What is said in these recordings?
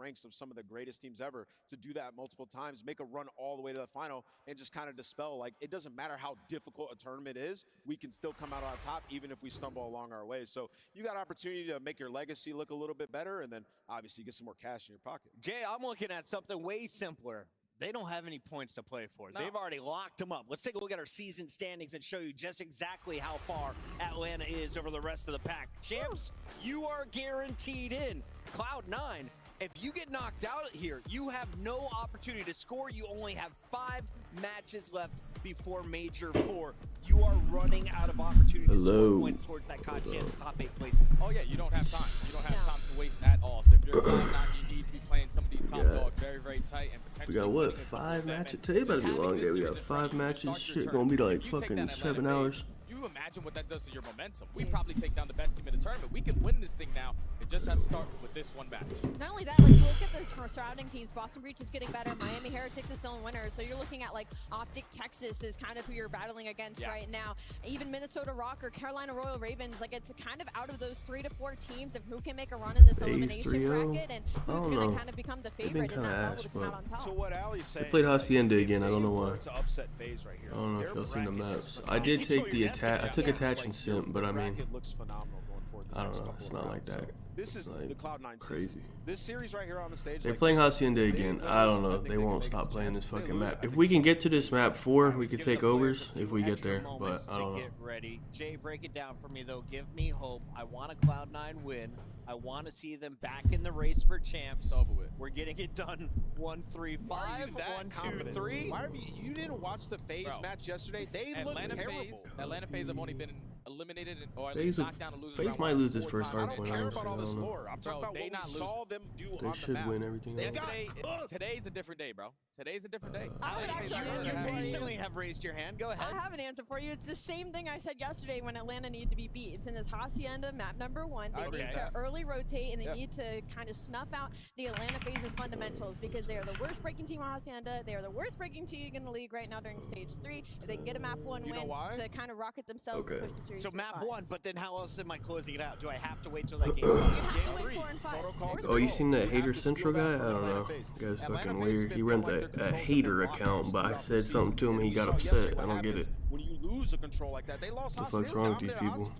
ranks of some of the greatest teams ever, to do that multiple times, make a run all the way to the final, and just kind of dispel, like, it doesn't matter how difficult a tournament is, we can still come out on top even if we stumble along our way. So you got opportunity to make your legacy look a little bit better, and then obviously get some more cash in your pocket. Jay, I'm looking at something way simpler. They don't have any points to play for. No. They've already locked them up. Let's take a look at our season standings and show you just exactly how far Atlanta is over the rest of the pack. Champs, you are guaranteed in. Cloud9, if you get knocked out here, you have no opportunity to score. You only have 5 matches left before Major 4. You are running out of opportunity to score points towards that COD Champs top 8 placement. Oh yeah, you don't have time. You don't have time to waste at all. So if you're Cloud9, you need to be playing some of these top dogs very, very tight and potentially. We got what, 5 matches? Today about to be a long day. We got 5 matches. Shit gonna be like fucking 7 hours. You imagine what that does to your momentum. We probably take down the best team in the tournament. We can win this thing now. It just has to start with this one match. Not only that, like, you look at the surrounding teams. Boston Breach is getting better. Miami Heretics is still in winner. So you're looking at like Optic Texas is kind of who you're battling against right now. Even Minnesota Rock or Carolina Royal Ravens, like, it's kind of out of those 3 to 4 teams of who can make a run in this elimination bracket and who's going to kind of become the favorite in that bubble to come out on top. So what Ali's saying, they played Hacienda again. I don't know why. To upset FaZe right here. I don't know if y'all seen the maps. I did take the attach. I took attach and simp, but I mean, I don't know. It's not like that. This is like the Cloud9 crazy. Season. This series right here on the stage. They're playing Hacienda again. I don't know. They won't stop playing this fucking map. If we can get to this map 4, we can take overs if we get there. But I don't know. Get ready. Jay, break it down for me though. Give me hope. I want a Cloud9 win. I want to see them back in the race for champs. Over with. We're getting it done. 1-3-5. 1-2-3. Why have you didn't watch the FaZe match yesterday? They looked terrible. Atlanta FaZe have only been eliminated or at FaZe least knocked down and losing. FaZe might lose this first I hardpoint. don't care about all this I don't know. lore. I'm talking about what we saw them do on They the should map. win everything else. Today's a different day, bro. Today's a different day. You patiently have raised your hand. Go ahead. I have an answer for you. It's the same thing I said yesterday when Atlanta needed to be beat. It's in this Hacienda map number 1. They need to early rotate and they need to kind of snuff out the Atlanta FaZe's fundamentals because they are the worst breaking team on Hacienda. They are the worst breaking team in the league right now during stage 3. If they can get a map 1 win to kind of rocket themselves to push the series. So map 1, but then how else am I closing it out? Do I have to wait till that game? You have to wait 4 and 5. Oh, you seen that Hater Central guy? I don't know. The guy's fucking weird. He runs a hater account, but I said something to him and he got upset. I don't get it. When you lose a control like that, they lost. What the fuck's wrong with these people?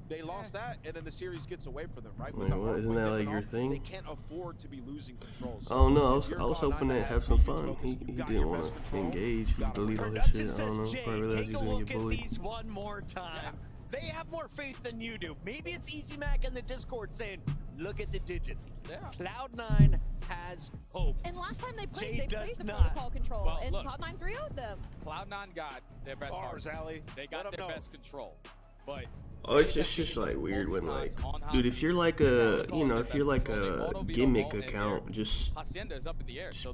They lost that, and then the series gets away from them, right? Wait, what? Isn't that like your thing? They can't afford to be losing controls. I don't know. I was hoping to have some fun. He didn't want to engage. He deleted all that shit. I don't know. Probably realized he's gonna get bullied. These one more time. They have more faith than you do. Maybe it's Easy Mac in the Discord saying, "Look at the digits." Cloud9 has hope. And last time they played, Jay they played the does protocol control, Well, and look. Cloud9 3-0'd them. Cloud9 got their best Ali. They got their best control. But Oh, it's just like weird when like, dude, if you're like a, you know, if you're like a gimmick account, just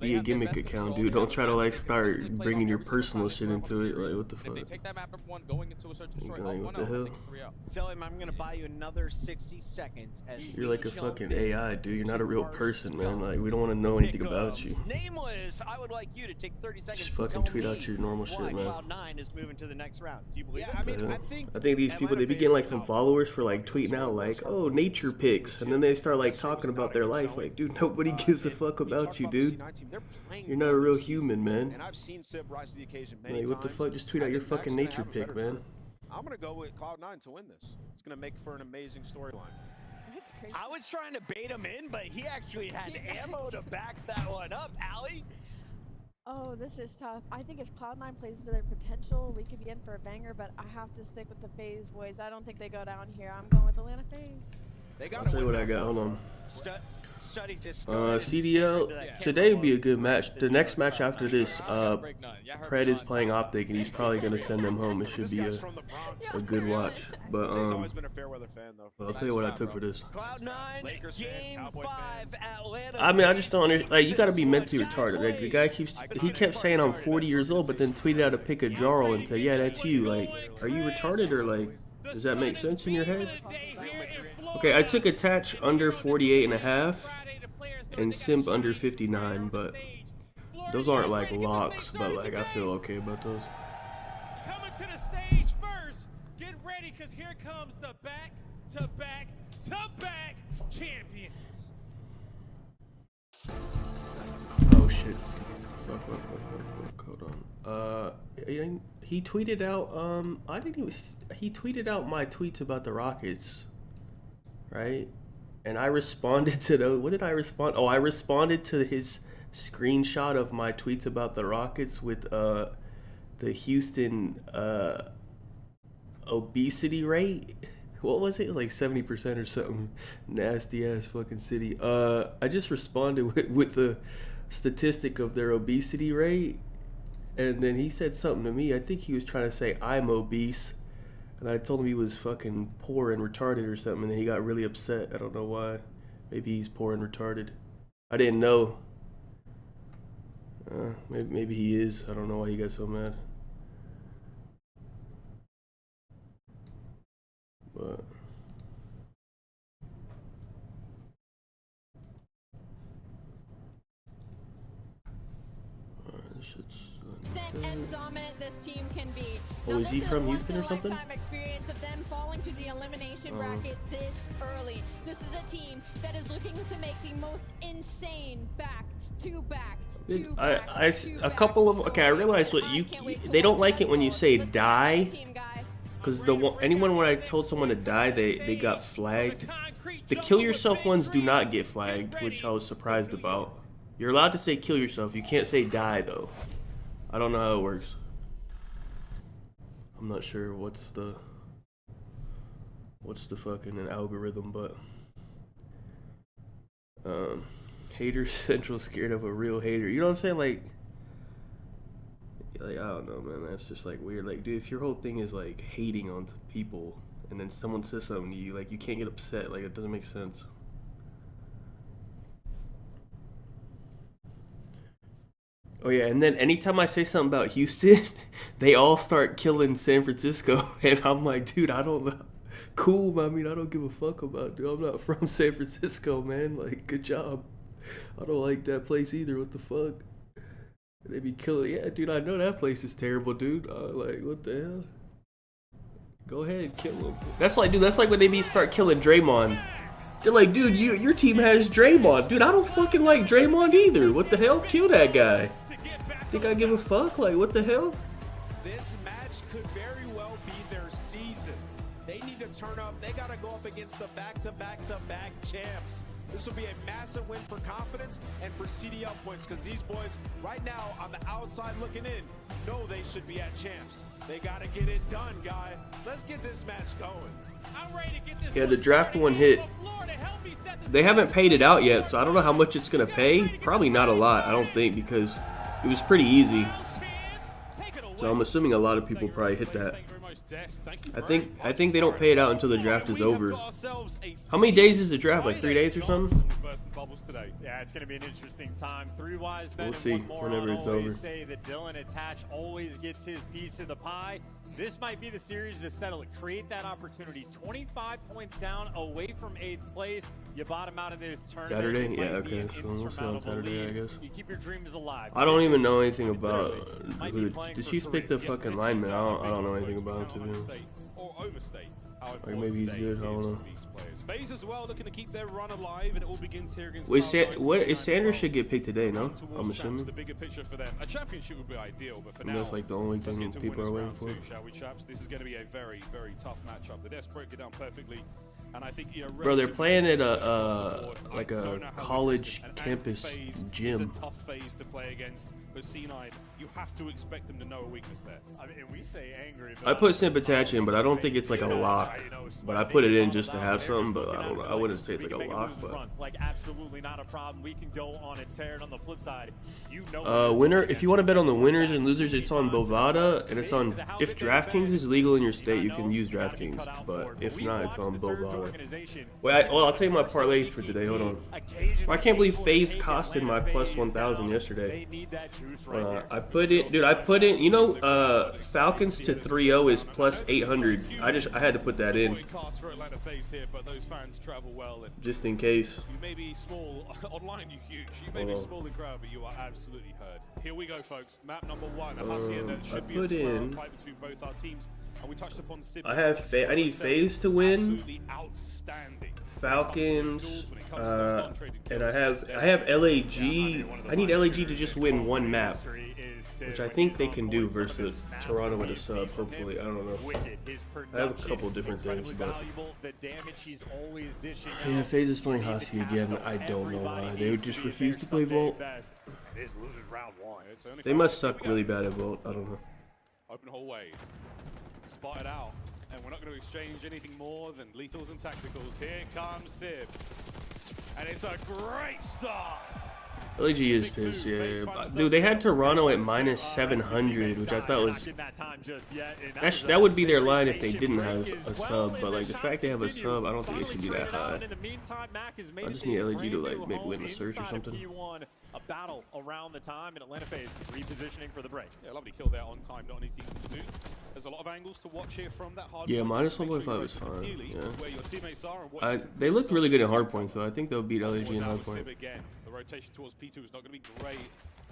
be a gimmick account, dude. Don't try to like start bringing your personal shit into it. Like, what the fuck? What the hell? Tell him I'm gonna buy you another 60 seconds. As You're like a fucking AI, dude. You're not a real person, man. Like, we don't want to know anything about you. Nameless, I would like you to take 30 seconds. Just fucking tweet out your normal shit, man. Cloud9 is moving to the next round. Do you believe it? I mean, I think these people, they be getting like some followers for like tweeting out like, oh, nature pics, and then they start like talking about their life. Like, dude, nobody gives a fuck about you, dude. You're not a real human, man. And I've seen Sip rise to the occasion many Like, what the fuck? Just tweet out your fucking nature pic, man. I'm gonna go with Cloud9 to win this. It's gonna make for an amazing storyline. That's crazy. I was trying to bait him in, but he actually had ammo to back that one up. Ali? Oh, this is tough. I think as Cloud9 plays to their potential, we could be in for a banger, but I have to stick with the FaZe boys. I don't think they go down here. I'm going with Atlanta FaZe. I'll tell you what I got. Hold on. Study just CDL, today would be a good match. The next match after this, Pred is playing Optic, and he's probably going to send them home. It should be a good watch. But I'll tell you what I took for this. Cloud9, Game 5, Atlanta. I mean, I just don't understand. Like, you got to be mentally retarded. Like, the guy he kept saying I'm 40 years old, but then tweeted out a pic of Jarl and said, yeah, that's you. Like, are you retarded, or like, does that make sense in your head? Okay, I took attach under 48.5 and simp under 59, but those aren't like locks, but like I feel okay about those. Coming to the stage first, get ready, because here comes the back-to-back-to-back champions. shit. Fuck, hold on. He tweeted out, he tweeted out my tweets about the Rockets, right? And I responded to those. What did I respond? Oh, I responded to his screenshot of my tweets about the Rockets with, the Houston, obesity rate. What was it? Like 70% or something. Nasty ass fucking city. I just responded with the statistic of their obesity rate, and then he said something to me. I think he was trying to say I'm obese, and I told him he was fucking poor and retarded or something, and then he got really upset. I don't know why. Maybe he's poor and retarded. I didn't know. Maybe he is. I don't know why he got so mad. But and dominant this team can be. Oh, is he from Houston or something? Experience of them falling to the elimination bracket this early. This is a team that is looking to make the most insane back-to-back. A couple of I realized what they don't like it when you say die, because anyone when I told someone to die, they got flagged. The kill yourself ones do not get flagged, which I was surprised about. You're allowed to say kill yourself. You can't say die though. I don't know how it works. I'm not sure what's the fucking algorithm, but haters central scared of a real hater. You know what I'm saying? Like I don't know, man. That's just like weird. Like, dude, if your whole thing is like hating on people, and then someone says something to you, like you can't get upset. Like it doesn't make sense. Oh yeah, and then anytime I say something about Houston, they all start killing San Francisco, and I'm like, dude, I don't know. Cool, I mean, I don't give a fuck about, dude. I'm not from San Francisco, man. Like, good job. I don't like that place either. What the fuck? They be killing. Yeah, dude, I know that place is terrible, dude. Like, what the hell? Go ahead, kill them. That's like, dude, that's like when they start killing Draymond. They're like, dude, your team has Draymond. Dude, I don't fucking like Draymond either. What the hell? Kill that guy. Think I give a fuck? Like, what the hell? This match could very well be their season. They need to turn up. They got to go up against the back-to-back-to-back champs. This will be a massive win for confidence and for CDL points, because these boys right now on the outside looking in know they should be at champs. They got to get it done, guy. Let's get this match going. I'm ready to get this. Yeah, the draft one hit. They haven't paid it out yet, so I don't know how much it's going to pay. Probably not a lot, I don't think, because it was pretty easy. So I'm assuming a lot of people probably hit that. I think they don't pay it out until the draft is over. How many days is the draft? Like 3 days or something? Yeah, it's going to be an interesting time. 3 wise men. We'll see whenever it's over. Say that Dylan Attach always gets his piece of the pie. This might be the series to settle it. Create that opportunity. 25 points down, away from 8th place. You bottom out of this tournament. Saturday? Yeah, okay. So we'll see on Saturday, I guess. You keep your dreams alive. I don't even know anything about who. Did she pick the fucking lineman? I don't know anything about him, to be honest. Like maybe he's good. I don't know. FaZe as well, looking to keep their run alive, and it all begins here against. Wait, Sanders should get picked today, no? I'm assuming. The bigger picture for them. A championship would be ideal, but for now, that's like the only thing people are waiting for. Shall we, chaps? This is going to be a very, very tough matchup. The Deaths break it down perfectly, and I think bro, they're playing at like a college campus gym. It's a tough phase to play against, but C9, you have to expect them to know a weakness there. I mean, we say angry. I put Sympatach in, but I don't think it's like a lock. But I put it in just to have something, but I don't know. I wouldn't say it's like a lock, but like absolutely not a problem. We can go on a tear. And on the flip side, you know, winner. If you want to bet on the winners and losers, it's on Bovada, and it's on. If DraftKings is legal in your state, you can use DraftKings, but if not, it's on Bovada. Wait, I'll tell you my parlays for today. Hold on. I can't believe FaZe costed my plus 1,000 yesterday. I put it, dude. I put in. You know, Falcons to 3-0 is plus 800. I had to put that in. Just in case. You may be small online, you huge. You may be small in crowd, but you are absolutely heard. Here we go, folks. Map number 1. A Hacienda should be a square fight between both our teams. And we touched upon I need FaZe to win. Absolutely outstanding. Falcons, and I have LAG. I need LAG to just win one map, which I think they can do versus Toronto with a sub. Hopefully, I don't know. I have a couple different things, but yeah, FaZe is playing Hasi again. I don't know why. They would just refuse to play Vault. They must suck really bad at Vault. I don't know. Open hallway, spotted out. And we're not going to exchange anything more than lethals and tacticals. Here comes Sib. And it's a great start. LAG is pissed, yeah. Dude, they had Toronto at minus 700, which I thought was... that would be their line if they didn't have a sub, but like the fact they have a sub, I don't think it should be that high. I just need LAG to like maybe win the search or something. A battle around the time, and Atlanta FaZe repositioning for the break. Yeah, lovely kill there on time, not anything to do. There's a lot of angles to watch here from that hard. Yeah, minus 1.5 is fine. Yeah. Where your teammates are and what they looked really good at Hardpoint, so I think they'll beat LAG in Hardpoint. Again, the rotation towards P2 is not going to be great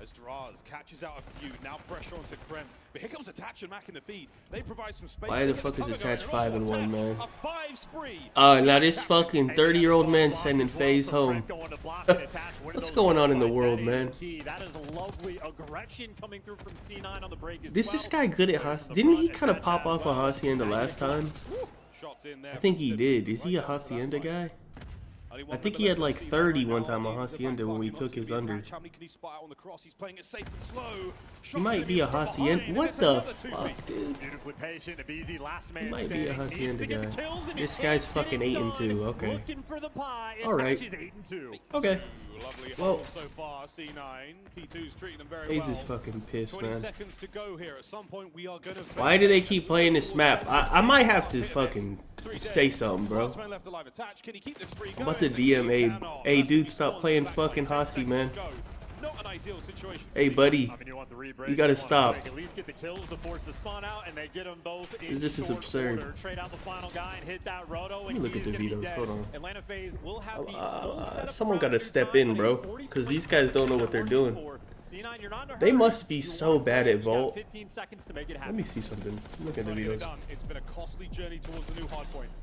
as Draz catches out a few. Now pressure onto Krem. But here comes Attach and Mac in the feed. They provide some space. Why the fuck is Attach 5-1, man? A 5 spree. Now this fucking 30-year-old man sending FaZe home. What's going on in the world, man? That is lovely aggression coming through from C9 on the break as This guy good at Hasi? Didn't he kind of pop off a Hacienda last time? I think he did. Is he a Hacienda guy? I think he had like 30 one time on Hacienda when we took his under. He might be a Hacienda. What the fuck, dude? He might be a Hacienda guy. This guy's fucking 8-2. Okay. Alright. Okay. Well, FaZe is fucking pissed, man. Why do they keep playing this map? I might have to fucking say something, bro. I'm about to DM Abe. Hey, dude, stop playing fucking Hasi, man. Hey, buddy, you gotta stop. This is absurd. Let me look at the vetoes. Hold on. Someone gotta step in, bro, because these guys don't know what they're doing. They must be so bad at Vault. Let me see something. Look at the vetoes.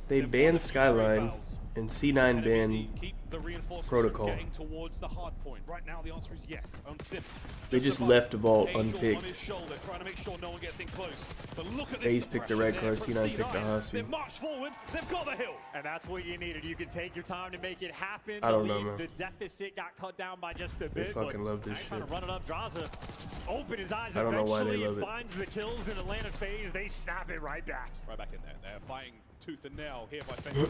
They banned Skyline and C9 banned Protocol. They just left Vault unpicked. FaZe picked the red card, C9 picked the Hasi. And that's what you needed. You could take your time to make it happen. I don't know, man. The deficit got cut down by just a bit. They fucking love this shit. Run it up, Draza. Open his eyes. I don't know why they love it. Finds the kills in Atlanta FaZe. They snap it right back. Right back in there. They're fighting tooth and nail here by FaZe.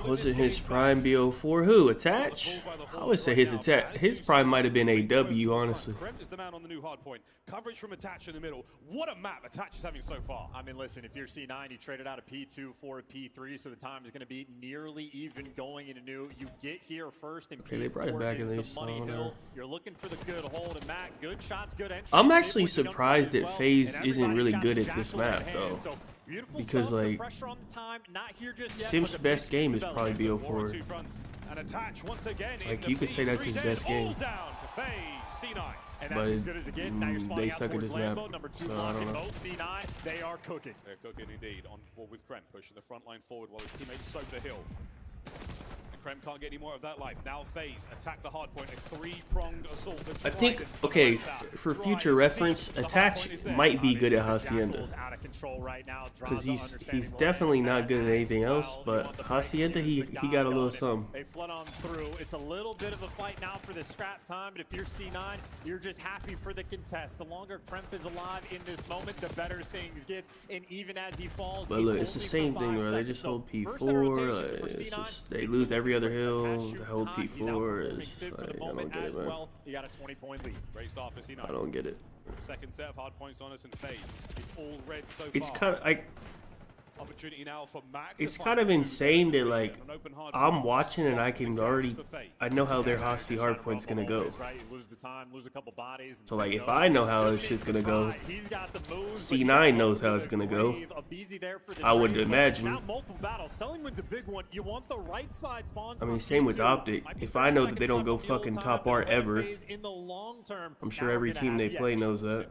Was it his prime BO4? Who? Attach? I would say his Attach. His prime might have been AW, honestly. Krem is the man on the new hard point. Coverage from Attach in the middle. What a map Attach is having so far. I mean, listen, if you're C9, you traded out a P2 for a P3, so the time is going to be nearly even going into new. You get here first, and they brought it back is and the they money saw hill. You're looking for the good hold, and Matt, good shots, good entry. I'm actually surprised that FaZe isn't really good at this map, though. Because, like, Sim's best game is probably BO4. Like, you could say that's his best game. But they suck at this map, so I don't know. They are cooking. They're cooking indeed. On board with Krem, pushing the front line forward while his teammates soak the hill. Krem can't get any more of that life. Now FaZe attack the hard point. A three-pronged assault. I think, okay, for future reference, Attach might be good at Hacienda. Because he's definitely not good at anything else, but Hacienda, he got a little something. They flood on through. It's a little bit of a fight now for the scrap time, but if you're C9, you're just happy for the contest. The longer Kremp is alive in this moment, the better things get. And even as he falls, but look, it's the same thing where they just hold P4, like, it's just, they lose every other hill, the whole P4 is like, I don't get it, man. You got a 20-point lead. I don't get it. Second set of hard points on us and FaZe. It's all red so far. It's kind of like, Opportunity now for Mac. It's kind of insane that, like, I'm watching and I can already, I know how their Hosty Hardpoint's gonna go. So, like, if I know how this shit's gonna go, C9 knows how it's gonna go. I would imagine. I mean, same with Optic. If I know that they don't go fucking top art ever, I'm sure every team they play knows that.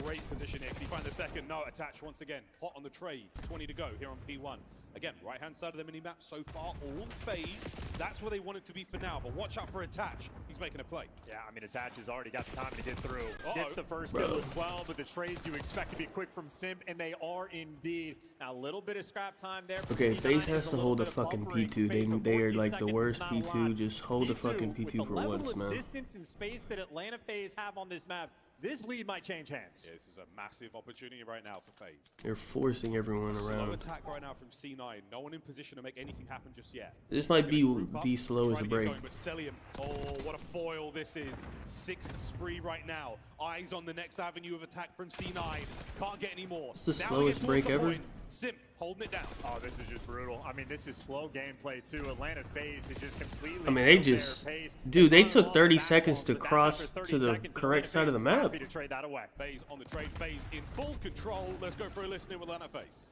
Great position here. Can you find the second? No, attach once again. Hot on the trades. 20 to go here on P1. Again, right-hand side of the mini-map so far, all FaZe. That's where they want it to be for now, but watch out for Attach. He's making a play. Yeah, I mean, Attach has already got the time to get through. Gets the first kill as well, but the trades you expect to be quick from Simp, and they are indeed. Now, a little bit of scrap time there. Okay, FaZe has to hold the fucking P2. They are like the worst P2. Just hold the fucking P2 for once, man. Distance and space that Atlanta FaZe have on this map, this lead might change hands. Yeah, this is a massive opportunity right now for FaZe. They're forcing everyone Slow around. attack right now from C9. No one in position to make anything happen just yet. This might be the slowest break. But Celium, oh, what a foil this is. 6 spree right now. Eyes on the next avenue of attack from C9. Can't get any more. It's the slowest break ever. Simp holding it down. Oh, this is just brutal. I mean, this is slow gameplay too. Atlanta FaZe is just completely. I mean, they just, dude, they took 30 seconds to cross to the correct side of the map. To trade that away. FaZe on the trade. FaZe in full control. Let's go for a listening with Atlanta FaZe.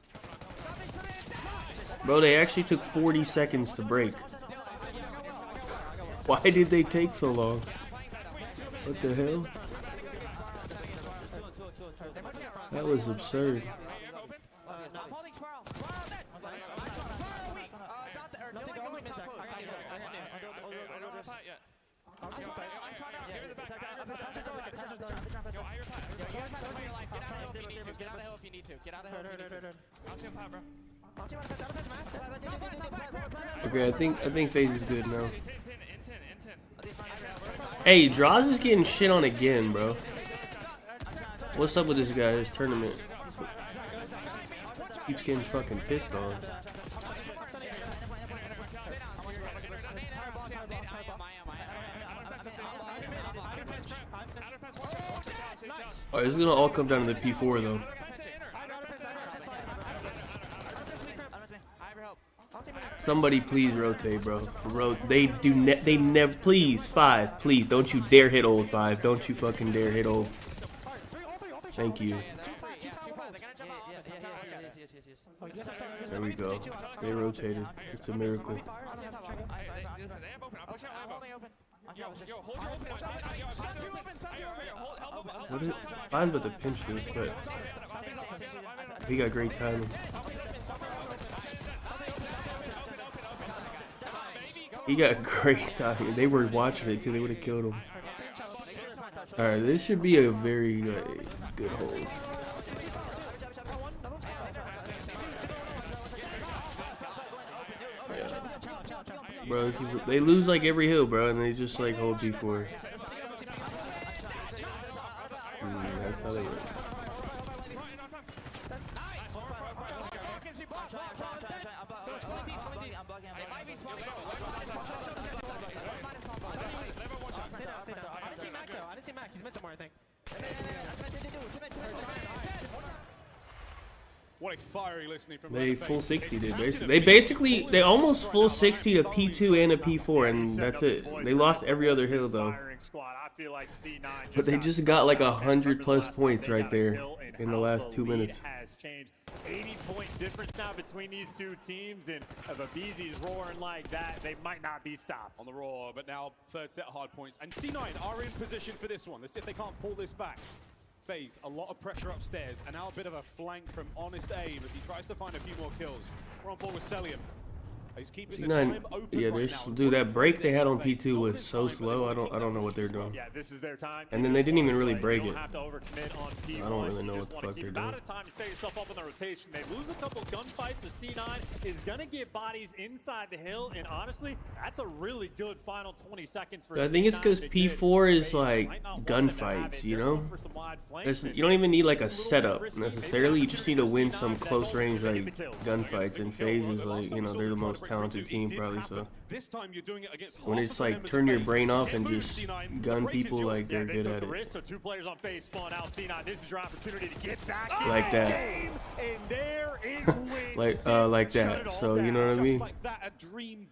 Bro, they actually took 40 seconds to break. Why did they take so long? What the hell? That was absurd. Okay, I think FaZe is good now. Hey, Draws is getting shit on again, bro. What's up with this guy, this tournament? Keeps getting fucking pissed on. Alright, this is gonna all come down to the P4 though. Somebody please rotate, bro. They never, please, 5, please, don't you dare hit old 5. Don't you fucking dare hit old. Thank you. There we go. They rotated. It's a miracle. What is, Fine's about to pinch this, but he got great timing. He got great timing. They were watching it too. They would have killed him. All right, this should be a very good hold. Yeah. Bro, this is, they lose like every hill, bro, and they just like hold P4. That's how they work. I didn't see Mac. He's meant somewhere, I think. What a fiery listening from they full 60 did basically. They almost full 60 to P2 and a P4, and that's it. They lost every other hill though. But they just got like 100+ points right there in the last 2 minutes. 80-point difference now between these two teams, and if Abizi's roaring like that, they might not be stopped. On the roar, but now third set hard points. And C9 are in position for this one. Let's see if they can't pull this back. FaZe, a lot of pressure upstairs, and now a bit of a flank from Honest Aim as he tries to find a few more kills. We're on board with Celium. He's keeping the time open. Yeah, dude, that break they had on P2 was so slow. I don't know what they're doing. Yeah, this is their time. And then they didn't even really break it. I don't really know what the fuck they're doing. Out of time to set yourself up in the rotation. They lose a couple gunfights, so C9 is gonna get bodies inside the hill, and honestly, that's a really good final 20 seconds for I think it's because P4 is like gunfights, you know? You don't even need like a setup necessarily. You just need to win some close range like gunfights, and FaZe is like, you know, they're the most most talented team probably. So this time you're doing it against when it's like turn your brain off and just gun people, like they're good at it. So 2 players on FaZe spawn out. C9, this is your opportunity to get back like that. And there it wins. like that. So you know what I mean?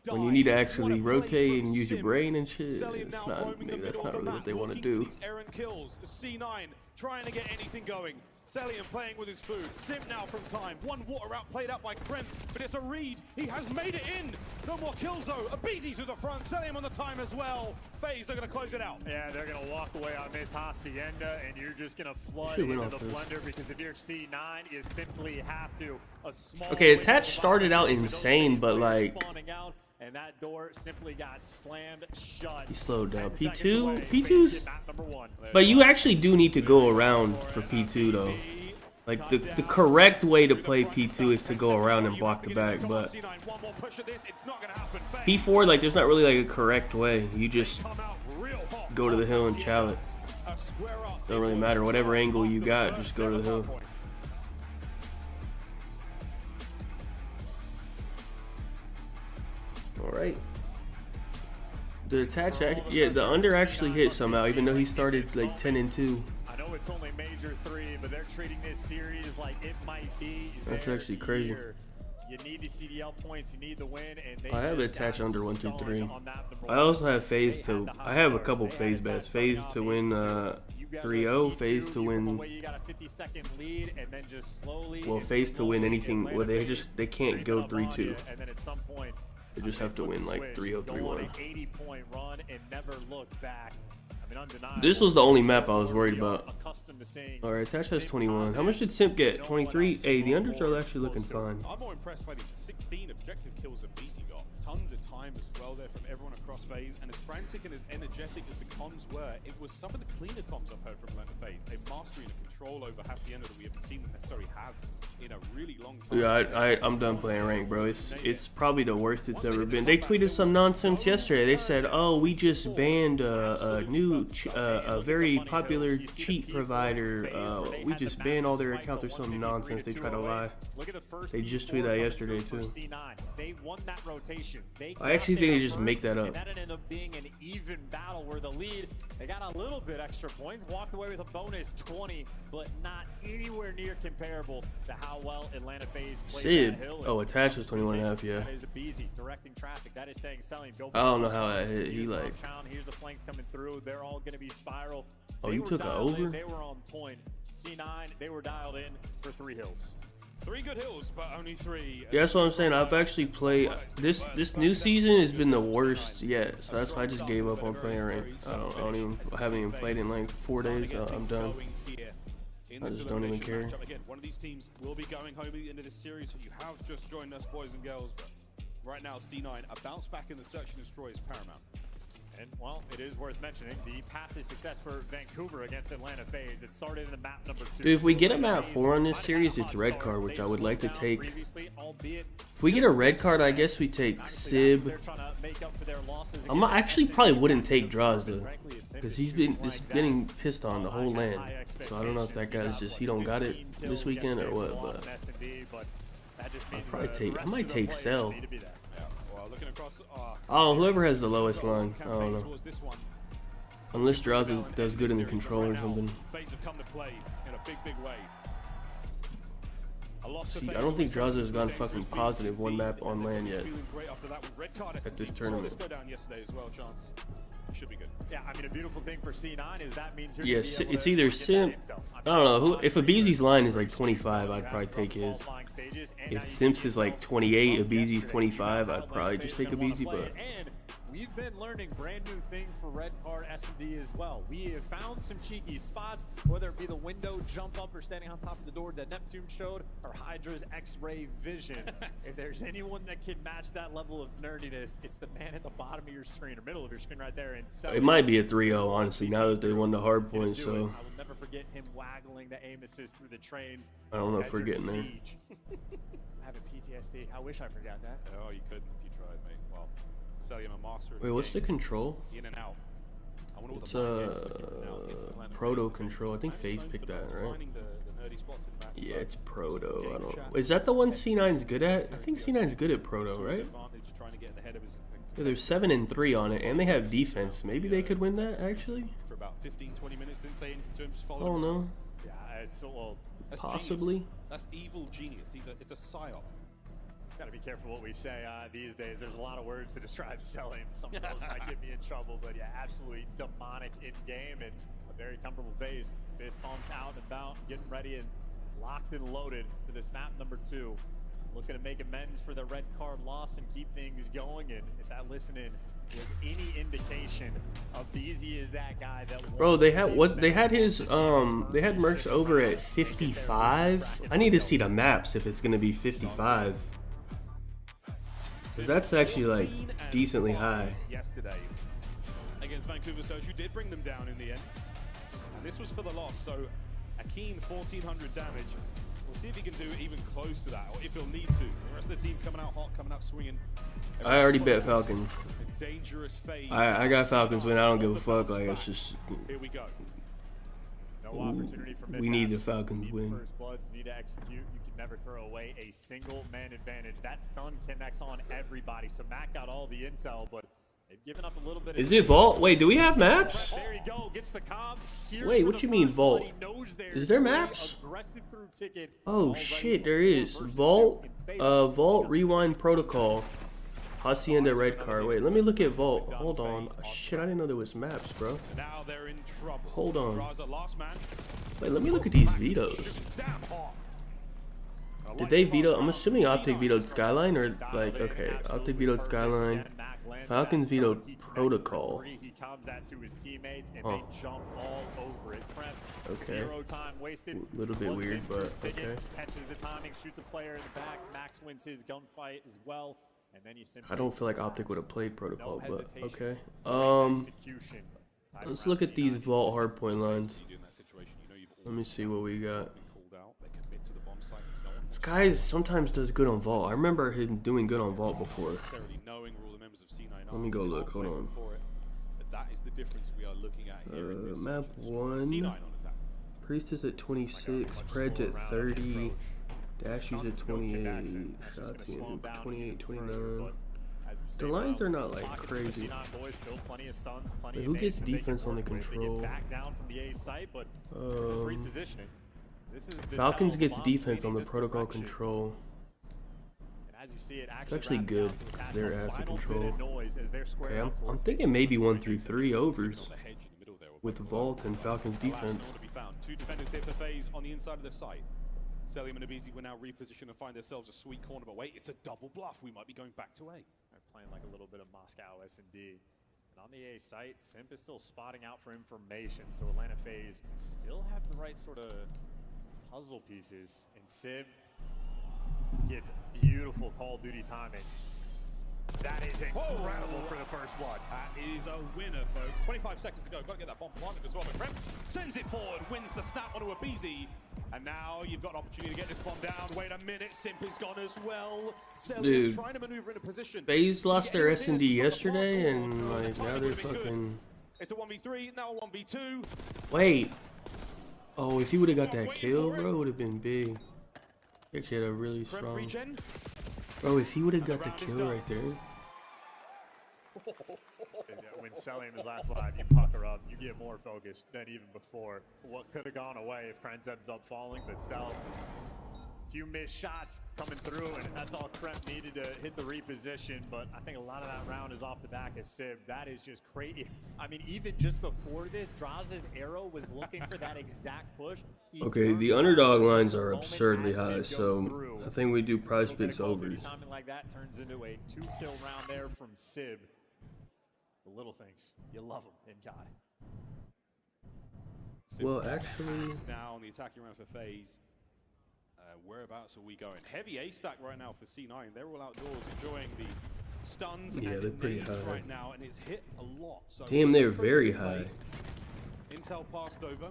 When you need to actually rotate and use your brain and shit, it's not. Maybe that's not really what they want to do. C9 trying to get anything going. Celium playing with his food. Sim now from time. One water out played out by Krem, but it's a read. He has made it in. No more kills though. A BZ to the front. Celium on the time as well. FaZe are going to close it out. Yeah, they're going to walk away on Miss Hacienda, and you're just going to flood into the blender because if you're C9, you simply have to. Okay, Attach started out insane, but like. And that door simply got slammed shut. He slowed down. P2's. But you actually do need to go around for P2 though. Like the correct way to play P2 is to go around and block the back. But P4, like there's not really like a correct way. You just go to the hill and chow it. Don't really matter. Whatever angle you got, just go to the hill. Alright. The attach, yeah, the under actually hit somehow, even though he started like 10-2. I know it's only major 3, but they're treating this series like it might be. That's actually crazy. You need the CDL points, you need the win, and they I have attach under 1, 2, 3. I also have FaZe to. I have a couple FaZe bets. FaZe to win 3-0, FaZe to win. Well, FaZe to win anything. Well, they can't go 3-2. They just have to win like 3-0, 3-1. This was the only map I was worried about. Alright, Attach has 21. How much did Simp get? 23? Hey, the unders are actually looking fine. I'm more impressed by the 16 objective kills that BC got. Tons of time as well there from everyone across FaZe, and as frantic and as energetic as the comms were, it was some of the cleaner comms I've heard from Atlanta FaZe. A mastery and a control over Hacienda that we haven't seen them necessarily have in a really long time. Yeah, I'm done playing rank, bro. It's probably the worst it's ever been. They tweeted some nonsense yesterday. They said, "Oh, we just banned a new, a very popular cheat provider. We just banned all their accounts or some nonsense." They try to lie. They just tweeted that yesterday too. I actually think they just make that up. That ended up being an even battle where the lead, they got a little bit extra points, walked away with a bonus 20, but not anywhere near comparable to how well Atlanta FaZe played that hill. Oh, Attach was 21.5, yeah. That is a BZ directing traffic. That is saying Celium, go. I don't know how that hit. He like. Here's the flanks coming through. They're all going to be spiral. Oh, you took it over? They were on point. C9, they were dialed in for 3 hills. 3 good hills, but only 3. Yeah, that's what I'm saying. I've actually played this new season has been the worst yet. So that's why I just gave up on playing rank. I haven't even played in like 4 days. I'm done. I just don't even care. Again, one of these teams will be going home at the end of this series, so you have just joined us, boys and girls. But right now, C9, a bounce back in the search and destroy is paramount. And, well, it is worth mentioning the path to success for Vancouver against Atlanta FaZe. It started in the map number 2. Dude, if we get a map 4 on this series, it's red card, which I would like to take. If we get a red card, I guess we take Sib. I actually probably wouldn't take Draws though, because he's been getting pissed on the whole land. So I don't know if that guy's just he don't got it this weekend or what. But I'll probably take. I might take Cell. Oh, whoever has the lowest line. I don't know. Unless Draws does good in the control or something. See, I don't think Draws has gone fucking positive 1 map on land yet at this tournament. Yeah, I mean, a beautiful thing for C9 is that means yeah, it's either Simp. I don't know who. If a BZ's line is like 25, I'd probably take his. If Simp's is like 28, a BZ's 25, I'd probably just take a BZ. But we've been learning brand new things for red card S&D as well. We have found some cheeky spots, whether it be the window jump up or standing on top of the door that Neptune showed, or Hydra's X-ray vision. If there's anyone that can match that level of nerdiness, it's the man at the bottom of your screen, or middle of your screen right there. And so it might be a 3-0, honestly, now that they won the Hardpoint. So I will never forget him waggling the aim assist through the trains. I don't know if we're getting there. I have a PTSD. I wish I forgot that. Oh, you couldn't if you tried, mate. Well, Celium a master. Wait, what's the control? In and out. It's proto control. I think FaZe picked that, right? Yeah, it's proto. I don't. Is that the one C9's good at? I think C9's good at proto, right? Yeah, they're 7-3 on it, and they have defense. Maybe they could win that actually. For about 15-20 minutes, didn't say anything to him, just I followed don't him. know. Yeah, it's well, That's Possibly. Genius. That's evil genius. It's a psyop. gotta be careful what we say these days. There's a lot of words to describe selling. Some of those might get me in trouble, but yeah, absolutely demonic in game and a very comfortable FaZe. FaZe pumps out and about, getting ready and locked and loaded for this map number 2. Looking to make amends for the red card loss and keep things going. And if that listening was any indication of Beezy is that guy that Bro, they had what they had his they had Mercs over at 55. I need to see the maps if it's gonna be 55. Cause that's actually like decently high. Yesterday against Vancouver Social did bring them down in the end. And this was for the loss, so a keen 1400 damage. We'll see if he can do even close to that, or if he'll need to. The rest of the team coming out hot, coming out swinging. I already bet Falcons. A dangerous FaZe. I got Falcons win. I don't give a fuck. Like it's just. Here we go. No opportunity for We need the Falcons need win. First bloods need to execute. You can never throw away a single man advantage. That stun connects on everybody. So Matt got all the intel, but they've given up a little bit. Is it Vault? Wait, do we have maps? There you go. Gets the cob. Here's Wait, for what the you mean first Vault? blood. He knows there's Is there a maps? aggressive through ticket. Oh Already shit, there before is. versus Vault, in favor. Vault Rewind Protocol. Hacienda Red Card. Wait, let me look at Vault. Hold on. Shit, I didn't know there was maps, bro. Now they're in trouble. Hold on. Draza last man. Wait, let me look at these vetoes. Shooting damn hard. Did they veto? I'm assuming Optic vetoed Skyline or like, okay, Optic vetoed Skyline. Falcons vetoed Protocol. He comes that to his teammates and Huh. they jump all over it. Prep, Okay. 0 time wasted. A little bit Plugs weird, in for but a ticket, okay. Catches the timing, shoots a player in the back. Max wins his gunfight as well. And then he simply I don't feel like Optic would have played Protocol, no but hesitation, okay. great execution. Let's look at these Vault Hardpoint lines. You do in that situation, you know you've Let me see what we got. called out. They commit to the bomb site. No one This guy sometimes does good on Vault. I remember him doing good on Vault before. necessarily knowing who all the members of C9 are. Let me go They look, can't hold blame on. them for it. But that is the difference we are looking at here in this Map social 1. C9 on attack. Priestess at 26, Predge at 30, Dashies at 28, Shotzi at 28, 29. The lines are not like crazy. Wait, who gets defense on the control? Falcons gets defense on the protocol control. It's actually good because they're asset control. Okay, I'm thinking maybe 1 through 3 overs with Vault and Falcons defense. Two defenders here for FaZe on the inside of the site. Celium and Abizi will now reposition and find themselves a sweet corner, but wait, it's a double bluff. We might be going back to A. They're playing like a little bit of Moscow S&D. And on the A site, Simp is still spotting out for information, so Atlanta FaZe still have the right sort of puzzle pieces. And Sib gets beautiful Call of Duty timing. That is incredible for the first blood. That is a winner, folks. 25 seconds to go. Got to get that bomb planted as well. But Prem sends it forward, wins the snap onto Abizi. And now you've got an opportunity to get this bomb down. Wait a minute, Simp is gone as well. Dude, trying to maneuver in a position. FaZe lost their S&D yesterday, and like now they're fucking. It's a 1v3, now a 1v2. Wait. Oh, if he would have got that kill, bro, it would have been big. He actually had a really strong. Bro, if he would have got the kill right there. When selling his last live, you pucker up, you get more focused than even before. What could have gone away if Krenz ends up falling, but Cell, few missed shots coming through, and that's all Kremp needed to hit the reposition. But I think a lot of that round is off the back of Sib. That is just crazy. I mean, even just before this, Draza's arrow was looking for that exact push. Okay, the underdog lines are absurdly high, so I think we do prize picks overs. Timing like that turns into a 2-kill round there from Sib. The little things, you love them in God. Well, actually, now on the attacking round for FaZe. Whereabouts are we going? Heavy A stack right now for C9. They're all outdoors enjoying the stuns yeah, and they're pretty nades high right now, and it's hit a lot. So damn, they're very high. Intel passed over.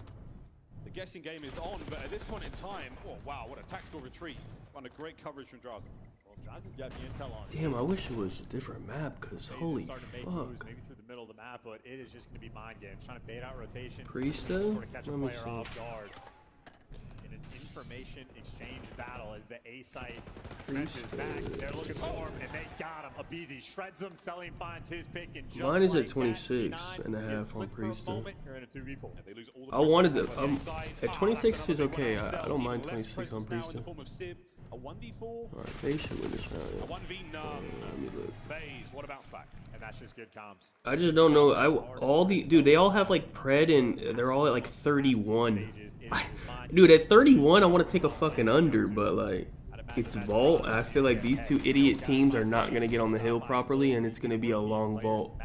The guessing game is on, but at this point in time, oh wow, what a tactical retreat. On a great coverage from Draza. Well, Draza's got the intel on. Damn, I wish it was a different map, cause holy fuck. Maybe through the middle of the map, but it is just going to be mind games. Trying to bait out rotations. Priest, sort of catch a let me player see. off guard. In an information exchange battle as the A site mentions back. They're looking for him, and they got him. Abizi shreds him. Selim finds his pick, and just Mine is like at 26 and a you half on slip for a Priesta. moment, you're in a 2v4. They lose all the I wanted pressure to. on the inside. At 26 is okay. I don't mind 26 on Presence now in the Priesta. form of Sib. A 1v4, Alright, FaZe should win this round. a Yeah. 1v none. Let me look. FaZe, what a bounce back. And that's just good comms. I just don't know. Dude, they all have like pred and they're all at like 31. Dude, at 31, I want to take a fucking under, but like, it's vault. I feel like these two idiot teams are not gonna get on the hill properly, and it's gonna be a long vault.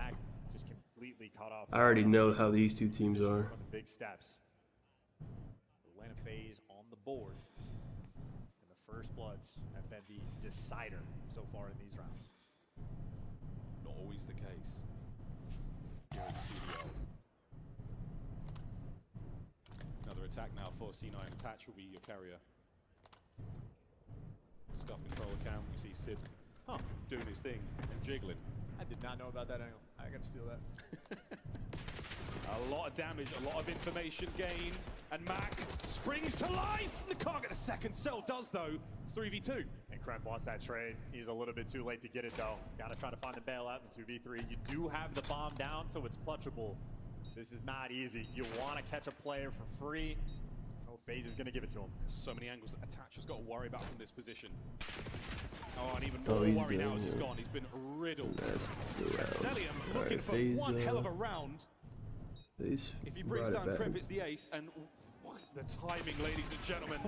I already know how these two teams are. Big steps. Atlanta FaZe on the board. And the first bloods have been the decider so far in these rounds. Not always the case. Here at the CDL. Another attack now for C9. Attach will be your carrier. Scuff control account. You see Sib doing his thing and jiggling. I did not know about that angle. I gotta steal that. A lot of damage, a lot of information gained, and Mac springs to life! The can't get a second. Cell does though. It's 3v2. And Kremp wants that trade. He's a little bit too late to get it though. Gotta try to find the bailout in 2v3. You do have the bomb down, so it's clutchable. This is not easy. You want to catch a player for free. Oh, FaZe is gonna give it to him. So many angles that Attach has got to worry about from this position. Oh, and even more he's worry dead, now as he's yeah. gone. He's been riddled. That's the round. Cellium looking Alright, for FaZe, one hell of a round. FaZe If he brings brought it down back. Kremp, it's the ace, and the timing, ladies and gentlemen,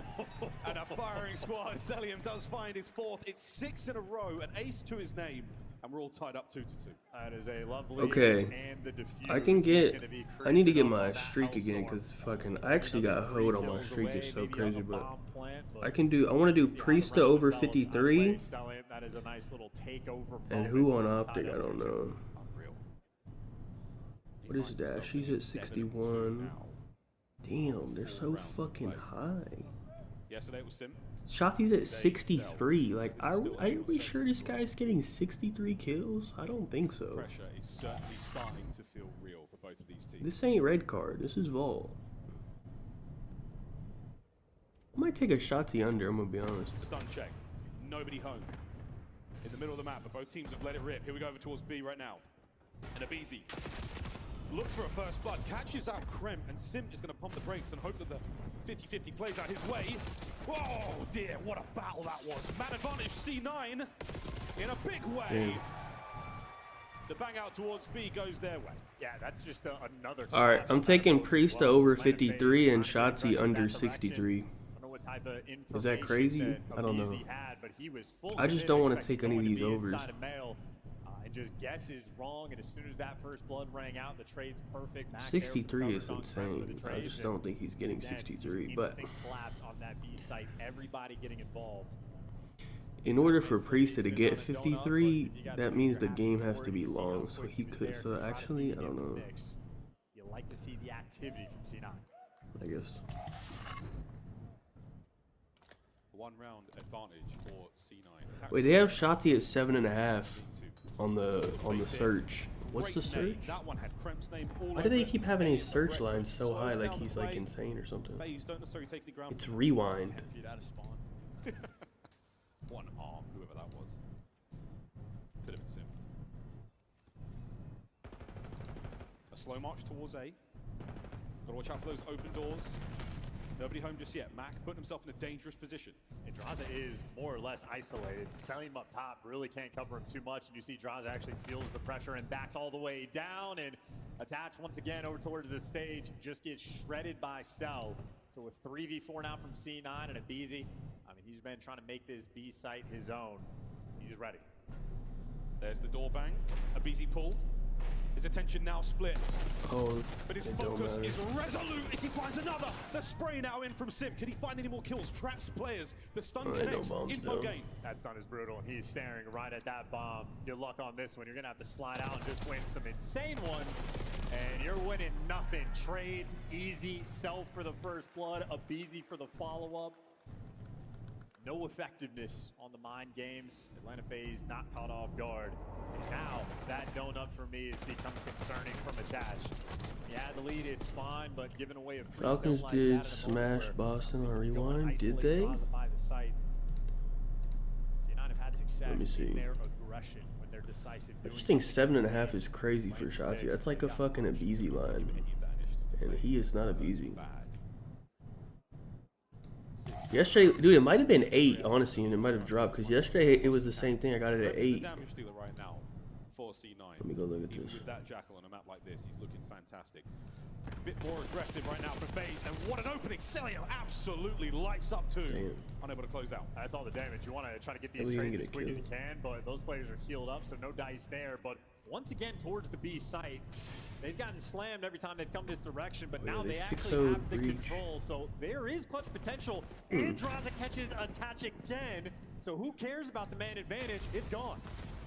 and a firing squad. Cellium does find his fourth. It's 6 in a row, an ace to his name, and we're all tied up 2-2. That is a lovely Okay, and the diffuse I can is get. gonna be I need to get creeping my on that streak again hellstorm. because fucking. I actually got Another hold on three my kills streak. away, It's so maybe on crazy, a but bomb plant, but I can do. I want to do see how the Priesta round over develops 53 either way. Cellium, that is a nice little takeover and moment who on tied Optic? I up don't 2-2. know. Unreal. What is that? She's at 61. Damn, they're so fucking high. Yesterday it was Sim. Shotzi's at 63. Like, are we sure this guy's getting 63 kills? I don't think so. Pressure is certainly starting to feel real for both of these teams. This ain't red card. This is vault. I might take a Shotzi under. I'm gonna be honest. Stun check. Nobody home. In the middle of the map, but both teams have let it rip. Here we go over towards B right now. And Abizi looks for a first blood, catches out Kremp, and Sim is going to pump the brakes and hope that the 50-50 plays out his way. Oh dear, what a battle that was. Man advantage C9 in a big way. Damn. The bang out towards B goes their way. Yeah, that's just another. All right, I'm taking Priesta over Atlanta FaZe 53 and trying to be Shotzi under aggressive in that 63. direction. I don't know what type of Is that crazy? information that I don't know. Abizi had, but he was full I just committed, don't wanna expecting take any of going to these be overs. inside of Mail, and just guesses wrong, and as soon as that first blood rang out, the trade's perfect. Back there for 63 is coverage on Kremp with insane. the I trades, just and don't think he's getting then just 63. But instant collapse on that B site. Everybody getting involved. in order for Priesta to get 53, that means the game has to be long. So he could. So actually, I don't know. You like to see the activity from C9. I guess. One round advantage for C9. Wait, they have Shotzi at 7.5 on the search. What's the search? That one had Kremp's name all Why do they over keep it. having his Breakfast search line so slows high, like down the he's like play. insane or something? FaZe don't necessarily take the ground. It's rewind. 10 feet out of spawn. One arm, whoever that was. Could have been Sim. A slow march towards A. Gotta watch out for those open doors. Nobody home just yet. Mac putting himself in a dangerous position. And Draza is more or less isolated. Selim up top really can't cover him too much. And you see Draza actually feels the pressure and backs all the way down. And Attach once again over towards the stage. Just gets shredded by Cell. So with 3v4 now from C9 and Abizi, I mean, he's been trying to make this B site his own. He's ready. There's the door bang. Abizi pulled. His attention now split. Oh, But his it don't focus matter. is resolute as he finds another. The spray now in from Sim. Can he find any more kills? Traps players. The stun Oh, ain't no connects. bombs, Info though. gain. That stun is brutal, and he's staring right at that bomb. Good luck on this one. You're going to have to slide out and just win some insane ones. And you're winning nothing. Trades, easy. Self for the first blood. Abizi for the follow-up. no effectiveness on the mind games. Atlanta FaZe not caught off guard. And now that donut for me has become concerning from attach. You had the lead, it's fine, but giving away a free Falcons like did that in a moment smash where Boston on you go and rewind. Did isolate they? Draza by the site. So United have had success Let me see. in their aggression when they're decisive. I just think 7.5 is crazy for Shotzi. That's like a fucking Abizi line. And he is not Abizi. Yesterday, dude, it might have been 8, honestly, and it might have dropped. Because yesterday, it was the same thing. I got it at 8. Damage dealer right now for C9. Let me go look at Even this. with that Jackal on a map like this, he's looking fantastic. A bit more aggressive right now for FaZe, and what an opening! Celio absolutely lights up too. Damn. Unable to close out. That's all the damage. You want to try to get How these are you gonna trades as get quick a as you kill? can, but those players are healed up, so no dice there. But once again, towards the B site, they've gotten slammed every time they've come this direction, but Oh, yeah, now they they actually 6-0'd have the breach. control, so there is clutch potential. Andraza catches attach again, so who cares about the man advantage? It's gone.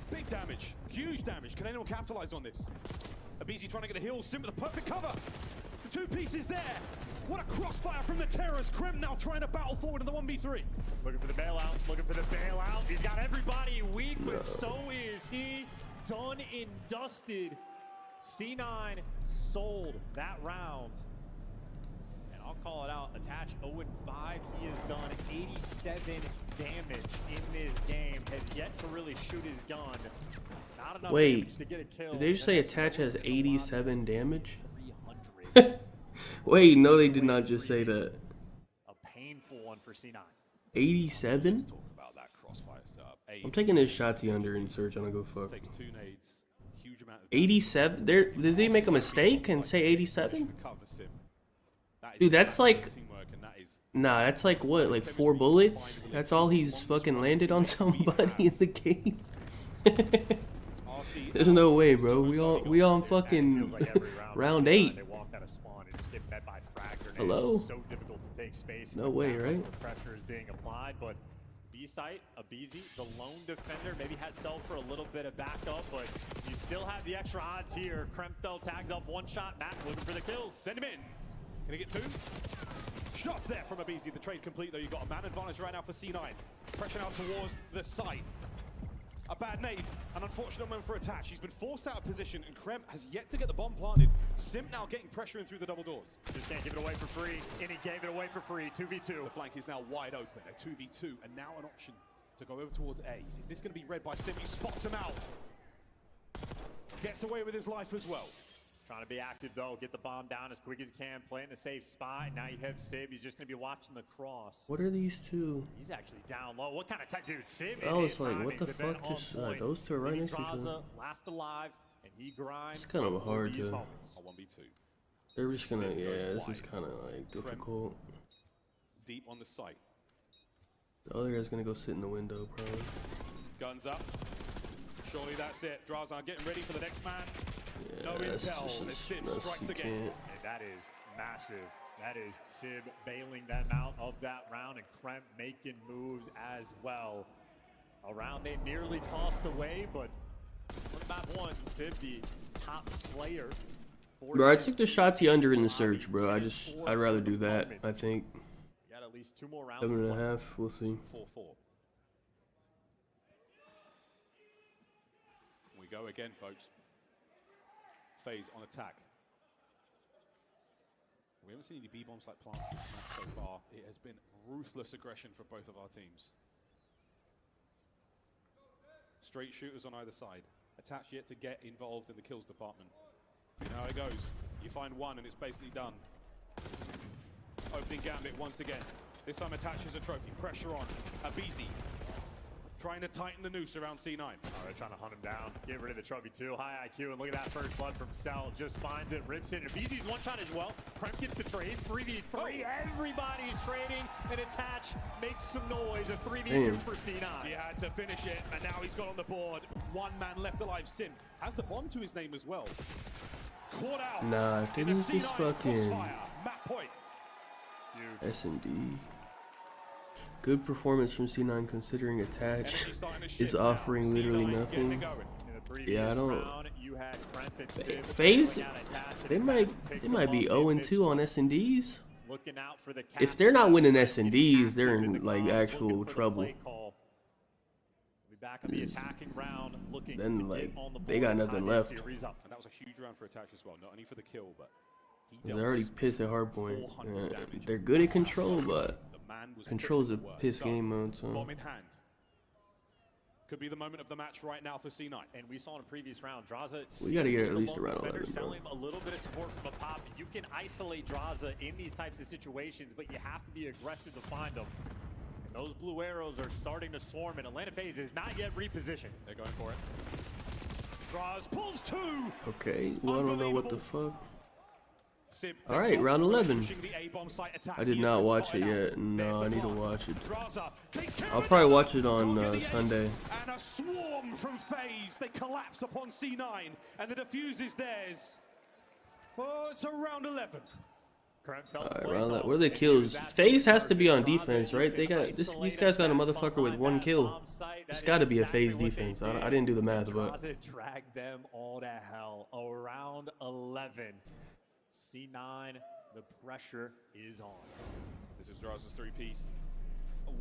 Big damage, huge damage. Can anyone capitalize on this? Abizi trying to get the heal, Sim with the perfect cover. The 2 pieces there. What a crossfire from the Terrors. Krim now trying to battle forward in the 1v3. Looking for the bailout, looking for the bailout. He's got everybody weak, but so is he. Done and dusted. C9 sold that round. And I'll call it out. Attach 0-5. He has done 87 damage in this game. Has yet to really shoot his gun. Not enough damage to get a kill. Did they just say Attach has And then 87 damage? 300. Wait, no, they did not just say that. A painful one for C9. 87? Talk about that crossfire setup. I'm taking this Shotzi under and search on a go fuck. Takes 2 nades. Huge amount of 87? Did they make a mistake and say 87? Dude, that's like, nah, that's like what, like 4 bullets? That's all he's fucking landed on somebody in the game? There's no way, bro. We on fucking round 8. They walk out of spawn and just get met by frag grenades. Hello? It's so difficult to take space. No when way, that right? level of pressure is being applied, but B-site, Abizi, the lone defender, maybe has Self for a little bit of backup, but you still have the extra odds here. Krempel tagged up 1 shot. Matt looking for the kills. Send him in. Can he get 2? Shots there from Abizi. The trade complete though. You've got a man advantage right now for C9. Pressure out towards the site. A bad nade, an unfortunate moment for Attach. He's been forced out of position, and Krem has yet to get the bomb planted. Sim now getting pressure in through the double doors. Just can't give it away for free, and he gave it away for free. 2v2. The flank is now wide open. A 2v2, and now an option to go over towards A. Is this going to be read by Sim? He spots him out. Gets away with his life as well. Trying to be active though, get the bomb down as quick as he can, play in a safe spot. And now you have Sib, he's just gonna be watching the cross. What are these two? He's actually down low. What kind of tech, dude? Sib. I was like, what the fuck? Just those two are right next to each other. Last alive, and he grinds. It's kind of hard to. A 1v2. They're just gonna, yeah, this is kind of like difficult. Deep on the site. The other guy's gonna go sit in the window, probably. Guns up. Surely that's it. Drazan getting ready for the next man. Yeah, No that's intel, just and Sib nuts, strikes you again. can't. And that is massive. That is Sib bailing them out of that round, and Kremp making moves as well. A round they nearly tossed away, but on map 1, Sib the top slayer. Bro, I took the Shotzi under in the search, bro. I'd rather do that, I think. You got at least 2 more rounds. 7.5, we'll see. 4-4. We go again, folks. FaZe on attack. We haven't seen any B-bombs like plants this match so far. It has been ruthless aggression for both of our teams. Straight shooters on either side. Attach yet to get involved in the kills department. You know how it goes. You find one and it's basically done. Opening gambit once again. This time Attach is a trophy. Pressure on. Abizi trying to tighten the noose around C9. Oh, they're trying to hunt him down. Get rid of the trophy too. High IQ, and look at that first blood from Cell. Just finds it, rips it. Abizi's 1 shot as well. Kremp gets the trades. 3v3. Everybody's trading, and Attach makes some noise. A 3v2 for C9. He had to finish it, and now he's got on the board. 1 man left alive. Sim has the bomb to his name as well. Caught out. Nah, if they didn't just fucking Map point. S&D. Good performance from C9 considering Attach is offering literally nothing. Yeah, I don't. FaZe, they might be 0-2 on S&Ds. Looking out for the If they're not winning S&Ds, they're in like actual trouble. Back on the attacking round, looking Then to like get on the they got nothing left. And that was a huge round for Attach as well, not only for the kill, but They're already pissed at Hardpoint. They're good at control, but control's a piss game mode. So. Bomb in hand. Could be the moment of the match right now for C9. And we saw in a previous round, Draza. We gotta get at least around 11, bro. Selling a little bit of support from a pop. You can isolate Draza in these types of situations, but you have to be aggressive to find them. And those blue arrows are starting to swarm, and Atlanta FaZe is not yet repositioned. They're going for it. Draz pulls 2. Okay, well, I don't know what the fuck. Sib, All right, round 11. I I did not watch it yet. No, I need to watch it. I'll probably watch it on Sunday. And a swarm from FaZe. They collapse upon C9, and the defuse is theirs. Oh, it's a round 11. Alright, round 11. What are the kills? FaZe has to be on defense, right? They got this. These guys got a motherfucker with 1 kill. It's got to be a FaZe defense. I didn't do the math, but Drag them all to hell. Around 11. C9, the pressure is on. This is Draz's 3-piece.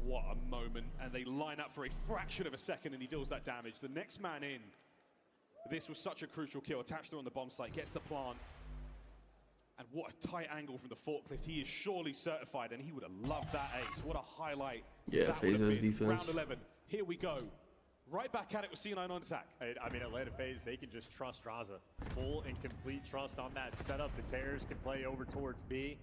What a moment. And they line up for a fraction of a second, and he deals that damage. The next man in. This was such a crucial kill. Attached there on the bomb site, gets the plant. And what a tight angle from the forklift. He is surely certified, and he would have loved that ace. What a highlight. yeah, FaZe has defense. Round 11. Here we go. Right back at it with C9 on attack. I mean, Atlanta FaZe, they can just trust Draza. Full and complete trust on that setup. The Terrors can play over towards B.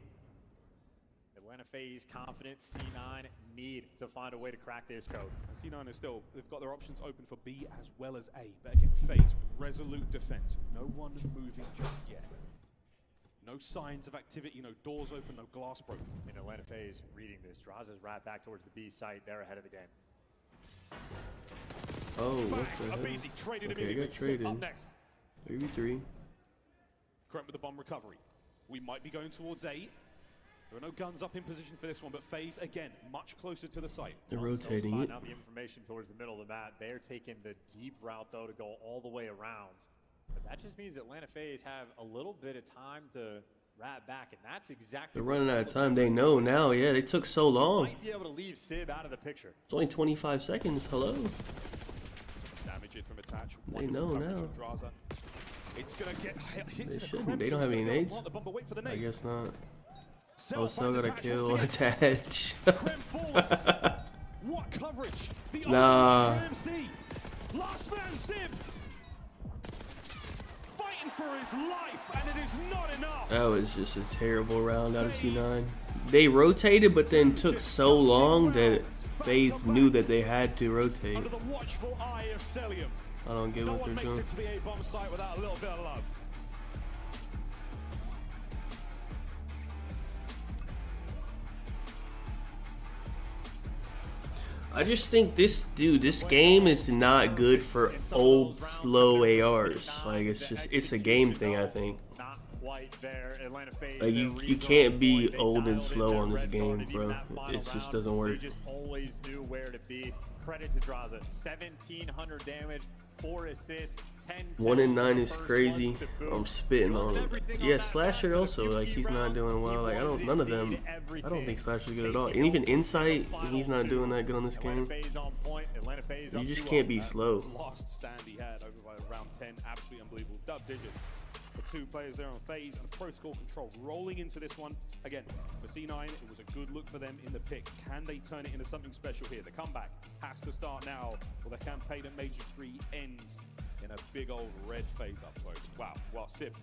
Atlanta FaZe confident. C9 need to find a way to crack this code. C9 is still, they've got their options open for B as well as A. But again, FaZe, resolute defense. No one moving just yet. No signs of activity, no doors open, no glass broken. And Atlanta FaZe reading this. Draza's right back towards the B site. They're ahead of the game. Oh, what the hell? Okay, I got traded. Up next. 3v3. Krent with the bomb recovery. We might be going towards A. There are no guns up in position for this one, but FaZe, again, much closer to the site. They're rotating it. Now the information towards the middle of the map. They're taking the deep route, though, to go all the way around. But that just means Atlanta FaZe have a little bit of time to wrap back, and that's exactly. They're running out of time. They know now. Yeah, they took so long. Might be able to leave Sib out of the picture. It's only 25 seconds. Hello. Damage it from Attach. They know now. It's gonna get. They shouldn't. They don't have any nades. I guess not. Oh, still got a kill. Attach. What coverage? Nah. Last man Sib. Fighting for his life, and it is not enough. That was just a terrible round out of C9. They rotated, but then took so long that FaZe knew that they had to rotate. Under the watchful eye of Celium. I don't get what they're doing. No one makes it to the A-bomb site without a little bit of love. I just think this game is not good for old, slow ARs. Like, it's a game thing, I think. Like, you can't be old and slow on this game, bro. It just doesn't work. Just always knew where to be. Credit to Draza. 1,700 damage, 4 assists, 10 1 and 9 is crazy. I'm spitting on him. Yeah, Slasher also, like, he's not doing well. Like, none of them. I don't think Slasher's good at all. And even Insight, he's not doing that good on this game. You just can't be slow. Last stand he had over by round 10, absolutely unbelievable. Dub digits. The 2 players there on FaZe and Protocol Control rolling into this one. Again, for C9, it was a good look for them in the picks. Can they turn it into something special here? The comeback has to start now, or the campaign at Major 3 ends in a big old red FaZe upload. Wow. Well, Sib,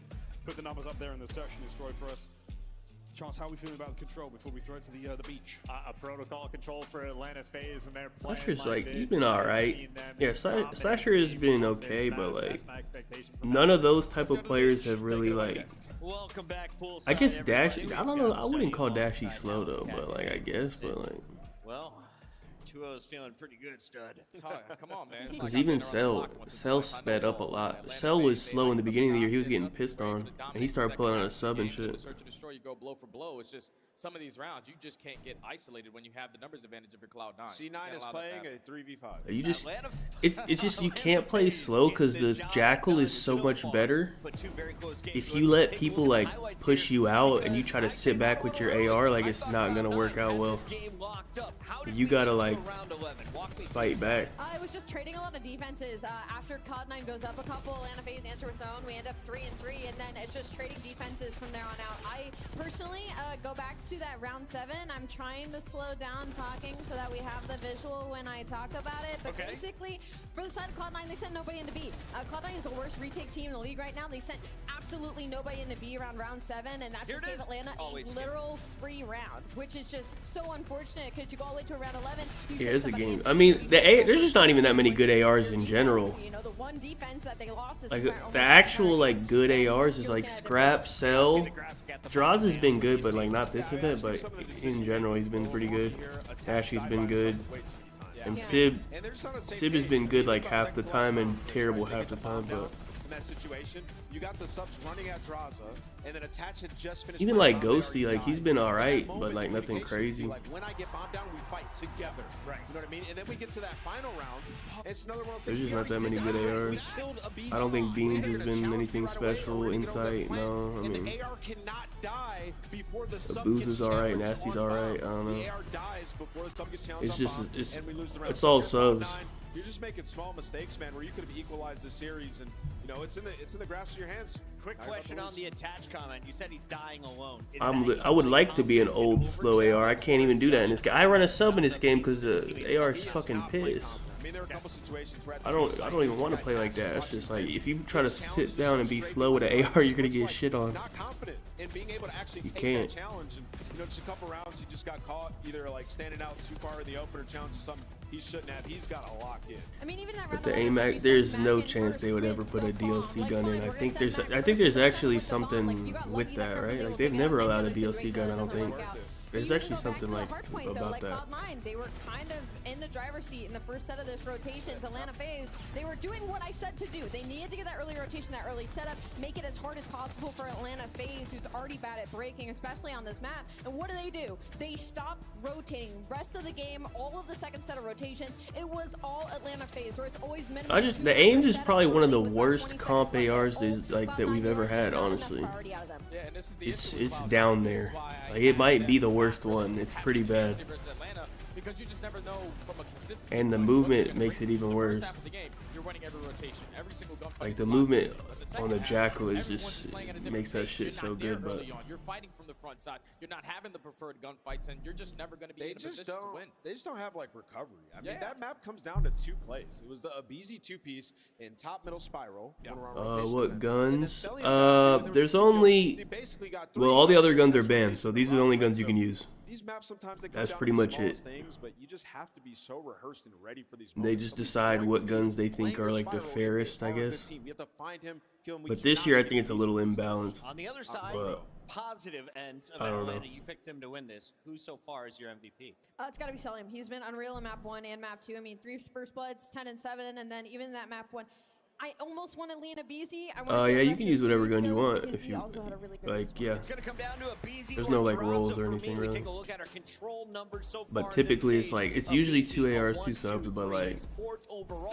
put the numbers up there in the search and destroy for us. Chance, how are we feeling about the control before we throw it to the beach? A protocol control for Atlanta FaZe when they're playing. Slasher's like, he's been alright. Yeah, Slasher has been okay, but like, none of those type of players have really like. Welcome back, I guess Dashy. I don't know. I wouldn't call Dashy slow though, but like, I guess, but like. Well, 2-0 is feeling pretty good, stud. Come on, man. It's Because like even I've been around the block once or Cell twice. I know sped up a ball. lot. Atlanta Cell was FaZe, slow in the they beginning of the year. like He was the getting guys pissed that are able on, to and dominate he the started second pulling out half a sub and of the game. shit. Search and destroy, you go blow for blow. It's just some of these rounds, you just can't get isolated when you have the numbers advantage of your Cloud9. C9 is playing a 3v5. You just Atlanta- it's just you can't play slow because the Jackal is so much better. But two very close games. If Let's you let take a people look at like the highlights push here, you out and you because try to sit back with your AR, like it's not gonna work out well. this game locked up. How did You we gotta get to like round 11? Walk me fight back. It was just trading a lot of defenses. After Cloud9 goes up a couple, Atlanta FaZe answer its own. We end up 3-3, and then it's just trading defenses from there on out. I personally go back to that round 7. I'm trying to slow down talking so that we have the visual when I talk about it. But basically, for the side of Cloud9, they sent nobody into B. Cloud9 is the worst retake team in the league right now. They sent absolutely nobody into B around round 7, and that just gave Atlanta a literal free round, which is just so unfortunate because you go all the way to around 11. Yeah, it's a game. I mean, there's just not even that many good ARs in general. You know, the one defense that they lost is Like the actual like good ARs is like Scrap, Cell. Draws has been good, but like not this event. But in general, he's been pretty good. Ashy's been good, and Sib has been good like half the time and terrible half the time. But in that situation, you got the subs running at Draza, and then Attach had just finished. even like Ghosty, like he's been alright, but like nothing crazy. Like when I get bombed down, we fight together. Right. You know what I mean? And then we get to that final round. It's another one. There's just not that many good ARs. I don't think Beans has been anything special. Insight, no. I mean, Booze is alright, Nasty's alright. I don't know. It's just it's all subs. You're just making small mistakes, man, where you could have equalized the series, and you know it's in the grasp of your hands. Quick question on the Attach comment. You said he's dying alone. I would like to be an old slow AR. I can't even do that in this game. I run a sub in this game because the AR is fucking piss. I mean, there are a couple situations where I don't even want to play like that. It's just like if you try to sit down and be slow with an AR, you're gonna get shit on. Not confident in being able to actually take can't. that challenge, and you know, just a couple rounds he just got caught either like standing out too far in the open or challenging something he shouldn't have. He's got to lock in. I mean, even that But round the 11, AMAC, there's no chance they would ever put a DLC gun in. I think there's actually something with that, right? Like they've never allowed a DLC gun. I don't think. There's actually something like about that. Cloud9, they were kind of in the driver's seat in the first set of this rotations. Atlanta FaZe, they were doing what I said to do. They needed to get that early rotation, that early setup, make it as hard as possible for Atlanta FaZe, who's already bad at breaking, especially on this map. And what do? They stopped rotating. Rest of the game, all of the second set of rotations, it was all Atlanta FaZe, where it's always minimum. The Aims is probably one of the worst comp ARs that we've ever had, honestly. It's down there. Like it might be the worst one. It's pretty bad. And the movement makes it even worse. Like the movement on the Jackal is just makes that shit so good, but you're fighting from the front side. You're not having the preferred gunfights, and you're just never going to be in a position to win. They just don't have like recovery. I mean, that map comes down to 2 plays. It was the Abizi 2-piece in top middle spiral. what guns? There's only all the other guns are banned, so these are the only guns you can use. These maps sometimes they That's pretty much it. Things, but you just have to be so rehearsed and ready for these. They just decide what guns they think are like the fairest, I guess. But this year I think it's a little imbalanced. On the other side, positive end of Atlanta, you picked them to win this. Who so far is your MVP? It's got to be Selim. He's been unreal in map 1 and map 2. I mean, 3 first bloods, 10-7, and then even that map 1. I almost want to lean a BZ. Yeah, you can use whatever gun you want if you like. Yeah, it's gonna come down to a BZ there's no like rolls or anything really. But typically it's like it's usually 2 ARs, 2 subs, but like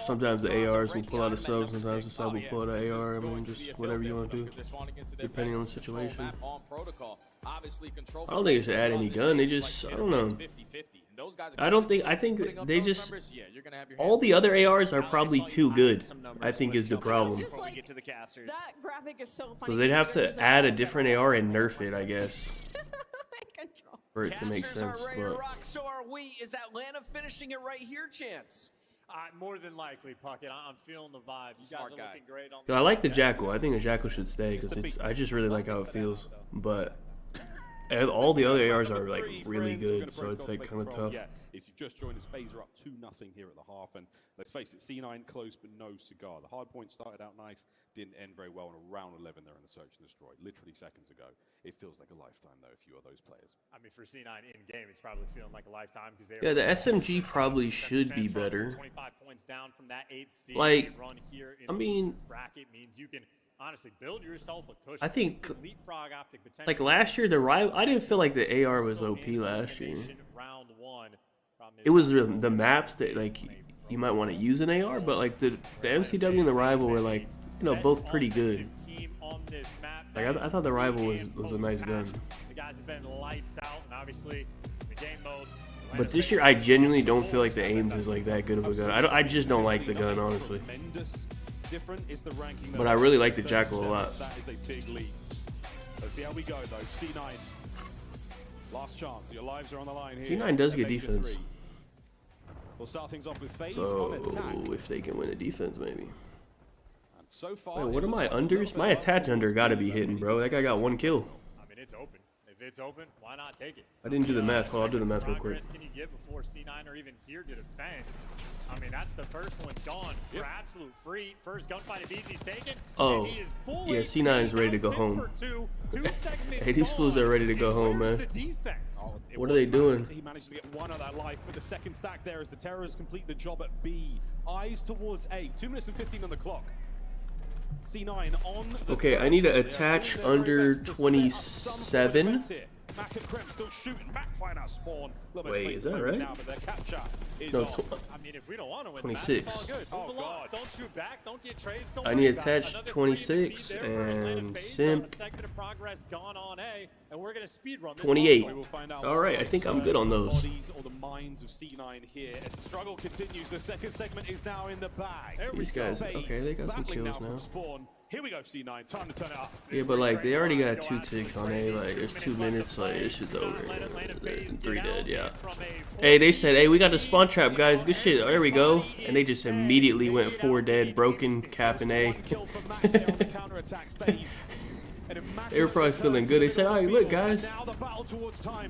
sometimes the ARs will pull out a sub, sometimes the sub will pull out an AR. I mean, just whatever you want to do, depending on the situation. I don't think they should add any gun. They just, I don't know. I think they just, all the other ARs are probably too good, I think is the problem. That graphic is so funny. So they'd have to add a different AR and nerf it, I guess, for it to make sense. But so are we. Is Atlanta finishing it right here, Chance? More than likely, Puckett. I'm feeling the vibe. You guys are looking great on I like the Jackal. I think the Jackal should stay because I just really like how it feels. But And all the other ARs are like really good, so it's like kind of tough. Yeah, if you've just joined us, FaZe are up 2-0 here at the half, and let's face it, C9 close but no cigar. The Hardpoint started out nice, didn't end very well, and around 11 they're in the search and destroy, literally seconds ago. It feels like a lifetime though if you are those players. I mean, for C9 in game, it's probably feeling like a lifetime because they. Yeah, the SMG probably should be better. 25 points down from that 8th seed. Like, run here in I mean, bracket means you can honestly build yourself a cushion. I think, leapfrog Optic like last year, the rival. I didn't feel like the AR was OP last year. Round 1. It was the maps that like you might want to use an AR, but like the MCW and the rival were like, you know, both pretty good. Like I thought the rival was a nice gun. The guys have been lights out, and obviously the game mode. But this year, I genuinely don't feel like the aims is like that good of a gun. I just don't like the gun, honestly. But I really like the Jackal a lot. That is a big lead. Let's see how we go though. C9. Last chance. Your lives are on the line here. C9 does get defense. We'll start things off with FaZe So on attack. if they can win a defense, maybe. And so far, Wait, what are my unders? My attach under gotta be hitting, bro. That guy got 1 kill. I mean, it's open. If it's open, why not take it? I didn't do the math. Hold on, I'll do the math real quick. Can you get before C9 are even here to defend? I mean, that's the first one gone for absolute free. First gunfight of Easy's taken. Oh, yeah, C9 is ready to go home. Hey, these fools are ready to go home, man. What are they doing? He managed to get 1 of that life, but the second stack there as the Terrors complete the job at B. Eyes towards A. 2 minutes and 15 on the clock. C9 on the Okay, I need to attach under 27. Still shooting, backfire now spawn. Wait, is that right? Now, but their capture is No, I mean, if we don't want to win 26. Back, it's all good. Oh, Move along. God. Don't shoot back. Don't get trades. Don't I worry need about to it. attach Another 26 3 for Atlanta and FaZe. simp A segment of progress gone on A, and we're gonna speed run this 28. one. All right, I think I'm good on those. Bodies or the minds of C9 here. As the struggle continues, the second segment is now in the bag. These guys, okay, they got some Battling kills now. now. From spawn. Here we go, C9. Time to turn it up. Yeah, but like they already got 2 ticks on A. Like there's 2 minutes. Like this shit's over. 3 dead. Yeah. Hey, they said, hey, we got the spawn trap, guys. Good shit. There we go. And they just immediately went 4 dead, broken, cap in A. They were probably feeling good. They said, all right, look, guys.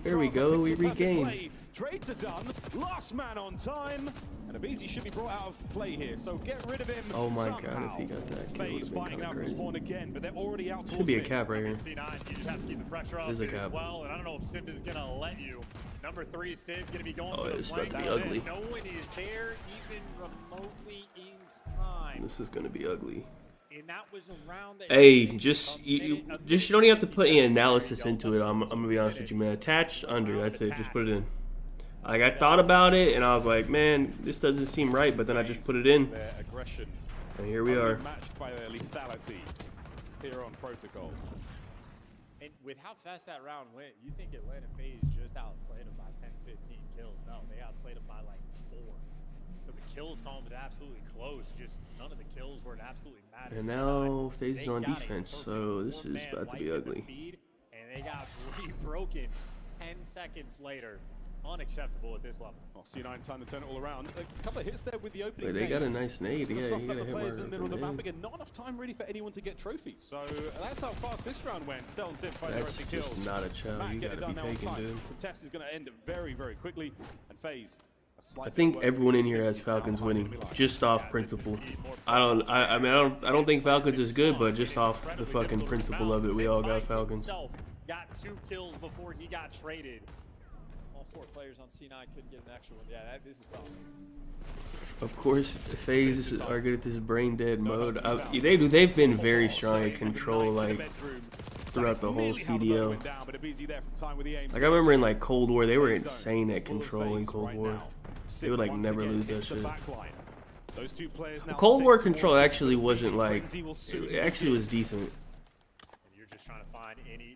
There we go. We regained. Trades are done. Last man on time. And Abizi should be brought out of play here. So get rid of him. Oh my somehow. god, if he got that kill, FaZe it would fighting have out been from spawn crazy. again, but they're already out. Should be a cap right here. C9, you just have to keep the pressure up There's a as cap. well, and I don't know if Simp is gonna let you. Number 3, Simp gonna be going Oh, for the it's about flank. to be That's it. ugly. No one is there, even remotely in time. This is gonna be ugly. And that was around that. Hey, just you don't even have to put any analysis into it. I'm gonna be honest with you, man. Attach under. That's it. Just put it in. Like I thought about it, and I was like, man, this doesn't seem right. But then I just put it in, Their aggression and here we are. matched by their lethality here on Protocol. And with how fast that round went, you think Atlanta FaZe just outslayed them by 10, 15 kills. No, they outslayed them by like 4. So the kills column was absolutely close. Just none of the kills were absolutely mattered. And now FaZe is on defense, so this is about to be ugly. And they got broken 10 seconds later. Unacceptable at this level. Well, C9 time to turn it all around. A couple of hits there with the opening. Wait, they got a nades. nice nade. Gonna Yeah, soften you up gotta the hit players more in the middle of the map nade. again. Not enough time really for anyone to get trophies. So that's how fast this round went. Cell and Simp find That's directly kills. just not a chow. Matt You get it gotta be done now on taken, time. dude. The test is going to end very, very quickly. And FaZe. I think everyone in here has Falcons winning, just off principle. I don't think Falcons is good, but just off the fucking principle of it, we all got Falcons. Got 2 kills before he got traded. All 4 players on C9 couldn't get an extra one. Yeah, this is tough. Of course, FaZe are good at this brain dead mode. They've been very strong at control, like throughout the whole CDL. Like I remember in like Cold War, they were insane at control in Cold War. They would like never lose that shit. Cold War control actually wasn't like, it actually was decent.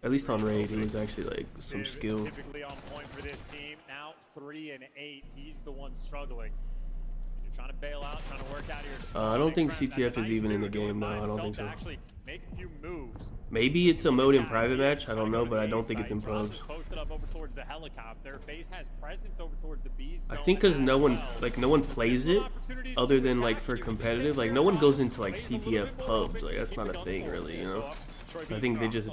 At least on raid, it was actually like some skill. Typically on point for this team. Now 3 and 8. He's the one struggling. You're trying to bail out, trying to work out your. I don't think CTF is even in the game now. I don't think so. Actually make a few moves. Maybe it's a mode in private match. I don't know, but I don't think it's in pros. Posted up over towards the helicopter. FaZe has presence over towards the B zone. I think because no one plays it other than like for competitive. Like no one goes into like CTF pubs. Like that's not a thing really, you know. I think they just,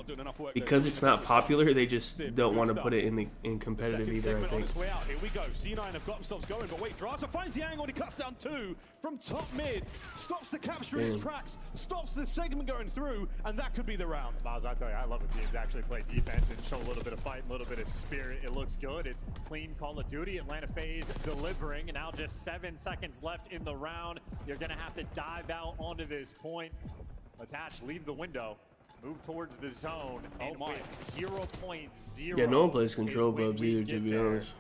because it's not popular, they just don't want to put it in competitive either, I think. Here we go. C9 have got themselves going, but wait, Drata finds the angle, he cuts down 2 from top mid, stops the capture in his tracks, stops the segment going through, and that could be the round. Miles, I tell you, I love when teams actually play defense and show a little bit of fight, a little bit of spirit. It looks good. It's clean Call of Duty. Atlanta FaZe delivering, and now just 7 seconds left in the round. You're gonna have to dive out onto this point. Attach, leave the window, move towards the zone, and with 0.0. Yeah, no one plays control bubs either, to be honest.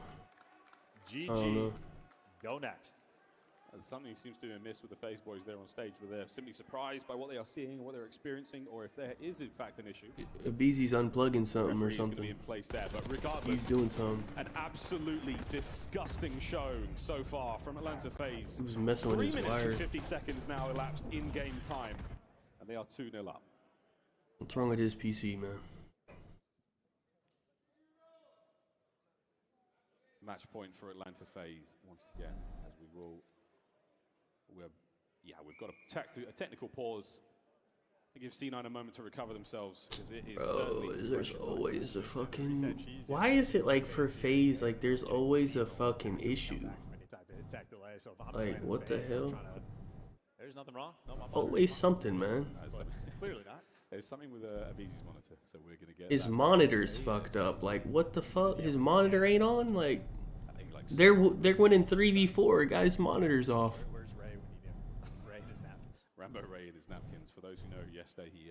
GG, I don't know. go next. Something seems to have missed with the FaZe boys there on stage, where they're simply surprised by what they are seeing or what they're experiencing, or if there is in fact an issue. Beezy's unplugging something or Referee's gonna be something. in place there, but regardless, He's doing something. an absolutely disgusting show so far from Atlanta FaZe. He was messing with 3 his minutes wire. and 50 seconds now elapsed in game time, and they are 2-0 up. What's wrong with his PC, man? Match point for Atlanta FaZe once again, as we've got a technical pause to give C9 a moment to recover themselves, because it is certainly There's always a fucking... Why is it like for FaZe, like there's always a fucking issue? Like, what the hell? There's nothing wrong. Always something, man. Clearly not. There's something with a Beezy's monitor, so we're gonna get His that. monitor's fucked up. Like, what the fuck? His monitor ain't on? Like, they're winning 3v4. Guy's monitor's off. Where's Ray when you need him? Ray and his napkins. Rambo Ray and his napkins. For those who know, yesterday he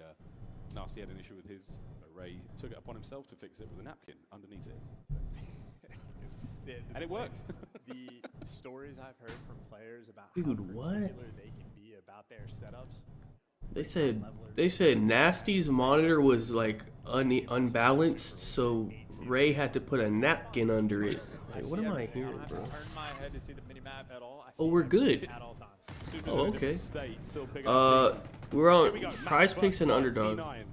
Nasty had an issue with his. Ray took it upon himself to fix it with a napkin underneath it. And it worked. The stories I've heard from players about Dude, how what? particular they can be about their setups. They said Nasty's monitor was like unbalanced, so Ray had to put a napkin under it. Like, what am I hearing, bro? Turn my head to see the minimap at all. I Oh, see we're everything good. at all times. Super's Oh, in a different okay. state, still picking up pieces. We're Here we on go. Prize Matt Picks and Buck, Underdog. C9.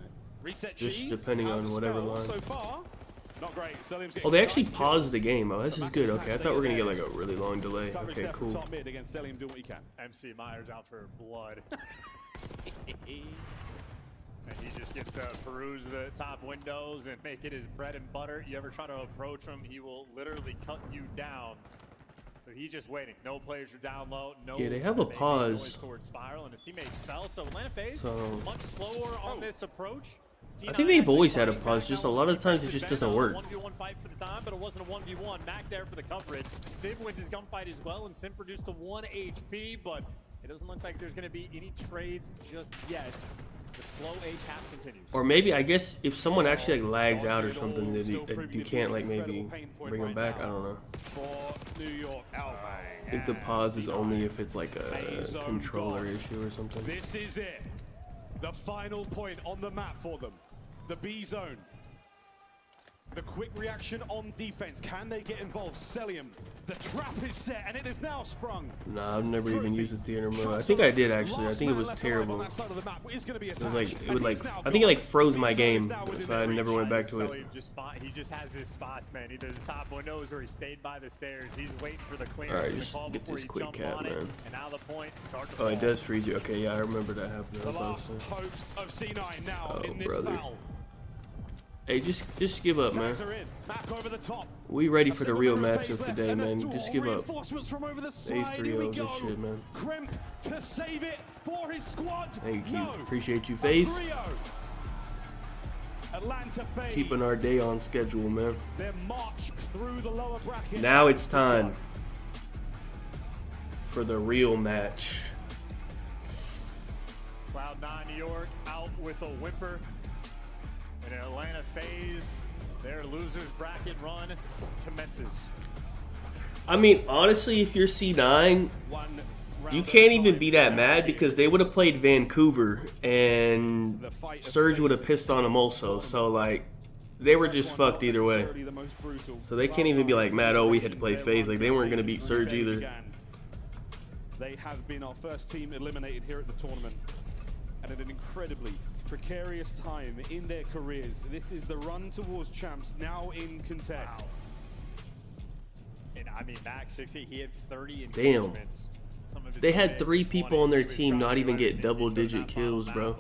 Reset Just cheese. depending How's on it whatever smell line. So far, not great. Selim's Oh, they getting actually cut. paused the game. Oh, this is good. Okay, I thought we were gonna get like a really long delay. Coverage Okay, there from cool. top mid against Selim doing what he can. MC Myers out for blood. And he just gets to peruse the top windows and make it his bread and butter. You ever try to approach him, he will literally cut you down. So he's just waiting. No players are down low. No. Yeah, they have a making pause. noise towards Spiral, and his teammates fell. So Atlanta FaZe So- much slower on this approach. I think they've always had a pause, just a lot of times it just doesn't work. 1v1 fight for the time, but it wasn't a 1v1. Mac there for the coverage. Sid wins his gunfight as well, and Sim produced a 1 HP, but it doesn't look like there's going to be any trades just yet. The slow A cap continues. Or maybe, I guess, if someone actually like lags out or something, then you can't like maybe bring them back. I don't know. For New York Outback. I think the pause is only if it's like a controller issue or something. This is it. The final point on the map for them. The B zone. The quick reaction on defense. Can they get involved? Selim. The trap is set and it is now sprung. Nah, I've never even used the theater mode. I think I did actually. I think it was terrible. It was like, I think it like froze my game, so I never went back to it. He just has his spots, man. Either the top windows or he stayed by the stairs. He's waiting for the clearance. Alright, and the just call get before this he quick jumps cap, on it. man. And now the points start to Oh, it fall. does freeze you. Okay, yeah, I remember that happening. The last hopes of C9 now in this brother. battle. Hey, just give up, man. Tags are in. Back over the top. We ready for the real Single matchup phase left, today, and man. then Just give up. reinforcements from over the Phase side. 3 Here we O's this go. shit, man. Crimp to save it for his squad. Thank you. No. Appreciate you, A FaZe. 3-0. Atlanta FaZe. Keeping our day on schedule, man. Their march through the lower bracket. Now it's time for the real match. Cloud9 New York out with a whimper. And Atlanta FaZe, their losers bracket run commences. I mean, honestly, if you're C9, you can't even be that mad because they would have played Vancouver and Surge would have pissed on them also. So, like, they were just fucked either way. So they can't even be like mad, oh, we had to play FaZe. Like, they weren't going to beat Surge either. They have been our first team eliminated here at the tournament. And at an incredibly precarious time in their careers. This is the run towards champs now in contest. Wow. And I mean, Max 60, he had 30 Damn. engagements. Some of his They had teammates 3 had people 20. on their He was team trying not to even right get at double-digit that final kills, map, bro.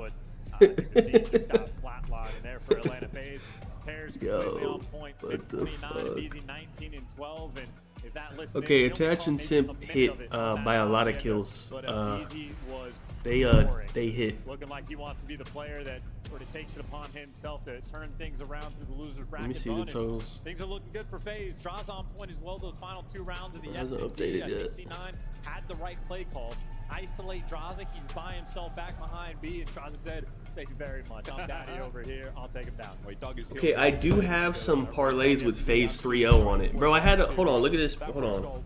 but, the team just got flatlined. in there for Atlanta FaZe. Pairs completely on point. 6-29, Easy 19 and 12, and if that list okay, Attach and Simp hit by a lot of kills. They hit. Looking like he wants to be the player that sort of takes it upon himself to turn things around through the losers bracket. Let me see the totals. Things are looking good for FaZe. Draws on point as well. Those final 2 rounds of the hasn't SMD updated at yet. AC9 had the right play called. Isolate Draza. He's by himself back behind B, and Draza said, "Thank you very much. I'm daddy over here. I'll take him down." Okay, I do have some parlays with FaZe 3-0 on it, bro. I had hold on, look at this. Hold on.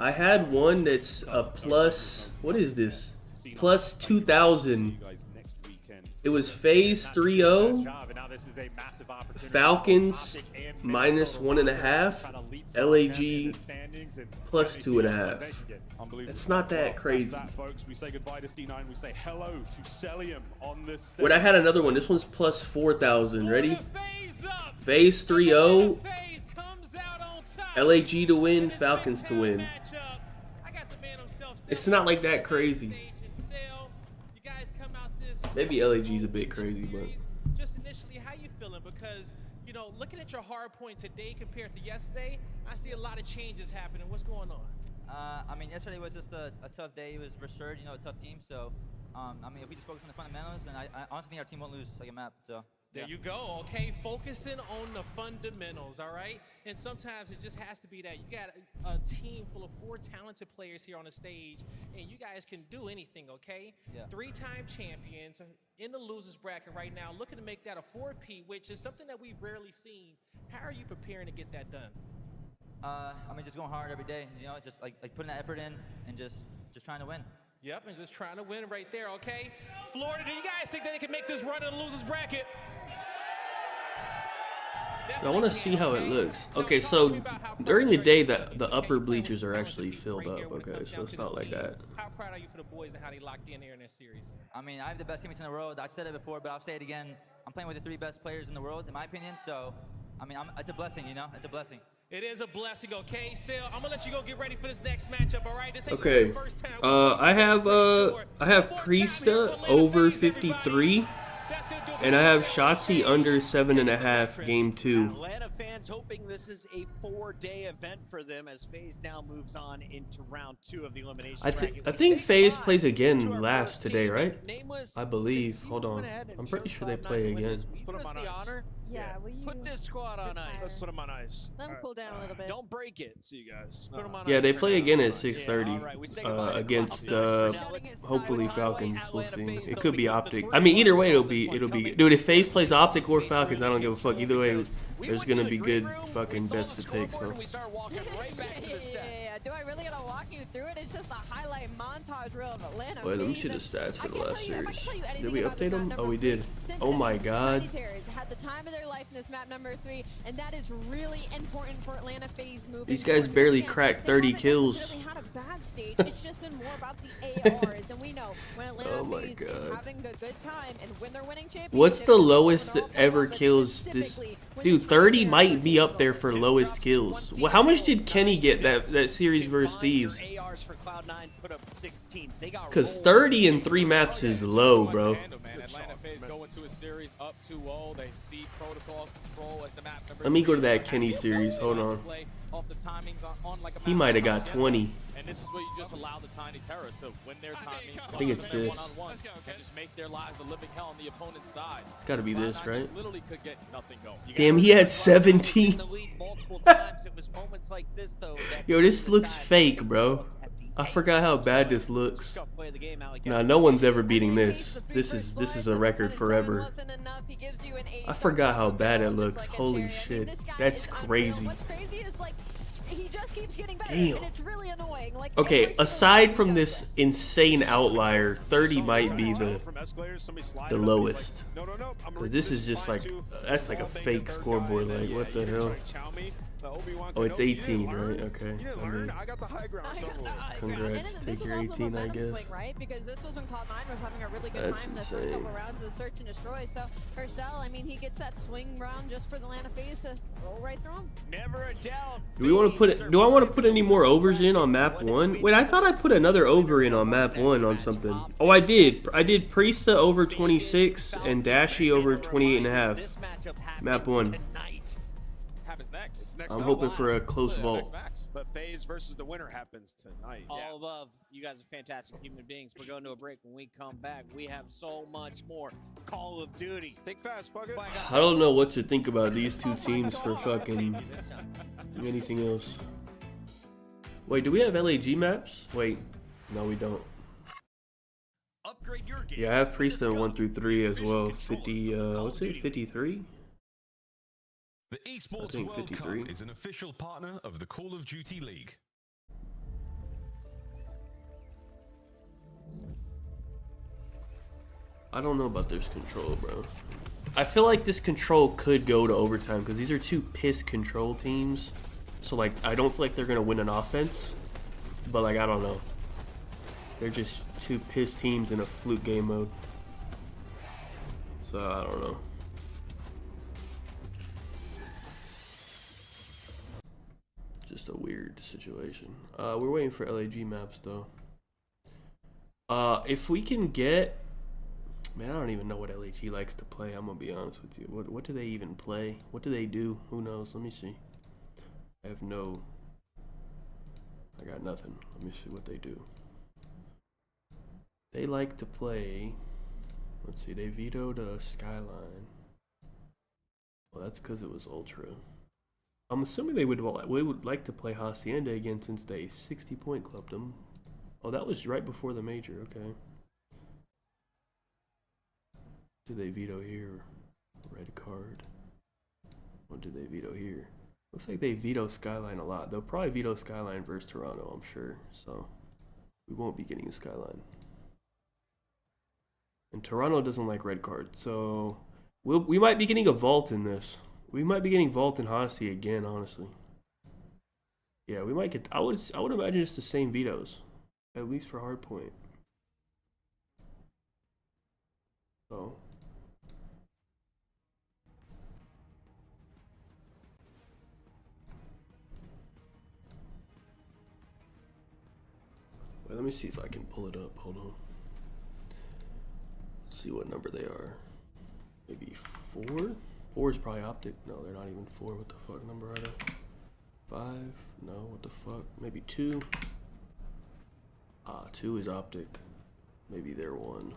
I had one that's a plus. What is this? Plus 2,000. It was FaZe 3-0, Falcons minus 1.5, LAG plus 2.5. It's not that crazy. But I had another one. This one's plus 4,000. Ready? FaZe 3-0, LAG to win, Falcons to win. It's not like that crazy. Maybe LAG's a bit crazy, but just initially, how you feeling? Because, you know, looking at your hard point today compared to yesterday, I see a lot of changes happening. What's going on? I mean, yesterday was just a tough day. It was Resurge, you know, a tough team. So, I mean, if we just focus on the fundamentals, then I honestly think our team won't lose like a map. So. There you go, okay? Focusing on the fundamentals, all right? And sometimes it just has to be that. You got a team full of 4 talented players here on the stage, and you guys can do anything, okay? Yeah. 3-time champions in the losers bracket right now, looking to make that a 4P, which is something that we've rarely seen. How are you preparing to get that done? I mean, just going hard every day, you know, just like putting that effort in and just trying to win. Yep, and just trying to win right there, okay? Florida, do you guys think that they can make this run in the losers bracket? I want to see how it looks. Okay, so during the day, the upper bleachers are actually filled up. Okay, so it's not like that. How proud are you for the boys and how they locked in here in this series? I mean, I have the best teammates in the world. I've said it before, but I'll say it again. I'm playing with the 3 best players in the world, in my opinion. So, I mean, it's a blessing, you know? It's a blessing. It is a blessing, okay? Sil, I'm gonna let you go get ready for this next matchup, all right? This ain't Okay, the first time. I have Priesta over 53. And I have Shotzi under 7.5 game 2. Atlanta fans hoping this is a 4-day event for them as FaZe now moves on into round 2 of the elimination bracket. I think FaZe plays again last today, right? I believe. Hold on. I'm pretty sure they play again. Put them on ice. Yeah, will you Put this squad on ice. Let's put them on ice. let them cool down a little bit. Don't break it. See you guys. Put 'em on Yeah, ice they for play now. again at Yeah, 6:30 all right, we say goodbye to against Optic. hopefully Falcons. We'll see. It could be Optic. I mean, either way, it'll be dude. If FaZe plays Optic or Falcons, I don't give a fuck. Either way, there's gonna be good fucking bets to take. So. Yeah, do I really gotta walk you through it? It's just a highlight montage reel of Atlanta. Wait, let me see the stats for the last series. Did we update them? Oh, we did. Oh my god. Had the time of their life in this map number 3, and that is really important for Atlanta FaZe moving. These guys barely cracked 30 kills. They had a bad stage. It's just been more about the ARs, and we know when Atlanta FaZe is having a good time and when they're winning championships. What's the lowest that ever kills this? Dude, 30 might be up there for lowest kills. Well, how much did Kenny get that series versus Thieves? Because 30 in 3 maps is low, bro. Let me go to that Kenny series. Hold on. He might have got 20. And this is where you just allow the tiny terror. So when their timings I think it's this. and just make their lives a living hell on the opponent's side. It's gotta be this, right? Literally could get nothing going. Damn, he had 17. Yo, this looks fake, bro. I forgot how bad this looks. Nah, no one's ever beating this. This is a record forever. I forgot how bad it looks. Holy shit. That's crazy. He just keeps getting better, Damn. and it's really annoying. Like, Okay, aside from this insane outlier, 30 might be the lowest. Because this is just like, that's like a fake scoreboard. Like, what the hell? Oh, it's 18, right? Okay. I mean, congrats. Take your 18, I guess. Right? Because this was when Cloud9 was having a really good time in the first couple rounds of Search and Destroy. So, Hercel, I mean, he gets that swing round just for the Atlanta FaZe to roll right through him. Never a doubt. Do we want to to put any more overs in on map 1? Wait, I thought I put another over in on map 1 on something. Oh, I did. I did Priesta over 26 and Dashi over 28.5. Map 1. Happens next. I'm hoping for a close vault. But FaZe versus the winner happens tonight. All above. You guys are fantastic human beings. We're going to a break. When we come back, we have so much more Call of Duty. Think fast, Bucket. I don't know what to think about these two teams for fucking anything else. Wait, do we have LAG maps? Wait, no, we don't. Yeah, I have Priesta 1 through 3 as well. 50, what's it? 53? The Esports I think World 53. Cup is an official partner of the Call of Duty League. I don't know about this control, bro. I feel like this control could go to overtime because these are two piss control teams. So, like, I don't feel like they're going to win an offense. But, like, I don't know. They're just two piss teams in a flute game mode. So, I don't know. Just a weird situation. We're waiting for LAG maps, though. If we can get... Man, I don't even know what LAG likes to play. I'm gonna be honest with you. What do they even play? What do they do? Who knows? Let me see. I have no... I got nothing. Let me see what they do. They like to play... Let's see. They vetoed a Skyline. Well, that's because it was Ultra. I'm assuming they would like to play Hacienda again since they 60-point clubbed them. Oh, that was right before the major. Okay. Did they veto here? Red card. What did they veto here? Looks like they veto Skyline a lot. They'll probably veto Skyline versus Toronto, I'm sure. So we won't be getting a Skyline. And Toronto doesn't like red cards, so we might be getting a vault in this. We might be getting vault and Hasi again, honestly. Yeah, we might get. I would imagine it's the same vetoes, at least for Hardpoint. So. Wait, let me see if I can pull it up. Hold on. Let's see what number they are. Maybe 4? 4 is probably Optic. No, they're not even 4. What the fuck number are they? 5? No, what the fuck? Maybe 2? Ah, 2 is Optic. Maybe they're 1.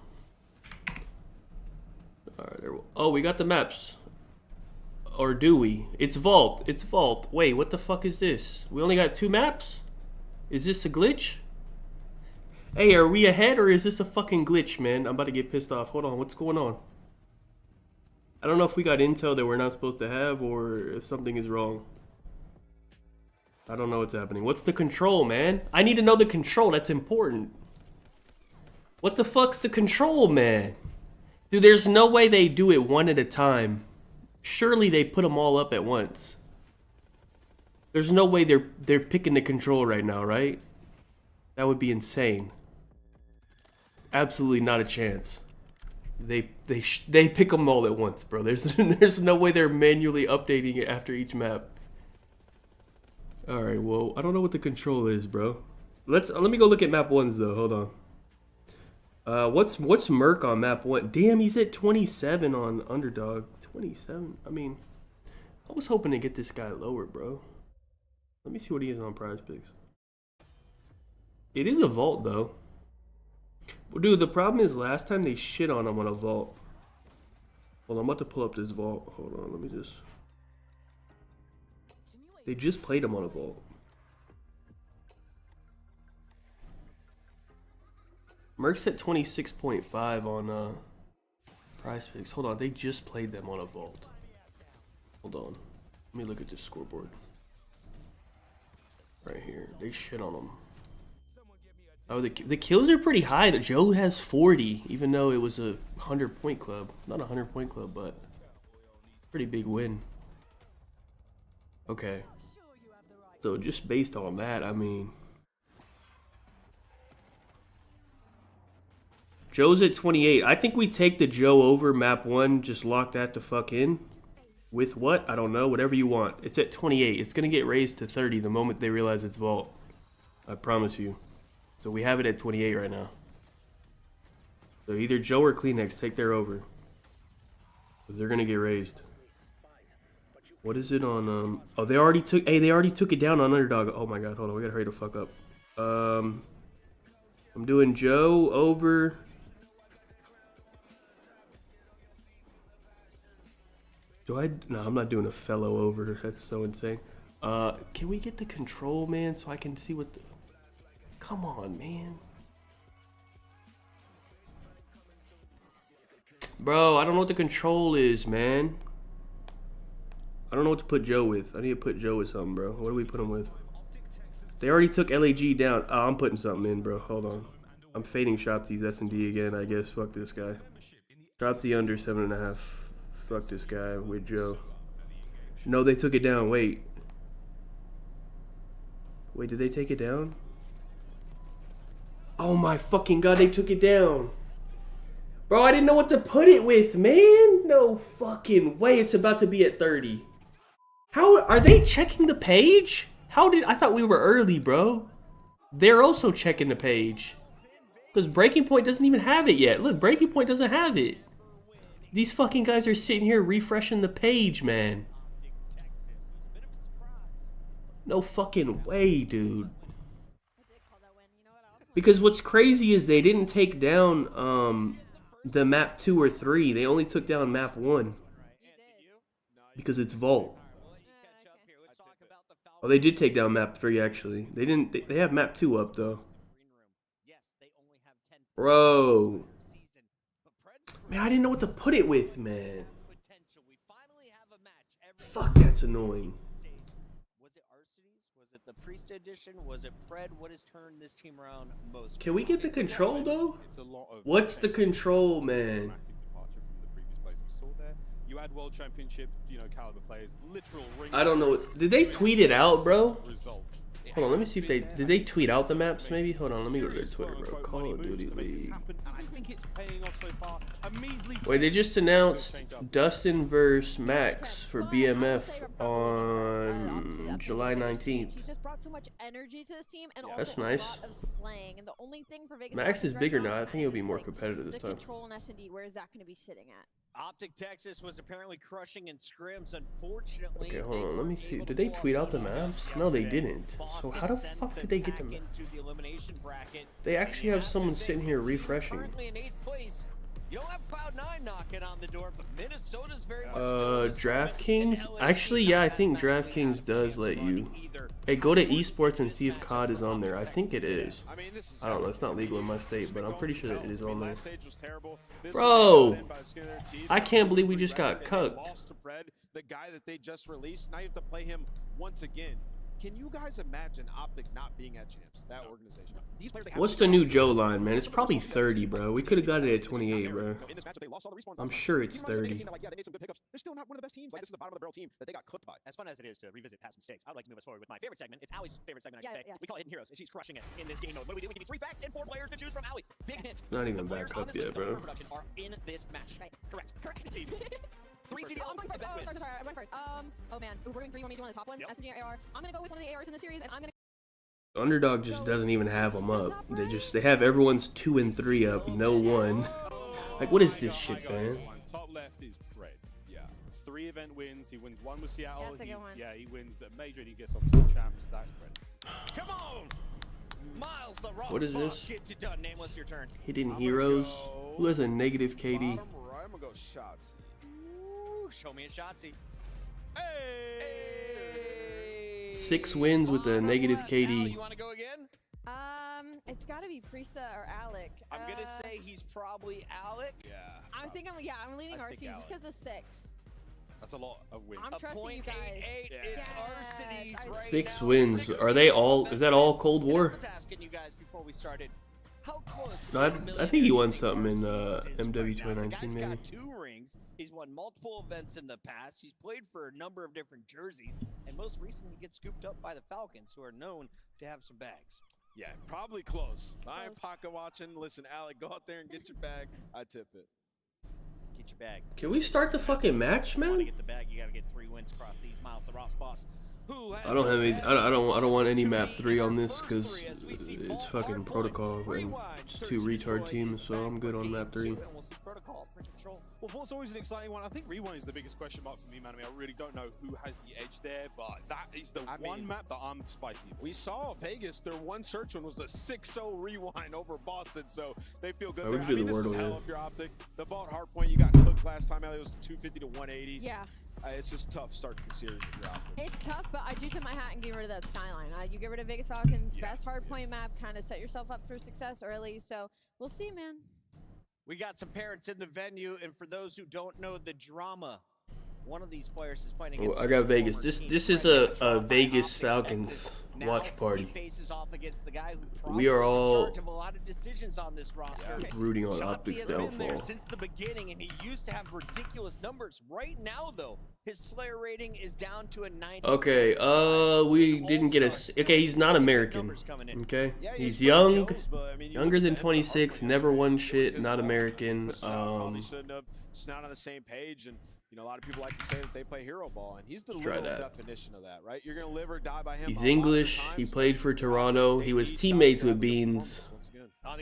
Alright, there. Oh, we got the maps. Or do we? It's Vault. It's Vault. Wait, what the fuck is this? We only got 2 maps? Is this a glitch? Hey, are we ahead or is this a fucking glitch, man? I'm about to get pissed off. Hold on, what's going on? I don't know if we got intel that we're not supposed to have or if something is wrong. I don't know what's happening. What's the control, man? I need to know the control. That's important. What the fuck's the control, man? Dude, there's no way they do it one at a time. Surely they put them all up at once. There's no way they're picking the control right now, right? That would be insane. Absolutely not a chance. They pick them all at once, bro. There's no way they're manually updating it after each map. All right, well, I don't know what the control is, bro. Let me go look at map 1s though. Hold on. What's Merc on map 1? Damn, he's at 27 on Underdog. 27. I mean, I was hoping to get this guy lower, bro. Let me see what he is on Prize Picks. It is a vault though. Well, dude, the problem is last time they shit on him on a vault. Hold on, I'm about to pull up this vault. Hold on, let me just... They just played him on a vault. Merc's at 26.5 on Prize Picks. Hold on, they just played them on a vault. Hold on. Let me look at this scoreboard. Right here. They shit on them. Oh, the kills are pretty high. Joe has 40, even though it was a 100-point club. Not a 100-point club, but pretty big win. Okay. So just based on that, I mean... Joe's at 28. I think we take the Joe over map 1, just lock that the fuck in. With what? I don't know. Whatever you want. It's at 28. It's going to get raised to 30 the moment they realize it's vault. I promise you. So we have it at 28 right now. So either Joe or Kleenex take their over. Because they're going to get raised. What is it on, oh, they already took, hey, they already took it down on Underdog. Oh my god, hold on, we gotta hurry the fuck up. I'm doing Joe over. No, I'm not doing a fellow over. That's so insane. Can we get the control, man, so I can see what the... Come on, man. Bro, I don't know what the control is, man. I don't know what to put Joe with. I need to put Joe with something, bro. What do we put him with? They already took LAG down. Oh, I'm putting something in, bro. Hold on. I'm fading Shotzi's S&D again, I guess. Fuck this guy. Shotzi under 7.5. Fuck this guy with Joe. No, they took it down. Wait. Wait, did they take it down? Oh my fucking god, they took it down. Bro, I didn't know what to put it with, man. No fucking way. It's about to be at 30. How are they checking the page? I thought we were early, bro. They're also checking the page. Because Breaking Point doesn't even have it yet. Look, Breaking Point doesn't have it. These fucking guys are sitting here refreshing the page, man. No fucking way, dude. Because what's crazy is they didn't take down the map 2 or 3. They only took down map 1. Because it's vault. Oh, they did take down map 3 actually. They didn't. They have map 2 up though. Bro. Man, I didn't know what to put it with, man. Fuck, that's annoying. Was it Arcades? Was it the Priest Edition? Was it Pred? What has turned this team around most? Can we get the control though? What's the control, man? You had World Championship, caliber players, literal ring. I don't know. Did they tweet it out, bro? Hold on, let me see if did they tweet out the maps maybe? Hold on, let me go to their Twitter, bro. Call of Duty League. Wait, they just announced Dustin versus Max for BMF on July 19th. He's just brought so much energy to this team and That's also nice. a lot of slang. And the only thing for Vegas Max is right bigger now now. I is think it'll be just, more like, competitive this the time. control and S&D, where is that going to be sitting at? Optic Texas was apparently crushing in scrims. Unfortunately, Okay, hold on. Let me see. Did they tweet out the maps? No, they didn't. So how the fuck did they get the maps? They actually have someone sitting here refreshing. Currently in 8th place. You don't have Cloud9 knocking on the door, but Minnesota's very much DraftKings? Actually, yeah, I think DraftKings does let you. Hey, go to esports and see if COD is on there. I think it is. I don't know, it's not legal in my state, but I'm pretty sure it is on there. Bro! I can't believe we just got cucked. The guy that they just released, now you have to play him once again. Can you guys imagine Optic not being at champs, that organization? What's the new Joe line, man? It's probably 30, bro. We could have got it at 28, bro. I'm sure it's 30. Yeah, they made some good pickups. They're still not one of the best teams. Like, this is the bottom of the barrel team that they got cooked by. As fun as it is to revisit past mistakes, I would like to move us forward with my favorite segment. It's Allie's favorite segment, I should say. We call it Hidden Heroes, and she's crushing it in this game mode. What do we do? We give you 3 facts and 4 players to choose from. Allie, big hint. Not even back up yet, bro. Production are in this match. Right. Correct. 3 CDL. I went first. Oh man, we're doing 3. You want me to do one of the top ones? SMG or AR. I'm gonna go with one of the ARs in the series, and I'm gonna. Underdog just doesn't even have them up. They have everyone's 2 and 3 up, no 1. Like, what is this shit, man? Top left is Pred. Yeah, 3 event wins. He wins 1 with Seattle. That's a good one. Yeah, he wins a major and he gets obviously champs. That's Pred. Come on! Miles, the raw What is this? Gets it done. Nameless, your turn. Hidden Heroes? Who has a negative KD? Bottom right, I'm gonna go shots. Ooh, show me a Shotsy. Hey! 6 wins with a negative KD. You want to go again? It's gotta be Prisa or Alec. I'm gonna say he's probably Alec. Yeah. I'm leaning Arceus just because of 6. That's a lot of wins. I'm trusting you guys. 0.88. It's Arcades right 6 now. wins. 6 Are they all? Is that all Cold And I War? was asking you guys before we started. How close? No, I think he won something in MW 2019 Guy's maybe. got 2 rings. He's won multiple events in the past. He's played for a number of different jerseys, and most recently gets scooped up by the Falcons, who are known to have some bags. Yeah, probably close. I ain't pocket watching. Listen, Alec, go out there and get your bag. I tip it. get your bag. Can we start the fucking match, You want to man? get the bag, you got to get 3 wins across these miles. The Ross boss. Who has I don't have any. the I don't want any map best 3 on this first because three as we see it's Vault, fucking Hardpoint, protocol and Rewind, it's Search 2 and retard Destroy teams, so I'm good on map 3. And we'll see protocol for control. Well, Vault's always an exciting one. I think Rewind is the biggest question mark for me, man. I mean, I really don't know who has the edge there, but that is the one map that I'm spicy about. We saw Vegas, their one search one was a 6-0 rewind over Boston, so they feel good Oh, we there. can do I mean, the this word is over hell here. if you're Optic. The Vault Hardpoint, you got cooked last time, Ellie, it was 250 to 180. Yeah. It's just tough start to the series if you're Optic. It's tough, but I do tip my hat and get rid of that skyline. You get rid of Vegas Falcons, best hardpoint map, kind of set yourself up for success early. So we'll see, man. We got some parents in the venue, and for those who don't know the drama, one of these players is playing against. I got Vegas. This is a Vegas Falcons watch party. He faces off against the guy who We are probably was in all charge of a lot of decisions on this roster. rooting on Shotzi Optic's has been there downfall. since the beginning, and he used to have ridiculous numbers. Right now, though, his Slayer rating is down to a 90. Okay, we didn't get a. Okay, he's not American. Okay, he's young, younger than 26, never won shit, not American. Probably shouldn't have. Just not on the same page, and you know a lot of people like to say that they play hero ball, and he's the literal definition of that, right? You're gonna live or die by him. He's English. He played for Toronto. He was teammates with Beans.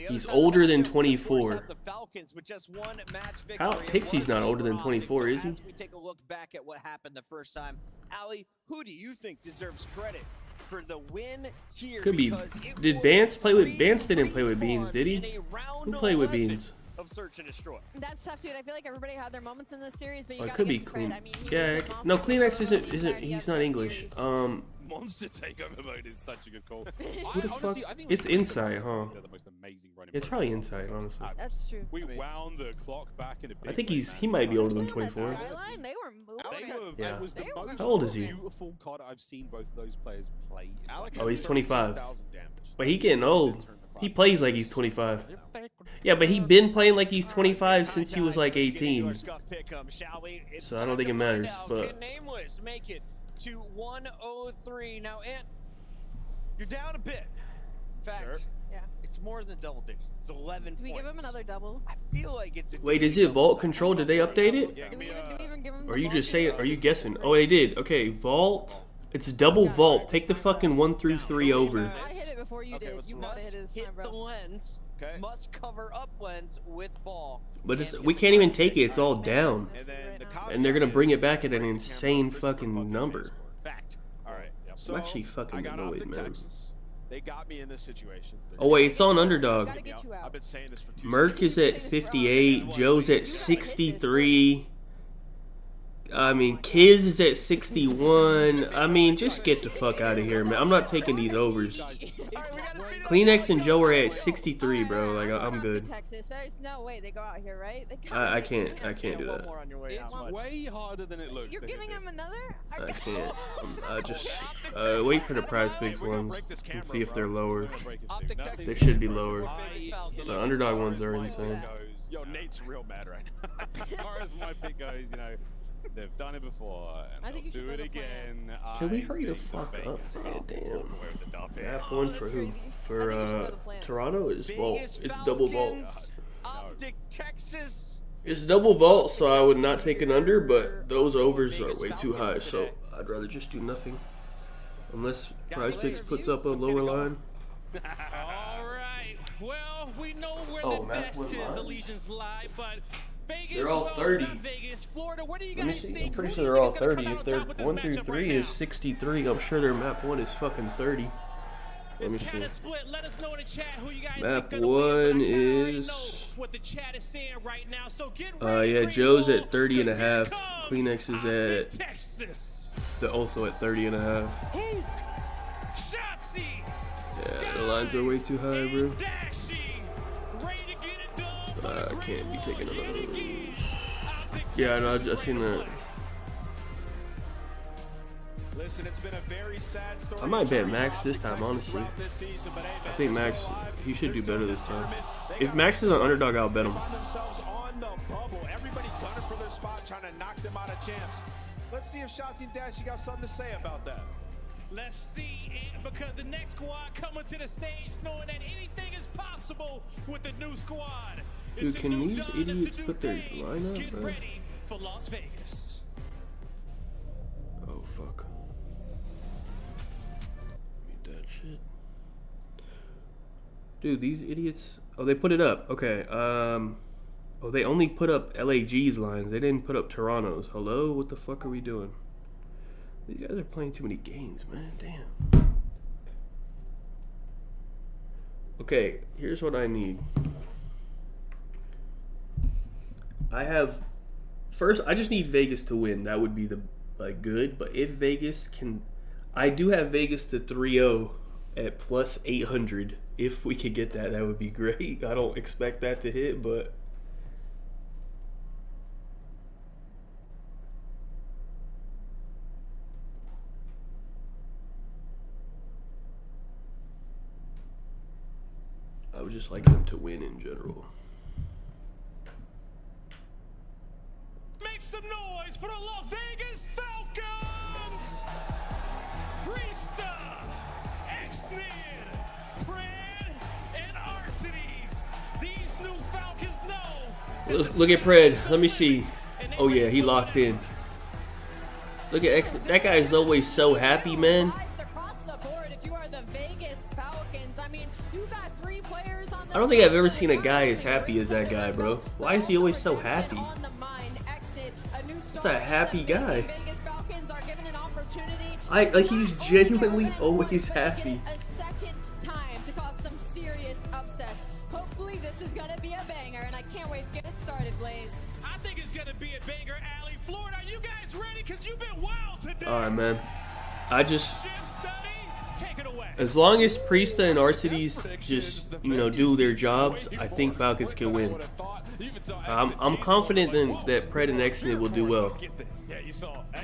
He's older than 24. How Pixie's not older than 24, is he? As we take a look back at what happened the first time, Ali, who do you think deserves credit for the win here? Could be. Did Bance play with Bance? Didn't play with Beans, did he? Who played with Beans? Of Search and Destroy. That's tough, dude. I feel like everybody had their moments in this series, but you It gotta could be give it Clean. credit. I mean, Yeah, no, Kleenex isn't. He's not English. Monster takeover mode is such a good call. Who the fuck? It's inside, huh? They're the most amazing running It's probably inside, honestly. That's true. We wound the clock back in a big I think way, he might be older than Look at that 24. skyline, they were moving. Yeah. It was the most How old is he? beautiful card I've seen both those players play. Oh, he's 25. But he getting old. He plays like he's 25. Yeah, but he been playing like he's 25 since he was like 18. So I don't think it matters. But Nameless make it to 103. Now, Ant, you're down a bit. In fact, Yeah. it's more than double digits. It's 11 Do we give him points. another double? I feel like it's a wait, is it Vault Control? Did they update it? Do we even give him Or the you ball? just saying? Are you guessing? Oh, they did. Okay, Vault. It's double Vault. Take the fucking 1 through 3 over. I hit it before you did. You gotta hit his time, hit the bro. lens. Must cover up lens with ball. But we can't even take it. It's all down. And then the cop And they're gonna bring it back at an insane fucking number. Fact. All right. I'm actually fucking I got annoyed, Optic, man. Texas. They got me in this situation. Oh wait, it's on Underdog. Gotta get you out. I've been saying this for 2 Merc is at 58. Joe's at 63. I mean, Kiz is at 61. I mean, just get the fuck out of here, man. I'm not taking these overs. Kleenex and Joe are at 63, bro. Like, I'm good. Texas. There's no way they go out here, right? I can't do that. It's way harder than it looks. You're giving him another? I can't. I just wait for the prize picks ones and see if they're lower. They should be lower. The Underdog ones are insane. Yo, Nate's real mad right now. As far as my pick goes, you know, they've done it before, and they'll do it again. Can we hurry the fuck up? Oh, damn. Map 1 for who? For Toronto is Vault. It's double Vault. Optic, Texas. It's double Vault, so I would not take an under, but those overs are way too high, so I'd rather just do nothing. Unless Prize Picks puts up a lower line. All right. Well, we know where Oh, the Matt best went is, live. Allegiance lie, but Vegas, They're all well, 30. not Vegas, Florida, where do you Let me guys see. think? I'm pretty Who sure do they're you all think is gonna 30. come If out they're on top with this 1 through matchup 3 right is now? 63, I'm sure their map 1 is fucking 30. Let It's me kind see. of split. Let us know in the chat who you guys Map think gonna win, but I 1 kinda already is. know what the chat is saying right now. So get ready, Yeah, Green Joe's Bull, at 30 and a 'cause here half. comes Kleenex is Optic, at Texas. also at 30 and a half. Who? Shotzi. Yeah, the lines are way too high, bro. Dashing. Ready to get it done for the I can't be Green taking Bull another yet one. again. Optic, Yeah, I know. Texas, I've seen that. Listen, it's been a very sad story. I might bet Max this time, honestly. throughout this season, but hey, man, I think they're Max, still alive. he should do They're better still in this time. tournament. They If got Max is an underdog, I'll bet him. find themselves on the bubble. Everybody gunning for their spot, trying to knock them out of champs. Let's see if Shotzi and Dashi got something to say about that. Let's see, because the next squad coming to the stage knowing that anything is possible with the new squad. Dude, can these idiots put their line up, Get bro? ready for Las Vegas. Oh, fuck. Need that shit. Dude, these idiots... Oh, they put it up. Okay, Oh, they only put up LAG's lines. They didn't put up Toronto's. Hello? What the fuck are we doing? These guys are playing too many games, man. Damn. Okay, here's what I need. First, I just need Vegas to win. That would be the good. But if Vegas can, I do have Vegas to 3-0 at plus 800. If we could get that, that would be great. I don't expect that to hit, but I would just like them to win in general. Make some noise for the Las Vegas Falcons! Priesta, Exnid, Pred, and Arcides. These new Falcons know. Look at Pred. Let me see. Oh yeah, he locked in. Look at X. That guy is always so happy, man. Across the board, if you are the Vegas Falcons, I mean, you got 3 players on the I don't think I've ever seen a guy as happy as that guy, bro. Why is he always so happy? That's a happy guy. He's genuinely always happy. A second time to cause some serious upsets. Hopefully this is gonna be a banger, and I can't wait to get it started, Blaze. I think it's gonna be a banger, Allie. Florida, are you guys ready? Because you've been wild today. All right, man. I just, Jim Study, take it away. as long as Priesta and Arcides just, do their jobs, I think Falcons can win. I'm confident that Pred and Exnid will do well.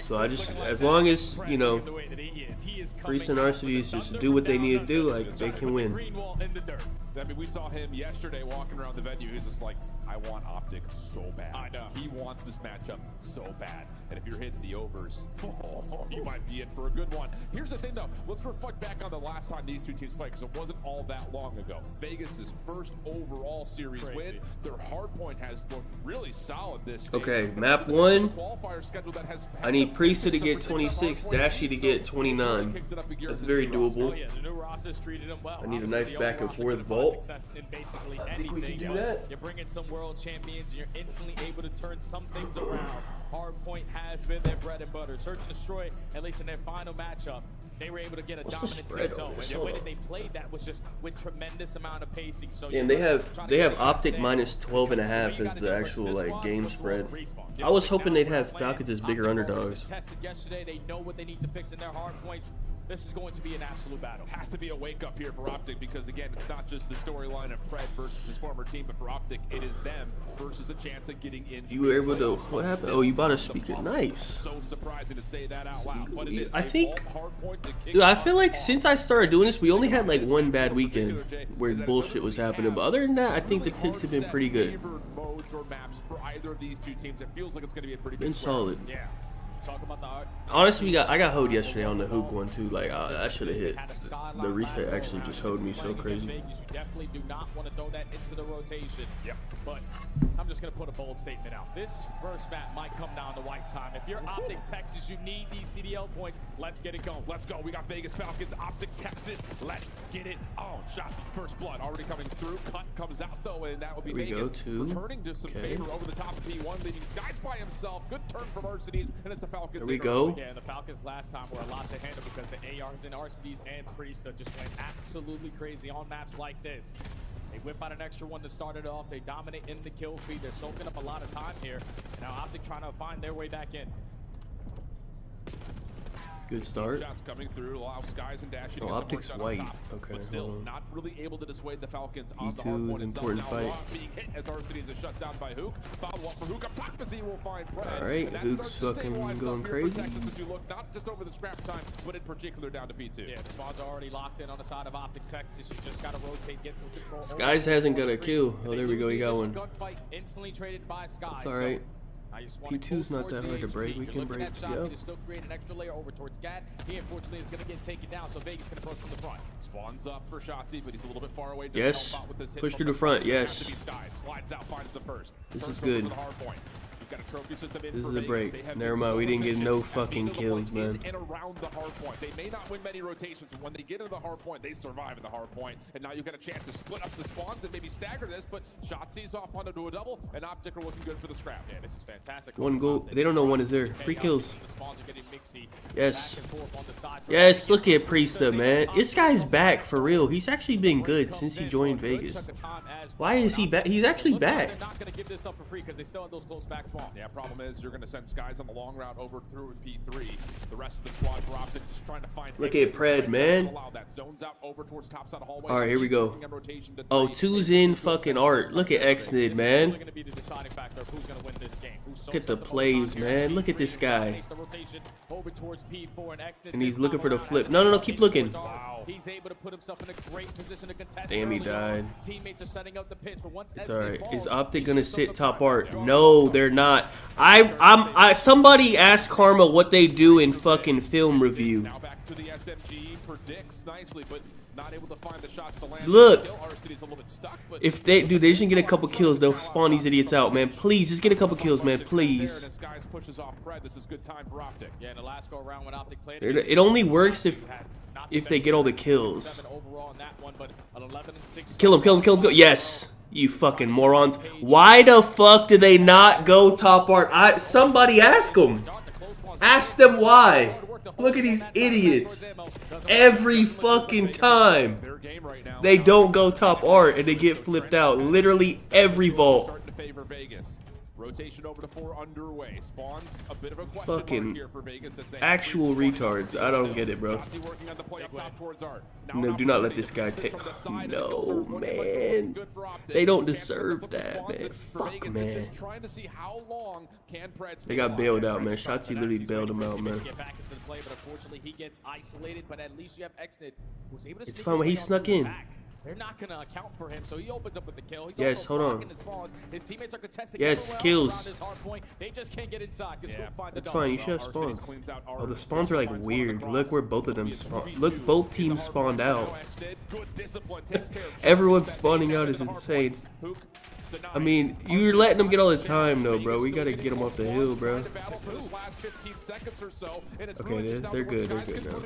So I just, as long as, Priest and Arcides just do what they need to do, like, they can win. I mean, we saw him yesterday walking around the venue. He's just like, I want Optic so bad. I know. He wants this matchup so bad. And if you're hitting the overs, you might be in for a good one. Here's the thing, though. Let's reflect back on the last time these two teams played, because it wasn't all that long ago. Vegas' first overall series win. Their hardpoint has looked really solid this stage. Okay, map 1. I need Priesta to get 26, Dashy to get 29. That's very doable. I need a nice back and forth vault. I think we can do that. You're bringing some world champions, and you're instantly able to turn some things around. Hardpoint has been their bread and butter. Search and Destroy, at least in their final matchup, they were able to get a dominant zone. And the way that they played that was just with tremendous amount of pacing. So and they have Optic minus 12.5 as the actual game spread. I was hoping they'd have Falcons as bigger underdogs. Tested yesterday, they know what they need to fix in their hard points. This is going to be an absolute battle. Has to be a wake-up here for Optic, because, again, it's not just the storyline of Pred versus his former team, but for Optic, it is them versus a chance of getting in. You were able to... What happened? Oh, you bought a speaker. Nice. So surprising to say that out loud, but it is. I think... Dude, I feel like since I started doing this, we only had, one bad weekend where bullshit was happening. But other than that, I think the picks have been pretty good. Modes or maps for either of these two teams. It feels like it's going to be a pretty been solid. Yeah. Talk about the art. Honestly, I got hoed yesterday on the hook one too. Like I should have hit. The reset actually just hoed me so crazy. You definitely do not want to throw that into the rotation. Yep. But I'm just gonna put a bold statement out. This first map might come down to white time. If you're Optic Texas, you need these CDL points. Let's get it going. Let's go. We got Vegas Falcons, Optic Texas. Let's get it on. Shots, first blood already coming through. Cut comes out though, and that will be Vegas returning to some favor over the top of P1, leaving Skies by himself. Good turn from Arcides, and it's the Falcons. There we go. Yeah, and the Falcons last time were a lot to handle because the ARs and Arcides and Priesta just went absolutely crazy on maps like this. They whip out an extra one to start it off. They dominate in the kill feed. They're soaking up a lot of time here. Now Optic trying to find their way back in. Good start. Shots coming through, allow Skies and Dash. Oh, Optic's white. Okay, but still not really able to dissuade the Falcons on the E2 is important fight. Being hit as Arcides is shut down by Hook. Follow up for Hook. Up top, he will find Pred. All right, Hook's fucking going crazy. Texas, as you look, not just over the scrap time, but in particular down to P2. Yeah, the spawns are already locked in on the side of Optic Texas. You just got to rotate, get some control. Skies hasn't got a kill. Oh, there we go. He got one. Gunfight instantly traded by Skies. It's all right. P2's not that hard to break. We can break. Yep. To still create an extra layer over towards Gat. He unfortunately is going to get taken down, so Vegas can approach from the front. Spawns up for Shotzi, but he's a little bit far away. Yes. Push through the front. Yes. Slides out, finds the first. This is good. Got a trophy system in This for is a Vegas. break. Never mind. We didn't get no fucking kills, man. And around the hard point. They may not win many rotations, but when they get into the hard point, they survive in the hard point. And now you've got a chance to split up the spawns and maybe stagger this, but Shotzi's off onto a double, and Optic are looking good for the scrap. Yeah, this is fantastic. One goal. They don't know one is there. Free kills. The spawns are getting mixy. Yes. Back and forth on the side. Yes, look at Priesta, man. This guy's back for real. He's actually been good since he joined Vegas. Why is he back? He's actually back. They're not going to give this up for free because they still have those close back spawn. Yeah, problem is you're going to send Skies on the long route over through in P3. The rest of the squad for Optic just trying to find. Look at Pred, man. All right, here we go. Oh, two's in fucking art. Look at Xnid, man. Look at the plays, man. Look at this guy. And he's looking for the flip. No, no, no. Keep looking. He's able to put himself in a great position to contest. Damn, he died. Teammates are setting up the pitch, but once it's all right. Is Optic gonna sit top art? No, they're not. Somebody asked Karma what they do in fucking film review. Now back to the SMG, predicts nicely, but not able to find the shots to land. Look, if they do, they just get a couple kills. They'll spawn these idiots out, man. Please, just get a couple kills, man. Please. It only works if they get all the kills. Kill him, kill him, kill him, kill him. Yes. You fucking morons. Why the fuck do they not go top art? Somebody ask them. Ask them why. Look at these idiots. Every fucking time. They don't go top art and they get flipped out. Literally every vault. Rotation over to 4 underway. Spawns a bit of a question fucking here for Vegas as they actual retards. I don't get it, bro. No, do not let this guy take. No, man. They don't deserve that, man. Fuck, man. They got bailed out, man. Shotzi literally bailed him out, man. It's fine when he snuck in. They're not going to account for him, so he opens up with the kill. He's yes, hold on. His teammates are contesting. Yes, kills. They just can't get inside. Yeah, that's fine. You should have spawns. Oh, the spawns are like weird. Look where both of them spawned. Look, both teams spawned out. Everyone spawning out is insane. I mean, you're letting them get all the time, though, bro. We gotta get them off the hill, bro. Okay, they're good. They're good now.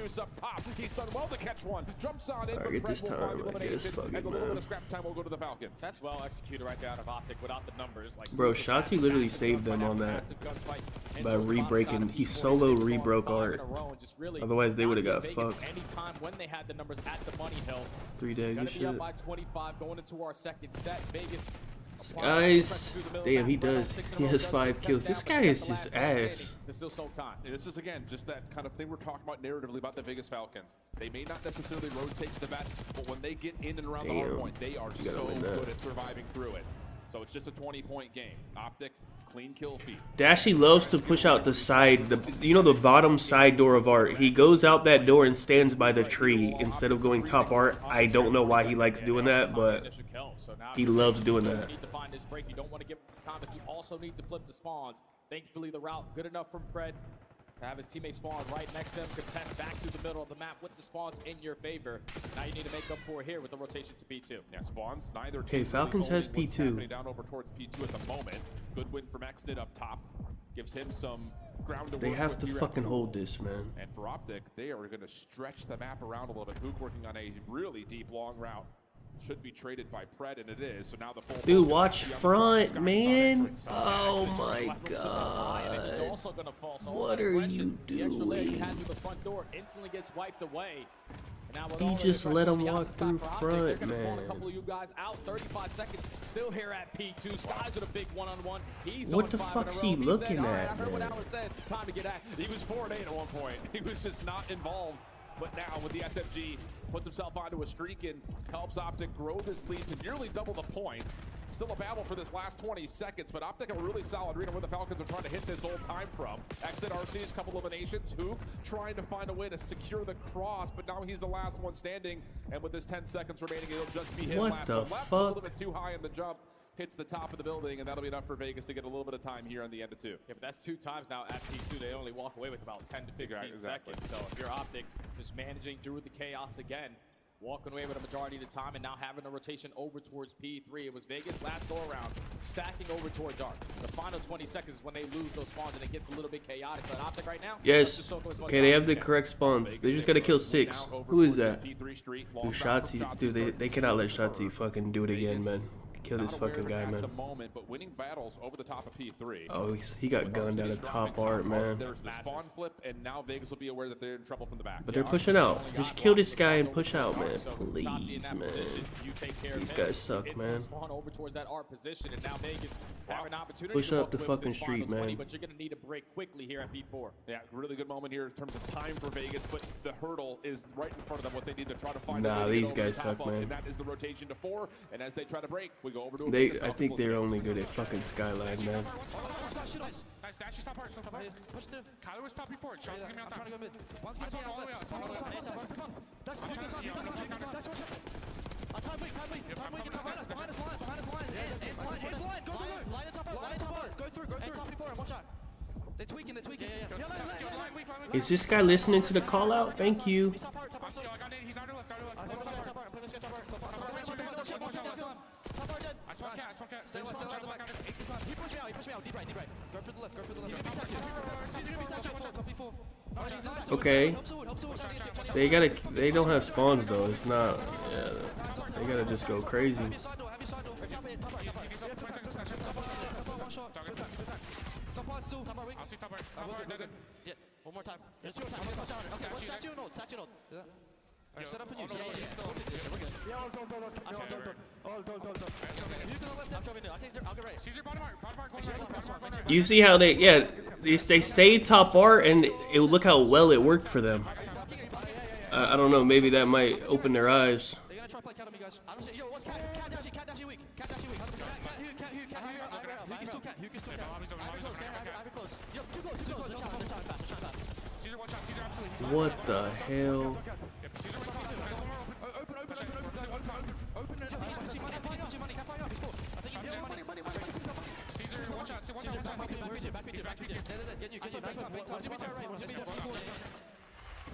Alright, get this time, I guess. Fuck it, man. That's well executed right there out of Optic without the numbers. Bro, Shotzi literally saved them on that by re-breaking. He solo re-broke art. Otherwise, they would have got fucked. 3 days, you should. Guys, damn, he does. He has 5 kills. This guy is just ass. This is again just that kind of thing we're talking about narratively about the Vegas Falcons. They may not necessarily rotate the best, but when they get in and around the hard point, they are so good at surviving through it. So it's just a 20-point game. Optic, clean kill feed. Dashy loves to push out the side, you know, the bottom side door of art. He goes out that door and stands by the tree instead of going top art. I don't know why he likes doing that, but he loves doing that. You don't want to give him time, but you also need to flip the spawns. Thankfully, the route good enough from Pred to have his teammate spawn right next to him, contest back through the middle of the map with the spawns in your favor. Now you need to make up for here with the rotation to P2. Yeah, spawns, neither okay, Falcons has P2. Down over towards P2 at the moment. Good win from Xnid up top. Gives him some ground to work. They have to fucking hold this, man. And for Optic, they are going to stretch the map around a little bit. Hook working on a really deep long route. Should be traded by Pred, and it is. So now the full dude, watch front, man. Oh my god. What are you doing? He just let him walk through front, man. What the fuck is he looking at, man? He was 4-8 at one point. He was just not involved. But now with the SMG, puts himself onto a streak and helps Optic grow this lead to nearly double the points. Still a battle for this last 20 seconds, but Optic a really solid read on where the Falcons are trying to hit this old time from. Exit RC's couple eliminations. Hook trying to find a way to secure the cross, but now he's the last one standing. And with this 10 seconds remaining, it'll just be his last one left. A little bit too high in the jump. hits the top of the building, and that'll be enough for Vegas to get a little bit of time here on the end of 2. Yeah, but that's 2 times now at P2. They only walk away with about 10 to 15 Exactly. seconds. So if you're Optic, just managing through the chaos again, walking away with a majority of the time, and now having a rotation over towards P3. It was Vegas last go around, stacking over towards Arc. The final 20 seconds is when they lose those spawns, and it gets a little bit chaotic. But Optic right now, Yes. Okay, they have the correct spawns. They just gotta kill 6. Who is that? Dude, Shotzi. Dude, they cannot let Shotzi fucking do it again, man. Kill this fucking guy, man. But winning battles over the top of P3. Oh, he got gunned out of top art, man. There's the spawn flip, and now Vegas will be aware that they're in trouble from the back. But they're pushing out. Just kill this guy and push out, man. Please, man. These guys suck, man. Over towards that art position, and now Vegas have an opportunity Push to up the fucking street, man. But you're gonna need a break quickly here at P4. Yeah, really good moment here in terms of time for Vegas, but the hurdle is right in front of them. What they need to try to find. Nah, these guys suck, man. And that is the rotation to 4. And as they try to break, we go over to. I think they're only good at fucking Skyline, man. Is this guy listening to the call out? Thank you. Okay. They don't have spawns though. It's not. Yeah, they gotta just go crazy. One more time. There's 2 time. Okay, what's statue node? Statue node. Yeah. Set up and use. Yeah, all done. You see how they stayed top art, and look how well it worked for them. I don't know, maybe that might open their eyes. They're gonna try to play cat on me, guys. I don't see. Yo, what's cat dashi weak? Cat dashi weak. Cat who can still cat. Ivy close. Yo, too close. They're trying fast. Caesar, watch out. Caesar, absolutely. What the hell?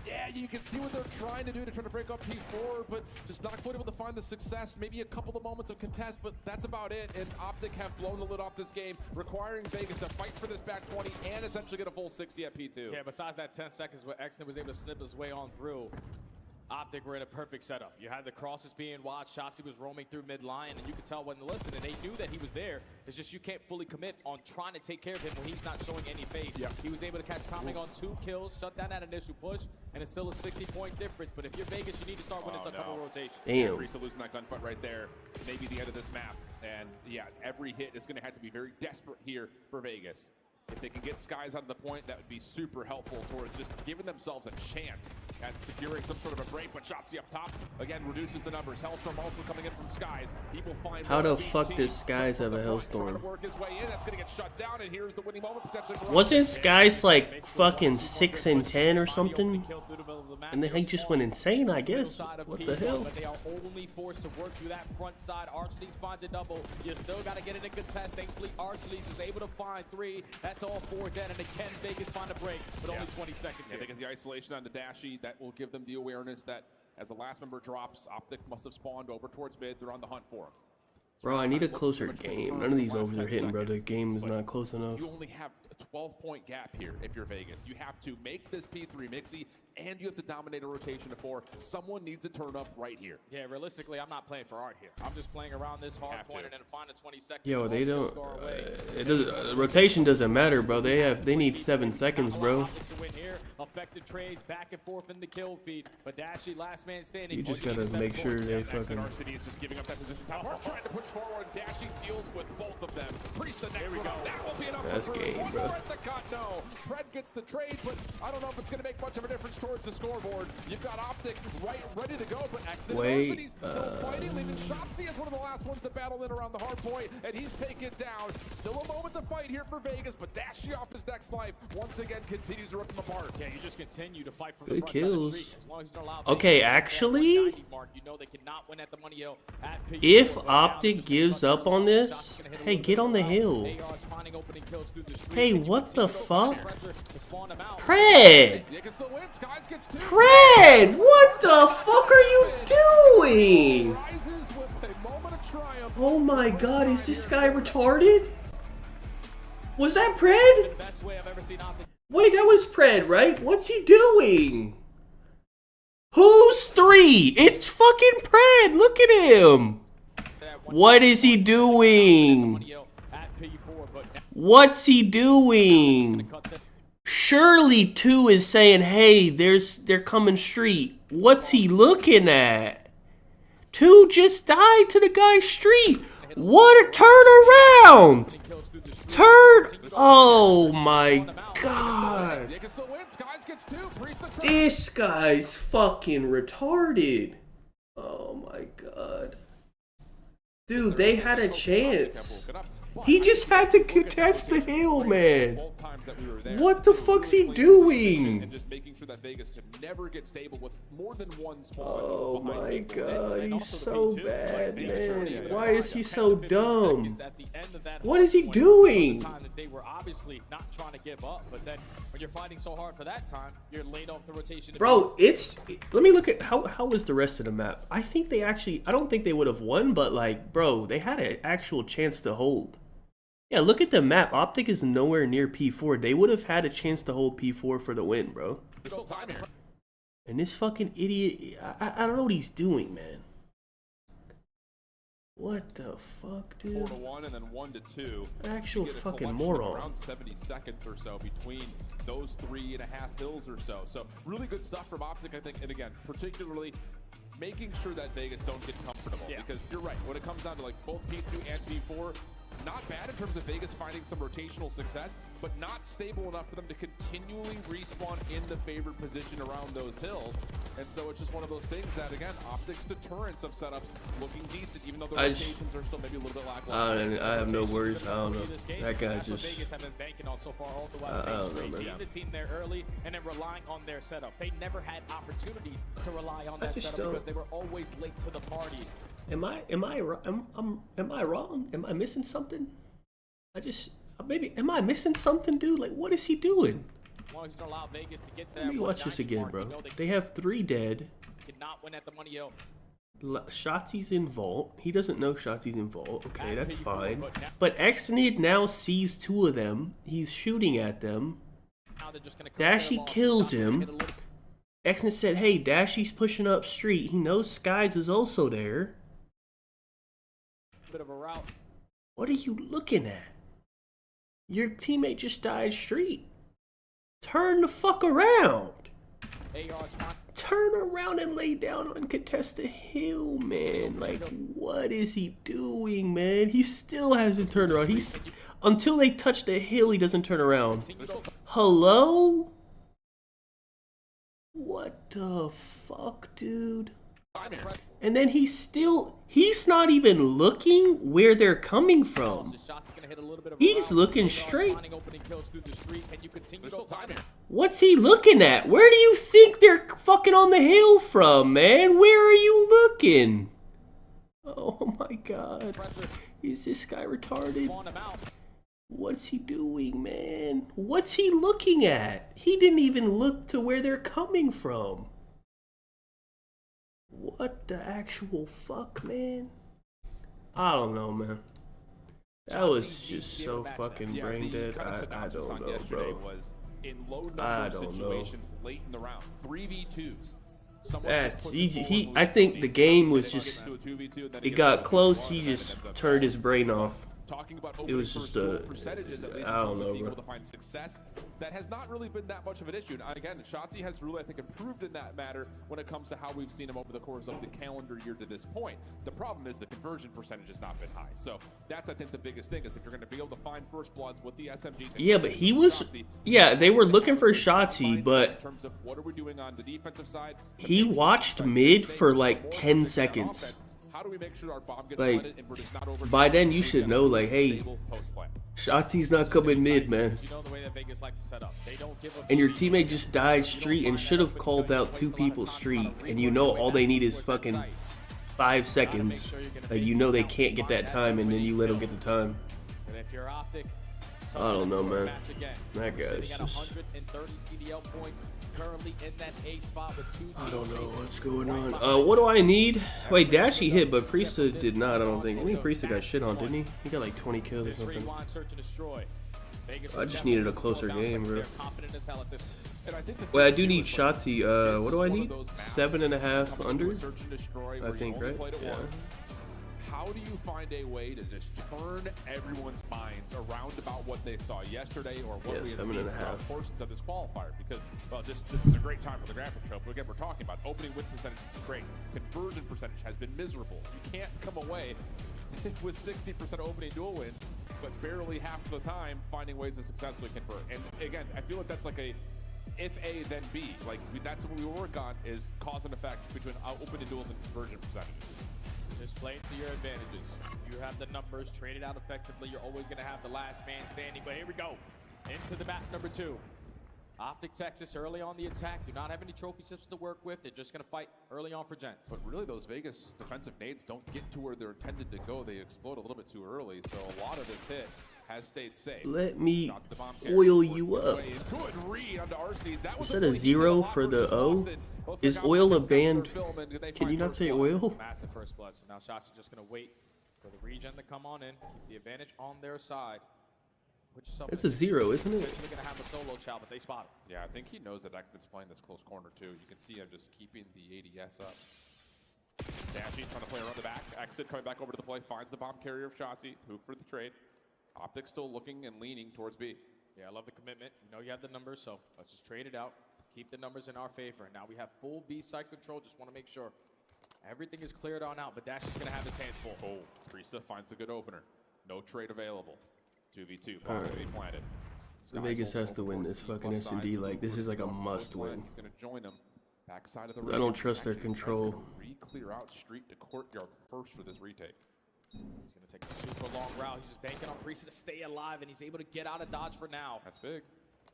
Yeah, you can see what they're trying to do to try to break up P4, but just not quite able to find the success. Maybe a couple of moments of contest, but that's about it. And Optic have blown the lid off this game, requiring Vegas to fight for this back 20 and essentially get a full 60 at P2. Yeah, besides that 10 seconds where Exton was able to snip his way on through, Optic were in a perfect setup. You had the crosses being watched, Shotzi was roaming through mid-line, and you could tell when listening, they knew that he was there. It's just you can't fully commit on trying to take care of him when he's not showing any face. Yeah. He was able to catch timing on 2 kills, shut down that initial push, and it's still a 60-point difference. But if you're Vegas, you need to start winning a couple rotations. Damn. Risa losing that gunfight right there. Maybe the end of this map. And yeah, every hit is going to have to be very desperate here for Vegas. If they can get Skies out of the point, that would be super helpful towards just giving themselves a chance at securing some sort of a break. But Shotzi up top, again, reduces the numbers. Hellstorm also coming in from Skies. He will find how the fuck does Skies have a Hellstorm? Work his way in. That's going to get shut down, and here's the winning moment potentially. Wasn't Skies like fucking 6 and 10 or something? And then he just went insane, I guess. What the hell? But they are only forced to work through that front side. Archleys finds a double. You still got to get it in contest. Thankfully, Archleys is able to find 3. That's all 4 dead, and again, Vegas find a break, but only 20 seconds here. They get the isolation on the Dashi. That will give them the awareness that as the last member drops, Optic must have spawned over towards mid. They're on the hunt for him. Bro, I need a closer game. None of these overs are hitting, bro. The game is not close enough. You only have a 12-point gap here if you're Vegas. You have to make this P3 mixy, and you have to dominate a rotation to 4. Someone needs to turn up right here. Yeah, realistically, I'm not playing for art here. I'm just playing around this hard point and then find the 20 seconds. Yo, they don't. It doesn't. Rotation doesn't matter, bro. They need 7 seconds, bro. Effective trades back and forth in the kill feed, but Dashi last man standing. You just gotta make sure they fucking. City is just giving up that position. We're trying to push forward. Dashi deals with both of them. Priest the next one. That will be enough. That's game, bro. No, Fred gets the trade, but I don't know if it's going to make much of a difference towards the scoreboard. You've got Optic ready to go, but Exodus still fighting, leaving Shotzi as one of the last ones to battle in around the hard point, and he's taken down. Still a moment to fight here for Vegas, but Dashi off his next life once again continues to rip them apart. Yeah, you just continue to fight for the front kills. side of the street. As long as they're allowed okay, actually, mark, you know they cannot win at the money hill at if Optic Optic gives up on this? Hey, get on the hill. Hey, what the fuck? Pred! Pred! What the fuck are you doing? Oh my god, is this guy retarded? Was that Pred? Wait, that was Pred, right? What's he doing? Who's 3? It's fucking Pred! Look at him! What is he doing? What's he doing? Surely 2 is saying, hey, they're coming street. What's he looking at? 2 just died to the guy's street. What a turnaround! Oh my god. This guy's fucking retarded. Oh my god. Dude, they had a chance. He just had to contest the hill, man. What the fuck's he doing? Oh my god, he's so bad, man. Why is he so dumb? What is he doing? They were obviously not trying to give up, but then when you're fighting so hard for that time, you're laid off the rotation. Bro, let me look at how was the rest of the map. I think they actually, I don't think they would have won, but like, bro, they had an actual chance to hold. Yeah, look at the map. Optic is nowhere near P4. They would have had a chance to hold P4 for the win, bro. And this fucking idiot, I don't know what he's doing, man. What the fuck, dude? 4-1 and then 1-2. Actual fucking moron. Around 70 seconds or so between those 3.5 hills or so. So really good stuff from Optic, I think. And again, particularly making sure that Vegas don't get comfortable. Yeah. Because you're right, when it comes down to like both P2 and P4, not bad in terms of Vegas finding some rotational success, but not stable enough for them to continually respawn in the favored position around those hills. And so it's just one of those things that, again, Optic's deterrence of setups looking decent, even though the rotations are still maybe a little bit lackluster. I have no worries. I don't know. That guy just... Vegas have been banking on so far all throughout the team there early and then relying on their setup. They never had opportunities to rely on that setup because they were always late to the party. Am I wrong? Am I missing something? Am I missing something, dude? Like, what is he doing? As long as you don't allow Vegas to get to Let me watch this again, bro. They have 3 dead. Cannot win at the money hill. Shotzi's in vault. He doesn't know Shotzi's in vault. Okay, that's fine. But Xnid now sees 2 of them. He's shooting at them. Dashy kills him. Xnid said, hey, Dashy's pushing up street. He knows Skies is also there. Bit of a route. What are you looking at? Your teammate just died street. Turn the fuck around. Turn around and lay down on contested hill, man. Like, what is he doing, man? He still hasn't turned around. Until they touch the hill, he doesn't turn around. Hello? What the fuck, dude? And then he's not even looking where they're coming from. He's looking straight. What's he looking at? Where do you think they're fucking on the hill from, man? Where are you looking? Oh my god. Is this guy retarded? What's he doing, man? What's he looking at? He didn't even look to where they're coming from. What the actual fuck, man? I don't know, man. That was just so fucking brain dead. I don't know, bro. I don't know. Late in the round, 3v2s. I think the game was just, it got close, he just turned his brain off. It was just I don't know, bro. To find success that has not really been that much of an issue. And again, Shotzi has really, I think, improved in that matter when it comes to how we've seen him over the course of the calendar year to this point. The problem is the conversion percentage has not been high. So that's, I think, the biggest thing is if you're going to be able to find first bloods with the SMGs. Yeah, but he was, they were looking for Shotzi, but in terms of what are we doing on the defensive side, he watched mid for like 10 seconds. How do we make sure our bomb gets like, and we're just not over by then you should know, like, hey, Shotzi's not coming mid, man. And your teammate just died street and should have called out 2 people street, and you know all they need is fucking 5 seconds. Like, you know they can't get that time, and then you let them get the time. And if you're Optic, I don't know, man. That guy's at just... 130 CDL points, currently in that A spot with 2 teams. I don't know what's going on. What do I need? Wait, Dashy hit, but Priesta did not, I don't think. I think Priesta got shit on, didn't he? He got like 20 kills or something. I just needed a closer game, bro. Wait, I do need Shotzi. What do I need? 7.5 under? I think, right? Yeah. How do you find a way to just turn everyone's minds around about what they saw yesterday or what we have seen throughout portions of this qualifier? Because, well, this is a great time for the graphic show. But again, we're talking about opening win percentage is great. Conversion percentage has been miserable. You can't come away with 60% opening duel wins, but barely half the time finding ways to successfully convert. And again, I feel like that's like a if A, then B. Like, that's what we work on, is cause and effect between opening duels and conversion percentages. Just play to your advantages. You have the numbers, trade it out effectively. You're always going to have the last man standing. But here we go. Into the map number 2. Optic Texas early on the attack. Do not have any trophy systems to work with. They're just going to fight early on for gents. But really, those Vegas defensive nades don't get to where they're intended to go. They explode a little bit too early. So a lot of this hit has stayed safe. Let me oil you up. Is that a 0 for the O? Is oil a band? Can you not say oil? Massive first blood. So now shots are just going to wait for the regen to come on in. Keep the advantage on their side. It's a 0, isn't it? Potentially going to have a solo chow, but they spot him. Yeah, I think he knows that Exit's playing this close corner too. You can see him just keeping the ADS up. Dashy trying to play around the back. Exit coming back over to the play. Finds the bomb carrier of Shotzi. Hook for the trade. Optic still looking and leaning towards B. Yeah, I love the commitment. You know you have the numbers, so let's just trade it out. Keep the numbers in our favor. Now we have full B side control. Just want to make sure everything is cleared on out, but Dash is going to have his hands full. Oh, Priesta finds the good opener. No trade available. 2v2. Planted. Vegas has to win this fucking S&D. Like, this is like a must win. He's going to join them. Backside of the I don't trust their control. Re-clear out street to courtyard first for this retake. He's going to take a super long route. He's just banking on Priesta to stay alive, and he's able to get out of dodge for now. That's big.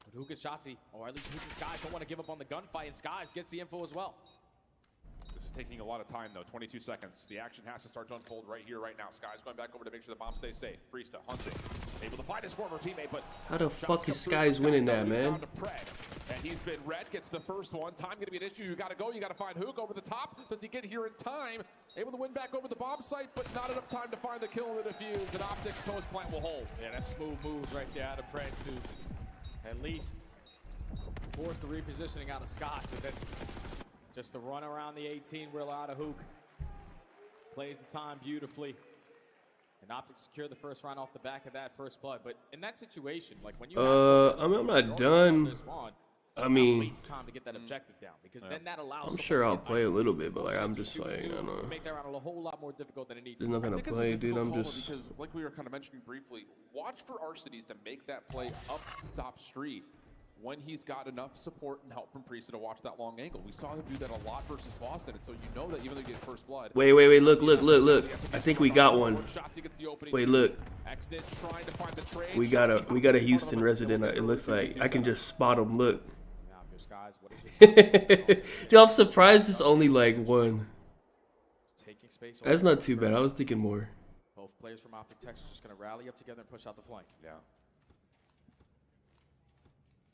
But Hook and Shotzi, or at least Hook and Skies, don't want to give up on the gunfight, and Skies gets the info as well. This is taking a lot of time, though. 22 seconds. The action has to start to unfold right here, right now. Skies going back over to make sure the bomb stays safe. Priesta hunting. Able to find his former teammate, but... How the fuck is Skies winning that, man? And he's been red, gets the first one. Time going to be an issue. You got to go. You got to find Hook over the top. Does he get here in time? Able to win back over the bomb site, but not enough time to find the kill and the defuse. And Optic post plant will hold. Yeah, that's smooth moves right there out of Pred to at least force the repositioning out of Scott, but then just to run around the 18 wheel out of Hook. Plays the time beautifully. And Optic secure the first round off the back of that first blood. But in that situation, like when you I'm not done. I mean, time to get that objective down, because then that allows I'm sure I'll play a little bit, but like I'm just like, I don't know. Make that round a whole lot more difficult than it needs. There's nothing to play, dude. I'm just because, like we were kind of mentioning briefly, watch for Arcides to make that play up top street when he's got enough support and help from Priesta to watch that long angle. We saw him do that a lot versus Boston, and so you know that even though you get first blood. Wait, look. I think we got one. Wait, look. We got a Houston resident. It looks like I can just spot him. Look. Dude, I'm surprised it's only like one. That's not too bad. I was thinking more. Both players from Optic Texas just going to rally up together and push out the flank. Yeah.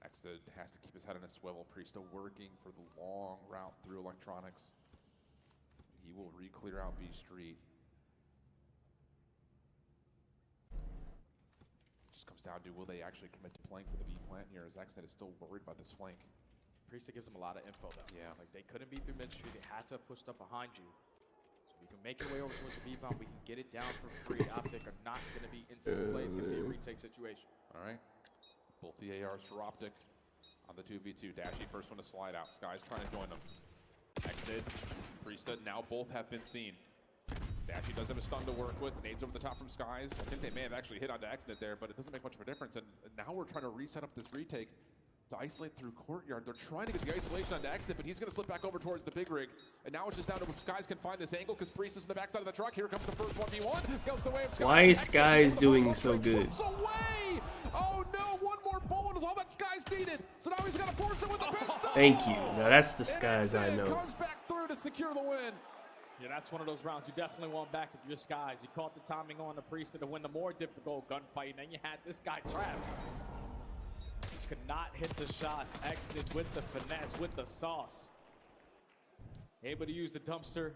Exted has to keep his head on a swivel. Priesta working for the long route through electronics. He will re-clear out B Street. Just comes down to, will they actually commit to playing for the B plant here, as Exted is still worried about this flank. Priesta gives them a lot of info, though. Yeah. Like, they couldn't be through mid-street. They had to have pushed up behind you. So if you can make your way over towards the B-bomb, we can get it down for free. Optic are not going to be instant play. It's going to be a retake situation. All right. Both the ARs for Optic on the 2v2. Dashy first one to slide out. Sky's trying to join them. Exted, Priesta, now both have been seen. Dashy does have a stun to work with. Nades over the top from Skies. I think they may have actually hit onto Exted there, but it doesn't make much of a difference. And now we're trying to reset up this retake to isolate through courtyard. They're trying to get the isolation onto Exted, but he's going to slip back over towards the big rig. And now it's just down to if Skies can find this angle, because Priest is in the backside of the truck. Here comes the first 1v1. Goes the way of Skies. Why is Skies doing so good? Away! Oh no, one more bullet is all that Skies needed. So now he's going to force it with the pistol. Thank you. Now that's the Skies I know. Comes back through to secure the win. Yeah, that's one of those rounds you definitely want back if you're Skies. You caught the timing on the Priest to win the more difficult gunfight, and then you had this guy trapped. Just could not hit the shots. Exited with the finesse, with the sauce. Able to use the dumpster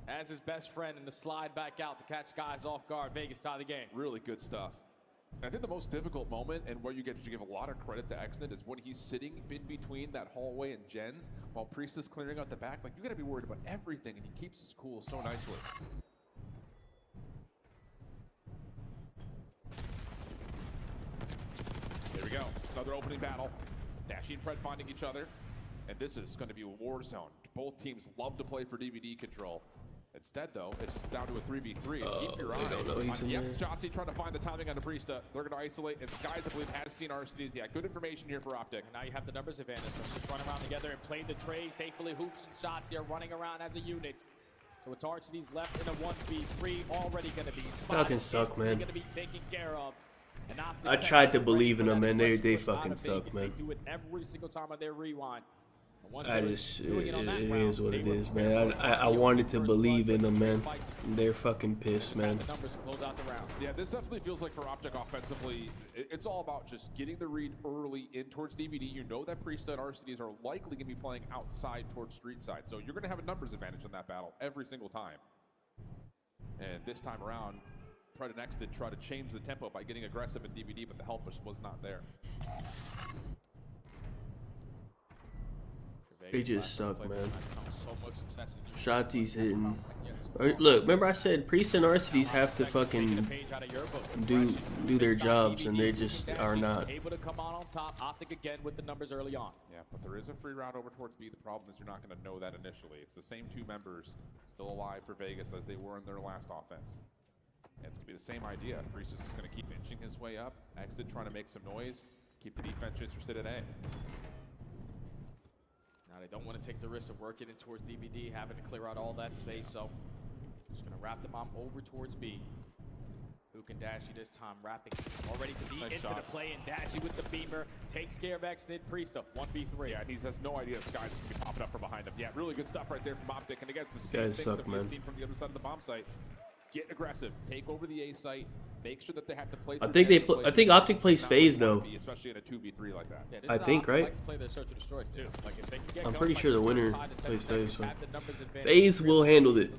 as his best friend and to slide back out to catch guys off guard. Vegas tie the game. Really good stuff. And I think the most difficult moment, and where you get to give a lot of credit to Exnit, is when he's sitting in between that hallway and Jens while Priest is clearing out the back. Like, you got to be worried about everything, and he keeps his cool so nicely. There we go. Another opening battle. Dashy and Pred finding each other. And this is going to be a war zone. Both teams love to play for DVD control. Instead, though, it's just down to a 3v3. Keep your eye on Jotzi trying to find the timing on the Priesta. They're going to isolate, and Skies, I believe, has seen RCDs. Yeah, good information here for Optic. And now you have the numbers advantage. Let's just run around together and play the trades. Thankfully, Hoops and Shots here running around as a unit. So it's RCDs left in a 1v3, already going to be spotted. Fucking suck, man. Going to be taken care of. I tried to believe in them, man. They fucking suck, man. They do it every single time on their rewind. I just, it is what it is, man. I wanted to believe in them, man. They're fucking pissed, man. Yeah, this definitely feels like for Optic offensively, it's all about just getting the read early in towards DVD. You know that Priest and RCDs are likely going to be playing outside towards street side, so you're going to have a numbers advantage in that battle every single time. And this time around, Pred and X did try to change the tempo by getting aggressive in DVD, but the help was not there. They just suck, man. Shotzi's hitting. Look, remember I said Priest and RCDs have to fucking do their jobs, and they just are not. Able to come on top. Optic again with the numbers early on. Yeah, but there is a free route over towards B. The problem is you're not going to know that initially. It's the same two members still alive for Vegas as they were in their last offense. And it's going to be the same idea. Priest is going to keep inching his way up. Exit trying to make some noise. Keep the defense interested in A. Now they don't want to take the risk of working in towards DVD, having to clear out all that space, so just going to wrap the bomb over towards B. Hook and Dashy this time wrapping already to B into the play, and Dashy with the beamer takes care of Exnit. Priest up 1v3. Yeah, and he has no idea Skies is going to be popping up from behind him. Yeah, really good stuff right there from Optic, and against the same things that we've seen from the other side of the bomb site. Get aggressive, take over the A site, make sure that they have to play. I think Optic plays FaZe though. Especially in a 2v3 like that. Yeah, I think, right? Like to play their search and destroy too. Like if they can get I'm going, pretty like sure the winner 5 to 10 plays seconds, FaZe. So. have the numbers advantage, FaZe will handle it.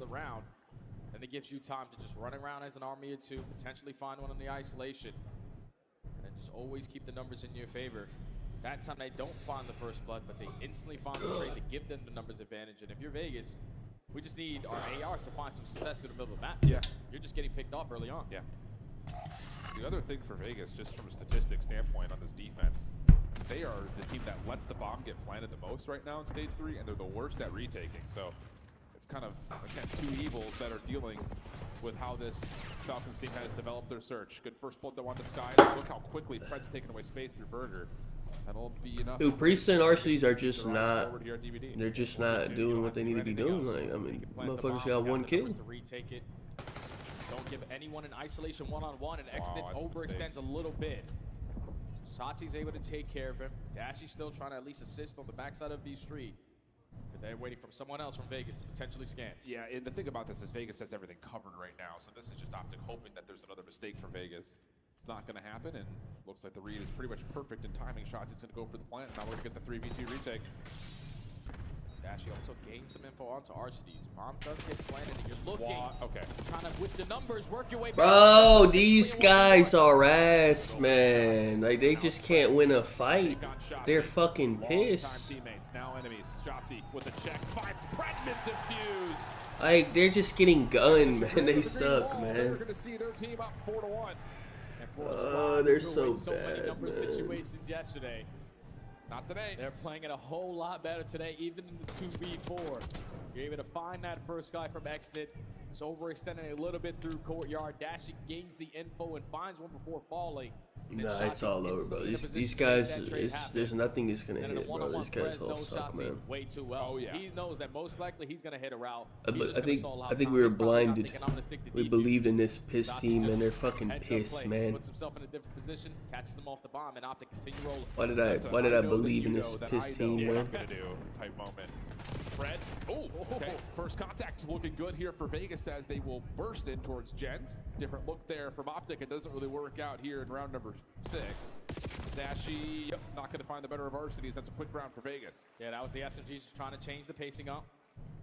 And it gives you time to just run around as an army or two, potentially find one in the isolation, and then just always keep the numbers in your favor. That time they don't find the first blood, but they instantly find the trade to give them the numbers advantage. And if you're Vegas, we just need our ARs to find some success through the middle of the map. Yeah. You're just getting picked off early on. Yeah. The other thing for Vegas, just from a statistic standpoint on this defense, they are the team that lets the bomb get planted the most right now in Stage 3, and they're the worst at retaking. So it's kind of, again, two evils that are dealing with how this Falcons team has developed their search. Good first blood though on the Skies. Look how quickly Pred's taking away space through Burger. That'll be enough. Dude, Priest and RCDs are just not. They're just not doing what they need to be doing. Like, I mean, motherfuckers got one kill. Retake it. Don't give anyone an isolation one-on-one, and Exnit overextends a little bit. Shotzi's able to take care of him. Dashy's still trying to at least assist on the backside of B Street. But they're waiting from someone else from Vegas to potentially scan. Yeah, and the thing about this is Vegas has everything covered right now. So this is just Optic hoping that there's another mistake for Vegas. It's not going to happen, and looks like the read is pretty much perfect in timing. Shotzi's going to go for the plant. Now we're going to get the 3v2 retake. Dashy also gained some info onto RCDs. Bomb does get planted, and you're looking. Okay. Trying to, with the numbers, work your way back. Bro, these guys are ass, man. Like, they just can't win a fight. They're fucking pissed. Now enemies. Shotzi with a check. Finds Predman defuse. Like, they're just getting gunned, man. They suck, man. We're going to see their team up 4-1. They're so many number bad, situations yesterday. Not today. They're playing it a whole lot better today, even in the 2v4. You're able to find that first guy from Exnit. It's overextending a little bit through courtyard. Dashy gains the info and finds one before falling. Nah, it's all over, bro. These guys, there's nothing that's gonna hit, bro. These guys all suck, man. Way too well. He knows that most likely he's gonna hit a route. I think we were blinded. We believed in this piss team, and they're fucking pissed, man. Puts himself in a different position, catches them off the bomb, and Optic continue rolling. Why did I believe in this piss team, man? Type moment. Fred. Oh, okay. First contact looking good here for Vegas as they will burst in towards Gens. Different look there from Optic. It doesn't really work out here in round number 6. Dashy, yep, not going to find the better of Arcties. That's a quick round for Vegas. Yeah, that was the SMGs just trying to change the pacing up.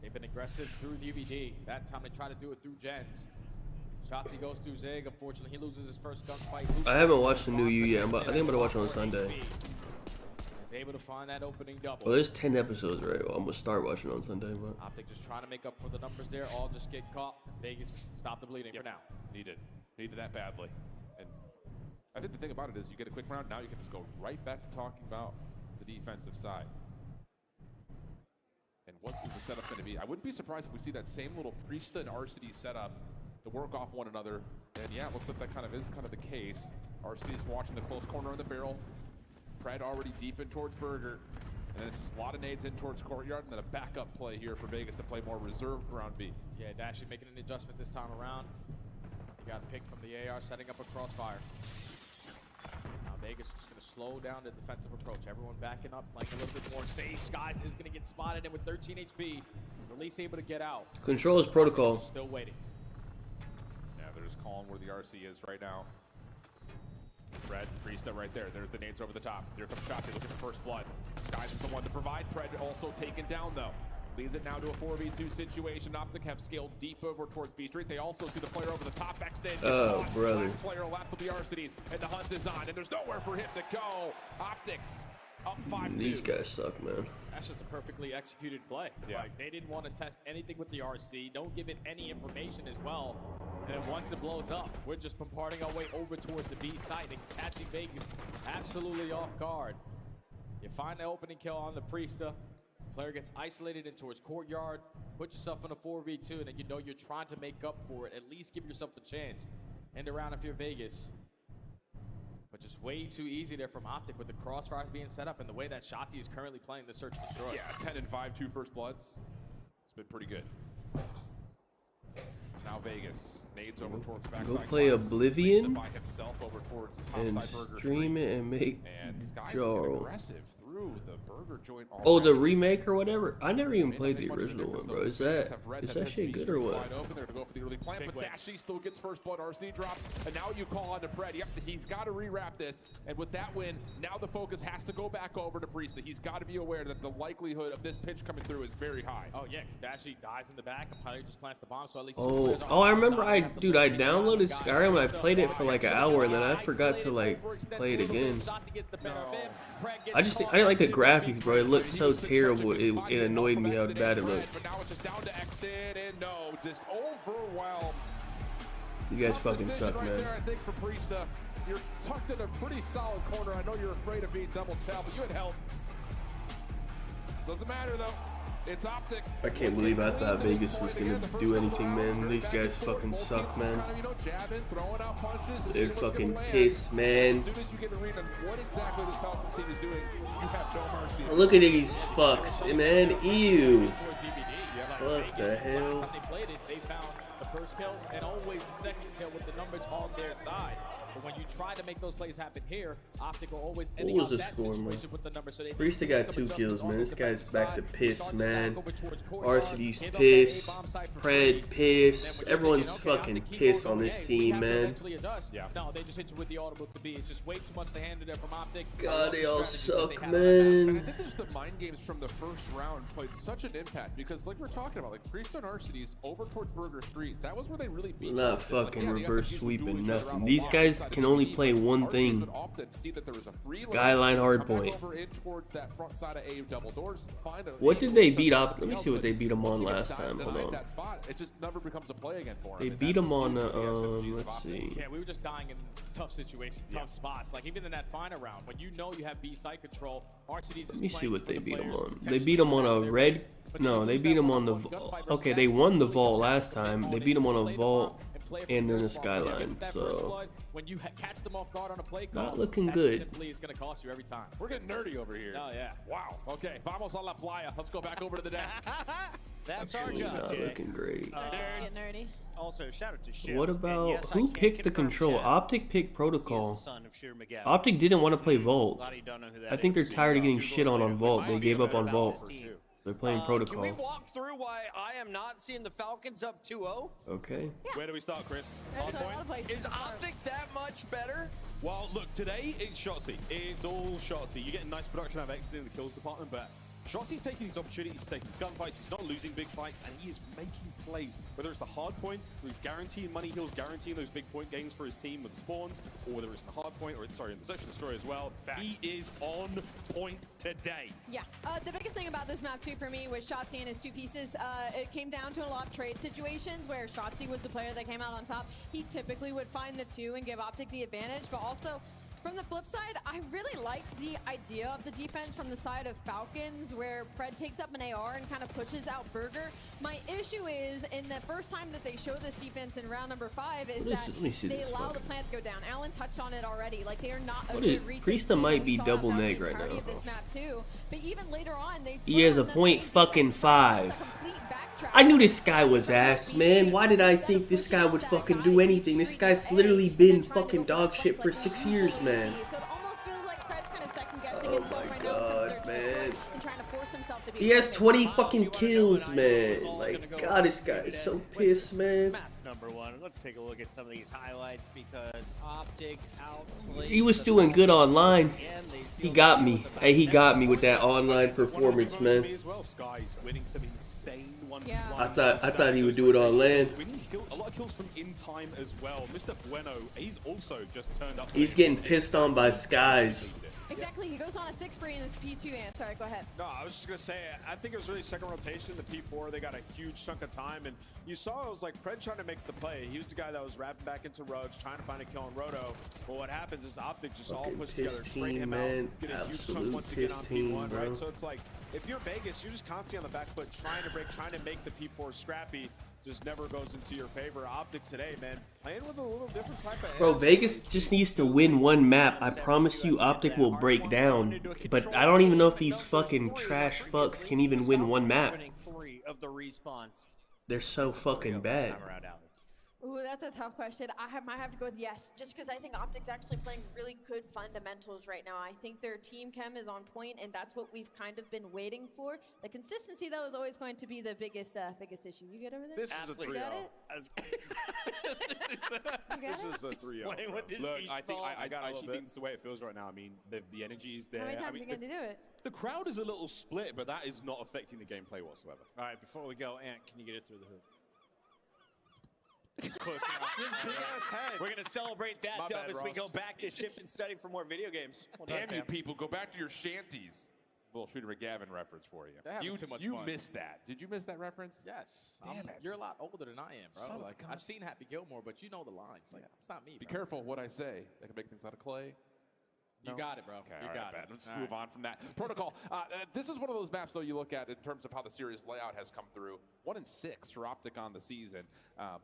They've been aggressive through DVD. That time they try to do it through Gens. Shotzzy goes through Zig. Unfortunately, he loses his first gunfight. I haven't watched the new U yet, but I think I'm gonna watch it on Sunday. Is able to find that opening double. Well, there's 10 episodes, right? Well, I'm gonna start watching on Sunday, but Optic just trying to make up for the numbers there. All just get caught. Vegas, stop the bleeding for now. Needed that badly. And I think the thing about it is you get a quick round, now you can just go right back to talking about the defensive side. And what is the setup going to be? I wouldn't be surprised if we see that same little Priesta and RCD setup to work off one another. And yeah, it looks like that kind of is the case. RCD's watching the close corner of the barrel. Pred already deep in towards Burger. And then it's just a lot of nades in towards Courtyard, and then a backup play here for Vegas to play more reserved round B. Yeah, Dashy making an adjustment this time around. He got picked from the AR, setting up a crossfire. Now Vegas is just going to slow down the defensive approach. Everyone backing up, playing a little bit more safe. Skies is going to get spotted, and with 13 HP, he's at least able to get out. control is protocol. Still waiting. Yeah, they're just calling where the RC is right now. Pred, Priesta right there. There's the nades over the top. Here comes Shotzzy looking for first blood. Skies is the one to provide. Pred also taken down though. Leads it now to a 4v2 situation. Optic have scaled deep over towards B Street. They also see the player over the top. Extend. Oh, brother. Last player left with the RCDs, and the hunt is on. And there's nowhere for him to go. Optic up 5-2. These guys suck, man. That's just a perfectly executed play. Yeah. Like, they didn't want to test anything with the RC. Don't give it any information as well. And then once it blows up, we're just bombarding our way over towards the B site and catching Vegas absolutely off guard. You find the opening kill on the Priesta. Player gets isolated in towards Courtyard. Put yourself in a 4v2, and then you know you're trying to make up for it. At least give yourself a chance. End around if you're Vegas. But just way too easy there from Optic with the crossfires being set up and the way that Shotzzy is currently playing the Search and Destroy. Yeah, 10 and 5, 2 first bloods. It's been pretty good. Now Vegas nades over towards backside. Go play Oblivion by himself over towards and topside Burger stream Street. it and make And Sky's Jarl. aggressive through the burger joint. Oh, the already. remake or whatever? I never even May not played make the much of a original one, difference, bro. though. Is Vegas that have read is that this shit B good or Street's what? wide open. They're to go for the early plant, Big but win. Dashy still gets first blood. RC drops, and now you call on to Pred. Yep, he's got to rewrap this. And with that win, now the focus has to go back over to Priesta. He's got to be aware that the likelihood of this pitch coming through is very high. Oh yeah, because Dashy dies in the back. A player just plants the bomb, so at least. Oh, I remember I downloaded Skyrim and I played it for like an hour and then I forgot to like play it again. I didn't like the graphics, bro. It looked so terrible. It annoyed me how bad it looked. But now it's just down to Extend, and no, just overwhelmed. You guys Tough fucking decision suck, right man. there, I think, for Priesta. You're tucked in a pretty solid corner. I know you're afraid of being double tapped, but you had help. Doesn't matter though. It's Optic. I can't believe I thought Vegas was gonna do anything, man. These guys fucking suck, man. They're fucking pissed, man. As soon as you get a read on what exactly this Falcons team is doing, you have no mercy. Look at these fucks, man. Ew. What the hell? Last time they played it, they found the first kill and always the second kill with the numbers on their side. But when you try to make those plays happen here, Optic will always ending was up the that score, man? situation with the numbers. So they Priesta got 2 kills, man. This guy's back to piss, Start to man. stack over towards Courtyard, RCD's give up that piss. A-bomb site for free. Pred piss. And then when you're Everyone's thinking, okay, fucking Optic, keep piss going, on this hey, we team, have to man. eventually adjust. Yeah. No, they just hit you with the audible to be. It's just way too much to handle there from Optic. God, they all suck, And I man. think there's the mind games from the first round played such an impact because, like we're talking about, like Priesta and RCDs over towards Burger Street, that was where they really beat. Not Optic. Like, fucking yeah, the reverse SMGs would sweeping duel each other nothing. around the These block guys inside can of only B, play but one RCDs thing. would often see that there was a free lane, Skyline come back Hardpoint. over in towards that front side of A double doors, find a What did they beat up? up? Let me see what they beat them on last time. Hold on. That spot, it just never becomes a play again for him. They and beat that's them on, just huge for the SMGs of let's Optic. see. Yeah, we were just dying in tough situations, tough spots. Like even in that final round, when you know you have B site control, RCDs. Let me see what they beat them on. They beat them on a red. No, they beat them on the. Okay, they won the vault last time. They beat them on a vault and then the Skyline. So when you catch them off guard on a play call, not looking that good. Simply is going to cost you every time. We're getting nerdy over here. Oh yeah. Wow. Okay, vamos a la playa. Let's go back over to the desk. That's our Actually, job, not Jay. looking great. Get nerdy. Also, shout out to Shift. What And about yes, I who can picked the confirm control? Shift. Optic picked He is protocol. the son of Sheer McGavin. Optic didn't want to play A Vault. lot of you don't know who that I think they're is. tired of getting Google shit it on later. Vault. Might They be gave a up on better Vault. balance team. They're playing Can protocol. we walk through why I am not seeing the Falcons up 2-0? Okay. Where do we start, Chris? There's a lot of places Is to start. Optic that much better? Well, look, today it's Shotzzy. It's all Shotzzy. You're getting nice production out of Exit in the kills department, but Shotzi's taking these opportunities, he's taking these gunfights, he's not losing big fights, and he is making plays. Whether it's the hard point, where he's guaranteeing money heals, guaranteeing those big point gains for his team with the spawns, or whether it's the hard point, or sorry, in the Search and Destroy as well. He is on point today. Yeah. The biggest thing about this map, too, for me, was Shotzzy and his two pieces. It came down to a lot of trade situations where Shotzzy was the player that came out on top. He typically would find the two and give Optic the advantage, but also, from the flip side, I really liked the idea of the defense from the side of Falcons, where Pred takes up an AR and kind of pushes out Burger. My issue is, in the first time that they show this defense in round number 5, is that they allow the plant to go down. Alan touched on it already. Like, they are not a good retake Priesta team. might We be saw double that neg the right entirety now. of this map too. But even later on, they He has a put on that same .5. defense. It's a complete backtrack. I knew this guy was ass, man. Why did I think this guy would fucking do anything? This guy's literally been fucking dog shit for 6 years, man. So it almost feels like Pred's kind of second guessing himself right now God, man. and trying to force himself to be. He has 20 fucking kills, man. Like, God, this guy is so pissed, man. Map number 1. Let's take a look at some of these highlights because Optic outslays. He was doing good online. He got me. Hey, he got me with that online performance, man. Sky's winning some insane 1v1. Yeah. I thought he would do it on land. Winning a lot of kills from in time as well. Mr. Bueno, he's also just turned up. He's getting pissed on by Skies. Exactly, he goes on a 6 free in his P2 and sorry, go ahead. No, I was just going to say, I think it was really second rotation, the P4, they got a huge chunk of time, and you saw it was like Pred trying to make the play. He was the guy that was wrapping back into Roach, trying to find a kill on Roto, but what happens is Optic just all Fucking push together, piss trade team, him man. out, get a huge chunk Absolute once again piss on team, P1, bro. right? So it's like, if you're Vegas, you're just constantly on the back foot, trying to break, trying to make the P4 scrappy, just never goes into your favor. Optic today, man, playing with a little different type of Bro, edge. Vegas just needs to win one map. I promise you Optic will break down. But I don't even know if these fucking trash fucks can even win one map. 3 of the respawns. They're so fucking bad. Ooh, that's a tough question. Might have to go with yes, just because I think Optic's actually playing really good fundamentals right now. I think their team chem is on point, and that's what we've kind of been waiting for. The consistency, though, is always going to be the biggest issue. You get over there? This is a 3-0. This is a 3-0. Look, I actually think it's the way it feels right now. I mean, the energy is there. How many times I mean, are you going to do it? the crowd is a little split, but that is not affecting the gameplay whatsoever. All right, before we go, Ant, can you get it through the hoop? We're going to celebrate that dub as we go back to ship and study for more video games. Well done, Damn you fam. people, go back to your shanties. Little Shooter McGavin reference for you. They're having too much you fun. missed that. Did you miss that reference? Yes. Damn it. You're a lot older than I am, bro. Son of a Like, gun. I've seen Happy Gilmore, but you know the lines. Like, it's not me, Be bro. careful what I say. They can make things out of clay. You got it, bro. Okay, You all got right, it. Let's All move right. on from that. Protocol. This is one of those maps, though, you look at in terms of how the series layout has come through. 1-6 for Optic on the season.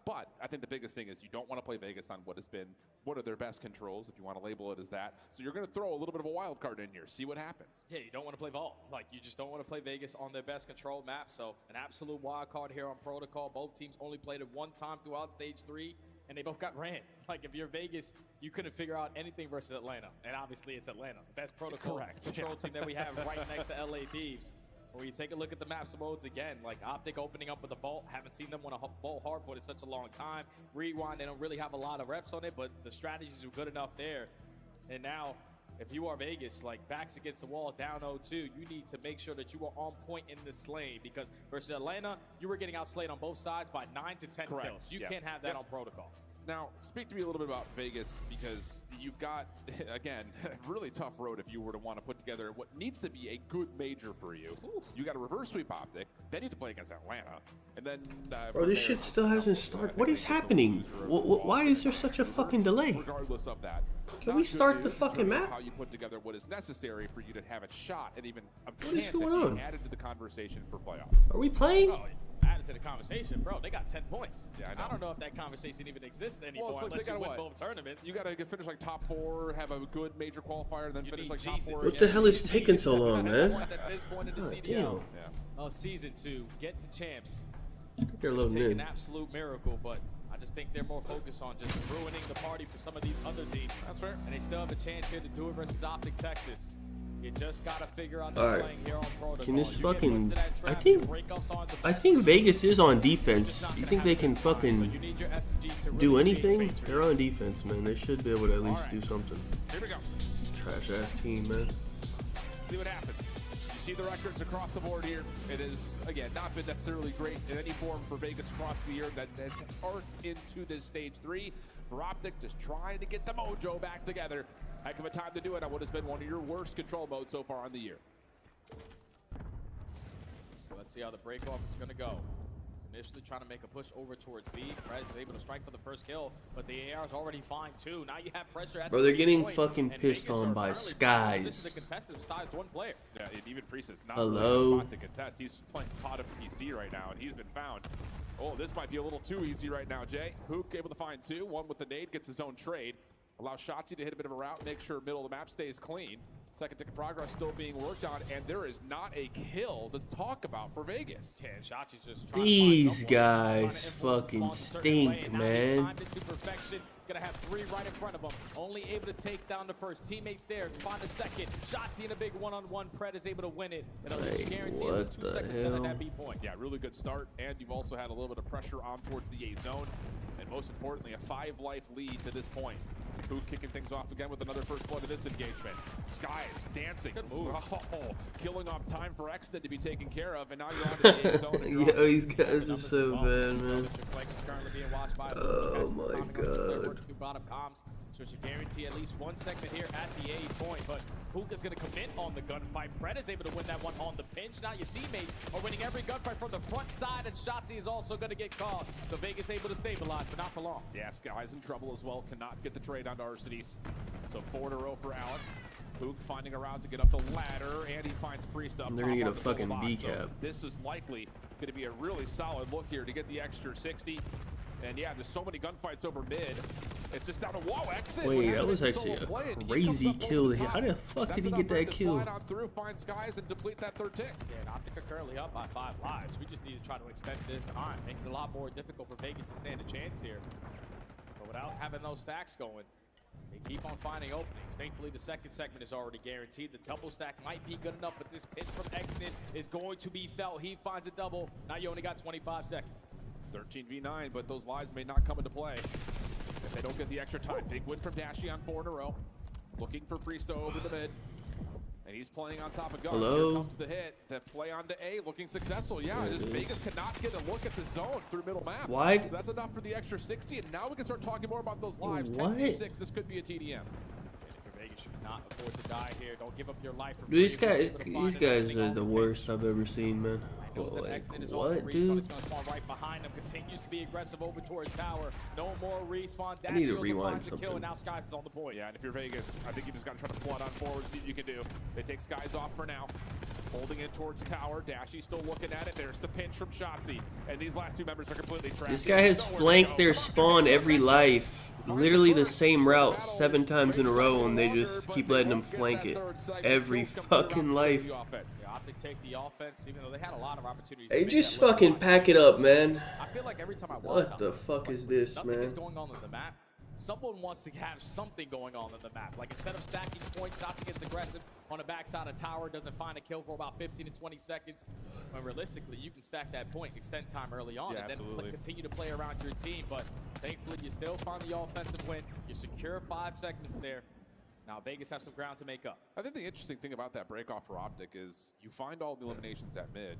But I think the biggest thing is you don't want to play Vegas on what has been one of their best controls, if you want to label it as that. So you're going to throw a little bit of a wild card in here. See what happens. Yeah, you don't want to play Vault. Like, you just don't want to play Vegas on their best control map. So an absolute wild card here on Protocol. Both teams only played it one time throughout Stage 3, and they both got ran. Like, if you're Vegas, you couldn't figure out anything versus Atlanta. And obviously, it's Atlanta. The best Protocol control team that we have right next to LA Thieves. When you take a look at the maps and modes again, like Optic opening up with a Vault. Haven't seen them win a Vault Hardpoint in such a long time. Rewind, they don't really have a lot of reps on it, but the strategies were good enough there. And now, if you are Vegas, like backs against the wall, down 0-2, you need to make sure that you are on point in this lane, because versus Atlanta, you were getting outslayed on both sides by 9 to 10 Correct. kills. You Yeah. can't have that on Protocol. Now, speak to me a little bit about Vegas, because you've got, again, a really tough road if you were to want to put together what needs to be a good major for you. You got to reverse sweep Optic, then you have to play against Atlanta, and then... Bro, this shit still hasn't started. What is happening? Why is there such a fucking delay? Regardless of that. Can we start the fucking map? How you put together what is necessary for you to have a shot and even a What is chance at going being on? added to the conversation for playoffs. Are we playing? Oh, added to the conversation, bro. They got 10 points. Yeah, I know. don't know if that conversation even exists anymore Well, it's like unless they you gotta win what? both tournaments. You got to finish like top 4, have a good major qualifier, and then You finish need like top Jesus. 4. What the hell is taking so long, man? Points at this point in the God CDL damn. Yeah. of Season 2. Get to champs. They're Take loading an in. absolute miracle, but I just think they're more focused on just ruining the party for some of these other teams. That's fair. And they still have a chance here to do it versus Optic Texas. You just gotta figure out the All right. slang here on protocol. Can this You get fucking? into that I trap, think. breakups on the I think Vegas is on defense. It's not You gonna think they happen can this time, so fucking you need your SMGs to really do create anything? space for They're you. on defense, man. They should be able to at least All right. do something. Here we go. Trash ass team, man. See what happens. You see the records across the board here. It is, again, not been necessarily great in any form for Vegas across the year. That's arced into this stage 3. For Optic, just trying to get the mojo back together. Heck of a time to do it on what has been one of your worst control modes so far on the year. So let's see how the break-off is going to go. Initially trying to make a push over towards B. Prez is able to strike for the first kill, but the AR is already fine too. Now you have pressure at Bro, the they're B getting point, fucking and pissed Vegas on are by currently Skies. This is a contested besides one player. Yeah, and even Priest is not Hello? really in a spot to contest. He's playing pot of PC right now, and he's been found. Oh, this might be a little too easy right now, Jay. Hook able to find 2. One with the nade, gets his own trade. Allows Shotzzy to hit a bit of a route, make sure middle of the map stays clean. Second tick of progress still being worked on, and there is not a kill to talk about for Vegas. Yeah, and Shotzi's just trying These to find guys someone, trying to fucking influence the spawn a certain way, stink, and now man. he timed it to perfection. Gonna have 3 right in front of him. Only able to take down the first. Teammates there, find a second. Shotzi in a big one-on-one. Pred is able to win it. It'll at least Like, guarantee what at least 2 the seconds down at hell? that B point. Yeah, really good start, and you've also had a little bit of pressure on towards the A zone, and most importantly, a 5-life lead to this point. Hook kicking things off again with another first blood of this engagement. Skies dancing. Good move. Oh, killing off time for Exton to be taken care of, and now you're on to the A zone. and you're Yo, on- these guys are so bad, man. Oh my God. Bottom comms, so she guarantee at least 1 segment here at the A point. But Hook is going to commit on the gunfight. Pred is able to win that one on the pinch. Now your teammates are winning every gunfight from the front side, and Shotzi is also going to get caught. So Vegas able to stabilize, but not for long. Yeah, Sky's in trouble as well. Cannot get the trade onto Arcides. So 4 in a row for Alec. Hook finding a route to get up the ladder, and he finds Priest up. And they're gonna top get on a the solo fucking box. B So cap. this is likely going to be a really solid look here to get the extra 60. And yeah, there's so many gunfights over mid. It's just down to whoa, exit. Wait, that was actually a crazy kill. How the fuck did he get that kill? Slide on through, find Skies, and deplete that 3rd tick. Yeah, and Optic are currently up by 5 lives. We just need to try to extend this time, make it a lot more difficult for Vegas to stand a chance here. But without having those stacks going, they keep on finding openings. Thankfully, the 2nd segment is already guaranteed. The double stack might be good enough, but this pitch from Exton is going to be felt. He finds a double. Now you only got 25 seconds. 13v9, but those lives may not come into play if they don't get the extra time. Big win from Dashy on 4 in a row. Looking for Priesto over the mid. And he's playing on top of guns. Hello? Here comes the hit. The play onto A looking successful. Yeah, just Vegas cannot get a look at the zone through middle map. Why? So that's enough for the extra 60, and now we can start talking more about those lives. What? 10v6, this could be a TDM. For Vegas, you cannot afford to die here. Don't give up your life for These free. guys, Able to find these it, guys everything are on the pitch. worst I've ever seen, man. Knows that Like, Exton is off the what, respawn. dude? It's going to spawn right behind him. Continues to be aggressive over towards tower. No more respawn. I need to Dashios rewind finds the kill, something. and now Skies is on the point. Yeah, and if you're Vegas, I think you just got to try to flood on forward, see what you can do. They take Skies off for now. Holding it towards tower. Dashy still looking at it. There's the pinch from Shotzi. And these last 2 members are completely trapped. This guy has flanked their spawn every life. Literally the same route 7 times in a row, and they just keep letting them flank it every fucking life. Yeah, Optic take the offense, even though they had a lot of opportunities. to Hey, make just that look fucking fine. pack it up, man. I feel like every time I watch What the Optic, fuck it's like is this, nothing is man? going on the map. Someone wants to have something going on the map. Like instead of stacking points, Optic gets aggressive on the backside of tower, doesn't find a kill for about 15 to 20 seconds. When realistically, you can stack that point, extend time early on, Yeah, and then absolutely. continue to play around your team. But thankfully, you still find the offensive win. You secure 5 segments there. Now Vegas have some ground to make up. I think the interesting thing about that break off for Optic is you find all the eliminations at mid,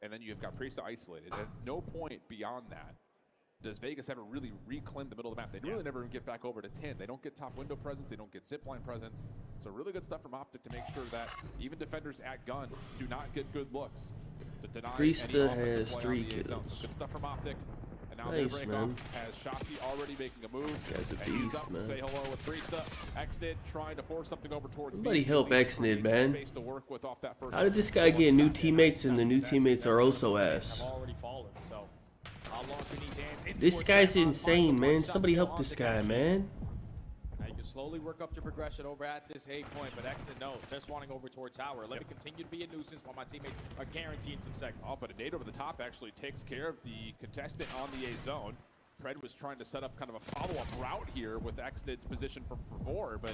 and then you've got Priest isolated. At no point beyond that does Vegas ever really reclaim the middle of the map. They really never get back over to 10. They don't get top window presence. They don't get zipline presence. So really good stuff from Optic to make sure that even defenders at gun do not get good looks to deny Priest any offensive has play 3 on the A zone. kills. So good stuff from Optic. And now Nice, their break man. off has Shotzi already making a move. Guy's a And he's beast, up man. to say hello with Priesta. Xnid trying to force something over towards Somebody B. help At least Xnid, create some man. space to work with off that first How did this guy get new teammates and the new teammates are also ass? Have already fallen, so how long can he dance into This towards guy's that insane, final man. one shot Somebody kill help on this the guy, connection? man. Now you can slowly work up your progression over at this A point, but Exton knows just wanting over toward tower. Let me continue to be a nuisance while my teammates are guaranteed some seconds. Oh, but a nade over the top actually takes care of the contestant on the A zone. Pred was trying to set up kind of a follow-up route here with Xnid's position from before, but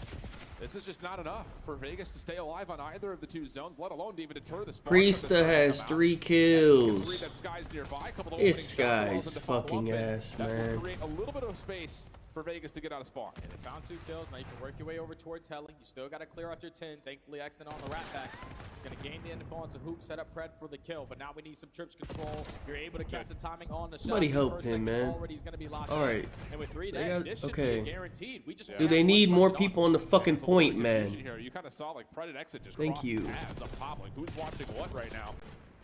this is just not enough for Vegas to stay alive on either of the two zones, let alone to even deter the spawn. Priesta has 3 kills. That Sky's nearby. This guy's fucking ass, that man. Will create a little bit of space for Vegas to get out of spawn. Yeah, they found 2 kills. Now you can work your way over towards Helen. You still got to clear out your 10. Thankfully, Xnid on the rat pack. Going to gain the info on some Hook, set up Pred for the kill. But now we need some trips control. You're able to catch the timing on the shot. Somebody help him, man. Alright. And with 3 dead, this should be guaranteed. We just Dude, they need more people on the fucking point, man. Here. You kind of saw like Pred and Exit just Thank you. paths up top. Like, who's watching what right now?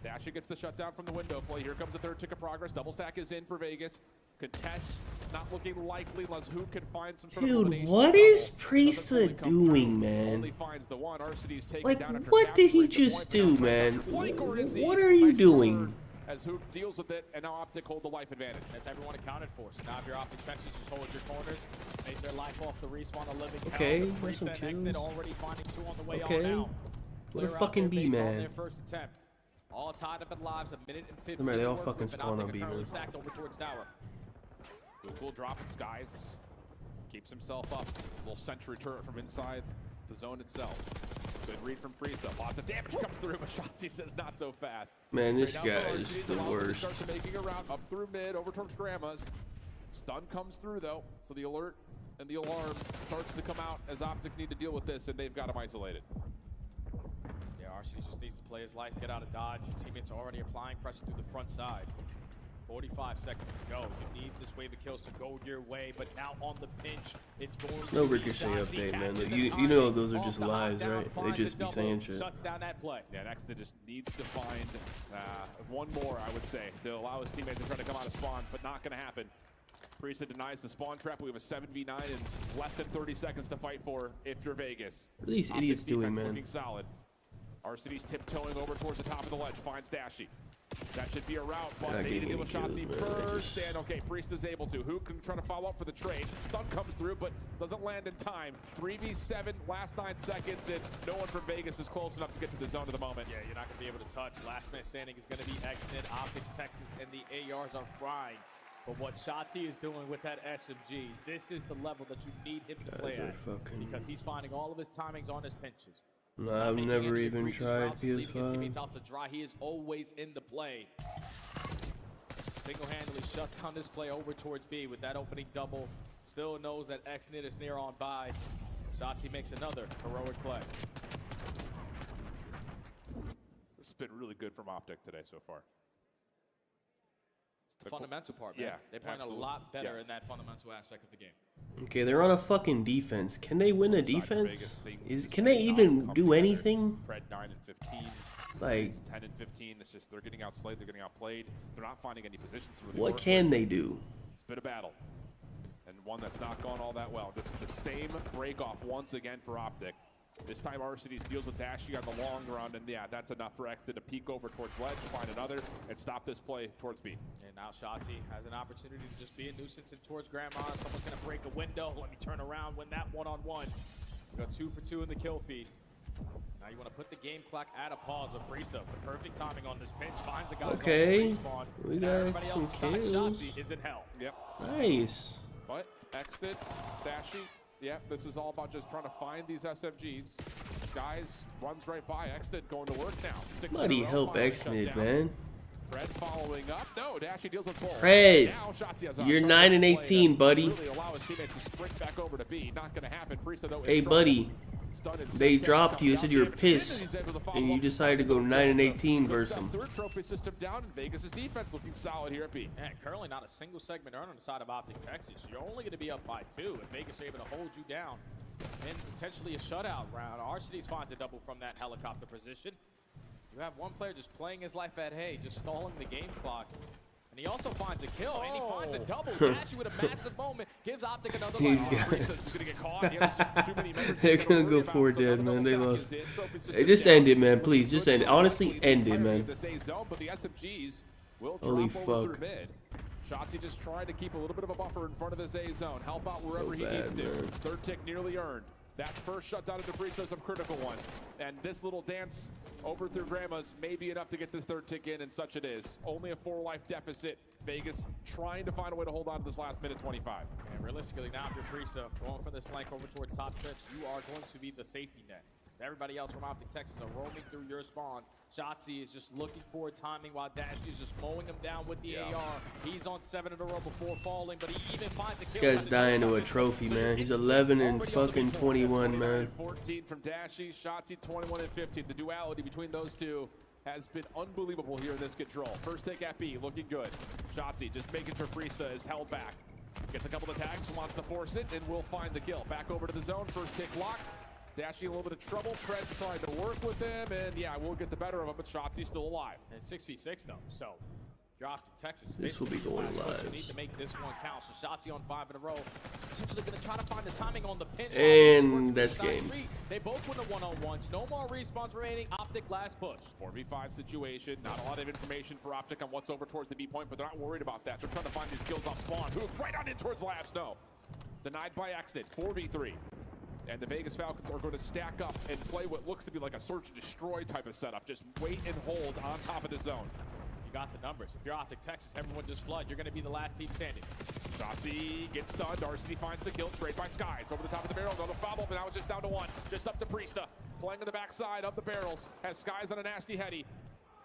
Dasher gets the shutdown from the window play. Here comes the third tick of progress. Double stack is in for Vegas. Contest not looking likely unless who can find some sort of Dude, what is Priesta doing, man? Only finds the one. RCD's taken Like, down after what did he capturing the just point, do, man? Flank or is he? What are you Nice doing? turn as Hook deals with it, and now Optic hold the life advantage. That's everyone accounted for. So now if you're Optic Texas, just hold your corners, make their life off the respawn a living Okay, hell. there's some Priesta and Xnid kills. already finding 2 on the way Okay. on out. What a Clear out fucking their B, base on man. their first attempt. All tied up in lives, 1 minute and 15. Remember, they all to work fucking with, and spawn on Optic B, are currently man. stacked over towards tower. Hook will drop in skies. Keeps himself up. Little sentry turret from inside the zone itself. Good read from Priesta. Lots of damage comes through, but Shotzi says not so fast. Man, this Straight down guy the is RCDs the allows them to worst. start to making a route up through mid, over towards Grandma's. Stun comes through though, so the alert and the alarm starts to come out as Optic need to deal with this, and they've got him isolated. Yeah, RCD just needs to play his life, get out of dodge. Your teammates are already applying pressure through the front side. 45 seconds to go. You need this wave of kills to go your way, but now on the pinch, it's going No to be Ricochet Shotzi update, man. catching You the know timing those are off just the lies, knockdown, right? They finds just a be double, saying shit. Shuts down that play. Yeah, Nexta just needs to find one more, I would say, to allow his teammates to try to come out of spawn, but not going to happen. Priesta denies the spawn trap. We have a 7v9 and less than 30 seconds to fight for if you're Vegas. What are these Optic's idiots doing, defense man? looking solid. RCD's tiptoeing over towards the top of the ledge, finds Dashy. That should be a route, but They're not they need to getting deal with any Shotzi kills, man. first. And okay, Priesta's able to. Who can try to follow up for the trade? Stun comes through, but doesn't land in time. 3v7, last 9 seconds, and no one from Vegas is close enough to get to the zone at the moment. Yeah, you're not going to be able to touch. Last man standing is going to be Xnid, Optic, Texas, and the ARs are frying. But what Shotzi is doing with that SMG, this is the level that you need him to play Guys are at. fucking- Because he's finding all of his timings on his pinches. No, I've never even tried Leaving his teammates PS5. out to dry. He is always in the play. Single-handedly shut down this play over towards B with that opening double. Still knows that Xnid is near on by. Shotzi makes another heroic play. This has been really good from Optic today so far. It's the fundamental part, man. Yeah, They're playing absolutely. a lot better Yes. in that fundamental aspect of the game. Okay, they're on a fucking defense. Can they win a defense? Can they even do anything? Pred 9 and 15. Like, 10 and 15. It's just they're getting outslayed, they're getting outplayed. They're not finding any positions to really what work can with. they do? It's been a battle. And one that's not gone all that well. This is the same break-off once again for Optic. This time RCD's deals with Dashy on the long run, and yeah, that's enough for Exit to peek over towards ledge, find another, and stop this play towards B. And now Shotzi has an opportunity to just be a nuisance and towards Grandma. Someone's going to break a window. Let me turn around, win that one-on-one. We got 2 for 2 in the kill feed. Now you want to put the game clock at a pause with Priesta. The perfect timing on this pinch. Finds the guys Okay, on the respawn. we Now got everybody some else besides kills. Shotzi is in hell. Yep. Nice. But Exit, Dashy, yeah, this is all about just trying to find these SMGs. Skies runs right by. Exit going to work now. 6 Somebody in a row, help finally shut Xnid, down. man. Pred following up. No, Dashy deals with full. Pred, Now Shotzi has a you're touch 9 and on play 18, to buddy. Really allow his teammates to sprint back over to B. Not going to happen. Priesta, though, in Hey, trouble. buddy. Stunned and They sent dropped down, you, comes said down you were damage. pissed, Sinden's able to follow and you up, decided to finds go his 9 and own 18 kill. versus them. Third trophy system down, and Vegas' defense looking solid here at B. And currently not a single segment earned on the side of Optic Texas. You're only going to be up by 2 if Vegas are able to hold you down in potentially a shutout round. RCD's finds a double from that helicopter position. You have one player just playing his life at hay, just stalling the game clock. And he also finds a kill, and he finds a double. Dashy with a massive moment, gives Optic another These life. guys. Priesta's gonna get caught. He has just too many members They're to gonna worry go about, 4 so dead, another man. They double lost. stack is in. Trophy system Hey, just down. end it, man. Please, just end it. Honestly, end it, man. The safe zone, but the SMGs will Holy drop over fuck. through mid. Shotzi just trying to keep a little bit of a buffer in front of his A zone. Help out wherever he bad, needs to. man. Third tick nearly earned. That first shutdown into Priesta is a critical one. And this little dance over through Grandma's may be enough to get this third tick in, and such it is. Only a 4 life deficit Vegas trying to find a way to hold on to this last minute 25. And realistically, now if you're Priesta going from this flank over towards top stretch, you are going to be the safety net. Because everybody else from Optic Texas are roaming through your spawn. Shotzzy is just looking for timing while Dashy is just mowing him down with the AR. He's on 7 in a row before falling, but he even finds a kill. This guy's dying to a trophy, man. He's 11 and fucking 21, man. 14 from Dashy, Shotzzy 21 and 15. The duality between those two has been unbelievable here in this control. First take at B, looking good. Shotzzy just making sure Priesta is held back. Gets a couple of tags, wants to force it, and will find the kill. Back over to the zone, first kick locked. Dashy a little bit of trouble. Fred trying to work with him, and yeah, we'll get the better of him, but Shotzi's still alive. And 6v6 though, so you're off to Texas. This will be going live. You need to make this one count. So Shotzzy on 5 in a row. Potentially going to try to find the timing on the pinch. And that's game. They both win the one-on-ones. No more respawns remaining. Optic last push. 4v5 situation. Not a lot of information for Optic on what's over towards the B point, but they're not worried about that. They're trying to find these kills off spawn. Who right on in towards labs? No. Denied by accident. 4v3. And the Vegas Falcons are going to stack up and play what looks to be like a search and destroy type of setup. Just wait and hold on top of the zone. You got the numbers. If you're Optic Texas, everyone just flood. You're going to be the last team standing. Shotzzy gets stunned. Varsity finds the kill. Trade by Sky. It's over the top of the barrel. Another follow-up, and now it's just down to 1. Just up to Priesta. Playing on the backside of the barrels. Has Skies on a nasty heady.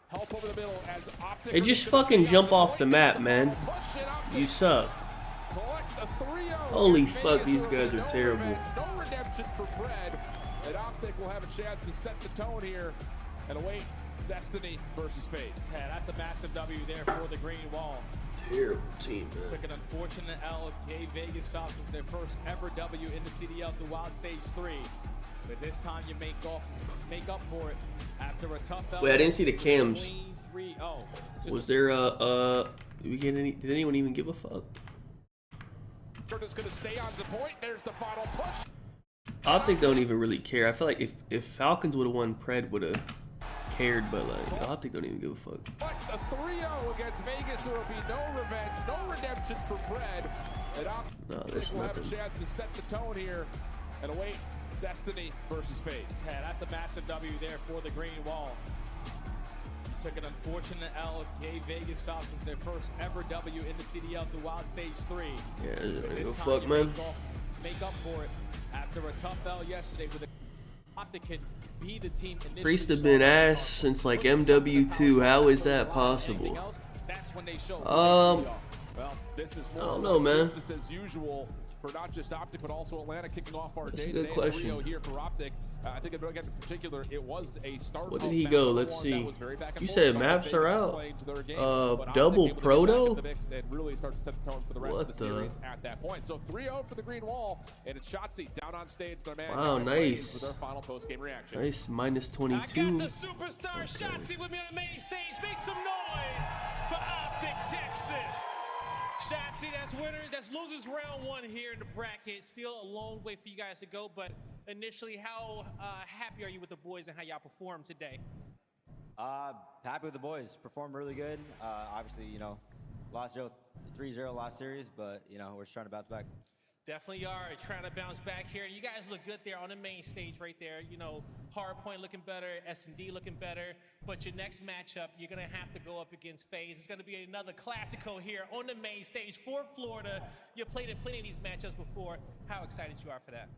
Help over the middle as Optic. Hey, just fucking jump off the map, man. You suck. Holy fuck, these guys are terrible. No redemption for Bread. And Optic will have a chance to set the tone here and await Destiny versus FaZe. Yeah, that's a massive W there for the green wall. Terrible team, man. Took an unfortunate L, gave Vegas Falcons their first ever W in the CDL through Wild Stage 3. But this time you make up for it after a tough L. Wait, I didn't see the cams. 3-0. Was there did we get any? Did anyone even give a fuck? Is going to stay on the point. There's the final push. Optic don't even really care. I feel like if Falcons would have won, Pred would have cared, but like Optic don't even give a fuck. A 3-0 against Vegas. There will be no revenge, no redemption for Pred. And Optic will have a chance to set the tone here and await Destiny versus FaZe. Yeah, that's a massive W there for the green wall. Took an unfortunate L, gave Vegas Falcons their first ever W in the CDL through Wild Stage 3. Yeah, I don't give a fuck, man. Make up for it after a tough L yesterday with Optic can be the team. Priesta been ass since like MW2. How is that possible? That's when they show. Well, this is more I don't know, man. business as usual for not just Optic, but also Atlanta kicking off our day. That's a good question. Here for Optic. I think in particular, it was a start. What did he go? Let's see. You said maps are out. Double proto? What the? At that point. So 3-0 for the green wall, and it's Shotzzy down on stage. Wow, nice. For their final post-game reaction. Nice, minus 22. I got the superstar Shotzzy with me on the main stage. Make some noise for Optic Texas. Shotzzy, that's winner. That's losers round 1 here in the bracket. Still a long way for you guys to go, but initially, how happy are you with the boys and how y'all performed today? Happy with the boys. Performed really good. Obviously, you know, lost 3-0 last series, but, you know, we're just trying to bounce back. Definitely are trying to bounce back here. You guys look good there on the main stage right there. You know, Hardpoint looking better, S&D looking better. But your next matchup, you're going to have to go up against FaZe. It's going to be another Classico here on the main stage for Florida. You've played in plenty of these matchups before. How excited you are for that?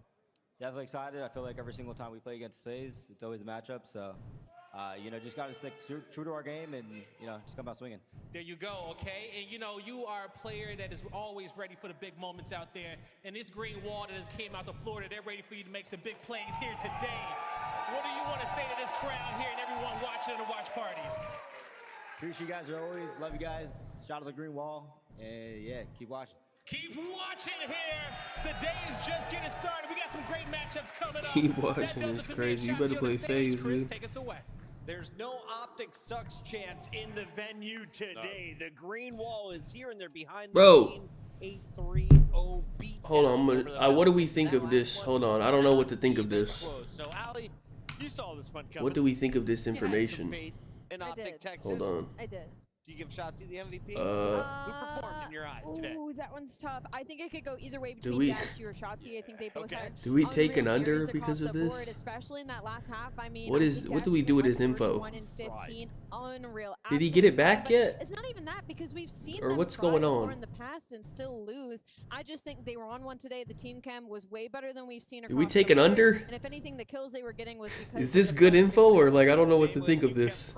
Definitely excited. I feel like every single time we play against FaZe, it's always a matchup. So, you know, just got to stick true to our game and, you know, just come out swinging. There you go, okay? And, you know, you are a player that is always ready for the big moments out there. And this green wall that has came out to Florida, they're ready for you to make some big plays here today. What do you want to say to this crowd here and everyone watching the watch parties? Appreciate you guys as always. Love you guys. Shout out to the green wall. And, yeah, keep watching. Keep watching here. The day is just getting started. We got some great matchups coming up. Keep watching. It's crazy. You better play FaZe, dude. Take us away. There's no Optic sucks chance in the venue today. No. The green wall is here and they're behind the team. A 3-0 beat. Hold on, what do we think of this? Hold on, I don't know what to think of this. So Ali, you saw this one coming. What do we think of this information? I did. Hold on. I did. Do you give Shotzi the MVP? Who performed in your eyes today? Ooh, that one's tough. I think it could go either way Do between we- Dashie or Shotzi. I think they both had Do we take an unreal under series because across of the board, this? especially in that last half. I mean, What I is- think what do we Dashie do with went his info? 31 and 15. Unreal. Did he get it Absolutely back but yet? It's not even that because we've seen Or them what's try going before on? in the past and still lose. I just think they were on one today. The team chem was way better than we've seen. Did we across take the an board. under? And if anything, the kills they were getting was because Is this good info or like I don't know what to think of this?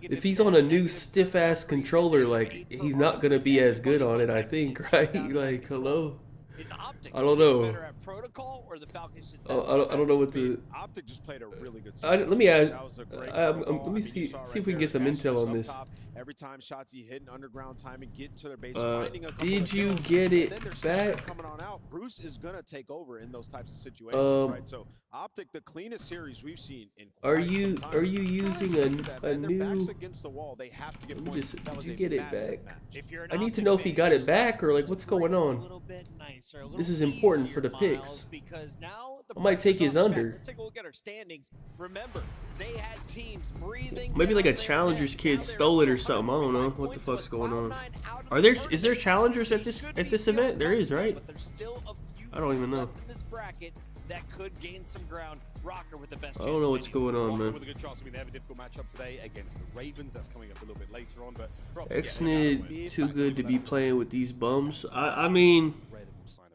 If he's on a new stiff ass controller, like he's not gonna be as good on it, I think, right? Like, hello. Is Optic I don't know. better at protocol or the Falcons just? I don't know what to. Optic just played a really good Let me series. ask. That was a great Let protocol. me I mean, see you saw if right we can there, get some Ashes intel on up this. top. Every time Shotzi hitting underground timing, getting to their base, finding a couple Did of you kills, get and it then they're standing back? coming on out. Bruce is gonna take over in those types of situations, right? So Optic, the cleanest series we've seen in Are quite you some time. using a Their backs new? against the wall. They have to get Let me points. just- That did was you a get it massive back? match. If you're an I need to Optic know if he fan, got it start back or like what's going a on. little bit nicer, a little This is important for the easier, picks. Miles, because now the I might take pressure's his on their under. back. Let's take a look at our standings. Remember, they had teams breathing. Maybe like a down their challengers neck. kid Now they're stole up it or to something. I don't know 145 what the points fuck's with going on. Cloud9 out of Are the there? tournament. Is there challengers at They this should be event? feeling There is, right? But there's still a few I don't even teams know. left in this bracket that could gain some ground. Rocker with the best. I don't know what's chance. going on, Walker man. with a good chance. I mean, they have a difficult matchup today against the Ravens. That's coming up a little bit later on. But for Optic, Xnid too good to be playing with these bums. I mean,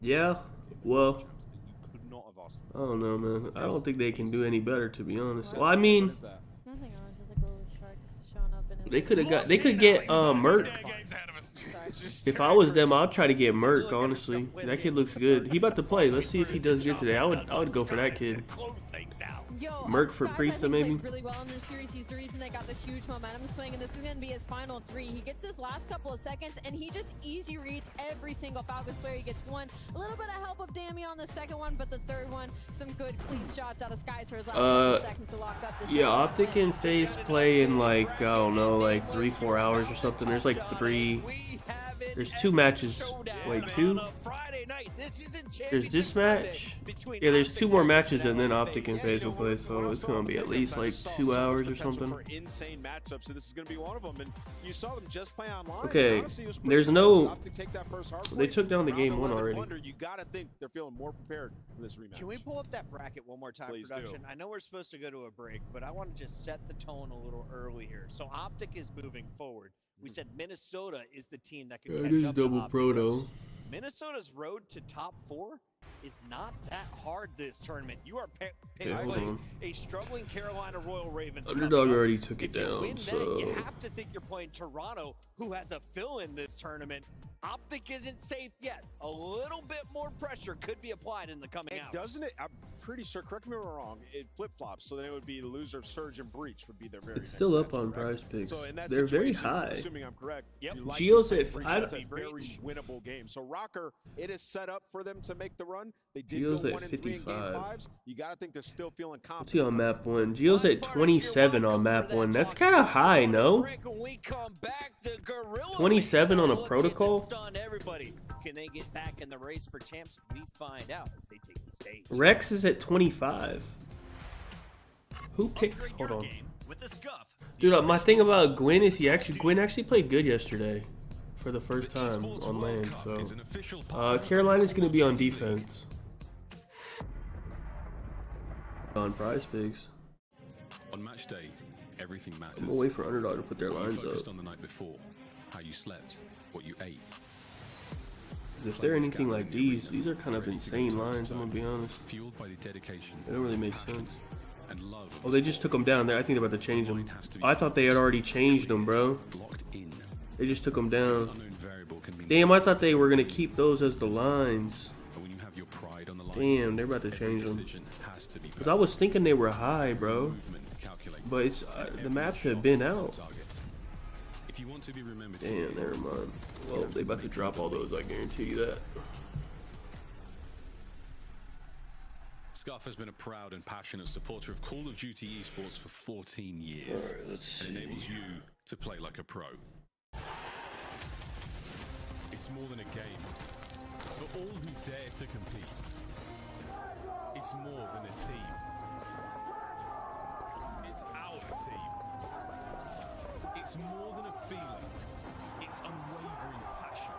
yeah. Well, I don't know, man. I don't think they can do any better, to be honest. Well, I mean, Nothing. I was just like a little shark showing up in they could have got. They could get Merc. If I was them, I'd try to get Merc. Honestly, that kid looks good. He about to play. Let's see if he does good today. I would go for that kid. Yo, Merc for Skies, I Priesta, think, maybe? played really well in this series. He's the reason they got this huge momentum swing, and this is going to be his final 3. He gets his last couple of seconds, and he just easy reads every single Falcons player. He gets one. A little bit of help of Dammy on the second one, but the third one, some good clean shots out of Skies for his last couple of seconds to lock up this Yeah, round. Optic and FaZe play in like, I don't know, like 3-4 hours or something. There's like 3. There's 2 matches. Wait, 2? There's this match. Yeah, there's 2 more matches and then Optic and FaZe will play, so it's gonna be at least like 2 hours or something. Insane matchup, so this is going to be one of them. And you saw them just play online. Okay, Honestly, it was pretty there's close. no. Optic take that first hard They point. took down the Round game 1 11 already. wonder, you got to think they're feeling more prepared for this rematch. Can we pull up that bracket one more time, Please do. production? I know we're supposed to go to a break, but I want to just set the tone a little early here. So Optic is moving forward. We said Minnesota is the team that can Yeah, catch it is up to double Optic. pro though. Minnesota's road to top 4 is not that hard this tournament. You are Okay, hold playing on. a struggling Carolina Royal Ravens. Underdog coming up. already took If it you down, win that, so. you have to think you're playing Toronto, who has a fill in this tournament. Optic isn't safe yet. A little bit more pressure could be applied in the coming hours. Doesn't it? I'm pretty sure, correct me if I'm wrong, it flip-flops, so then it would be the loser of Surge and Breach would be their very It's next still up match, on correct? Prize Picks. So in that They're very situation, high. Assuming I'm correct. Yep. you like Geo's to play at Breach. I That's a don't- very winnable game. So Rocker, it is set up for them to make the run. They did Geo's go at 1 and 3 in game 55. 5s. You got to think they're still feeling What's confident. he on map 1? Geo's at 27 on map 1. That's kind of high, no? 27 on a protocol? Stun everybody. Can they get back in the race for champs? We find out as they take the stage. Rex is at 25. Who picked? Hold on. Dude, my thing about Gwen is Gwen actually played good yesterday for the first time on land. So Carolina's gonna be on defense. On Prize Picks. On match day, everything matters. I'm gonna wait for Underdog to put their What you lines focused up. on the night before, how you slept, what you ate. If they're anything like these are kind of insane lines. I'm gonna be honest. Fueled by the dedication. They don't really make sense. And love. Oh, they just took them down there. I think they're about to change them. I thought they had already changed them, bro. Locked in. They just took them down. Unknown variable can mean Damn, I thought they were gonna keep those as the lines. and when you have your pride on the line. Damn, they're about to every change them. decision has to be Cause I was thinking they were high, bro. movement calculated. But it's the maps have been out. Target. If you want to be remembered, Damn, never mind. Well, they about to drop all those. I guarantee you that. Scuff has been a proud and passionate supporter of Call of Duty esports for 14 years. Alright, let's It see. enables you to play like a pro. It's more than a game. It's for all who dare to compete. It's more than a team. It's our team. It's more than a feeling. It's unwavering passion.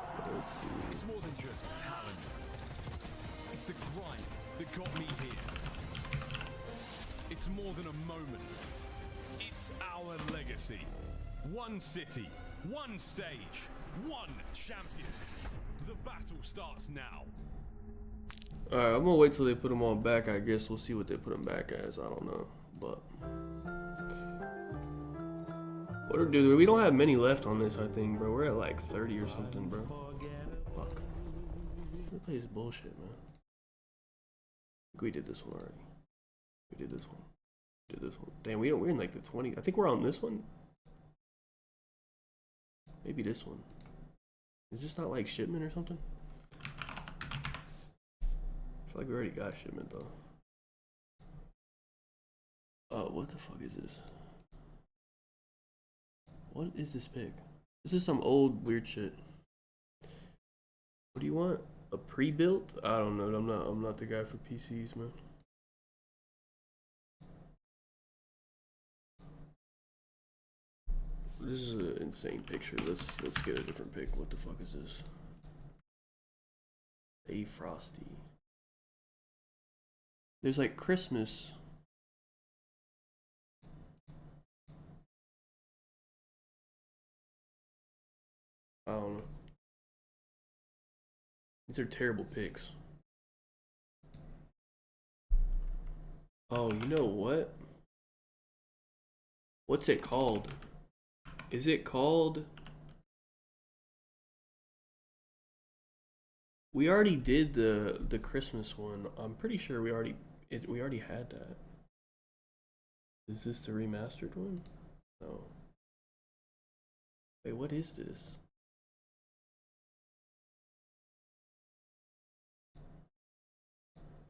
It's more than just talent. It's the grind that got me here. It's more than a moment. It's our legacy. One city, one stage, one champion. The battle starts now. Alright, I'm gonna wait till they put them all back. I guess we'll see what they put them back as. I don't know, but what dude? We don't have many left on this. I think, bro. We're at like 30 or something, bro. Fuck. This place is bullshit, man. We did this one already. We did this one. Did this one. Damn, we're in like the 20. I think we're on this one. Maybe this one. Is this not like shipment or something? I feel like we already got shipment though. Oh, what the fuck is this? What is this pick? This is some old weird shit. What do you want? A pre-built? I don't know. I'm not the guy for PCs, man. This is an insane picture. Let's get a different pick. What the fuck is this? A Frosty. There's like Christmas. I don't know. These are terrible picks. Oh, you know what? What's it called? Is it called? We already did the Christmas one. I'm pretty sure we already had that. Is this the remastered one? No. Wait, what is this?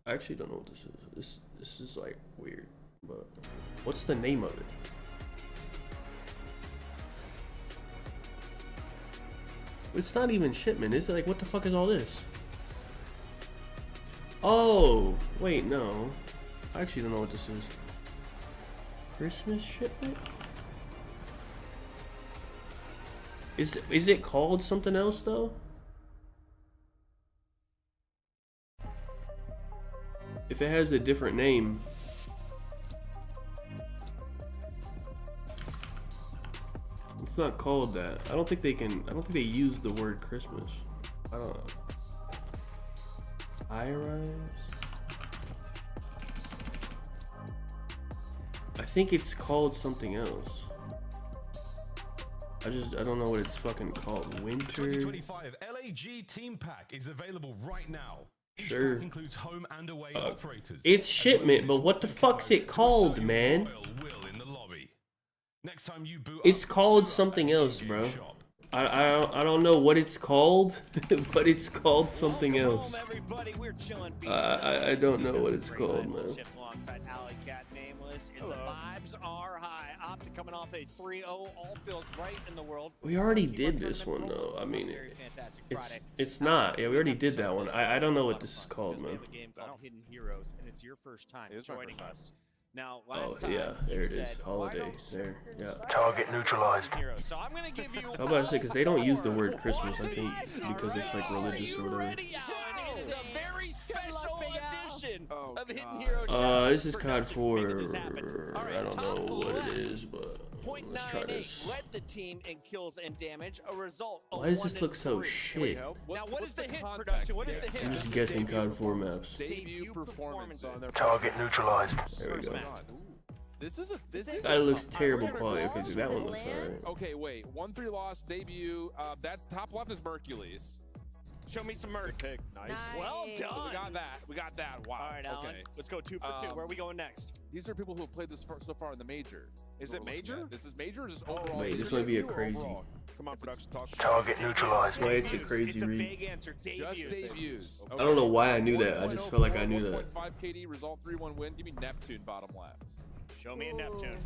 I actually don't know what this is. This is like weird, but what's the name of it? It's not even shipment, is it? Like, what the fuck is all this? Oh, wait, no. I actually don't know what this is. Christmas shipment? Is it called something else though? If it has a different name. It's not called that. I don't think they use the word Christmas. I don't know. High-rise? I think it's called something else. I don't know what it's fucking called. Winter? 2025 LAG Team Pack is available right now. Sure. Pack includes home and away operators. It's shipment, but what the fuck's it called, man? Next time you boot It's called something else, bro. I don't know what it's called, but it's called something else. I don't know what it's called, man. The vibes are high. Optic coming off a 3-0, all feels right in the world. We already did this one though. I mean, it's not. Yeah, we already did that one. I don't know what this is called, man. A game called Hidden Heroes, and it's your first time joining us. Now, Oh yeah, there it is. Holiday. There. Yeah. Target neutralized. So I'm gonna give you. How about I say, because they don't use the word Christmas, I think, because it's like religious or whatever. It is a very special edition of Hidden Heroes. This is COD 4. I don't know what it is, but let's try this. Led the team in kills and damage, a result of Why does this look so shit? Now, what is the hit production? What is the hit? I'm just guessing COD 4 maps. Debut performance on their target neutralized. There we go. That looks terrible quality. Okay, so that one looks alright. Okay, wait. 1-3 loss debut. That's top left is Mercules. Show me some Merc. Nice. Well done. So we got that. We got that. Wow. All right, Alan. Let's go 2 for 2. Where are we going next? These are people who have played this so far in the major. Is it major? This is major or is this overall? Wait, this might be a crazy. Come on, production talk. Target neutralized. Wait, it's a crazy It's a read. vague answer. Just debuts. I don't know why I knew that. I just felt like I knew that. 1.5 KD, result 3-1 win. Give me Neptune bottom left. Show me a Neptune.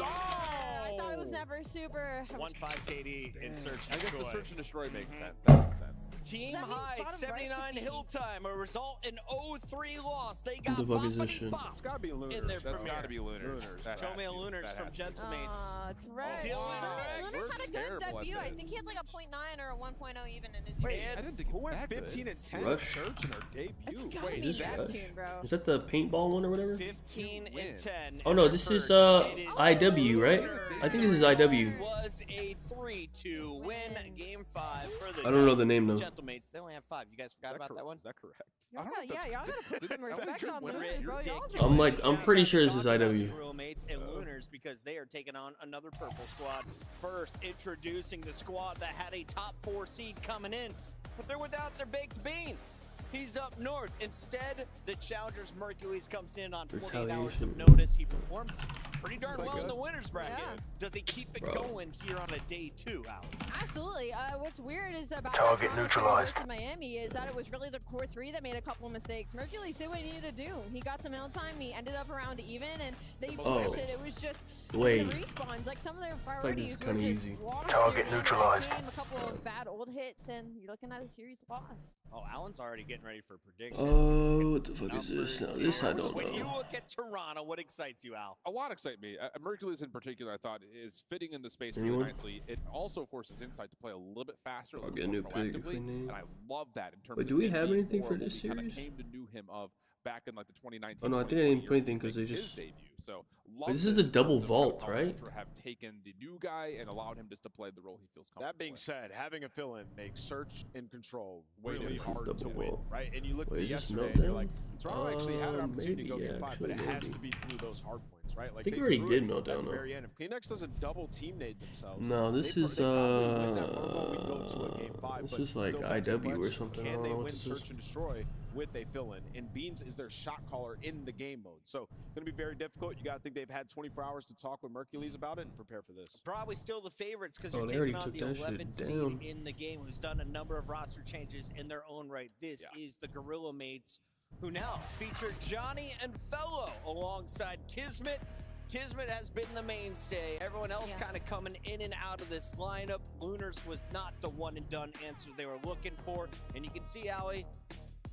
I thought it was never super. 1.5 KD in search and I guess destroy. the search and destroy makes sense. That makes sense. Team That means high, bottom 79 right hill time, a result in 0-3 loss. They What the got fuck is this shit? It's gotta be Lunars. in their That's premiere. got to be Lunars. That Show has me a to. Lunars That from has to. Gentlemates. That's right. Dylan Lunars had a good terrible at debut. I this. think he had like a 0.9 or a 1.0 even in his Wait, debut. I didn't think Who it was went that 15 good. and 10 Rush? Search in her It's debut? gotta Wait, be is this Rush? Neptune, bro. Is that the paintball one or whatever? 15 and 10. Oh no, this is IW, right? I think this is IW. Was a 3-2 win, game 5 for the I don't know the name though. Gentlemen's. They only have 5. You guys forgot about that one? Is that correct? Y'all I don't know if gotta, yeah, that's- y'all gotta put some Is that respect good on winner? Lunars, bro. Y'all Ridiculous. I'm pretty sure this is Talk about IW. the Roommates and Lunars because they are taking on another purple squad. First, introducing the squad that had a top 4 seed coming in, but they're without their baked beans. He's up north. Instead, the Challengers Mercules comes in on 48 hours of Retaliation. notice. He performs pretty darn well in the winners bracket. Yeah. Does he keep it Bro. going here on a day 2, Alex? Absolutely. What's weird is about Target Toronto neutralized. versus Miami is that it was really the core 3 that made a couple mistakes. Mercules did what he needed to do. He got some hill time. He ended up around even, and they Oh. pushed it. It was just Wait. the respawns. Like some of their this priorities is were kinda just easy. lost Target near the end of that neutralized. game, a couple of bad old hits, and you're looking at a series loss. Oh, Alan's already getting ready for predictions. Oh, what the fuck is this? No, Numbers. this I don't When you know. look at Toronto, what excites you, Al? A lot excite me. Mercules in particular, I thought, is fitting in the space really Anyone? nicely. It also forces Insight to play a little bit faster, a I'll little get a bit new more pick if proactively, we need. and I love that in terms Wait, of do we him have being anything more for of what this we kinda series? came to know him of back in like the 2019. Oh, no, I think I 2020 didn't put anything years, 'cause they making just- his debut. So Wait, this is the double vault, Power right? Ultra have taken the new guy and allowed him just to play the role he feels comfortable That being with. said, having a fill-in makes search and control Way really different. hard to Double win, vault. right? And you look Wait, at is this yesterday, and you're meltdown? like, Toronto actually had an opportunity to go Maybe, get 5, but it actually, has to maybe. be through those hard points, right? Like think they we already drew did it meltdown, at the though. very end. If Kleenex doesn't double teammate themselves, No, this they is probably win that Marvel, we go to a game 5. this but is like still back to IW or question, something. I Can don't they know what win this search is. and destroy with a fill-in? And Beans is their shot caller in the game mode, so going to be very difficult. You got to think they've had 24 hours to talk with Mercules about it and prepare for this. Probably still the favorites because Oh, you're they already taking on took the that shit 11th down. seed in the game who's done a number of roster changes in their own right. This is the Gorilla Mates, who now feature Johnny and Fellow alongside Kismet. Kismet has been the mainstay. Everyone else kind of coming in and out of this lineup. Lunars was not the one and done answer they were looking for. And you can see, Allie,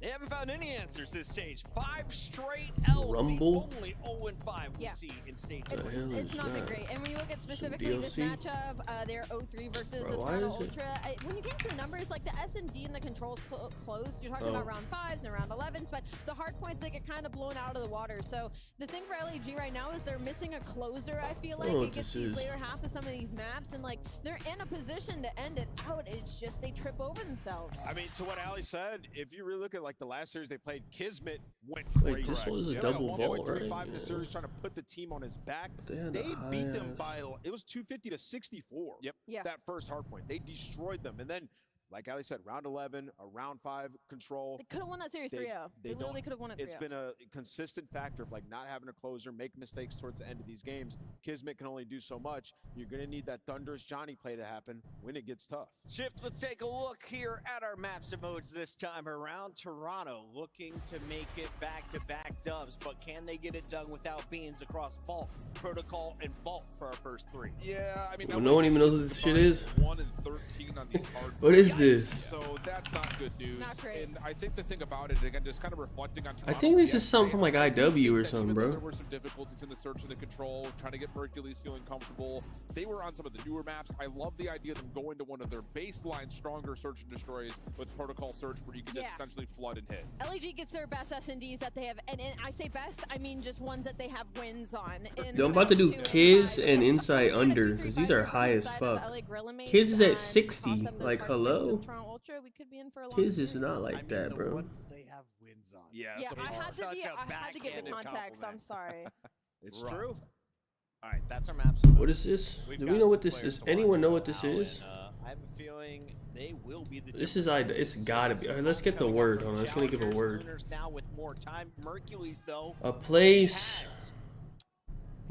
they haven't found any answers this stage. 5 straight L's, Rumble? the only 0-5 we see in stage The 3. hell It's is not been that? great. And when you look at specifically this DLC? matchup, they're 0-3 versus Bro, the why Toronto is it- Ultra. When you get into the numbers, like the S&D and the controls close, you're talking Oh. about round 5s and round 11s, but the hard points, they get kind of blown out of the water. So the thing for LAG right now is they're missing a closer, I feel like. Oh, It gets this these is- later half of some of these maps, and like they're in a position to end it out. It's just they trip over themselves. I mean, to what Ali said, if you really look at like the last series they played, Kismet went Wait, crazy. this was a They had double 1.35 vault, in the right? series, trying to put the team on his back. They had They a beat them high-ass- by, it was 250 to 64. Yep. Yeah. That first hard point. They destroyed them. And then, like Ali said, round 11, a round 5 control. They could have won that series They- 3-0. They don't- literally could have won it 3-0. It's been a consistent factor of like not having a closer, make mistakes towards the end of these games. Kismet can only do so much. You're going to need that thunderous Johnny play to happen when it gets tough. Shift, let's take a look here at our maps and modes this time around. Toronto looking to make it back-to-back dubs, but can they get it done without Beans across Vault, Protocol, and Vault for our first 3? Yeah, I mean, Well, no one even knows what this shit is. 1 and 13 on these hard. What is this? So that's not good news. Not great. And I think the thing about it, again, just kind of reflecting on. I think this is something from like IW or something, There bro. were some difficulties in the search and the control, trying to get Mercules feeling comfortable. They were on some of the newer maps. I love the idea of them going to one of their baseline stronger search and destroys with Protocol Search, where you can just essentially flood and hit. LAG gets their best S&Ds that they have, and I say best, I mean just ones that they have wins on. Yo, I'm about to do Kiz and Insight under, because these are high as fuck. Kiz is at 60. Like, hello? We could be in for a long Kiz is series. not like that, bro. They have wins on. Yeah, Yeah, I had Such a I had to give the backhanded context. I'm compliment. sorry. It's Rough. true. All right, that's our maps. and What modes. is this? We've Do got we know some what this players is? to Anyone watch know out what this now, is? and, I have a feeling they will be the This is difference It's makers. gotta be. Let's get the Coming up word. from Hold on, let's gonna give a Challengers, word. Lunars now with more time. Mercules though. A place. has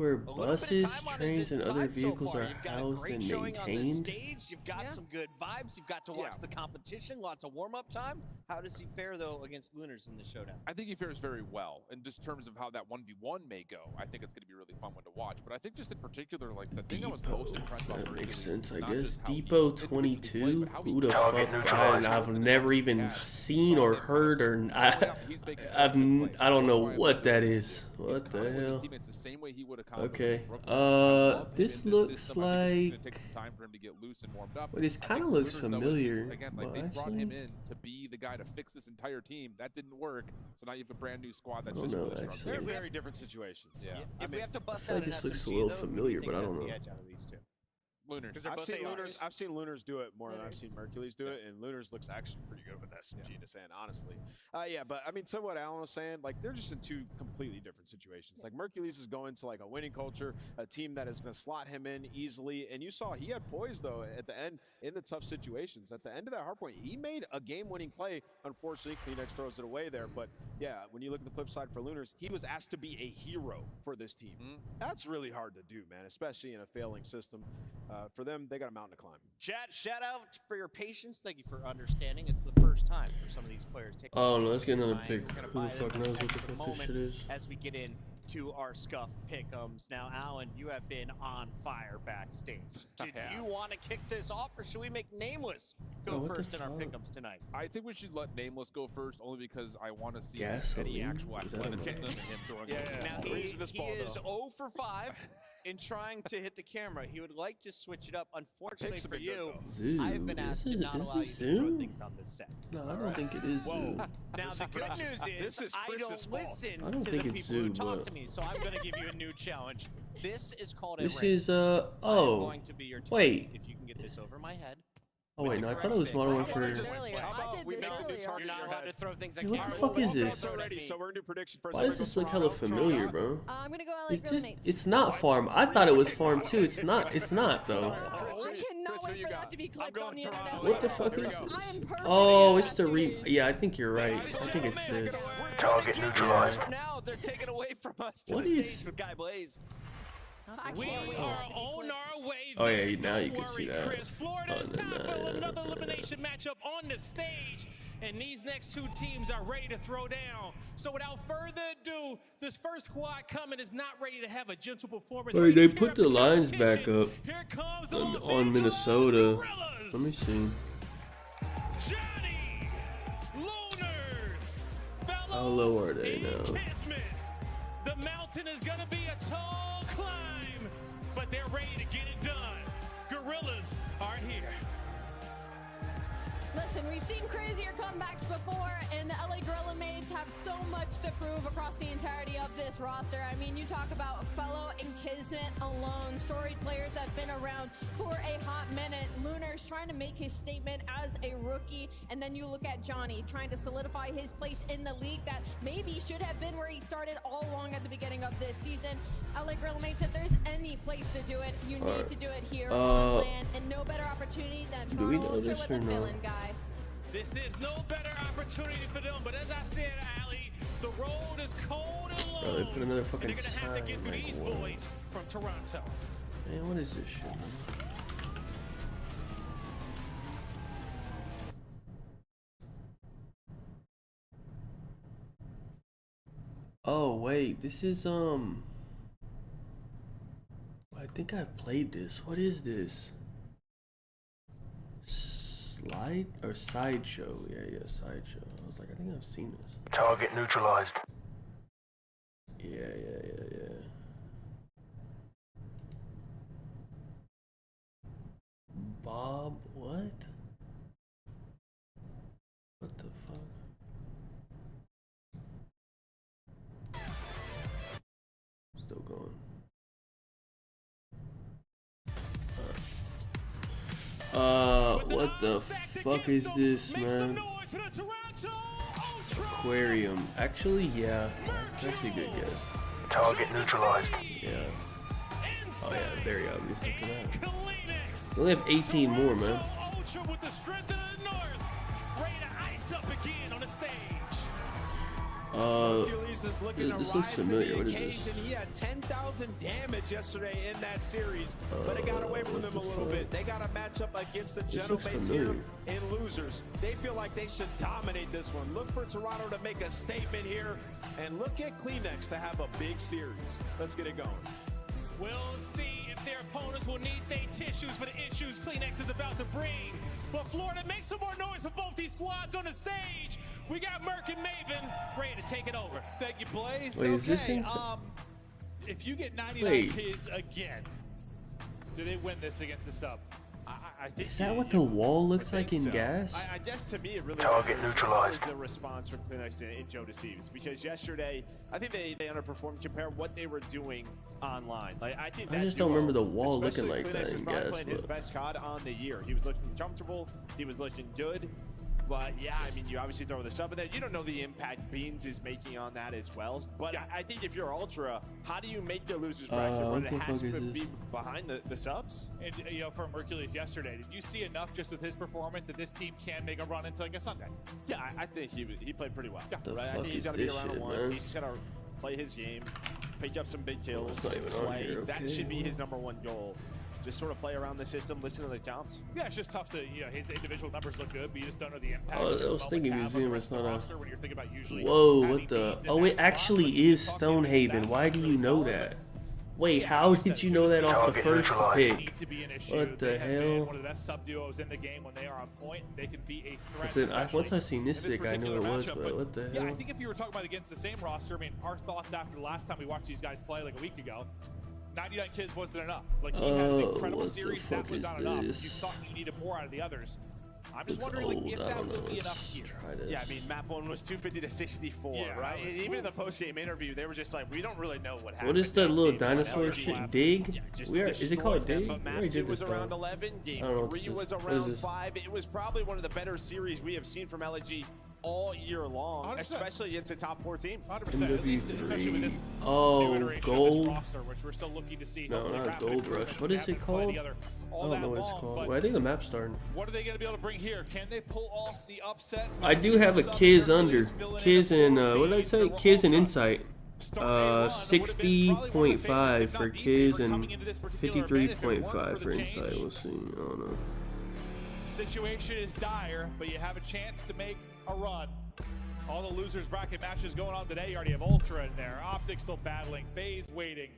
where buses, trains, and other vehicles are housed and maintained. You've got some good vibes. You've got to watch the competition. Lots of warm-up time. How does he fare though against Lunars in the showdown? I think he fares very well. In just terms of how that 1v1 may go, I think it's going to be a really fun one to watch. But I think just in particular, like the thing I was most impressed about. That makes sense, I guess. Depot 22. Who the fuck? I've never even seen or heard or I don't know what that is. What the hell? Okay. This looks like. Well, this kind of looks familiar. Again, like they brought him in to be the guy to fix this entire team. That didn't work. So now you have a brand new squad that's just really struggling. They're very different situations. Yeah. If we have to I bust feel like this looks a little familiar, but I don't know. Lunars. I've seen Lunars do it more than I've seen Mercules do it, and Lunars looks actually pretty good with SMG to saying honestly. Yeah, but I mean, to what Alan was saying, like they're just in two completely different situations. Like Mercules is going to like a winning culture, a team that is going to slot him in easily, and you saw he had poise though at the end in the tough situations. At the end of that hardpoint, he made a game-winning play. Unfortunately, Kleenex throws it away there, but yeah, when you look at the flip side for Lunars, he was asked to be a hero for this team. That's really hard to do, man, especially in a failing system. For them, they got a mountain to climb. Chat, shout out for your patience. Thank you for understanding. It's the first time for some of these players taking. Oh no, let's get another pick. Who the fuck knows what the fuck this shit is? As we get into our scuff pick'ems. Now, Alan, you have been on fire backstage. Did you want to kick this off, or should we make Nameless go first in our pick'ems tonight? I think we should let Nameless go first, only because I want to see Gasoline? any actual athleticism in him throwing. Now he is 0 for 5 in trying to hit the camera. He would like to switch it up. Unfortunately for you, I've been asked to not allow you to throw things on this set. No, I don't think it is Zoo. Now the good news is I don't listen I don't to think the it's people who Zoo, talk but- to me, so I'm going to give you a new challenge. This is called a This ring. is I'm oh going to be your target. wait. If you can get this over my head. Oh wait, no, I thought it was Modern Warfare. How about we make the new target You're not allowed to throw things at What the camera. fuck is this? So we're gonna do prediction first. Why does this look hella familiar, bro? I'm gonna go It's LA just, Mates. it's not farm. I thought it was farm too. It's not. It's not though. I cannot wait for that to be clipped on the internet. What the fuck is? I am perfect. Oh, it's the Yeah, I think you're right. I think it's this. Target neutralized. Now they're taken away from us to What the is- stage with Guy Blaze. We are on our way. Oh yeah, now you can see that. Chris, Florida, it's time for another elimination matchup on the stage. And these next two teams are ready to throw down. So without further ado, this first squad coming is not ready to have a gentle performance. Wait, they put the lines back up Here comes the on Minnesota. Let me see. Johnny, Lunars, How low are they now? Kismet. The mountain is gonna be a tall climb, but they're ready to get it done. Gorillas are here. Listen, we've seen crazier comebacks before, and the LA Gorilla Mates have so much to prove across the entirety of this roster. I mean, you talk about Fellow and Kismet alone, storied players that have been around for a hot minute. Lunar's trying to make his statement as a rookie, and then you look at Johnny trying to solidify his place in the league that maybe should have been where he started all along at the beginning of this season. LA Gorilla Mates, if there's any place to do it, you need to do it here on land, and no better opportunity than Do we know Toronto this with or a no? villain guy. This is no better opportunity for them, but as I said, Ali, the road is cold and long. Bro, they put another and fucking they're gonna have to get sign, through like, these what? boys from Toronto. Man, what is this shit, man? Oh wait, this is I think I've played this. What is this? Slide or sideshow? Yeah, sideshow. I was like, I think I've seen this. Target neutralized. Yeah. Bob, what? What the fuck? Still going. What the fuck is this, man? Aquarium. Actually, yeah. It's actually a good guess. Target neutralized. Yeah. Oh yeah, very obvious after that. We only have 18 more, man. Ultra with the strength of the North, ready to ice up again on the stage. Hercules is looking to this rise looks familiar. to What the is this? occasion. He had 10,000 damage yesterday in that series, but it got away from them a little bit. They got a matchup against the Gentlemen's here in losers. They feel like they should dominate this one. Look for Toronto to make a statement here, and look at Kleenex to have a big series. Let's get it going. We'll see if their opponents will need their tissues for the issues Kleenex is about to bring. But Florida, make some more noise for both these squads on the stage. We got Merc and Maven ready to take it over. Thank you, Blaze. Wait, is this if you get 99 kills again, do they win this against the sub? I think Is that what the wall looks like in so. gas? I guess to me it really Target neutralized. was the response from Kleenex in Joe Deceives, because yesterday I think they underperformed compared what they were doing online. Like I think I just don't remember the wall looking like that in gas. Playing his best COD on the year. He was looking comfortable. He was looking good. But yeah, I mean, you obviously throw the sub in there. You don't know the impact Beans is making on that as well. But I think if you're Ultra, how do you make the losers bracket where it has to be behind the subs? And you know, from Hercules yesterday, did you see enough just with his performance that this team can make a run into like a Sunday? Yeah, I think he played pretty well. The right? I fuck think he's is got to be this around shit, one. man? He's got to play his game, pick up some big kills, it's not even on play. here, That okay. should be his #1 goal. Just sort of play around the system, listen to the comps. Yeah, it's just tough to, you know, his individual numbers look good, but you just don't know the impact. I was thinking museum, it's not a... When you're thinking about usually Whoa, what the... Oh, it actually is Stonehaven. Why do you know that? Wait, how did you know that off the first pick? What the hell? One of the best sub duos in the game when they are on point. They can be a threat. Once I seen this pick, I knew it was, but what the hell? Yeah, I think if you were talking about against the same roster, I mean, our thoughts after the last time we watched these guys play like a week ago, 99 kills wasn't enough. Like, he had an incredible series, that was not enough. You thought you needed more out of the others. I'm just wondering like, if that will be enough here. Yeah, I mean, map 1 was 250 to 64, right? Even in the post-game interview, they were just like, we don't really know what happened. What is that little dinosaur shit? Dig? Is it called Dig? But map 2 was around 11, game 3 was around 5. It was probably one of the better series we have seen from LG all year long, 100%. Especially against a top 4 team. 100%, at least, especially with this oh, new iteration gold. of this roster, which we're still looking to see. No, not Gold Rush. What is it called? I don't know what it's called. Well, I think the map's starting. What are they going to be able to bring here? Can they pull off the upset? I do have a Kiz under. Kiz and, what did I say? Kiz and Insight. 60.5 for Kiz and 53.5 for Insight. We'll see. I don't know. Situation is dire, but you have a chance to make a run. All the losers bracket matches going on today. You already have Ultra in there. Optic still battling. FaZe waiting.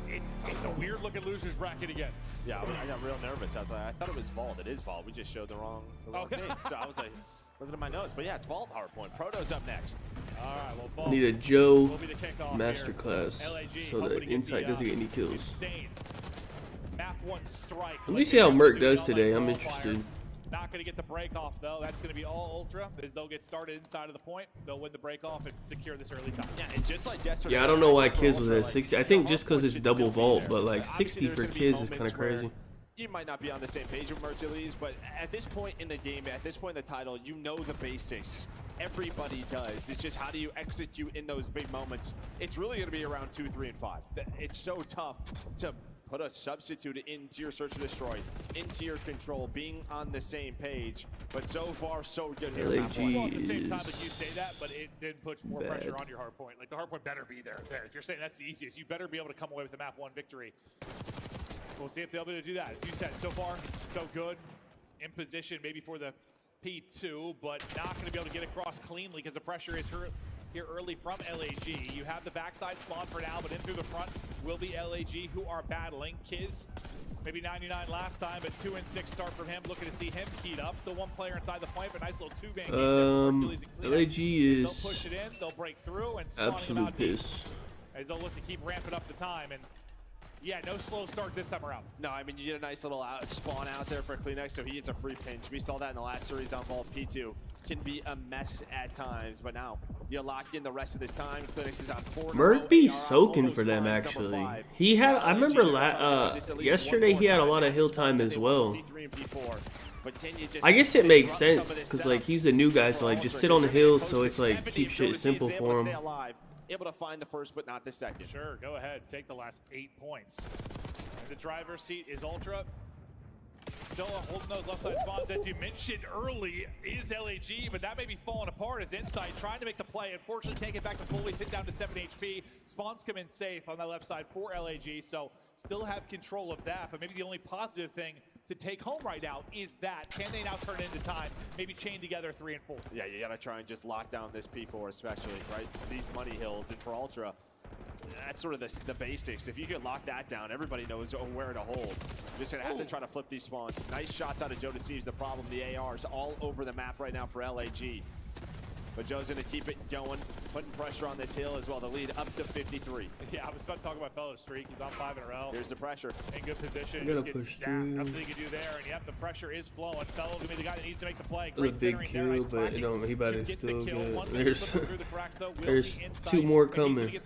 It's a weird looking losers bracket again. Yeah, I got real nervous. I was like, I thought it was Vault. It is Vault. We just showed the wrong name. So I was like, looking at my notes. But yeah, it's Vault Hardpoint. Proto's up next. All right, well, Vault Need a Joe will be the kickoff masterclass so that Insight doesn't get any kills. Insane. Map 1 strike. Let me see how Merc does today. I'm interested. Not going to get the break off though. That's going to be all Ultra. As they'll get started inside of the point, they'll win the break off and secure this early time. Yeah, and just like yesterday. Yeah, I don't know why Kiz was at 60. I think just because it's double vault, but like 60 for Kiz is kind of crazy. You might not be on the same page with Hercules, but at this point in the game, at this point in the title, you know the basics. Everybody does. It's just how do you execute in those big moments. It's really going to be around 2, 3, and 5. It's so tough to put a substitute into your search and destroy, into your control, being on the same page. But so far, so good here. Well, at the same time, like you say that, but it did put more pressure on your hard point. Like the hard point better be there. If you're saying that's the easiest, you better be able to come away with the map 1 victory. We'll see if they'll be able to do that. As you said, so far, so good. In position, maybe for the P2, but not going to be able to get across cleanly because the pressure is here early from LAG. You have the backside spawn for now, but in through the front will be LAG, who are battling. Kiz, maybe 99 last time, but 2 and 6 start from him. Looking to see him keyed up. Still one player inside the point, but nice little 2-man game. LAG is they'll push it in, they'll break through, and absolute piss. As they'll look to keep ramping up the time. And yeah, no slow start this time around. No, I mean, you get a nice little spawn out there for Kleenex, so he gets a free pinch. We saw that in the last series on Vault. P2 can be a mess at times, but now you're locked in the rest of this time. Kleenex is on 4. Merc be soaking for them, actually. He had, I remember yesterday he had a lot of hill time as well. I guess it makes sense, because like he's a new guy, so like just sit on the hill, so it's like keep shit simple for him. Able to find the first, but not the second. Sure, go ahead. Take the last 8 points. And the driver's seat is Ultra. Still holding those left side spawns, as you mentioned early, is LAG, but that may be falling apart as Insight trying to make the play. Unfortunately, can't get back to full. He's hit down to 7 HP. Spawns come in safe on that left side for LAG, so still have control of that. But maybe the only positive thing to take home right now is that. Can they now turn it into time? Maybe chain together 3 and 4. Yeah, you gotta try and just lock down this P4 especially, right? These money hills, and for Ultra, that's sort of the basics. If you can lock that down, everybody knows where to hold. Just gonna have to try to flip these spawns. Nice shots out of Joe Deceives. The problem, the AR's all over the map right now for LAG. But Joe's gonna keep it going, putting pressure on this hill as well. The lead up to 53. Yeah, I was about to talk about Fellow streak. He's on 5 in a row. Here's the pressure. In good position. Just gets snapped. Nothing he can do there. And yep, the pressure is flowing. Fellow gonna be the guy that needs to make the play. It was a big kill, but you know, he better still get. There's 2 more coming.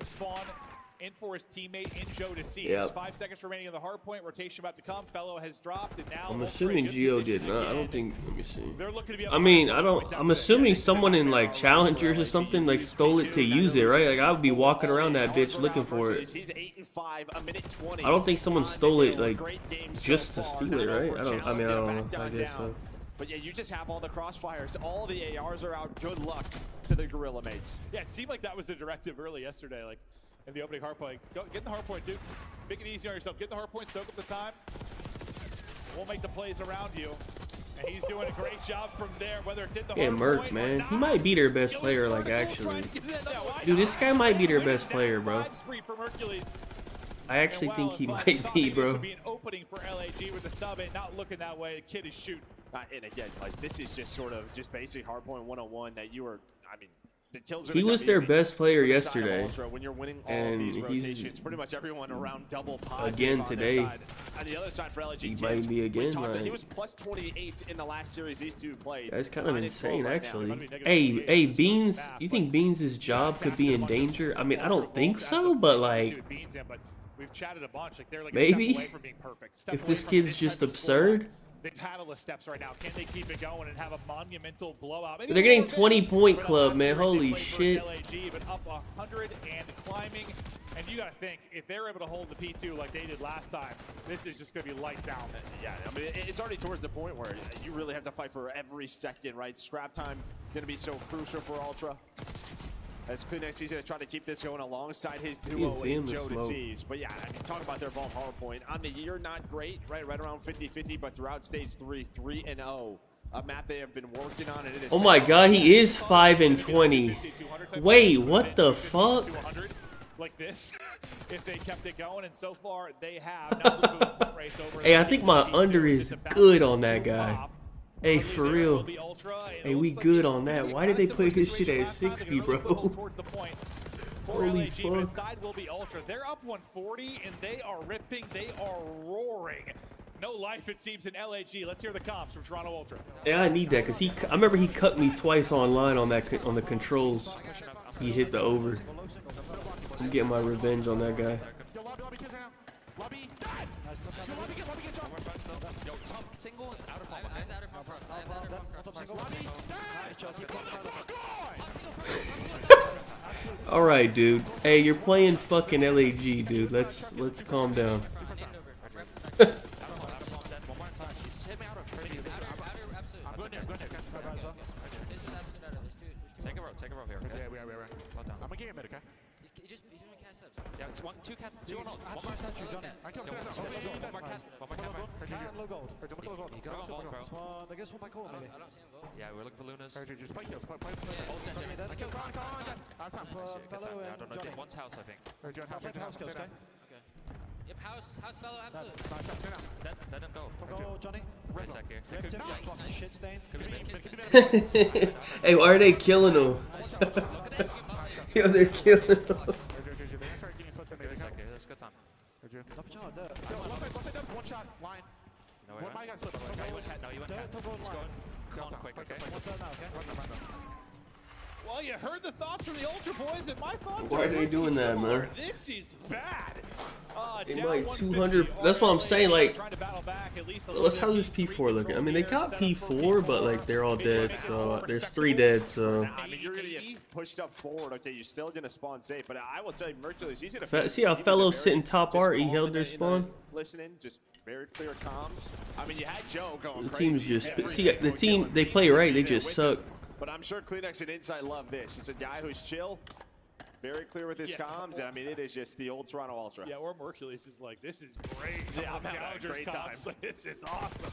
In for his teammate in Joe Deceives. 5 seconds remaining on the hard point. Rotation about to come. Fellow has dropped, and now I'm assuming Geo did not. I don't think. Let me see. They're looking to be I mean, I don't. I'm assuming someone in like Challengers or something like stole it to use it, right? Like I would be walking around that bitch looking for it. He's 8 and 5, a minute 20. I don't think someone stole it like just to steal it, right? I don't know. I guess so. But yeah, you just have all the crossfires. All the ARs are out. Good luck to the Gorilla mates. Yeah, it seemed like that was the directive early yesterday. Like. In the opening hard point. Go, get in the hard point, dude. Make it easy on yourself. Get in the hard point, soak up the time. We'll make the plays around you. And he's doing a great job from there, whether it's in the hard Merc, point man. He might be their best player, like, actually. Dude, this guy might be their best player, bro. I actually think he might be, bro. This would be an opening for LAG with the sub and not looking that way. The kid is shooting. And again, like, this is just sort of just basic hardpoint 101 that you were, I mean, he was their best player yesterday, when you're winning all and these rotations, pretty much everyone around double positive again on today. On the other side for LG, he might be again. Like, he was plus 28 in the last series these two played. That's kind of insane, actually. Hey, Beans, you think Beans' job could be in danger? I mean, I don't think so, but like, we've chatted a bunch. Like they're like maybe a step away from being perfect. If this kid's just absurd. They paddle the steps right now. Can they keep it going and have a monumental blowout? Maybe they're getting 20-point club, man. Holy shit. LAG, but up 100 and climbing. And you got to think, if they're able to hold the P2 like they did last time, this is just going to be lights out. Yeah, I mean, it's already towards the point where you really have to fight for every second, right? Scrap time going to be so crucial for Ultra. As Kleenex, he's going to try to keep this going alongside his duo in Joe Deceives. But yeah, I mean, talk about their vault hard point. On the year, not great, right around 50-50, but throughout stage 3, 3-0. A map they have been working on. And it is oh my god, he is 5 and 20. Wait, what the fuck? Like this, if they kept it going, and so far they have. Hey, I think my under is good on that guy. Hey, for real. Hey, we good on that. Why did they put his shit at 60, bro? Holy fuck. Inside will be Ultra. They're up 140, and they are ripping. They are roaring. No life, it seems, in LAG. Let's hear the comps from Toronto Ultra. Yeah, I need that, because I remember he cut me twice online on that on the controls. He hit the over. I'm getting my revenge on that guy. All right, dude. Hey, you're playing fucking LAG, dude. Let's calm down. Take a row here. Yeah, we are. I'm gonna get him, okay? He's doing cast ups. Yeah, it's two cat. One more cat. One more cat. Low gold. You got a vault, bro. I guess one by core, maybe. I don't see him vote. Yeah, we're looking for Lunas. Just play kills. I killed Con. I don't know. One's house, I think. House kills, okay? Yep, house fellow, absolutely. Let him go. Go, Johnny. Wait a sec here. Hey, why are they killing him? Yo, they're killing him. That's good time. One shot, line. No, you went cat. He's going. Con quick, okay? Well, you heard the thoughts from the Ultra boys, and my thoughts Why are they doing that, man? This is bad. They might 200. That's what I'm saying. Like, how's this P4 looking? I mean, they got P4, but like they're all dead. So there's 3 dead. So I mean, you're gonna get pushed up forward. Okay, you're still gonna spawn safe, but I will say, Mercury's he's gonna see how fellows sitting top art. He held their spawn. Listening, just Very clear comms. I mean, you had Joe going The crazy. team's just every see single the team. game They on play Beach right. They there just with suck. him. But I'm sure Kleenex and Insight love this. Just a guy who's chill, very clear with his comms, and I mean, it is just the old Toronto Ultra. Yeah, or Mercules is like, this is great. Yeah, I'm having a great time. Like, this is awesome.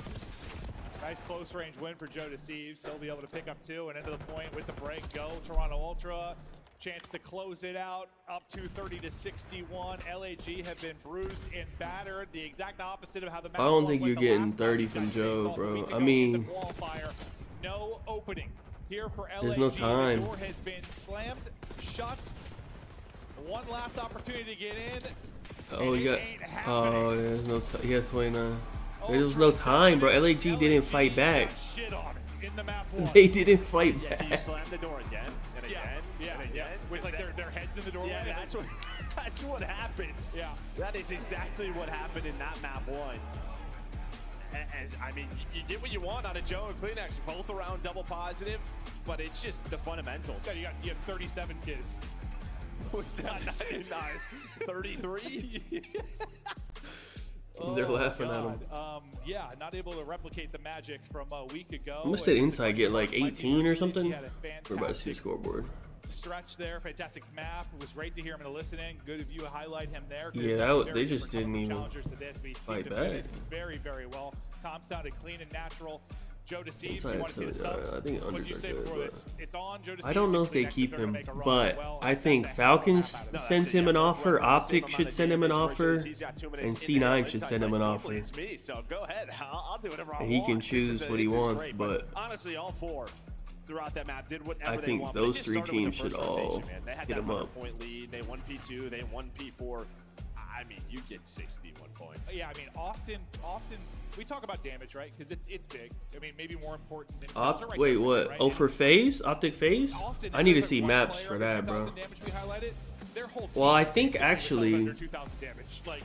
Nice close range win for Joe Deceives. He'll be able to pick up 2 and into the point with the break. Go Toronto Ultra. Chance to close it out, up to 30-61. LAG have been bruised and battered. The exact opposite of how the match I don't think went you're the getting last 30 time from you guys Joe, faced off a bro. week I ago in mean, the qualifier. No opening here for LAG. there's no time. The door has been slammed shut. One last opportunity to get in. Oh, you got. Oh, there's no. He has 29. There's no time, bro. LAG didn't fight back. Shit on it in the map 1. They didn't fight Yeah, back. you slam the door again and again and again. With like their heads in the doorway. Yeah, that's what happened. Yeah. That is exactly what happened in that map 1. As I mean, you get what you want out of Joe and Kleenex, both around double positive, but it's just the fundamentals. Yeah, you have 37 kills. Was that 33? They're laughing at him. Yeah, not able to replicate the magic from a week ago. How much did Inside get? Like 18 or something? He had a We're about to see fantastic scoreboard. stretch there, fantastic map. It was great to hear him in the listening. Good of you to highlight him there. Yeah, they just didn't even fight back. Very, very well. Comm sounded clean and natural. Joe Deceives, Inside you want to see the subs? I think What did unders you are say good, before but this? It's on Joe Deceives. I don't know if they keep him, but I think Falcons sends him an offer, Optic should send him an offer, and C9 should send him an offer. It's me, so go ahead. I'll do whatever I want. And he can choose what he wants, but honestly, all 4 throughout that map did whatever I they think want. those They just 3 started with teams the should first all rotation, man. They had hit that him up. 100-point lead. They won P2. They won P4. I mean, you get 61 points. Yeah, I mean, often we talk about damage, right? Because it's big. I mean, maybe more important than wait, what? right? Oh, for FaZe? Optic FaZe? Often, I need to there's see like maps one for player that, bro. with 2,000 damage we highlighted, their whole team Well, I is think basically actually under 2,000 damage. Like,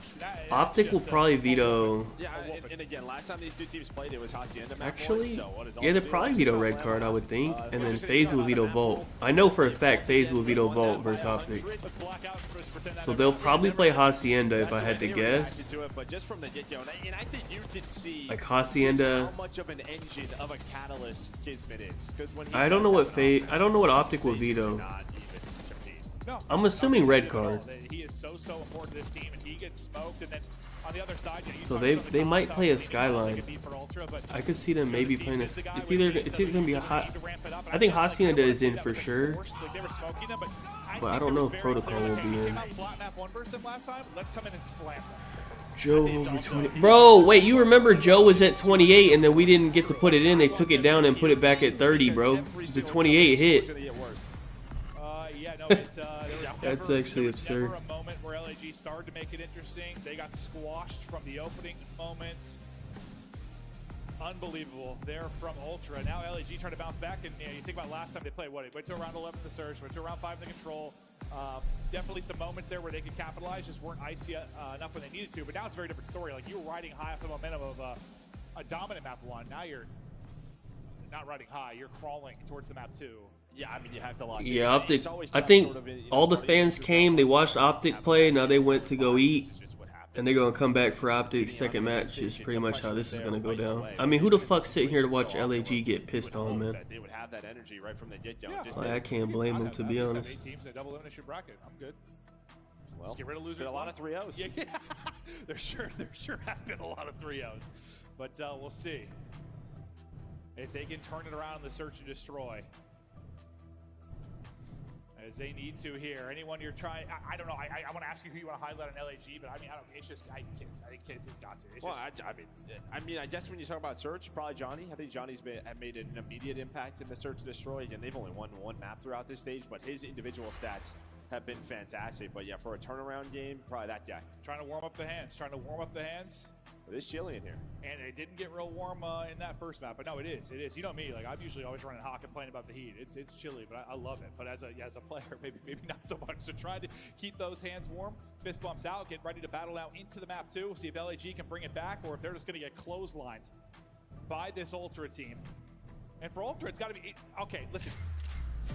Optic will probably veto. Yeah, and again, last time these 2 teams played, it was Hacienda map Actually, 1, so what is all yeah, they'll the probably field? veto red card, I would think, and then FaZe will veto Volt. I know for a fact FaZe will veto Volt versus Optic. So they'll probably play Hacienda if I had to guess. But just from the get-go, and I think you could see Like Hacienda. how much of an engine of a catalyst Kismet is. Because when I don't know what FaZe. I don't know what Optic will veto. No, I'm assuming red card. He is so important to this team, and he gets smoked, and then on the other side, So they might play a Skyline. I could see them maybe playing a. It's either gonna be a hot. I think Hacienda is in for sure. But I don't know if Protocol will be in. Joe over 20. Bro, wait, you remember Joe was at 28 and then we didn't get to put it in. They took it down and put it back at 30, bro. The 28 hit. That's actually absurd. A moment where LAG started to make it interesting. They got squashed from the opening moment. Unbelievable there from Ultra. Now LAG trying to bounce back, and you think about last time they played, what? It went to around 11 in the Surge, went to around 5 in the Control. Definitely some moments there where they could capitalize, just weren't icy enough when they needed to. But now it's a very different story. Like, you were riding high off the momentum of a dominant map 1. Now you're not riding high. You're crawling towards the map 2. Yeah, I mean, you have to lock in. Yeah, Optic. I think all the fans came. They watched Optic play. Now they went to go eat. And they're going to come back for Optic's second match is pretty much how this is going to go down. I mean, who the fuck sit here to watch LAG get pissed on, man? They would have that energy right from the get-go. Like, I can't blame them, to be honest. 8 teams in a double elimination bracket. I'm good. Well, just get rid of losers. A lot of 3-0s. Yeah, there sure have been a lot of 3-0s. But we'll see if they can turn it around in the search and destroy. As they need to here. Anyone you're trying, I don't know. I want to ask you who you want to highlight on LAG, but I mean, it's just Kiss. I think Kiss has got to. Well, I mean, I guess when you talk about Search, probably Johnny. I think Johnny's made an immediate impact in the Search and Destroy. Again, they've only won 1 map throughout this stage, but his individual stats have been fantastic. But yeah, for a turnaround game, probably that guy. Trying to warm up the hands. It is chilly in here. And it didn't get real warm in that first map, but no, it is. You know me, like I'm usually always running hot, complaining about the heat. It's chilly, but I love it. But as a player, maybe not so much. So try to keep those hands warm. Fist bumps out, get ready to battle now into the map too. See if LAG can bring it back, or if they're just going to get clotheslined by this Ultra team. And for Ultra, it's got to be okay. Listen,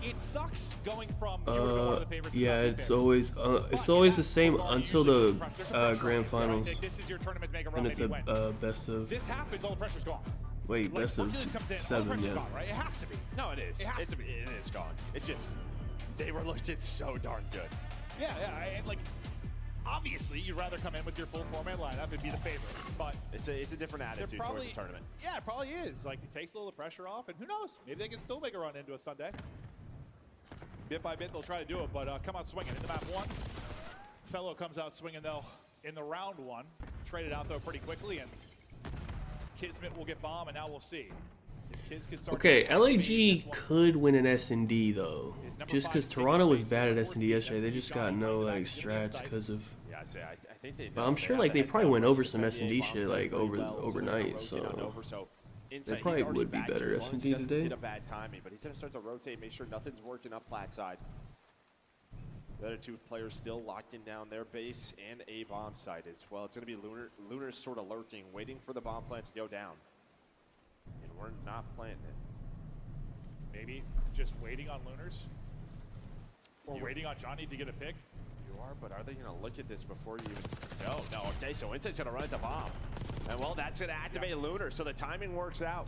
It sucks going from you were one of the favorites. Yeah, it's always the same until the grand finals, This is your tournament to make a and run, it's a best of. This happens, all the pressure's gone. Wait, best of Hercules comes in, all the 7, pressure's yeah. gone, right? It has to be. No, it is. It has to be. It is gone. It just, they were looking so darn good. Yeah, and like, obviously, you'd rather come in with your full format lineup and be the favorite, but it's a different attitude towards the tournament. Yeah, it probably is. Like, it takes a little pressure off, and who knows? Maybe they can still make a run into a Sunday. Bit by bit, they'll try to do it, but come out swinging into map 1. Fellow comes out swinging, though, in the round 1. Traded out, though, pretty quickly, and Kismet will get bomb, and now we'll see. Okay, LAG could win an S&D though, just because Toronto was bad at S&D yesterday. They just got no like strats because of. Yeah, I think they. But I'm sure like they probably went over some S&D shit like overnight, so they probably would be better S&D today. Did a bad timing, but he's gonna start to rotate, make sure nothing's working up plat side. The other two players still locking down their base and a bomb site as well. It's gonna be Lunar's sort of lurking, waiting for the bomb plant to go down. And we're not planting it. Maybe just waiting on Lunars? Or waiting on Johnny to get a pick? You are, but are they going to look at this before you even... No. Okay, so Insight's going to run at the bomb. And, well, that's going to activate Lunar, so the timing works out.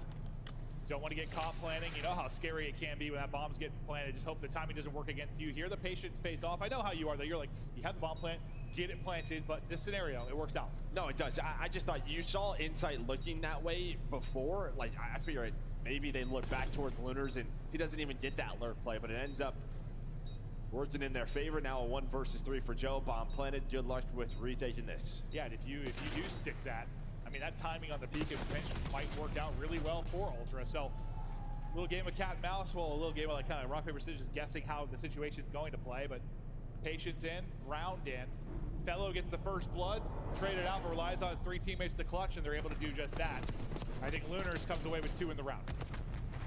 Don't want to get caught planning. You know how scary it can be when that bomb's getting planted. Just hope the timing doesn't work against you. Here, the patience pays off. I know how you are, though. You're like, you have the bomb plant, get it planted, but this scenario, it works out. No, it does. I just thought you saw Insight looking that way before. Like, I figure maybe they look back towards Lunars, and he doesn't even get that lurk play, but it ends up working in their favor. Now a 1 versus 3 for Joe. Bomb planted. Good luck with retaking this. Yeah, and if you do stick that, I mean, that timing on the peak of pinch might work out really well for Ultra. So, a little game of cat and mouse, well, a little game of like kind of rock, paper, scissors, guessing how the situation's going to play, but patience in, round in. Fellow gets the first blood, traded out, but relies on his 3 teammates to clutch, and they're able to do just that. I think Lunars comes away with 2 in the round.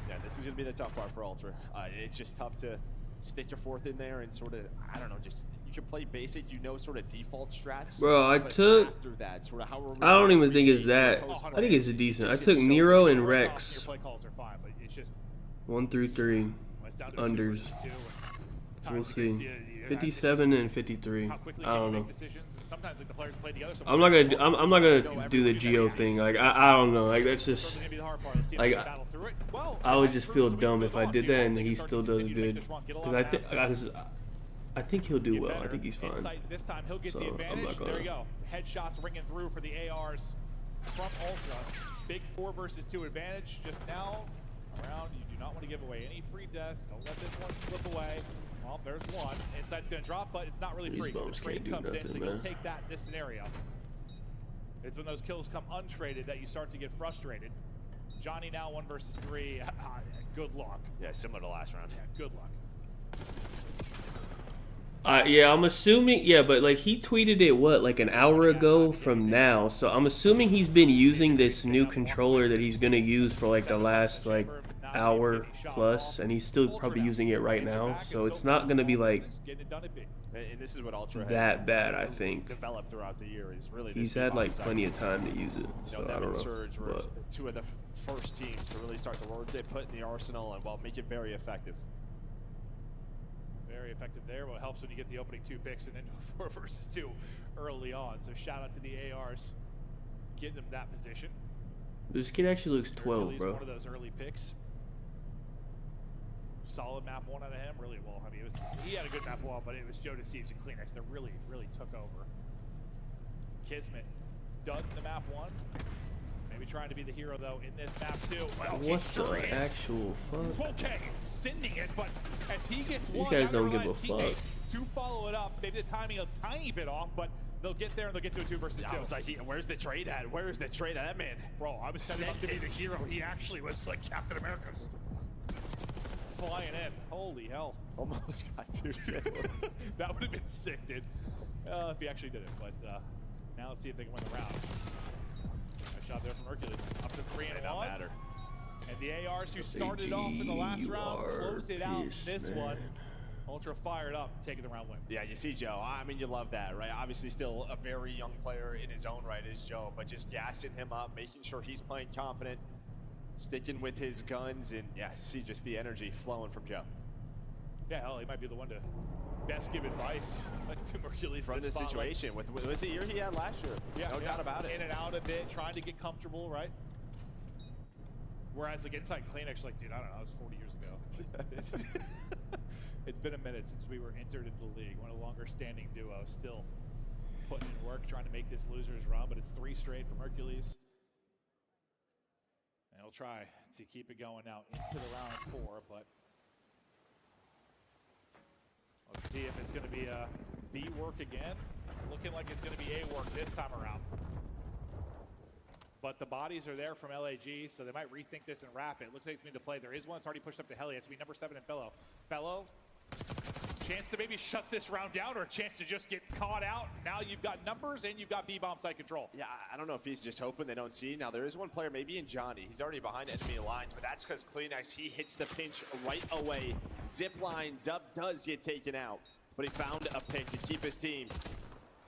Yeah, this is going to be the tough part for Ultra. It's just tough to stick your 4th in there and sort of, I don't know, just you can play basic, you know, sort of default strats. Bro, I took. After that, sort of how I don't even think it's that. I think it's decent. I took Nero and Rex. Your play calls are fine, but it's just 1 through 3 unders. We'll see. 57 and 53. I don't know. Sometimes like the players play together. I'm not gonna do the Geo thing. Like I don't know. Like that's just like I would just feel dumb if I did that and he still does good. Because I think he'll do well. I think he's fine. This time he'll get So the I'm advantage. not gonna. There you go. Headshots ringing through for the ARs from Ultra. Big 4 versus 2 advantage. Just now around. You do not want to give away any free deaths. Don't let this one slip away. Well, there's one. Insight's going to drop, but it's not really free because the trade comes in, so you'll take that in this scenario. It's when those kills come untraded that you start to get frustrated. Johnny now 1 versus 3. Good luck. Yeah, similar to last round. Yeah, good luck. Yeah, I'm assuming. Yeah, but like he tweeted it what like an hour ago from now, so I'm assuming he's been using this new controller that he's gonna use for like the last like hour plus, and he's still probably using it right now. So it's not gonna be like And this is what Ultra that bad, I think. Developed throughout the year is really. He's had like plenty of time to use it, so I don't know. Surge were 2 of the first teams to really start to work. They put in the arsenal and make it very effective. Very effective there. Well, it helps when you get the opening 2 picks and then 4 versus 2 early on. So shout out to the ARs getting them that position. This kid actually looks 12, bro. One of those early picks. Solid map 1 out of him. Really well. I mean, he had a good map 1, but it was Joe Deceives and Kleenex that really took over. Kismet done the map 1. Maybe trying to be the hero though in this map too. Well, what the actual fuck? Okay, sending it, but as he gets these guys don't give a fuck. To follow it up, maybe the timing a tiny bit off, but they'll get there and they'll get to a 2 versus 2. I was like, where's the trade at? Where's the trade at? That man, bro, I was setting up to be the hero. He actually was like Captain America's flying in. Holy hell! Almost got 2. That would have been sick, dude. If he actually did it, but now let's see if they can win the round. Nice shot there from Hercules. Up to 3 and 1. Matter. And the ARs who started off in the last round close it out this one. Ultra fired up, taking the round win. Yeah, you see Joe. I mean, you love that, right? Obviously still a very young player in his own right is Joe, but just gassing him up, making sure he's playing confident, sticking with his guns, and yeah, see just the energy flowing from Joe. Yeah, hell, he might be the one to best give advice to Mercury from this situation with the year he had last year. Yeah, no doubt about it. In and out a bit, trying to get comfortable, right? Whereas like inside Kleenex, like, dude, I don't know, that was 40 years ago. It's been a minute since we were entered into the league. One of the longer standing duos, still putting in work, trying to make this losers run, but it's 3 straight for Hercules. And he'll try to keep it going now into the round 4, but let's see if it's going to be a B work again. Looking like it's going to be A work this time around. But the bodies are there from LAG, so they might rethink this and wrap it. Looks like it's going to play. There is one that's already pushed up to Heli. It's going to be number 7 and Fellow. Fellow, chance to maybe shut this round down or a chance to just get caught out. Now you've got numbers and you've got B-bomb side control. Yeah, I don't know if he's just hoping they don't see. Now, there is one player, maybe in Johnny. He's already behind enemy lines, but that's because Kleenex, he hits the pinch right away. Zip lines up, does get taken out. But he found a pick to keep his team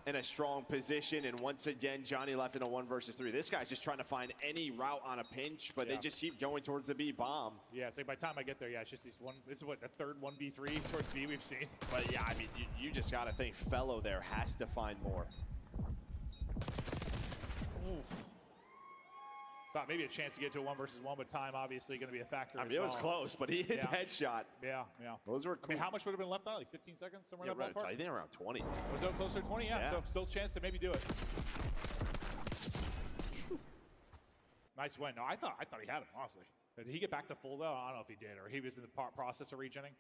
in a strong position, and once again, Johnny left in a 1 versus 3. This guy's just trying to find any route on a pinch, but they just keep going towards the B bomb. Yeah, it's like by the time I get there, yeah, it's just these this is what, the third 1v3 towards B we've seen. But yeah, I mean, you just gotta think Fellow there has to find more. Ooh. Thought maybe a chance to get to a 1 versus 1, but time obviously going to be a factor. I mean, it was close, but he hit the headshot. Yeah, yeah. Those were cool. I mean, how much would have been left on it? Like 15 seconds, somewhere in that ballpark? I think around 20. Was it closer to 20? Yeah, so still a chance to maybe do it. Nice win. No, I thought he had him, honestly. Did he get back to full, though? I don't know if he did, or he was in the process of regenning.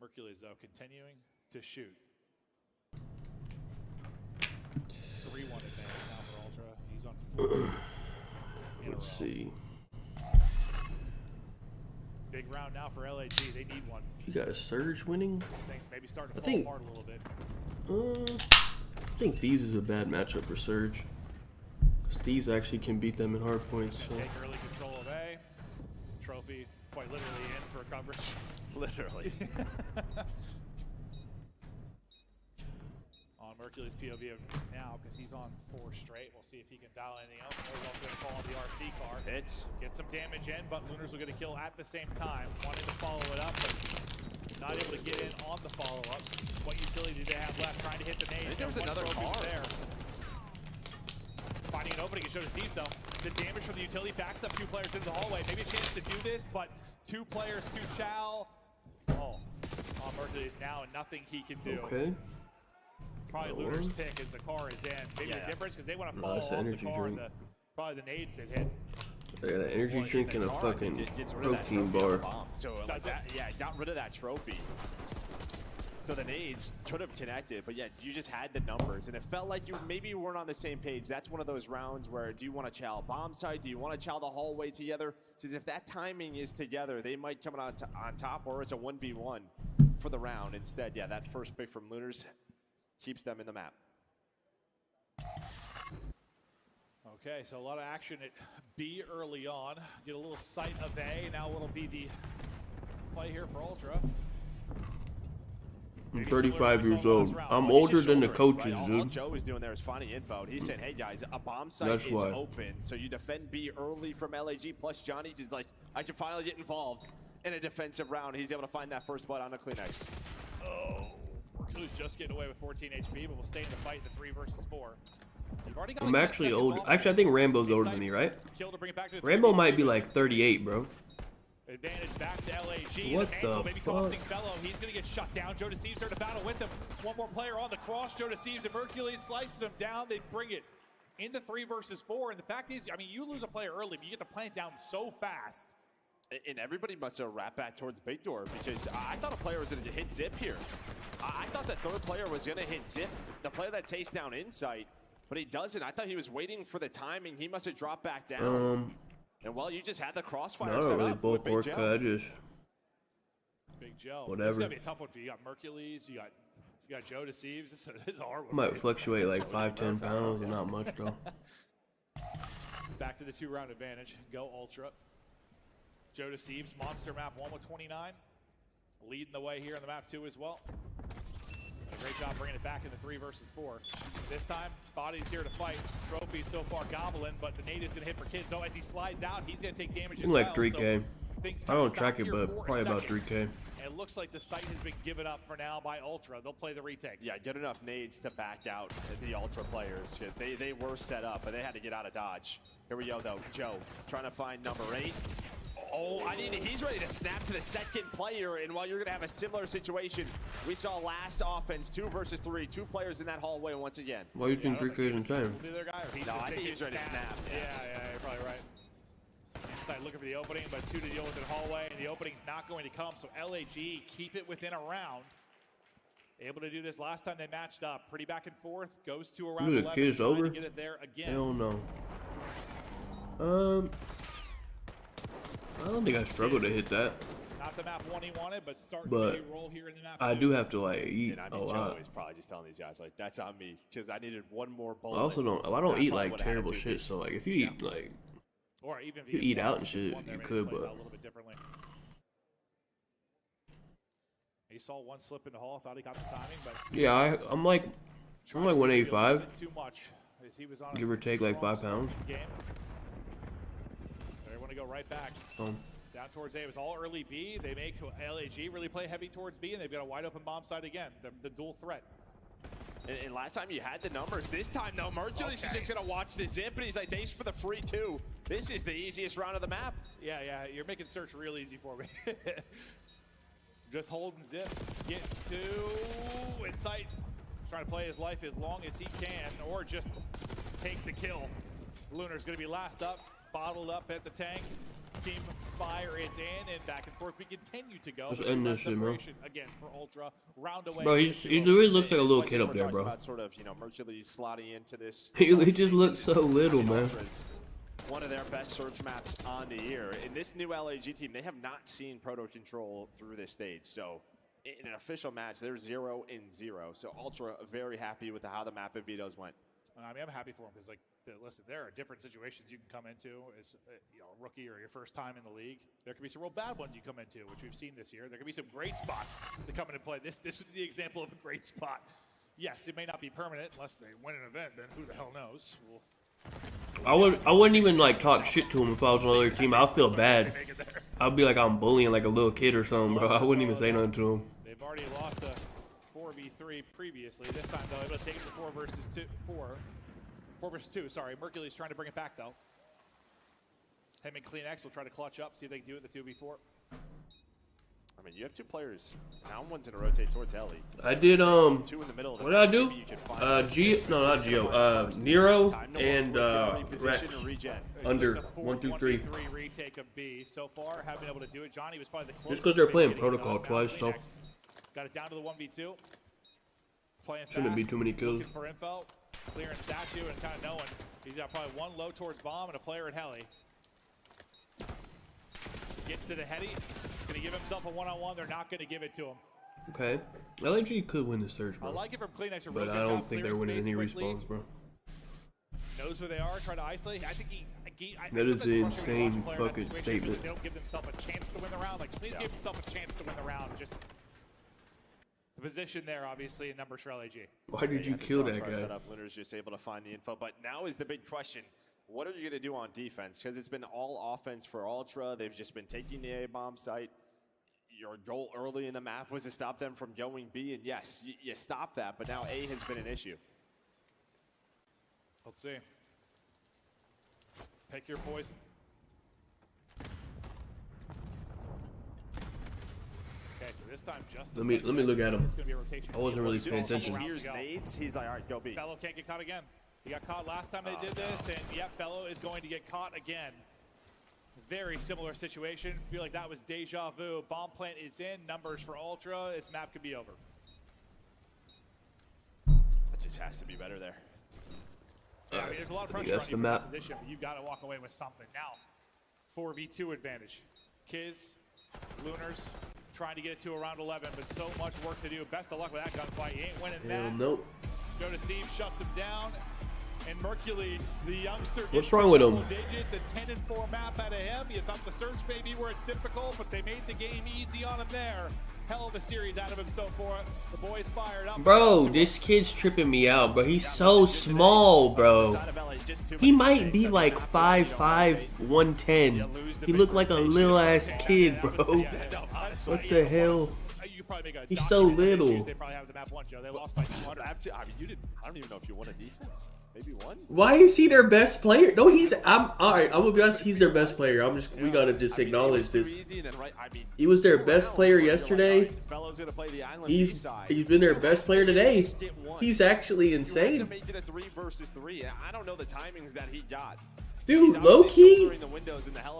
Mercules, though, continuing to shoot. 3-1 advantage now for Ultra. He's on 4. Let's see. Big round now for LAG. They need one. You got a Surge winning? Maybe starting to fall apart a little bit. I think Thieves is a bad matchup for Surge. Thieves actually can beat them in Hardpoint. So. Take early control of A. Trophy quite literally in for coverage. Literally. On Mercury's POV now, because he's on 4 straight. We'll see if he can dial anything else. He's also going to fall on the RC car. Hits. Get some damage in, but Lunars will get a kill at the same time. Wanted to follow it up, but not able to get in on the follow-up. What utility do they have left? Trying to hit the nade. I think there was another car there. Finding an opening and show to Seize, though. The damage from the utility backs up 2 players into the hallway. Maybe a chance to do this, but 2 players, 2 Chow. Oh, on Mercury's now, and nothing he can do. Okay. Probably Lunar's pick as the car is in. Maybe the difference because they want to follow off the car and probably the nades that hit. I got an energy drink and a fucking protein bar. So like that, yeah, got rid of that trophy. So the nades could have connected, but yeah, you just had the numbers, and it felt like maybe you weren't on the same page. That's one of those rounds where do you want to chow bomb site? Do you want to chow the hallway together? Because if that timing is together, they might come on top, or it's a 1v1 for the round instead. Yeah, that first pick from Lunars keeps them in the map. Okay, so a lot of action at B early on. Get a little sight of A. Now what'll be the play here for Ultra. I'm 35 years old. I'm older than the coaches, All dude. Joe was doing there is finding info. He said, hey guys, a bomb site is open. So you defend B early from LAG, plus Johnny's is like, I should finally get involved in a defensive round. He's able to find that first blood on the Kleenex. Oh, Mercury's just getting away with 14 HP, but we'll stay in the fight in the 3 versus 4. You've already got I'm actually old. Actually, I think Rambo's older than me, right? Kill to bring it back to the Rambo might be like 38, bro. Advantage back to LAG. What the the maybe fuck? costing Fellow. He's going to get shut down. Joe Deceives there to battle with him. One more player on the cross. Joe Deceives and Mercury slices him down. They bring it into 3 versus 4. And the fact is, I mean, you lose a player early, but you get the plant down so fast. And everybody must have wrapped back towards Big Door because I thought a player was going to hit Zip here. I thought that third player was going to hit Zip, the player that takes down Insight, but he doesn't. I thought he was waiting for the timing. He must have dropped back down. And well, you just had the crossfire set not really up both work. I just Big Joe. Whatever. This is gonna be a tough one for you. You got Mercules, you got Joe Deceives. This is a hard one. might fluctuate like 5-10 pounds, and not much though. Back to the 2-round advantage. Go Ultra. Joe Deceives, monster map 1 with 29. Leading the way here on the map 2 as well. A great job bringing it back in the 3 versus 4. This time, Body's here to fight. Trophy so far gobbling, but the nade is going to hit for Kids. Though as he slides out, he's going to take damage as well. Like 3K. So things I kind of don't track stop it, here but for a probably about second. 3K. And it looks like the site has been given up for now by Ultra. They'll play the retake. Yeah, get enough nades to back out the Ultra players because they were set up, but they had to get out of dodge. Here we go, though. Joe trying to find number 8. Oh, I mean, he's ready to snap to the second player, and while you're going to have a similar situation, we saw last offense, 2 versus 3, 2 players in that hallway once again. Why are you think 3K is insane? No, I think he's ready to snap. Yeah, you're probably right. Inside looking for the opening, but 2 to deal with in the hallway, and the opening's not going to come, so LAG keep it within a round. Able to do this last time they matched up. Pretty back and forth, goes to around 11, kid's over? to get it there again. Hell no. I don't think I struggled to hit that. Not the map one he wanted, but starting But to roll here in the map I two. do have to like eat And I a mean, Joe lot. is probably just telling these guys, like, that's on me, because I needed one more bullet. I also don't. I don't I eat probably like would've had terrible it too, shit. dude. So like, if you eat like, Or even if you eat just out one, and just shit, one there, you maybe could, just plays but out a little bit differently. He saw one slip in the hall, thought he got the timing, but yeah, I'm like 185, too much. As he was on give or take like 5 pounds. Game. They want to go right back. Down towards A. It was all early B. They make LAG really play heavy towards B, and they've got a wide open bomb side again. The dual threat. And last time you had the numbers. This time, though, Mercury's is just going to watch the zip, and he's like, thanks for the free 2. This is the easiest round of the map. Yeah, you're making search real easy for me. Just holding zip, get to Insight. Trying to play his life as long as he can, or just take the kill. Lunar's going to be last up, bottled up at the tank. Team fire is in, and back and forth we continue to go. Let's end this shit, bro. Again for Ultra, round away. Bro, he really looks like a little kid up there, bro. About sort of, Mercury slotting into this. He just looks so little, man. One of their best search maps on the year. In this new LAG team, they have not seen Proto Control through this stage. So in an official match, they're 0-0. So Ultra very happy with how the map of vetoes went. I mean, I'm happy for him because, like, listen, there are different situations you can come into as a rookie or your first time in the league. There can be some real bad ones you come into, which we've seen this year. There can be some great spots to come into play. This would be the example of a great spot. Yes, it may not be permanent unless they win an event. Then who the hell knows? I wouldn't even like talk shit to him if I was on the other team. I'll feel bad. I'd be like I'm bullying like a little kid or something, bro. I wouldn't even say nothing to him. They've already lost a 4v3 previously. This time though, able to take it to 4 versus 2. Sorry, Mercury's trying to bring it back though. Him and CleanX will try to clutch up, see if they can do it in the 2v4. I mean, you have 2 players. Now one's gonna rotate towards Ellie. I did 2 in the middle of the what did I do? Not Nero and Rex. Under 1, 2, 3. Retake of B so far, haven't been able to do it. Johnny was probably the closest. Just because they're playing protocol twice, so got it down to the 1v2. Playing shouldn't be too many kills. Looking for info, clearing statue, and kind of knowing he's got probably one low towards bomb and a player at heli. Gets to the heady, gonna give himself a one-on-one. They're not gonna give it to him. Okay, LAG could win the search, bro. I like it from CleanX. But I don't think they're winning any respawns, bro. Knows where they are, try to isolate. I think he that is an insane fucking statement. They don't give themselves a chance to win the round. Like, please give himself a chance to win the round. Just the position there, obviously, in numbers for LAG. Why did you kill that guy? Setup, Lunar's just able to find the info. But now is the big question. What are you going to do on defense? Because it's been all offense for Ultra. They've just been taking the A-bomb site. Your goal early in the map was to stop them from going B. And yes, you stopped that. But now A has been an issue. Let's see. Pick your poison. Okay, so this time just let me look at him. It's gonna be a rotation. I wasn't really paying attention. Here's nades. He's like, all right, go B. Fellow can't get caught again. He got caught last time they did this, and yep, Fellow is going to get caught again. Very similar situation. Feel like that was deja vu. Bomb plant is in. Numbers for Ultra. This map could be over. It just has to be better there. I mean, there's a lot of pressure on you from that position, but you've got to walk away with something. Now, 4v2 advantage. Kiz, Lunars, trying to get it to around 11, but so much work to do. Best of luck with that gunfight. You ain't winning that. Nope. Go to Steve, shuts him down. And Mercules, the youngster, What's wrong with him? Digits, a 10-4 map out of him. You thought the search maybe were difficult, but they made the game easy on him there. Hell of a series out of him so far. The boys fired up. Bro, this kid's tripping me out, bro. He's so small, bro. He might be like 5'5", 110. He looked like a little ass kid, bro. What the hell? He's so little. They probably have the map 1, Joe. They lost by 200. I don't even know if you won a defense. Maybe one. Why is he their best player? No, I'm alright. I'm gonna be honest. He's their best player. We gotta just acknowledge this. He was their best player yesterday. He's been their best player today. He's actually insane. I don't know the timings that he got. Dude, low key.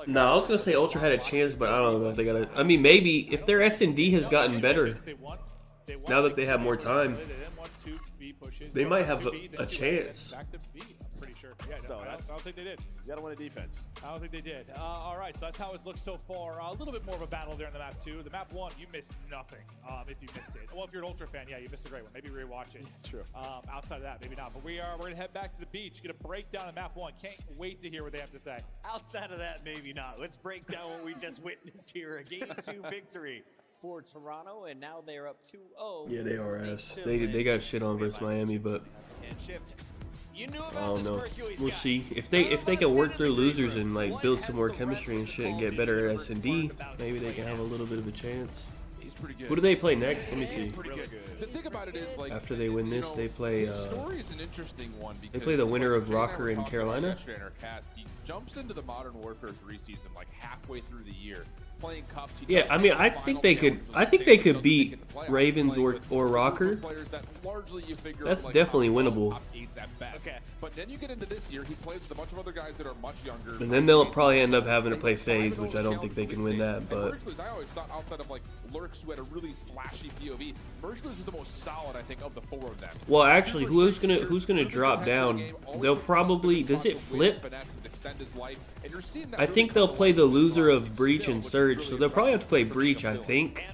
No, I was gonna say Ultra had a chance, but I don't know if they got it. I mean, maybe if their S&D has gotten better now that they have more time, they might have a chance. So I don't think they did. You gotta win a defense. I don't think they did. All right, so that's how it's looked so far. A little bit more of a battle there in the map 2. The map 1, you missed nothing if you missed it. Well, if you're an Ultra fan, yeah, you missed a great one. Maybe rewatch it. True. Outside of that, maybe not. But we're gonna head back to the beach, get a breakdown of map 1. Can't wait to hear what they have to say. Outside of that, maybe not. Let's break down what we just witnessed here. A Game 2 victory for Toronto, and now they're up 2-0. Yeah, they are ass. They got shit on versus Miami, but I don't know. We'll see if they can work through losers and like build some more chemistry and shit and get better at S&D. Maybe they can have a little bit of a chance. Who do they play next? Let me see. The thing about it is, like, After they win this, they play. The story is an interesting one because they play the winner of Rocker and Carolina. He jumps into the Modern Warfare 3 season like halfway through the year. Playing cups. Yeah, I mean, I think they could beat Ravens or Rocker. That's definitely winnable. Okay. But then you get into this year, he plays with a bunch of other guys that are much younger. And then they'll probably end up having to play FaZe, which I don't think they can win that. But I always thought outside of like Lurks, who had a really flashy POV, Mercules is the most solid, I think, of the 4 of them. Well, actually, who's gonna drop down? They'll probably. Does it flip? I think they'll play the loser of Breach and Surge, so they'll probably have to play Breach, I think.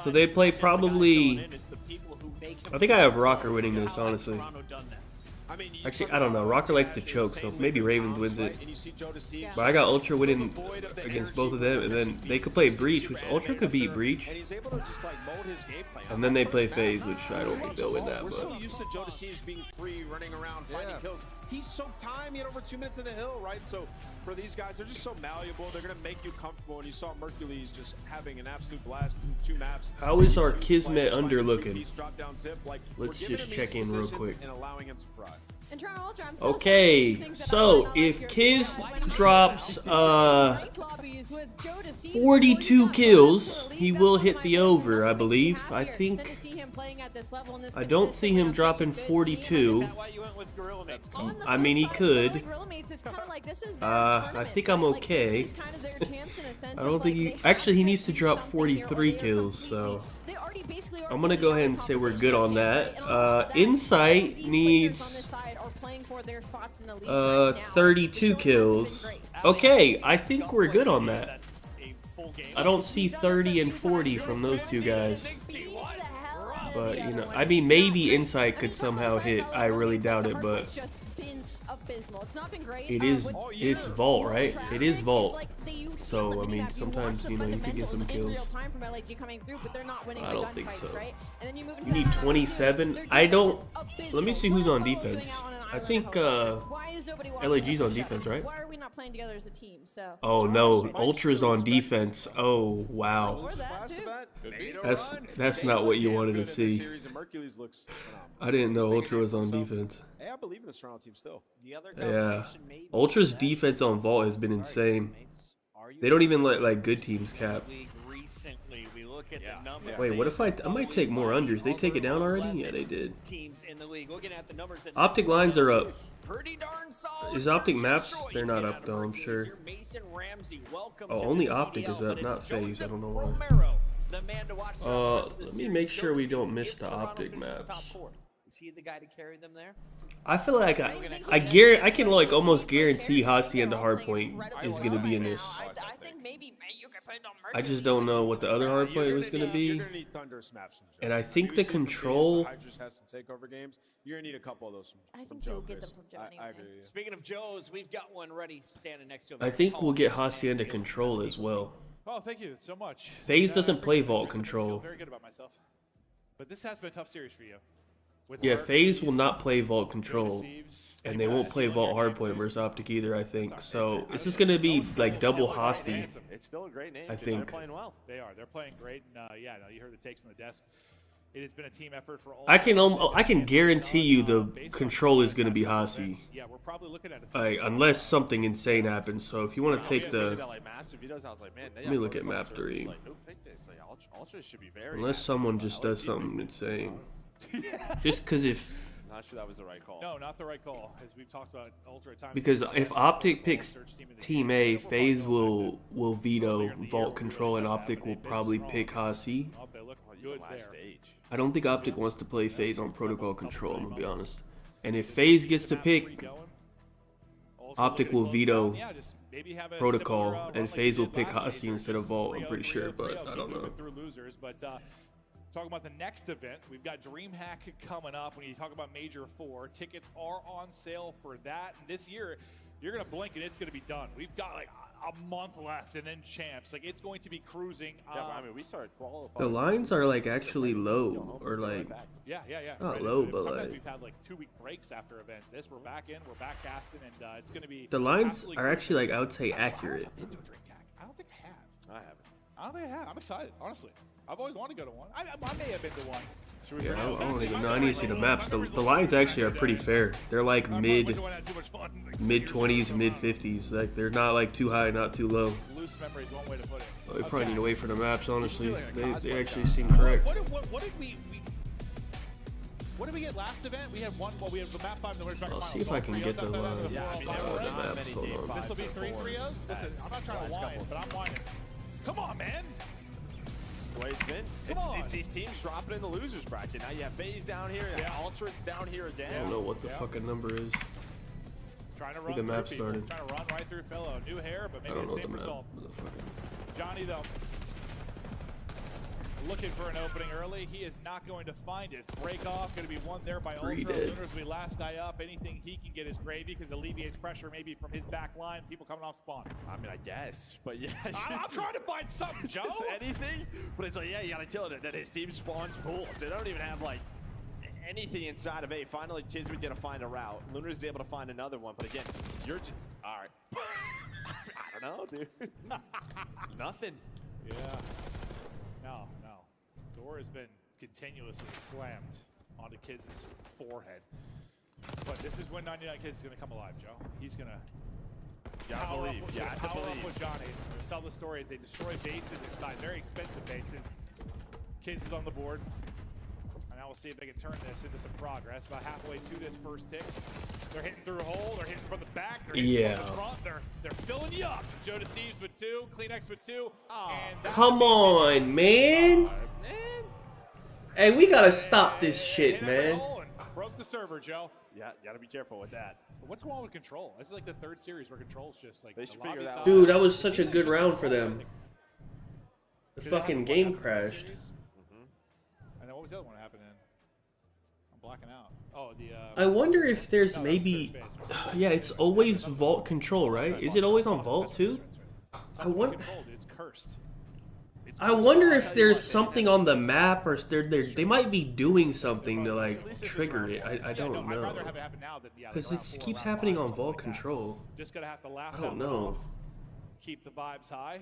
So they play probably. I think I have Rocker winning this, honestly. Actually, I don't know. Rocker likes to choke, so maybe Ravens wins it. But I got Ultra winning against both of them, and then they could play Breach, which Ultra could beat Breach. And then they play FaZe, which I don't think they'll win that. We're But so used to Joe Deceived being free, running around, finding kills. He's so time. He had over 2 minutes in the hill, right? So for these guys, they're just so malleable. They're going to make you comfortable. And you saw Mercules just having an absolute blast in 2 maps. how is our Kismet under looking? Let's just check in real quick. And allowing him to fry. Okay, so if Kiz drops 42 kills, he will hit the over, I believe. I think. I don't see him dropping 42. I mean, he could. I think I'm okay. I don't think he. Actually, he needs to drop 43 kills, so I'm gonna go ahead and say we're good on that. Insight needs 32 kills. Okay, I think we're good on that. I don't see 30 and 40 from those 2 guys. But, you know, I mean, maybe Insight could somehow hit. I really doubt it, but it's Vault, right? It is Vault. So, I mean, sometimes, you know, you could get some kills. I don't think so. You need 27? I don't. Let me see who's on defense. I think LAG's on defense, right? Why are we not playing together as a team? So. Oh no, Ultra's on defense. Oh wow. That's not what you wanted to see. I didn't know Ultra was on defense. Hey, I believe in this Toronto team still. Yeah, Ultra's defense on Vault has been insane. They don't even let like good teams cap. Wait, what if I might take more unders? They take it down already? Yeah, they did. Optic lines are up. Is Optic maps? They're not up though, I'm sure. Oh, only Optic is up, not FaZe. I don't know why. Let me make sure we don't miss the Optic maps. Is he the guy to carry them there? I feel like I can like almost guarantee Hacienda Hardpoint is gonna be in this. I think maybe you could put it on I just don't know what the other Hardpoint was gonna be. You're gonna need Thunder Smaps from Joe. And I think We the see from control. Hydra just has some takeover games. You're gonna need a couple of those from, I think Joe. you'll get them Chris. from Joe anyway. I agree with you. Speaking of Joe's, we've got one ready standing next to him. I think we'll get Hacienda control as well. Oh, thank you so much. FaZe doesn't play appreciate it. vault I feel control. very good about myself. But this has been a tough series for you. With Yeah, Mark, FaZe will not play vault Joe control, Deceives, and they won't play vault hardpoint versus Optic either. I think so. It's just gonna be like double Hasi. It's still a great name. I 'cause they're think. playing well. They are. They're playing great. And yeah, no, you heard the takes on the desk. It has been a team effort for all. I can guarantee you the control is gonna be Hasi. Yeah, we're probably looking at Unless something insane happens. So if you want to take the, Let me look at map 3. Unless someone just does something insane. Just because if. Not sure that was the right call. No, not the right call, as we've talked about Ultra at times. Because if Optic picks Team A, FaZe will veto vault control, and Optic will probably pick Hasi. I don't think Optic wants to play FaZe on protocol control, I'm gonna be honest. And if FaZe gets to pick, Optic will veto protocol, and FaZe will pick Hasi instead of vault, I'm pretty sure, but I don't know. Talking about the next event, we've got DreamHack coming up. When you talk about Major 4, tickets are on sale for that. And this year, you're going to blink and it's going to be done. We've got like a month left, and then champs. Like, it's going to be cruising. Yeah, I mean, we started qualifying. The lines are like actually low, or like yeah. not right low, into it. but Sometimes like we've had like 2-week breaks after events. This, we're back in, we're back casting, and it's going to be. the lines absolutely are actually like I would say accurate. I've been to a DreamHack. I don't think I have. I haven't. I don't think I have. I'm excited, honestly. I've always wanted to go to one. I may have been to one. Yeah, I don't even know. I need to see the maps. The lines actually are pretty fair. They're like mid 20s, mid 50s. Like they're not like too high, not too low. Loose memory is one way to put it. Oh, we probably need to wait for the maps. Honestly, they actually seem correct. What did we get last event? We had one. Well, we had the map 5. I'll see if I can get the maps. Hold on. This will be 3-3-0s. Listen, I'm not trying to whine, but I'm whining. Come on, man. The way it's been. It's these teams dropping in the losers bracket. Now you have FaZe down here, and Ultra's down here again. I don't know what the fucking number is. Trying to I run think the map through started. Trying to run right through fellow. New hair, but maybe the same result. Johnny, though, looking for an opening early. He is not going to find it. Break off, going to be one there by Ultra. Lunars will be last guy up. Anything he can get is gravy because it alleviates pressure maybe from his back line. People coming off spawn. I mean, I guess, but yeah. I'm trying to find something, Joe. Anything, but it's like, yeah, you gotta kill it. Then his team spawns pools. They don't even have like anything inside of A. Finally, Kismet gonna find a route. Lunar is able to find another one, but again, you're all right. I don't know, dude. Nothing. Yeah. No. Door has been continuously slammed onto Kiz's forehead. But this is when 99 Kiz is going to come alive, Joe. He's going to power up with Johnny. They tell the story as they destroy bases inside, very expensive bases. Kiz is on the board. And now we'll see if they can turn this into some progress. About halfway to this first tick. They're hitting through a hole. They're hitting from the back. They're hitting from the front. They're filling you up. Joe Deceives with 2. Kleenex with 2. Come on, man. Hey, we gotta stop this shit, man. Broke the server, Joe. Yeah, you gotta be careful with that. What's going on with Control? This is like the 3rd series where Control's just like. They should figure that out. Dude, that was such a good round for them. The fucking game crashed. And then what was the other one that happened in? I'm blacking out. Oh, I wonder if there's maybe. Yeah, it's always vault control, right? Is it always on vault too? I wonder. It's cursed. I wonder if there's something on the map, or they might be doing something to like trigger it. I don't know. Because it keeps happening on vault control. Just gonna have to laugh. I don't know. Keep the vibes high.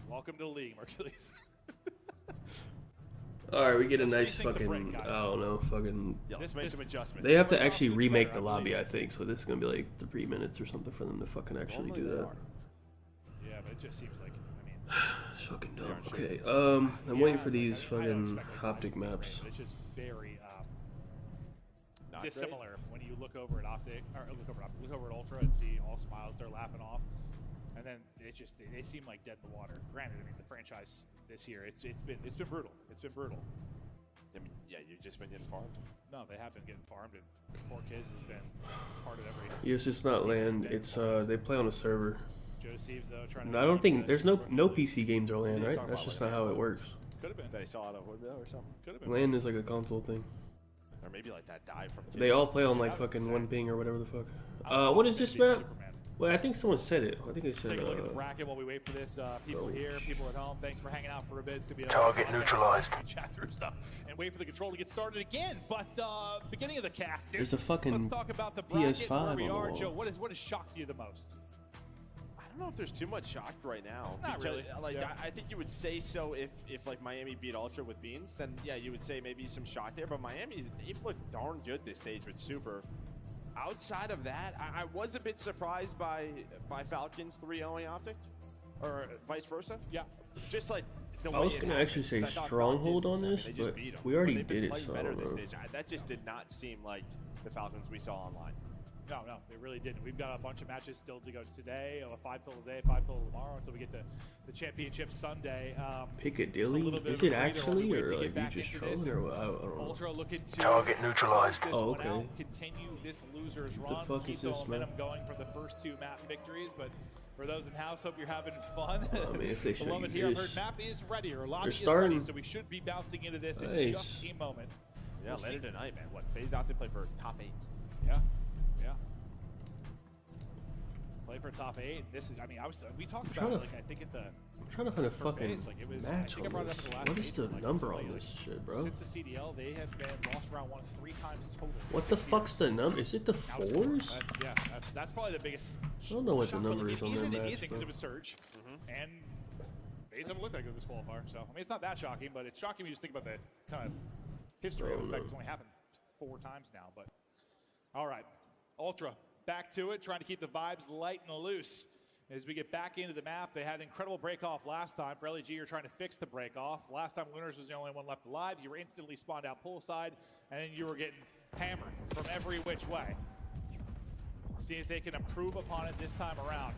Welcome to the league, Hercules. Alright, we get a nice fucking, I don't know, fucking... Make some adjustments. They have to actually remake the lobby, I think, so this is going to be like 3 minutes or something for them to fucking actually do that. Yeah, but it just seems like, It's fucking dumb. Okay, I'm waiting for these fucking Optic maps. It's just very dissimilar when you look over at Optic, or look over at Ultra and see all smiles they're laughing off. And then they seem like dead in the water. Granted, I mean the franchise this year, it's been brutal. It's been brutal. I mean, yeah, you've just been getting farmed. No, they have been getting farmed, and poor Kiz has been part of every. Yeah, it's just not land. It's they play on a server. Joe Seeves though trying to. No, I don't think there's no PC games are land, right? That's just not how it works. Could have been. That he saw out of Woodville or something. Could have been. LAN is like a console thing. Or maybe like that dive from. They all play on like fucking one ping or whatever the fuck. What is this map? Well, I think someone said it. I think they said. Take a look at the bracket while we wait for this. People here, people at home, thanks for hanging out for a bit. It's gonna be a Target neutralized. Chat through stuff and wait for the control to get started again. But beginning of the cast, there's a fucking let's talk about the bracket, PS5 where we on the are. wall. Joe, what has shocked you the most? I don't know if there's too much shock right now. Not really. Like Yeah. I think you would say so if like Miami beat Ultra with Beans, then yeah, you would say maybe some shock there. But they've looked darn good this stage with Super. Outside of that, I was a bit surprised by Falcons 3-0ing Optic, or vice versa. Yeah. Just like the way I was it gonna happened, actually say 'cause I thought stronghold on Falcons, this, they just but beat 'em. we already They've been did it, playing so I better don't this know. stage. That just did not seem like the Falcons we saw online. No, they really didn't. We've got a bunch of matches still to go today, 5 total today, 5 total tomorrow, until we get to the championship Sunday. Piccadilly? Is it actually, or like you just trolling, or what? I don't know. Ultra looking to Target neutralized. this Oh, one okay. out, continue this loser's What the run, fuck keep is the this, man? momentum going from the first 2 map victories. But for those in house, hope you're having fun. I mean, if they show Love you it here. I've this. heard map is ready, or lobby They're is starting. ready, so we should be bouncing into this in Nice. just a moment. Yeah, We'll later see. tonight, man. What FaZe out to play for top 8? Yeah. Play for top 8. This is, I mean, we talked about it, like, I think at the. I'm trying to find a for fucking FaZe, like, it was, I match think I on brought it this. up in the last What is the meeting, like, number like, on this shit, bro? Since the CDL, they have been lost round 1 3 times total. What the fuck's the number? Is it the Now it's 4s? that's probably the biggest. I don't know what the shock. number It is on their isn't, it match, isn't, because bro. it was Surge, and FaZe haven't looked that good this qualifier. So I mean, it's not that shocking, but it's shocking when you just think about the kind of history of the fact it's only happened 4 times now. But all right, Ultra back to it, trying to keep the vibes light and loose. As we get back into the map, they had an incredible break-off last time. For LEG, you're trying to fix the break-off. Last time, Lunars was the only one left alive. You were instantly spawned out poolside, and then you were getting hammered from every which way. See if they can improve upon it this time around.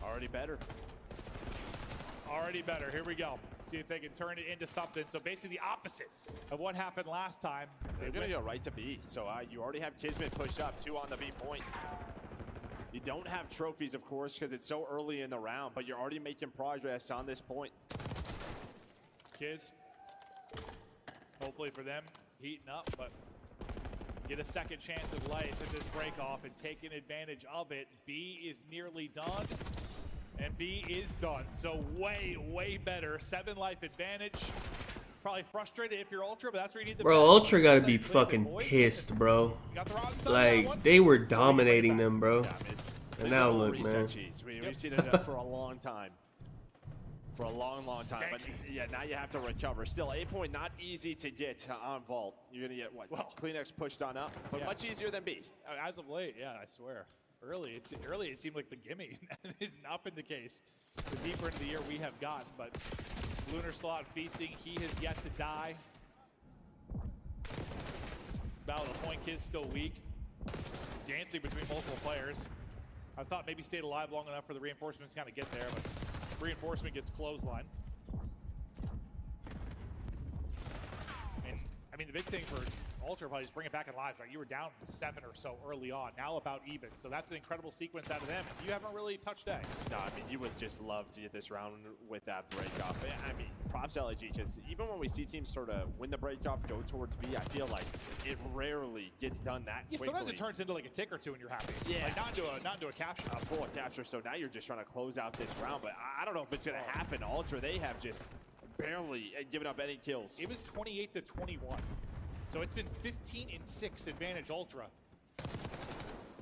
Already better. Already better. Here we go. See if they can turn it into something. So basically the opposite of what happened last time. They're going to go right to B. So you already have Kismet pushed up, 2 on the B point. You don't have trophies, of course, because it's so early in the round, but you're already making progress on this point. Kiz, hopefully for them, heating up, but get a second chance at life at this break off and taking advantage of it. B is nearly done, and B is done. So way better. 7 life advantage. Probably frustrated if you're Ultra, but that's where you need the Bro, best. Ultra gotta Like, be listen, fucking boys, pissed, bro. you got the wrong side of that one. Like, they were dominating them, bro. And now Little look, reset man. cheese. We've seen it for a long time. For a long time. But yeah, now you have to recover. Still, 8 point, not easy to get on Vault. You're going to get, what, Kleenex pushed on up, but much easier than B. As of late, yeah, I swear. Early it seemed like the gimme. It's not been the case. The deeper into the year we have gotten, but Lunar Slot feasting, he has yet to die. Battle of the point, Kiz still weak. Dancing between multiple players. I thought maybe stayed alive long enough for the reinforcements to kind of get there, but reinforcement gets clothesline. And I mean, the big thing for Ultra probably just bring it back in lives. Right? You were down 7 or so early on, now about even. So that's an incredible sequence out of them. And you haven't really touched A. No, I mean, you would just love to get this round with that breakoff. I mean, props to LG, just even when we see teams sort of win the breakoff, go towards B, I feel like it rarely gets done that quickly. Sometimes it turns into like a tick or two and you're happy. Yeah. Like not into a capture. A full capture, so now you're just trying to close out this round, but I don't know if it's going to happen. Ultra, they have just barely given up any kills. It was 28-21. So it's been 15-6 advantage Ultra.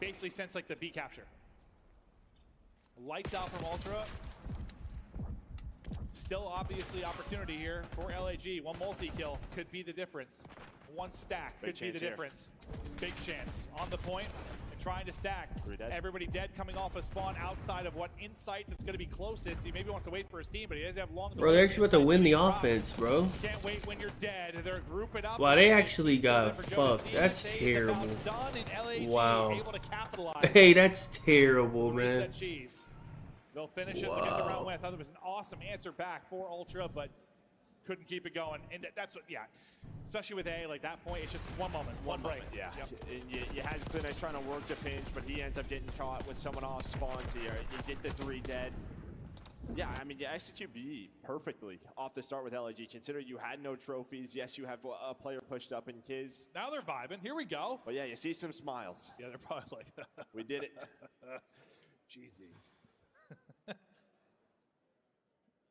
Basically since like the B capture. Lights out from Ultra. Still obviously opportunity here for LAG. 1 multi-kill could be the difference. 1 stack could be the difference. Big chance on the point and trying to stack. Everybody dead coming off a spawn outside of what Insight that's going to be closest. He maybe wants to wait for his team, but he doesn't have long. Bro, they're actually about to win the offense, bro. Can't wait when you're dead. They're grouping up. Wow, they actually got fucked. That's terrible. Wow. Hey, that's terrible, man. They'll finish it. Look at the round win. I thought it was an awesome answer back for Ultra, but couldn't keep it going. And that's what, yeah, especially with A, like that point, it's just one moment, one break. Yeah, Yep. and you had Clinic trying to work the pinch, but he ends up getting caught with someone off spawn here. You get the 3 dead. Yeah, I mean, you execute B perfectly off the start with LAG. Consider you had no trophies. Yes, you have a player pushed up in Kiz. Now they're vibing. Here we go. But yeah, you see some smiles. Yeah, they're probably like, we did it. Jeezy.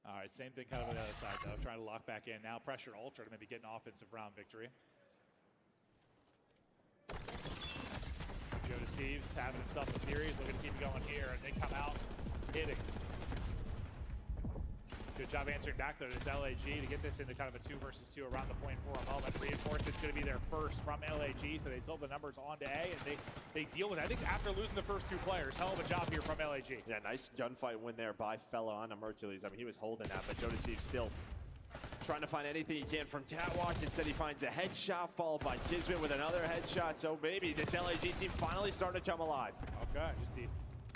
All right, same thing kind of on the other side, though. Trying to lock back in. Now pressure Ultra to maybe get an offensive round victory. Joe Deceives having himself a series. Looking to keep it going here, and they come out hitting. Good job answering back, though, to LAG to get this into kind of a 2 versus 2 around the point for a moment. Reinforcement's going to be there first from LAG, so they sold the numbers on to A, and they deal with it. I think after losing the first 2 players, hell of a job here from LAG. Yeah, nice gunfight win there by Fella on Hercules. I mean, he was holding that, but Joe Deceives still trying to find anything he can from Catwalk. Instead, he finds a headshot, followed by Kismet with another headshot. So maybe this LAG team finally starting to come alive. Okay, just the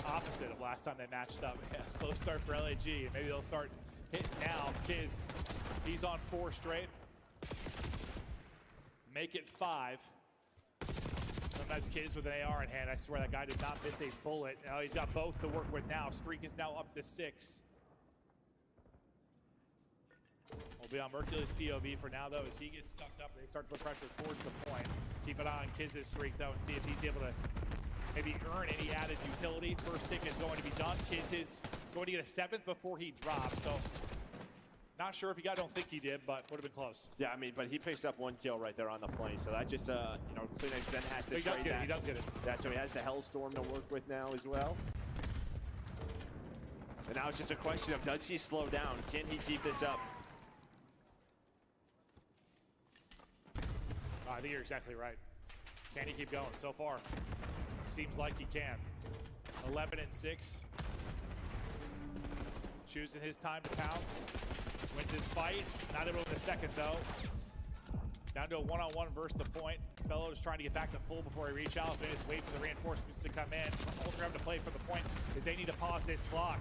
opposite of last time they matched up. Yeah, slow start for LAG, and maybe they'll start hitting now. Kiz, he's on 4 straight. Make it 5. Sometimes Kiz with an AR in hand. I swear that guy does not miss a bullet. Now he's got both to work with now. Streak is now up to 6. We'll be on Mercury's POV for now, though, as he gets tucked up. They start to put pressure towards the point. Keep an eye on Kiz's streak, though, and see if he's able to maybe earn any added utility. First pick is going to be done. Kiz is going to get a 7th before he drops. So not sure if he got, don't think he did, but would have been close. Yeah, I mean, but he picks up 1 kill right there on the flank. So that just, you know, Kleenex then has to trade that. He does get it. Yeah, so he has the Hellstorm to work with now as well. And now it's just a question of, does he slow down? Can he keep this up? I think you're exactly right. Can he keep going? So far, seems like he can. 11 and 6. Choosing his time to pounce. Wins his fight. Not able to win the second, though. Down to a 1-on-1 versus the point. Fellow is trying to get back to full before he reach out. They just wait for the reinforcements to come in. Ultra having to play for the point as they need to pause this clock.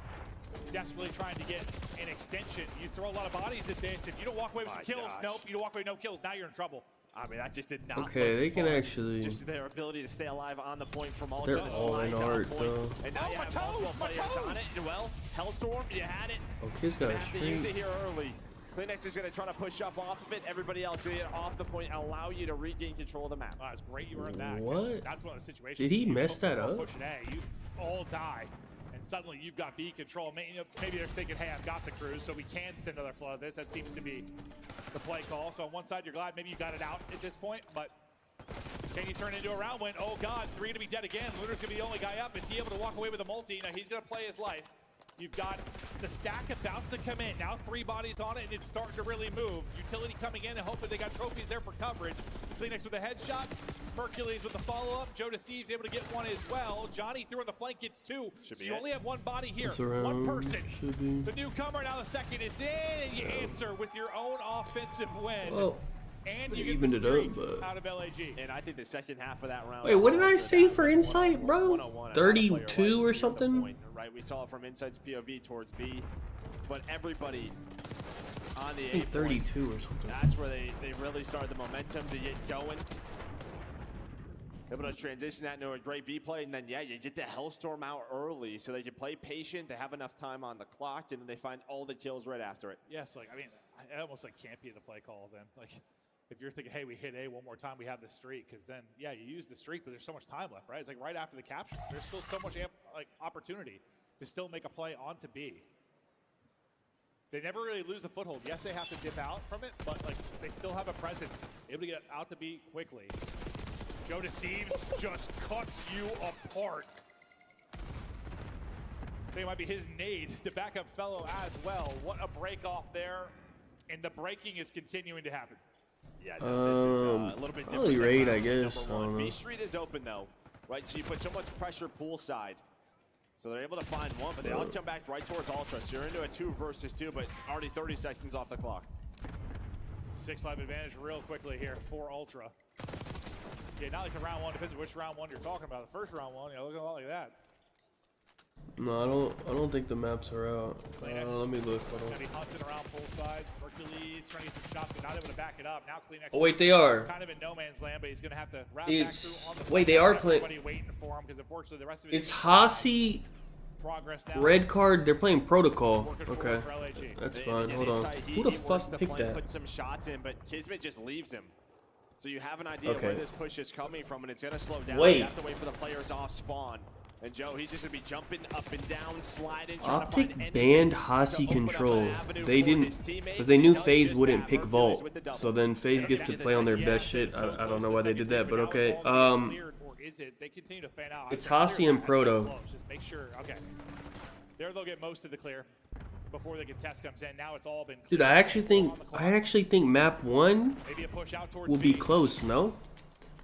Desperately trying to get an extension. You throw a lot of bodies at this. If you don't walk away with some kills, nope. You don't walk away with no kills. Now you're in trouble. I mean, that just did not. Okay, they can fun. actually. Just their ability to stay alive on the point from Ultra. They're all in art, though. And now you have multiple players on it. Well, Hellstorm, you had it. Oh, Kiz got a have to use streak. it here early. Kleenex is going to try to push up off of it. Everybody else going to get off the point and allow you to regain control of the map. It's great you earned that. What? That's one of the situations. Did he mess that up? Pushing A, you all die. And suddenly you've got B control. Maybe they're thinking, hey, I've got the crews, so we can send another flood of this. That seems to be the play call. So on one side, you're glad maybe you got it out at this point, but can you turn into a round win? Oh God, 3 to be dead again. Lunar's gonna be the only guy up. Is he able to walk away with a multi? Now he's gonna play his life. You've got the stack about to come in. Now 3 bodies on it, and it's starting to really move. Utility coming in and hoping they got trophies there for coverage. Kleenex with a headshot. Hercules with the follow-up. Joe Deceives able to get 1 as well. Johnny through on the flank gets 2. So you only have 1 body here. 1 person. The newcomer, now the second is in, and you answer with your own offensive win. Well, and you get the streak out of LAG. And I think the second half of that round. Wait, what did I say for Insight, bro? 32 or something? Right, we saw it from Insight's POV towards B, but everybody on the I think 32 or something. That's where they really started the momentum to get going. Able to transition that into a great B play, and then yeah, you get the Hellstorm out early so they can play patient, they have enough time on the clock, and then they find all the kills right after it. Yes, like I mean, it almost like can't be the play call then. Like if you're thinking, hey, we hit A 1 more time, we have the streak, because then yeah, you use the streak, but there's so much time left, right? It's like right after the capture, there's still so much opportunity to still make a play onto B. They never really lose a foothold. Yes, they have to dip out from it, but like they still have a presence, able to get out to B quickly. Joe Deceives just cuts you apart. I think it might be his nade to back up Fellow as well. What a break off there, and the breaking is continuing to happen. Yeah, no, this is a little bit different. Probably raid, I guess. B Street is open though, right? So you put so much pressure poolside. So they're able to find 1, but they all come back right towards Ultra. So you're into a 2 versus 2, but already 30 seconds off the clock. 6 life advantage real quickly here for Ultra. Yeah, not like the round 1, depends on which round 1 you're talking about. The first round 1, you know, looking a lot like that. No, I don't think the maps are out. Let me look. Hold on. Gonna be hunting around both sides. Hercules trying to get some shots, but not able to back it up. Now Kleenex. Oh wait, they are. Kind of in no man's land, but he's gonna have to wrap back through on the. Wait, they are playing. Waiting for him because unfortunately the rest of his It's Hasi. Progress now. Red card. They're playing protocol. Okay, that's They- fine. yeah, Hold on. inside, Who the he works fuck the picked flank, that? Put some shots in, but Kismet just leaves him. So you have an idea Okay. where this push is coming from, and it's gonna slow down. Wait. You have to wait for the players off spawn. And Joe, he's just gonna be jumping up and down, sliding. trying to Optic find any banned to Hasi open up an control. avenue They for didn't, his teammates, because they and knew he does FaZe just wouldn't that. pick Hercules Vault. with the double. So then FaZe gets to play on their best shit. I don't know why they did that, but okay. They continue to fan out. It's Hasi and Proto. Just make sure. Okay. There they'll get most of the clear before the contest comes in. Now it's all been Dude, I actually think map 1 maybe a push out towards will be B. close. No,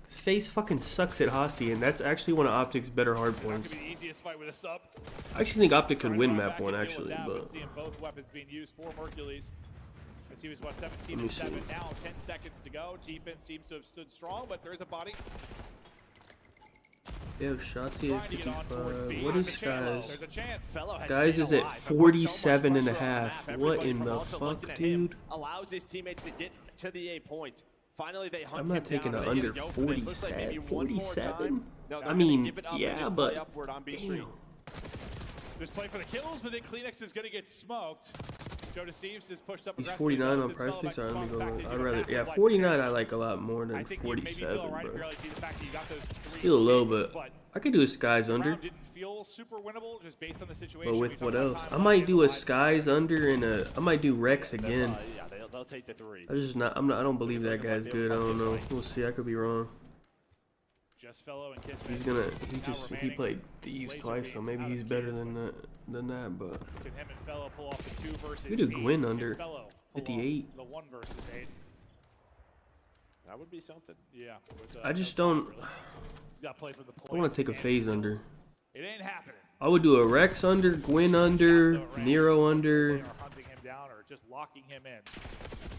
because FaZe fucking sucks at Hasi, and that's actually one of Optic's better hardpoints. Could be the easiest fight with a sub. I actually think Optic could win Trying to map run 1 back and deal with actually, that, but seeing both weapons being used for Hercules. As he was what 17 Let me and see. 7 now, 10 seconds to go. Defense seems to have stood strong, but there is a body. yo, Shotzi Trying to get on towards B. is 55. What is There's a chance. Guys? There's a chance. Fellow has Guys stayed is at alive, but put so much 47 and a pressure on the half. map. What Everybody in from the Alta looking fuck, at him dude? allows his teammates to get to the A point. Finally, they hunt I'm not him taking down. a Are they under gonna go for this? Looks like maybe one more 47. time. No, they're I gonna mean, give it up and yeah, just but play upward on B Street. There's play for the kills, but then Kleenex is going to get smoked. Joe Deceives is pushed up He's aggressively. 49 on Notice price it's picks. fell back I'd to rather, Spawn's back. I'd rather, He's yeah, got 49 I like a lot more I than think you maybe feel 47, alright if bro. you're LG, the fact that you got those 3 Still low, cheeks, but I could do a Skies the under. round didn't feel super winnable just based on the situation. But We with talked what about else? time I left might in do the a lives. Skies under and I might do Rex again. Yeah, they'll take the 3. I just not. I don't believe that guy's good. I don't know. We'll see. I could be wrong. Just Fellow and Kismet. He's gonna. He now just. He remaining. played Thieves Laser twice, so beams maybe out of he's better Kids, than that. But Can him and Fellow pull off the 2 versus we do 8? Gwyn Can under Fellow pull 58. off the 1 versus 8? That would be something. Yeah. With, I just no don't. problem, really. He's got to play for the I want to take a and FaZe kills. under. It ain't happening. I would do a Rex under, Gwyn under, Nero under, They are hunting him down or just locking him in.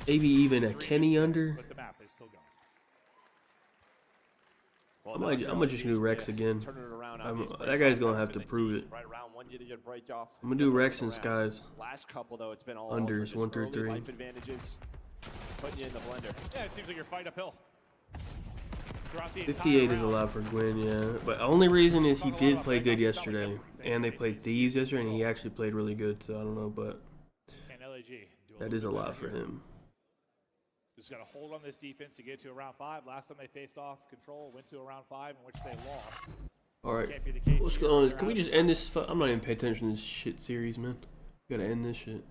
maybe even a Kenny under. But the map is still going. Well, I might just do Rex again. Turn it around. That guy's gonna have to prove it. Right around 1, get a good break off. I'm gonna do Rex and Skies. Last couple though, it's been all Unders, just 1 through early 3. life advantages, putting you in the blender. Yeah, it seems like you're fighting uphill. Throughout the 58 entire is a round. lot for Gwyn, yeah. But the only reason is he did play good yesterday, and they played Thieves yesterday, and he actually played really good. So I don't know, but Can LAG do that is a lot for him. Just got to hold on this defense to get to a round 5. Last time they faced off Control, went to a round 5 in which they lost. All right, Can't be the case what's here. going on? They're Can we out just of end this? I'm not even paying attention to this shit series, man. Gotta end this shit.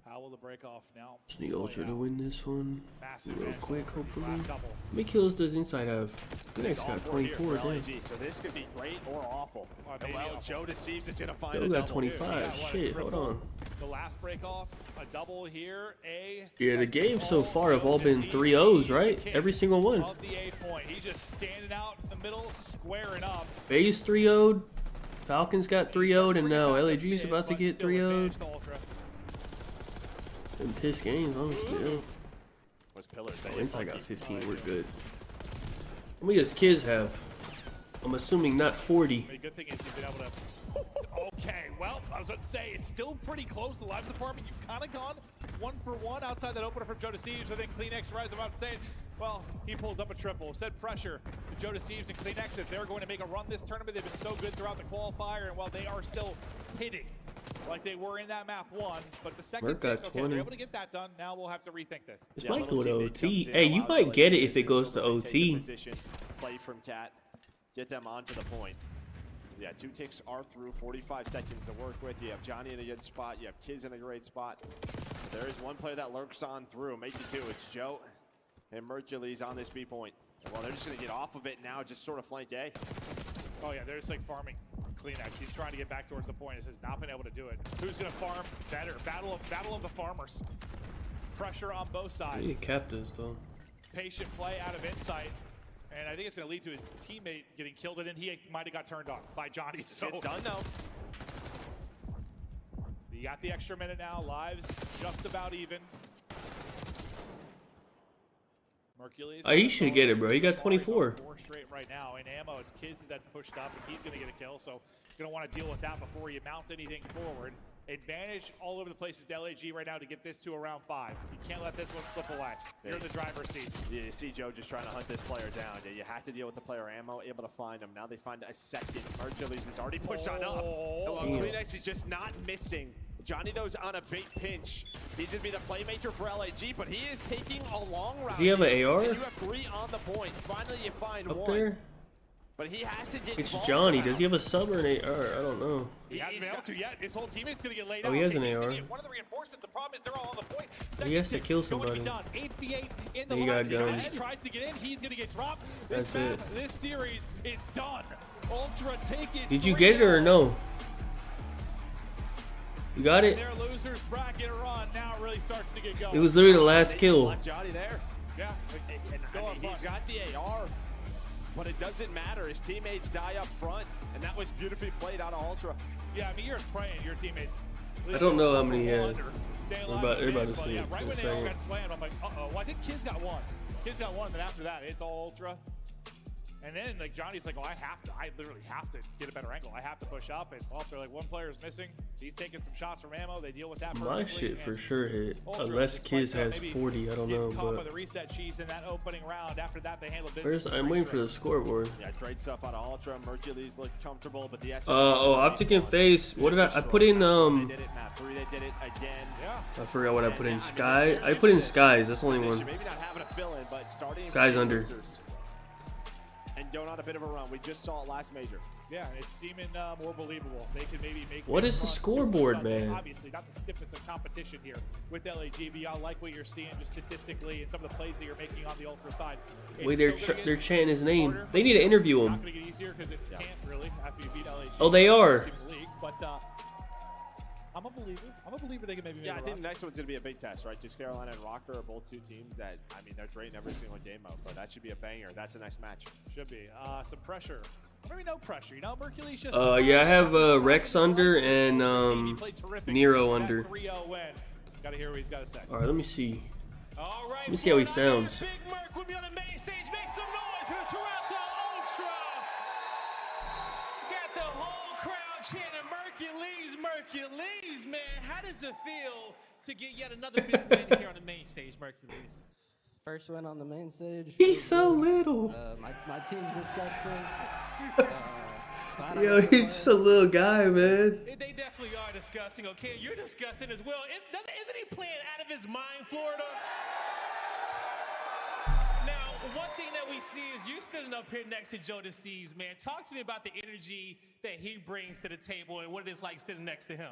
How will the break off now? Just need Ultra to win this one Massive real edge quick, over the hopefully. last couple. How many kills does Inside have? The next All got 4 here 24, for damn. LAG, so this could be great or awful. maybe Well, awful. Joe Deceives is gonna find Joe a got double. 25. Shit, hold on. The last break off, a double here, Yeah, the games so far have all been 3-0s, right? Every single one. Of the 8 point. He's just standing out in the middle, squaring up. FaZe 3-0'd. Falcons got 3-0'd, and now LAG's about to get 3-0'd. Them piss games, honestly. Yeah. Was pillars. Oh, Inside got 15. We're good. How many does Kiz have? I'm assuming not 40. The good thing is you've been able to. Okay, well, I was about to say it's still pretty close. The lives department, you've kind of gone 1 for 1 outside that opener from Joe Deceives. I think Kleenex Rise about to say it. Well, he pulls up a triple. Said pressure to Joe Deceives and Kleenex that they're going to make a run this tournament. They've been so good throughout the qualifier, and while they are still hitting like they were in that map 1, but the second Merc got okay, 20. they're able to get that done. Now we'll have to rethink this. This might go to OT. Hey, you might get it if it goes to OT. Play from Cat, get them onto the point. Yeah, 2 ticks are through, 45 seconds to work with. You have Johnny in a good spot. You have Kiz in a great spot. There is one player that lurks on through. Make it 2. It's Joe and Mercules on this B point. Well, they're just going to get off of it now, just sort of flank A. Oh yeah, they're just like farming Kleenex. He's trying to get back towards the point. He's just not been able to do it. Who's going to farm better? Battle of the farmers. Pressure on both sides. He capped this though. Patient play out of Insight. And I think it's going to lead to his teammate getting killed, and then he might have got turned on by Johnny. So It's done though. You got the extra minute now. Lives just about even. Mercules. He should get it, bro. He got 24. 4 straight right now. In ammo, it's Kiz that's pushed up, and he's going to get a kill. So you're going to want to deal with that before you mount anything forward. Advantage all over the place is to LAG right now to get this to around 5. You can't let this one slip away. You're in the driver's seat. Yeah, you see Joe just trying to hunt this player down. Yeah, you have to deal with the player ammo, able to find him. Now they find a second. Mercules is already pushed on up. Kleenex is just not missing. Johnny, though's on a big pinch. He's going to be the playmaker for LAG, but he is taking a long round. Does he have an AR? And you have 3 on the point. Finally, you find Up one. there? But he has to get It's involved Johnny. somehow. Does he have a sub or an AR? I don't know. He hasn't been able to yet. His whole teammate's going to get laid out. Oh, he has an He's gonna AR. get one of the reinforcements. The problem is they're all on the point. He has to kill Going to somebody. be done. 8v8 in the He got lines. a gun. He tries to get in. He's going to get dropped. That's This map, it. this series is done. Ultra take it. Did you get it or no? You got it? Their losers bracket run now really starts to get going. It was literally the last kill. Left Johnny there. Yeah. I mean, he's got the AR, but it doesn't matter. His teammates die up front, and that was beautifully played out of Ultra. Yeah, I mean, you're praying your teammates. I don't know how many he had. Stay We're alive about a to bit, see yeah, it right in a when they all second. got slammed, I'm like, uh-oh. Well, I think Kiz got one. Kiz got one, and then after that, it's all Ultra. And then, like, Johnny's like, well, I literally have to get a better angle. I have to push up. And, well, they're like, one player's missing. He's taking some shots from ammo. They deal with that My perfectly. shit for And sure hit. Ultra, Unless despite Kiz has maybe 40, I don't know. getting caught by But the reset cheese in that opening round. After that, they handle business. where's, with I'm three waiting for the straight. scoreboard. Yeah, great stuff out of Ultra. Mercules look comfortable, but the SMG Oh, Optic and FaZe. What did I put in? They did it, map 3, they did it again. Yeah. I forgot what I put in. Sky. I put in Skies. That's the only one. Maybe not having a fill-in, but starting Skies under. losers. And going on a bit of a run. We just saw it last major. Yeah, it's seeming more believable. They could maybe make. What this is the run scoreboard, super Sunday. man? Obviously, not the stiffness of competition here with LAG, but I like what you're seeing just statistically and some of the plays that you're making on the Ultra side. It's Wait, they're still gonna they're get chanting his name. harder. They need to interview It's him. not going to get easier because it can't really after you beat LAG. Oh, they are. in the league, but I'm a believer. I'm a believer they can maybe make Yeah, I a think run. the next one's going to be a big test, right? Just Carolina and Rocker are both 2 teams that, I mean, they're great in every single game mode, but that should be a banger. That's the next match. Should be. Some pressure. Or maybe no pressure. You know, Mercules just. Yeah, I have Rex under and Nero under. 3-0 win. Got to hear what he's got to say. All right, let me see. All right, Let me see how he sounds. Big Merc will be on the main stage. Make some noise for the Toronto Ultra. Got the whole crowd chanting Mercules, man. How does it feel to get yet another big win here on the main stage, Mercules? First win on the main stage. He's so little. My team's disgusting. Yo, he's just a little guy, man. They definitely are disgusting, okay? You're disgusting as well. Isn't he playing out of his mind, Florida? Now, one thing that we see is you sitting up here next to Joe DeCease, man. Talk to me about the energy that he brings to the table and what it is like sitting next to him.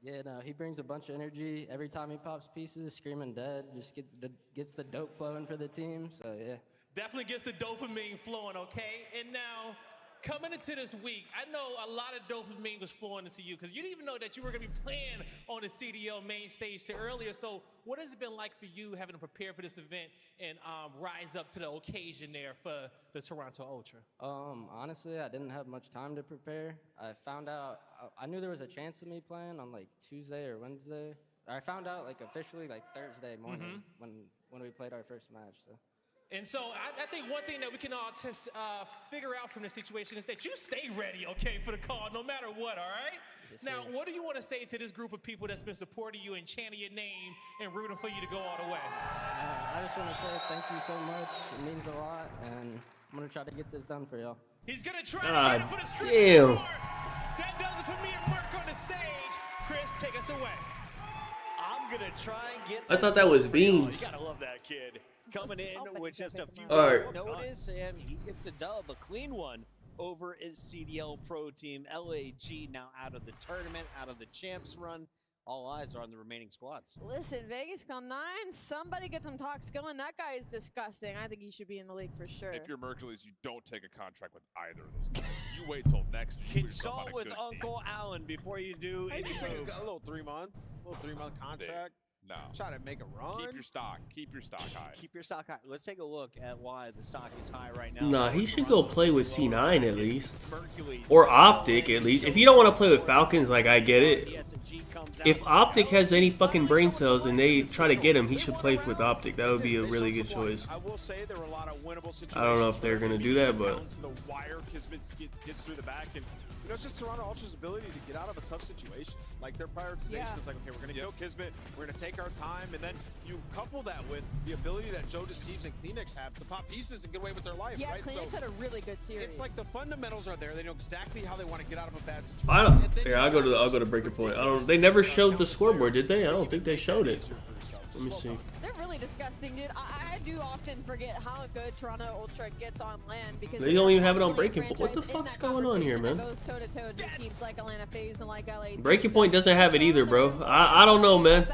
Yeah, no, he brings a bunch of energy. Every time he pops pieces, screaming dead, just gets the dope flowing for the team, so yeah. Definitely gets the dopamine flowing, okay? And now, coming into this week, I know a lot of dopamine was flowing into you because you didn't even know that you were going to be playing on the CDL main stage too earlier. So what has it been like for you having to prepare for this event and rise up to the occasion there for the Toronto Ultra? Honestly, I didn't have much time to prepare. I found out, I knew there was a chance of me playing on like Tuesday or Wednesday. I found out like officially like Thursday morning when we played our first match, so. And so I think one thing that we can all figure out from this situation is that you stay ready, okay, for the call no matter what, all right? Yes, now, sir. what do you want to say to this group of people that's been supporting you and chanting your name and rooting for you to go all the way? I just want to say thank you so much. It means a lot, and I'm going to try to get this done for y'all. He's going to try God to get it for the street. damn. That does it for me and Merc on the stage. Chris, take us away. I'm going to try and get I thought that was Beans. You got to love that kid. Coming in with just a few All right. days notice, and he gets a dub, a clean one, over his CDL Pro team. LAG now out of the tournament, out of the champs run. All eyes are on the remaining squads. Listen, Vegas Con 9, somebody get some talks going. That guy is disgusting. I think he should be in the league for sure. If you're Mercules, you don't take a contract with either of those guys. You wait till next year. Consult with Uncle Allen before you do Maybe any take moves. a little 3-month contract. No. Try to make a run. Keep your stock. Keep your stock high. Keep your stock high. Let's take a look at why the stock is high right now. Nah, he should go play with C9 at least. Or Optic at least. If you don't want to play with Falcons, like, I get it. If Optic has any fucking brain cells and they try to get him, he should play with Optic. That would be a really good choice. I will say there were a lot of winnable situations. I don't know if they're going to do that, but... The wire gets through the back, and you know, it's just Toronto Ultra's ability to get out of a tough situation. Like, their prioritization is like, okay, we're going to kill Kismet, we're going to take our time, and then you couple that with the ability that Joe Deceives and Kleenex have to pop pieces and get away with their life, yeah, right? Kleenex had a really good series. It's like the fundamentals are there. They know exactly how they want to get out of a bad situation. I don't. Yeah, I'll go to Breaking Point. I don't. They never showed the scoreboard, did they? I don't think they showed it. Let me see. They're really disgusting, dude. I do often forget how good Toronto Ultra gets on land because They don't even have it on Breaking Point. What the fuck's going on here, man? Goes toe to toe with teams like Atlanta FaZe and like LA. Breaking Point doesn't have it either, bro. I don't know, man.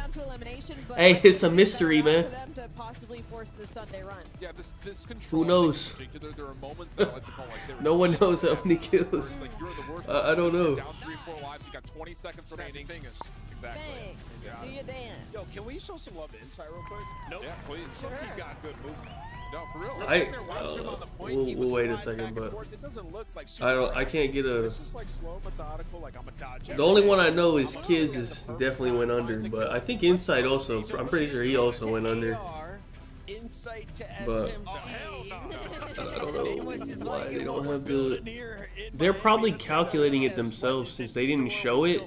Hey, it's a mystery, man. For them to possibly force the Sunday run. Yeah, this control. Who knows? There are moments that I like to call like No one knows how many kills. Like you're the worst. I don't know. Down 3-4 lives. You got 20 seconds remaining. Exactly. Bang. Do your dance. Yo, can we show some love to Insight real quick? Nope. Yeah, please. Sure. He got good movement. No, for real. We're sitting there watching him on the point. We'll wait a second, but it doesn't look like I can't get a. It's just like slow, methodical, like I'm a dodge. The only one I know is Kiz is definitely went under, but I think Insight also. I'm pretty sure he also went under. Insight to But SMG. I don't know why they don't have the. They're probably calculating it themselves since they didn't show it.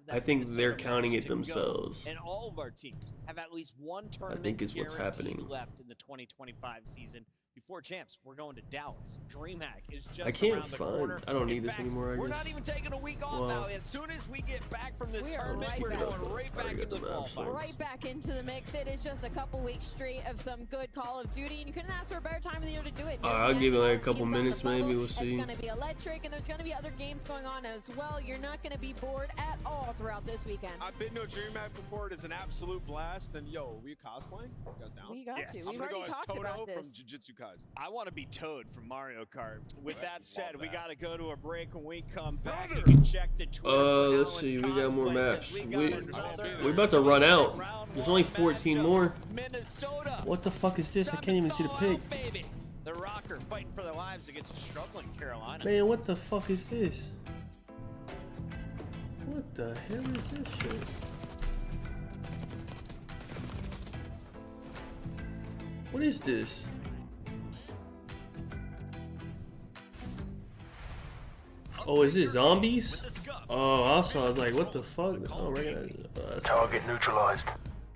I think they're counting it themselves. And all of our teams have at least one tournament I think is what's guaranteed happening. left in the 2025 season. Before champs, we're going to Dallas. DreamHack is just I can't around the find. corner. I don't In need this fact, anymore. I we're guess. not even taking a week off Well, now. As soon as we get back from this We are tournament, right we're back. going right back into the qualifiers. Right back into the mix. It is just a couple weeks straight of some good Call of Duty, and you couldn't ask for a better time of the year to do it. I'll give it like a couple minutes, maybe. We'll see. It's going to be electric, and there's going to be other games going on as well. You're not going to be bored at all throughout this weekend. I've been to a DreamHack before. It is an absolute blast. And yo, are we cosplaying? You guys down? We got to. I'm We've gonna go already as talked Toto about from this. Jujutsu Kaisen. I want to be Toad from Mario Kart. With that said, we got to go to a break. When we come back, you can check the Twitter. Let's see. We got more maps. We're about to run out. There's only 14 more. Minnesota. What the fuck is this? I can't even see the pick. Baby. The Rocker fighting for their lives against a struggling Carolina. Man, what the fuck is this? What the hell is this shit? What is this? Oh, is it zombies? Oh, also I was like, what the fuck? I don't recognize it. Target neutralized.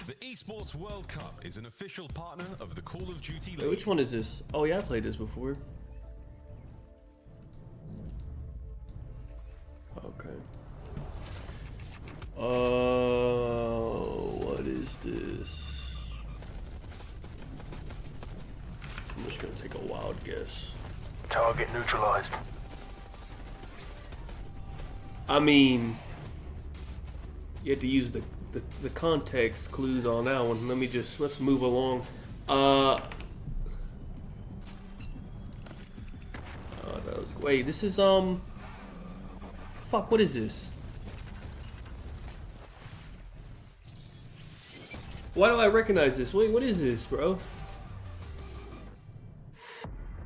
The Esports World Cup is an official partner of the Call of Duty League. Wait, which one is this? Oh yeah, I played this before. Okay. What is this? I'm just gonna take a wild guess. Target neutralized. I mean, you have to use the context clues on that one. Let's move along. That was, wait, this is fuck, what is this? Why do I recognize this? Wait, what is this, bro?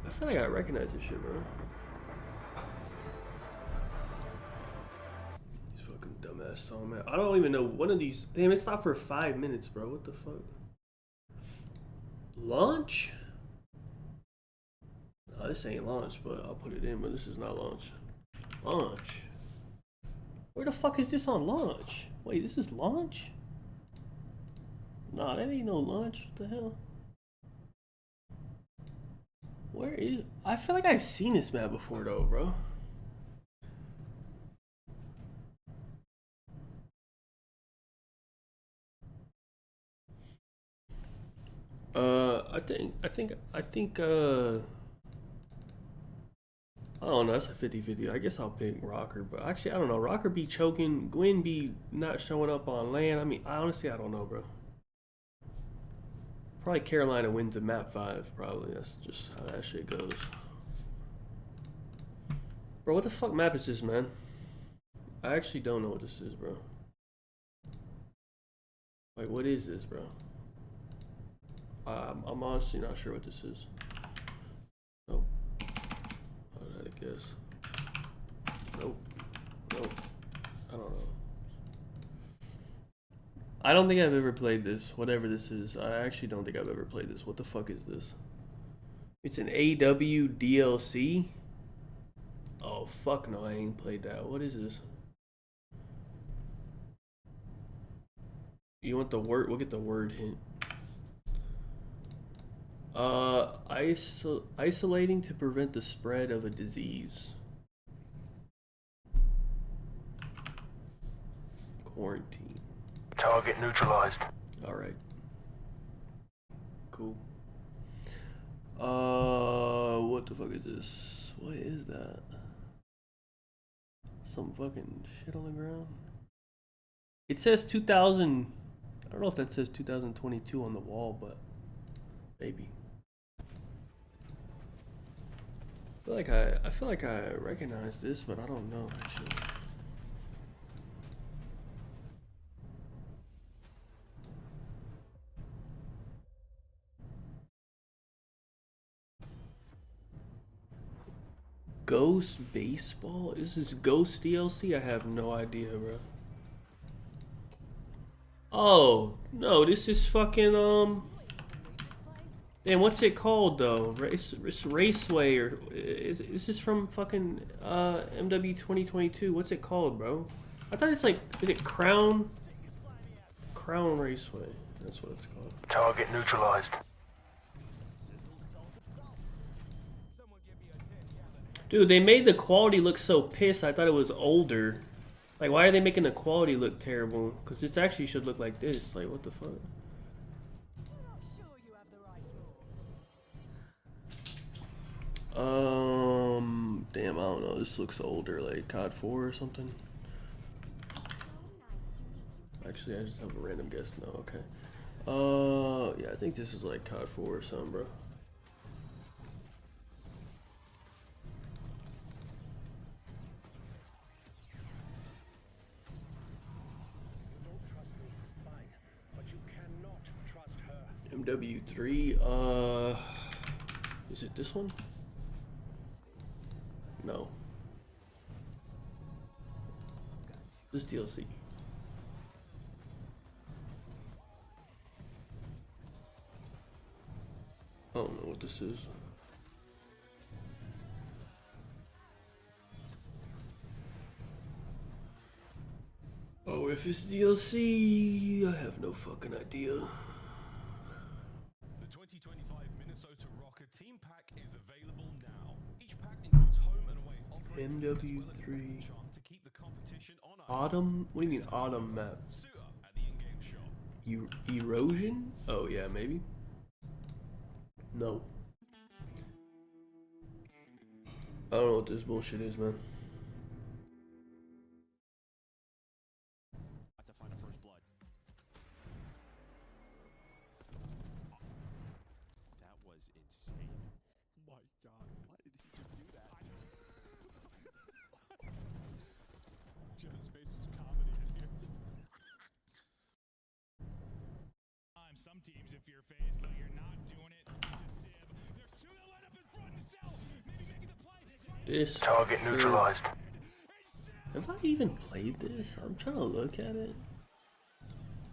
I feel like I recognize this shit, bro. These fucking dumbass song, man. I don't even know one of these. Damn, it's not for 5 minutes, bro. What the fuck? Launch? No, this ain't launch, but I'll put it in, but this is not launch. Launch. Where the fuck is this on launch? Wait, this is launch? Nah, that ain't no launch. What the hell? Where is... I feel like I've seen this map before though, bro. I think I don't know, that's a 50-50. I guess I'll pick Rocker, but actually I don't know. Rocker be choking, Gwen be not showing up on land. I mean, honestly I don't know, bro. Probably Carolina wins at map 5, probably. That's just how that shit goes. Bro, what the fuck map is this, man? I actually don't know what this is, bro. Like, what is this, bro? I'm honestly not sure what this is. Nope. I had to guess. Nope. Nope. I don't know. I don't think I've ever played this. Whatever this is. I actually don't think I've ever played this. What the fuck is this? It's an AW DLC? Oh, fuck no. I ain't played that. What is this? You want the word? We'll get the word hint. Isolating to prevent the spread of a disease. Quarantine. Target neutralized. Alright. Cool. What the fuck is this? What is that? Some fucking shit on the ground? It says 2000. I don't know if that says 2022 on the wall, but maybe. I feel like I recognize this, but I don't know actually. Ghost Baseball? Is this Ghost DLC? I have no idea, bro. Oh, no, this is fucking, man, what's it called, though? Raceway, or is this from fucking, MW 2022? What's it called, bro? I thought it's like, is it Crown Raceway? That's what it's called. Target neutralized. Dude, they made the quality look so pissed, I thought it was older. Like, why are they making the quality look terrible? Because this actually should look like this. Like, what the fuck? Damn, I don't know. This looks older, like COD 4 or something. Actually, I just have a random guess now. Okay. Yeah, I think this is like COD 4 or something, bro. MW3, is it this one? No. This DLC. I don't know what this is. Oh, if it's DLC, I have no fucking idea. The 2025 Minnesota Rocker team pack is available now. Each pack includes home and away MW3. Autumn? What do you mean autumn map? Erosion? Oh yeah, maybe. No. I don't know what this bullshit is, man. To find a first blood. That was insane. My God, why did he just do that? Joe's face was comedy in here. Some teams, if you're FaZe, but you're not doing it, it's a sieve. There's two that line up in front and sell. Maybe making the play. This target neutralized. Have I even played this? I'm trying to look at it.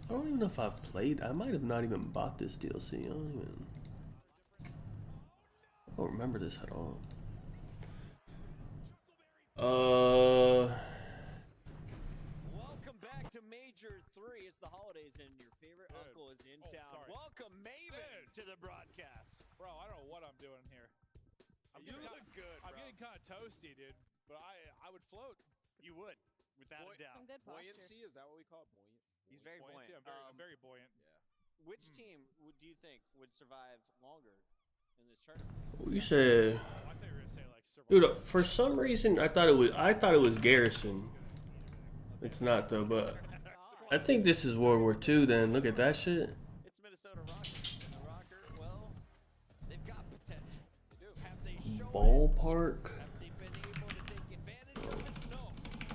I don't even know if I've played. I might have not even bought this DLC. I don't remember this at all. Welcome back to Major 3. It's the holidays and your favorite uncle is in town. Welcome Maven to the broadcast. Bro, I don't know what I'm doing here. I'm getting kind of toasty, dude. But I would float. You would, without a doubt. Buoyancy, is that what we call it? Buoyant? He's very buoyant. I'm very buoyant. Yeah. Which team do you think would survive longer in this tournament? You said, I thought you were gonna say like dude. For some reason, I thought it was Garrison. It's not though, but I think this is World War II. Then look at that shit. It's Minnesota Rocker. Well, they've got potential. They do. Have they shown Ballpark. Have they been able to take advantage of it? No.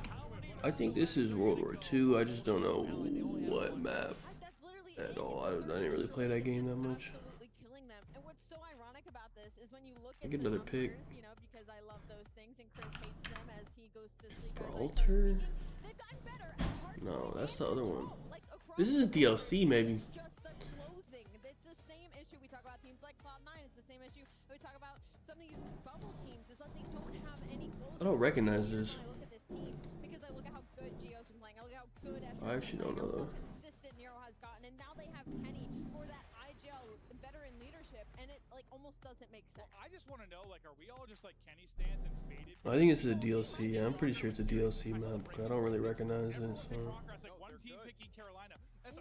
How many I think this is World War II. I just don't know what map. That's literally at all. I didn't really play that game that much. Absolutely killing them. And what's so ironic about this is when you look I at get the another pick. numbers, you know, because I love those things, and Chris hates them as he goes to sleep. Alter? They've gotten better at Hardpoint. No, that's the other one. Like, across This is a the board, DLC, maybe. it's just the closing. It's the same issue we talk about teams like Cloud9. It's the same issue we talk about some of these bubble teams. It's like they don't have any closing. I don't recognize this. When I look at this team, because I look at how good Geo's been playing, I look at how good I actually don't know though. consistent Nero has gotten, and now they have Kenny for that IGL veteran leadership, and it like almost doesn't make sense. I just want to know, like, are we all just like Kenny stands and faded? I think it's a DLC. Yeah, I'm pretty sure it's a DLC map. I don't really recognize it. So Like one team picking Carolina. Are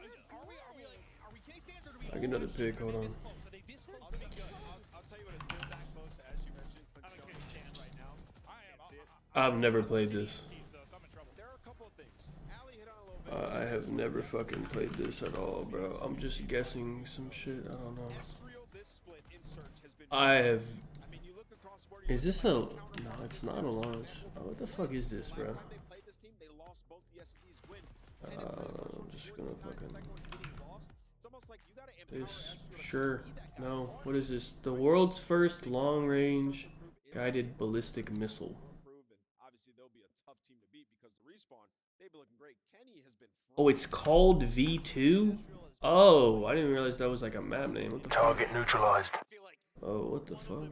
we Kenny stands or do we? I get another pick. Hold on. Are they this close to being good? I'll tell you what, it's still that close as you mentioned. I don't Kenny stand right now. I am. I've never played this. There are a couple of things. Allie hit on a little bit. I have never fucking played this at all, bro. I'm just guessing some shit. I don't know. I have. Is this a? No, it's not a launch. Oh, what the fuck is this, bro? I'm just gonna fucking. This. Sure. No. What is this? The world's first long-range guided ballistic missile. Obviously, they'll be a tough team to beat because the respawn, they've been looking great. Kenny has been. Oh, it's called V2? Oh, I didn't realize that was like a map name. What the Target fuck? neutralized. Oh, what the fuck?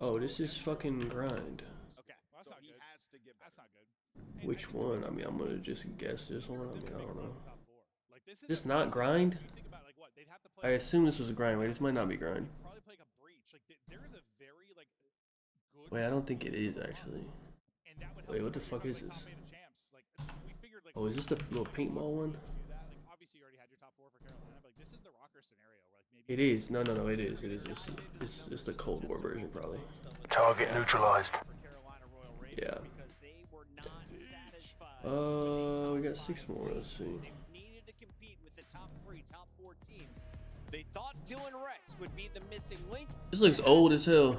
Oh, this is fucking grind. Okay, well, that's not good. That's not good. Which one? I mean, I'm gonna just guess this one. I mean, I don't know. Is this not grind? I assume this was a grind. Wait, this might not be grind. Wait, I don't think it is actually. Wait, what the fuck is this? Oh, is this the little paintball one? It is. No, it is. It is. It's the Cold War version, probably. Target neutralized. Yeah. We got 6 more. Let's see. Needed to compete with the top 3, top 4 teams. They thought Dylan Rex would be the missing link. This looks old as hell.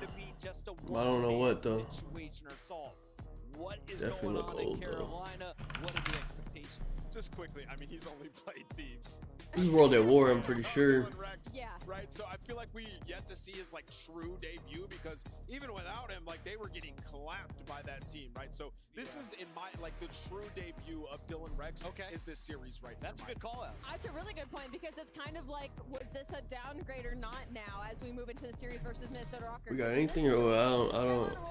I don't know what though. What is Definitely going look on in old though. Carolina? What are the expectations? Just quickly, I mean, he's only played Thieves. This is World at War, I'm pretty sure. Yeah. Right, so I feel like we yet to see his like true debut because even without him, like they were getting clapped by that team, right? So this is in my like the true debut of Dylan Rex. Okay. Is this series right now? That's a good call out. That's a really good point because it's kind of like, was this a downgrade or not now as we move into the series versus Minnesota Rockers? We got anything or I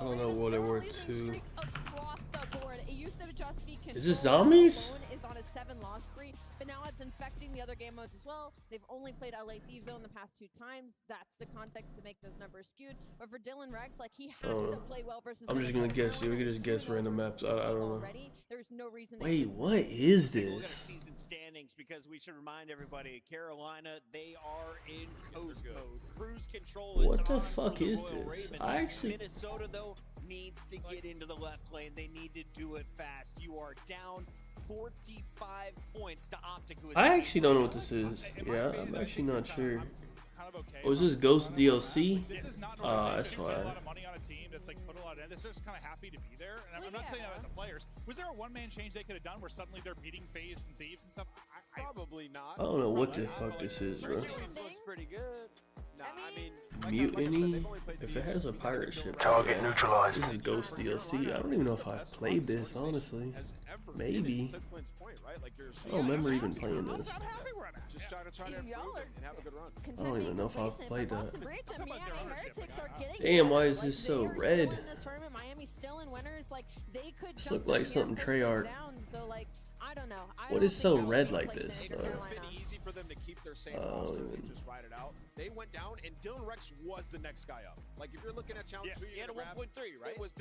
don't know World at War 2. Across the board. It used to just be Is this Control zombies? alone is on a 7-loss streak, but now it's infecting the other game modes as well. They've only played LA Thieves Zone the past 2 times. That's the context to make those numbers skewed. But for Dylan Rex, like he has to play well versus. I'm just gonna guess. We can just guess random maps. I don't know. There's no reason. Wait, what is We'll get our this? season standings because we should remind everybody, Carolina, they are in coast mode. Cruise control is What the on fuck for the is Royal this? Ravens. I actually- Minnesota, though, needs to get into the left lane. They need to do it fast. You are down 45 points to Optic. Who is I actually don't know what this is. Yeah, I'm actually not sure. Oh, is this Ghost DLC? That's why. A lot of money on a team that's like put a lot in. They're just kind of happy to be there. And I'm not saying that about the players. Was there a one-man change they could have done where suddenly they're beating FaZe and Thieves and stuff? Probably not. I don't know what the fuck this is, bro. Looks pretty good. Nah, I mean, Mutiny? If it has a pirate ship, Target yeah. neutralized. This is Ghost DLC. I don't even know if I've played this, honestly. Maybe. I don't remember even playing this. Just try to improve and have a good run. I don't even know if I've played that. Heretics are getting Damn, why better. is this Like, so they are still red? in this tournament. Miami's still in winners. Like they could This jump look like them here, something push them Treyarch. down. So like I don't know. What is so red like this? It's been easy for them to keep their same roster and just ride it out. They went down, and Dylan Rex was the next guy up. Like if you're looking at challenge 2, he had a 1.3, right? It was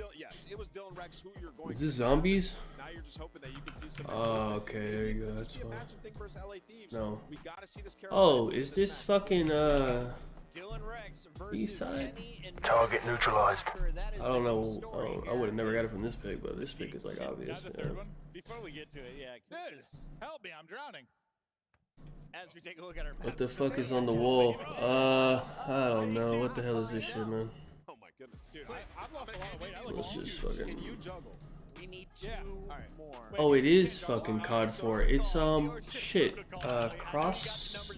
it was Dylan Rex who you're going. Is this zombies? Now you're just hoping that you can see some. Oh, okay, there you go. That's fine. Thieves. No. We gotta see this Oh, is this fucking Dylan Rex B-side? Target neutralized. I don't know. I would have never got it from this pick, but this pick is like obvious. Yeah. Before we get to it, Help me, I'm drowning. As we take a look at our What the fuck is on the wall? I don't know. What the hell is this shit, man? Oh my goodness, dude! I've lost a lot of weight. Let's just fucking. We need two more. Oh, it is fucking COD 4. It's shit.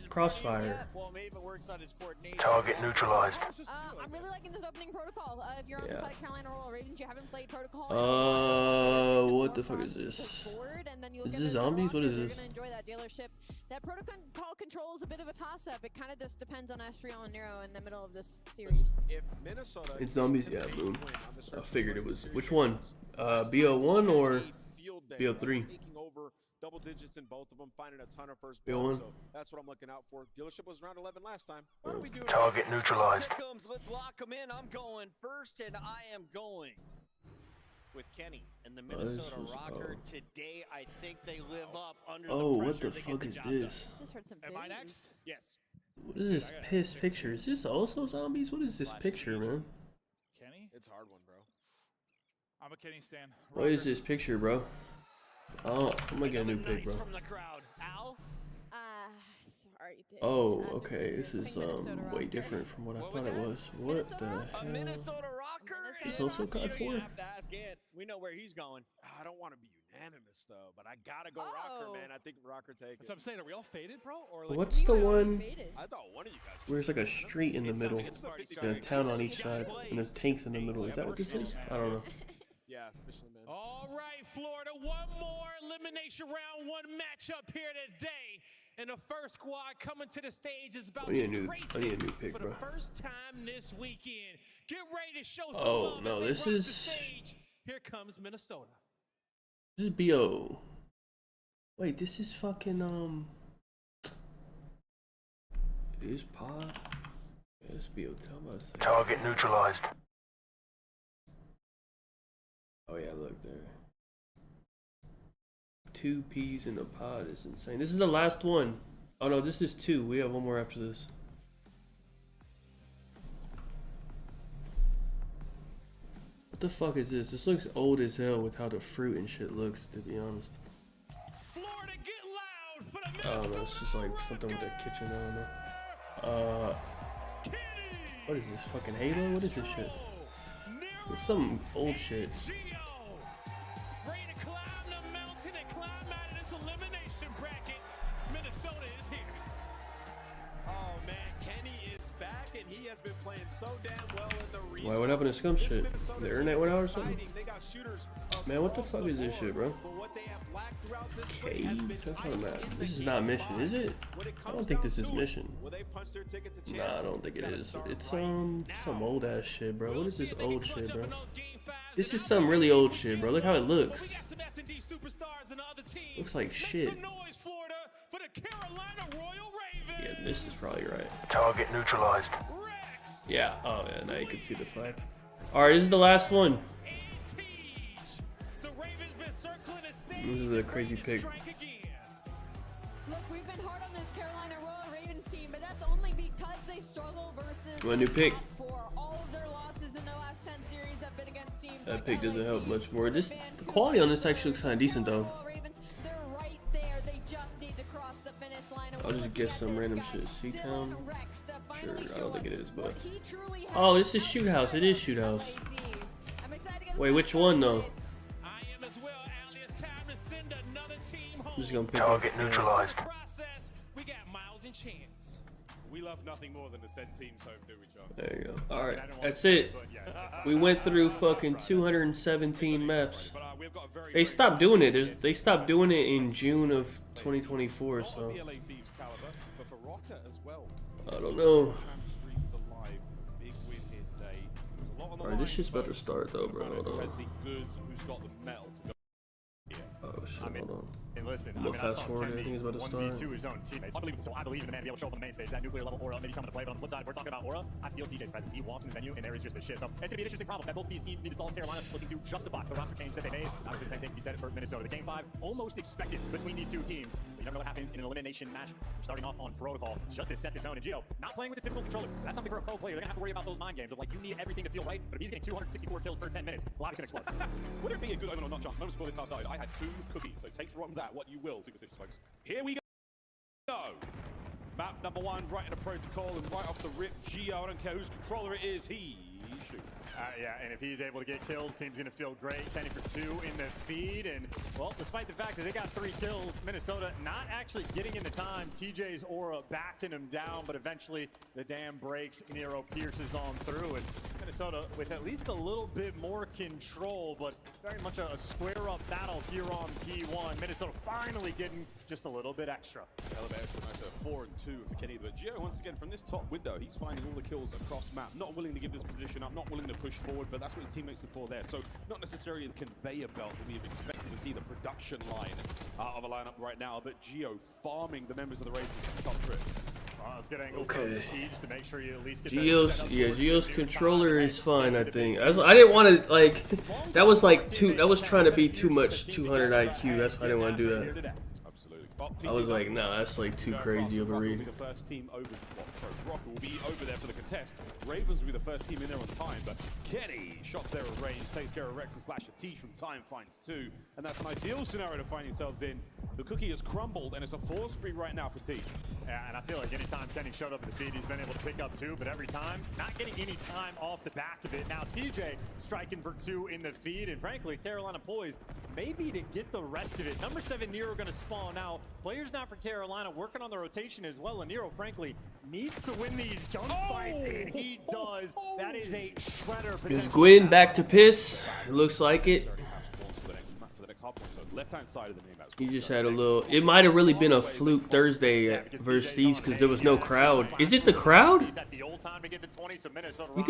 Crossfire. Target neutralized. I'm really liking this opening protocol. If you're on the side of Carolina Royal Ravens, you haven't played protocol. What the fuck is this? Is this zombies? What is this? You're gonna enjoy that dealership. That protocol control is a bit of a toss-up. It kind of just depends on Astriel and Nero in the middle of this series. If Minnesota It's zombies, yeah, boom. I figured it was. Which one? BO1 or BO3? Taking over double digits in both of them, finding a ton of first BO1. blood, so that's what I'm looking out for. Dealership was round 11 last time. What are we doing? Target neutralized. Here comes, let's lock them in. I'm going first, and I am going with Kenny and the Minnesota Rocker. Today, I think they live up under the pressure. What the fuck is this? Just heard some Am I next? Yes. What is this piss picture? Is this also zombies? What is this picture, man? Kenny? It's a hard one, bro. I'm a Kenny stan. What is this picture, bro? Oh, I'm gonna get a new pic, bro. From the crowd. Al? Sorry, Dave. Oh, okay. This is way different from what I thought it was. What the hell? A Minnesota Rocker? Is this also COD 4? You have to ask Ant. We know where he's going. I don't want to be unanimous though, but I gotta go Rocker, man. I think Rocker take That's what I'm saying. Are we all faded, bro? Or like, What's the one I thought one of you guys. where there's like a street in the middle and a town on each side and there's tanks in the middle? Is that what this is? I don't know. Yeah, Michelin Man. All right, Florida, one more elimination round one matchup here today. And the first squad coming to the stage is about to race I need a new pick, for bro. the first time this weekend. Get ready to show some Oh, love no, as this they rock is- the stage. Here comes Minnesota. This is BO. Wait, this is fucking It is pod. Yeah, this is BO. Tell me. Target neutralized. Oh yeah, look there. 2 P's in a pod is insane. This is the last one. Oh no, this is 2. We have one more after this. What the fuck is this? This looks old as hell with how the fruit and shit looks, to be honest. Florida, get loud for the I don't know, it's just like something with the kitchen, I don't know. What is this, fucking Halo? What is this shit? It's some old shit. Ready to climb the mountain and climb out of this elimination bracket. Minnesota is here. Oh man, Kenny is back and he has been playing so damn well in the region. Why, what happened to Scum shit? The internet went out or something? They got shooters Man, what the fuck is this shit, bro? but what they have lacked throughout this Okay, has been that's what I'm ice asking. in This the is not game. mission, is it? When it I don't comes think down this is to it, mission. will they punch their ticket to Nah, I champs? don't think it gotta is. start It's right some old ass shit, bro. What is this old shit, bro? This is and some really old shit, bro. Look how it looks. We got some S&D superstars and other teams. Looks like Make shit. some noise, Florida, for the Carolina Royal Ravens. Yeah, this is probably right. Target neutralized. Yeah. Oh yeah. Now you can see the flag. All right, this is the last one. The Ravens been circling the stage. This is a crazy pick. Look, we've been hard on this Carolina Royal Ravens team, but that's only because they struggle versus My new pick. top 4. All of their losses in the last 10 series have been against teams That like pick doesn't LA, help much more. This the quality on this actually looks kind of decent though. Ravens. They're right there. They just need to cross the finish line. And I'll we're just looking guess at some this random guy, shit. Seatown. Dylan Rex, to Sure, finally I show don't think it us is, but what he truly has oh, this is Shoot House. It is Shoot House. I'm excited to get Wait, which one though? I am as well, Allie. It's time to send another team home. I'm just gonna pick Target one. neutralized. Process. We got Miles and Chance. We love nothing more than to send teams home, do we, John? There you go. All right, that's it. We went through fucking 217 maps. They stopped doing it. They stopped doing it in June of 2024. So I don't know. All right, this shit's about to start though, bro. Hold on. Oh shit, hold on. Listen, I'm gonna fast forward. Everything is about to start. his own teammates. Unbelievable. So I believe in the man to be able to show up on the main stage. That nuclear level aura maybe coming to play. But on the flip side, if we're talking about aura, I feel TJ's presence. He walks in the venue and there is just a shit. So it's gonna be an interesting problem that both these teams need to solve. Carolina looking to justify the roster change that they made. Obviously, the same thing you said for Minnesota. The game 5 almost expected between these two teams. But you never know what happens in an elimination match. We're starting off on protocol just to set the tone. And Gio, not playing with the typical controller. So that's something for a pro player. They're gonna have to worry about those mind games of like you need everything to feel right. But if he's getting 264 kills per 10 minutes, a lot is gonna explode. Would it be a good omen or not, Johnson? Moments before this class started, I had 2 cookies. So take from that what you will, superstitious folks. Here we go. Map number 1, right in the protocol, and right off the rip, Gio. I don't care whose controller it is. He the issue. Yeah, and if he's able to get kills, team's going to feel great. Kenny for 2 in the feed. And, well, despite the fact that they got 3 kills, Minnesota not actually getting into time. TJ's aura backing him down, but eventually the dam breaks. Nero pierces on through. And Minnesota with at least a little bit more control, but very much a square-up battle here on P1. Minnesota finally getting just a little bit extra. A little bit extra, nice 4 and 2 for Kenny. But Gio, once again, from this top window, he's finding all the kills across map. Not willing to give this position up, not willing to push forward, but that's what his teammates are for there. So not necessarily the conveyor belt that we have expected to see, the production line of a lineup right now, but Gio farming the members of the Ravens to top trips. Let's get angle from the Teej to make sure you at least get Gio's controller is fine, I think. I didn't want to, like, that was trying to be too much 200 IQ. That's why I didn't want to do that. I was like, nah, that's like too crazy of a read. The first team over, Rocker will be over there for the contest. Ravens will be the first team in there on time, but Kenny shot there at range, takes care of Rex and Slash a Teej from time, finds 2, and that's an ideal scenario to find yourselves in. The cookie has crumbled, and it's a 4 spree right now for Teej. Yeah, and I feel like anytime Kenny showed up in the feed, he's been able to pick up 2, but every time, not getting any time off the back of it. Now TJ striking for 2 in the feed, and frankly, Carolina poised maybe to get the rest of it. Number 7, Nero going to spawn out. Players not for Carolina working on the rotation as well, and Nero, frankly, needs to win these gunfights, and he does. That is a shredder. Is Gwyn back to piss? It looks like it. Left-hand side of the main map. He just had a little. It might have really been a fluke Thursday versus Thieves because there was no crowd. Is it the crowd? You think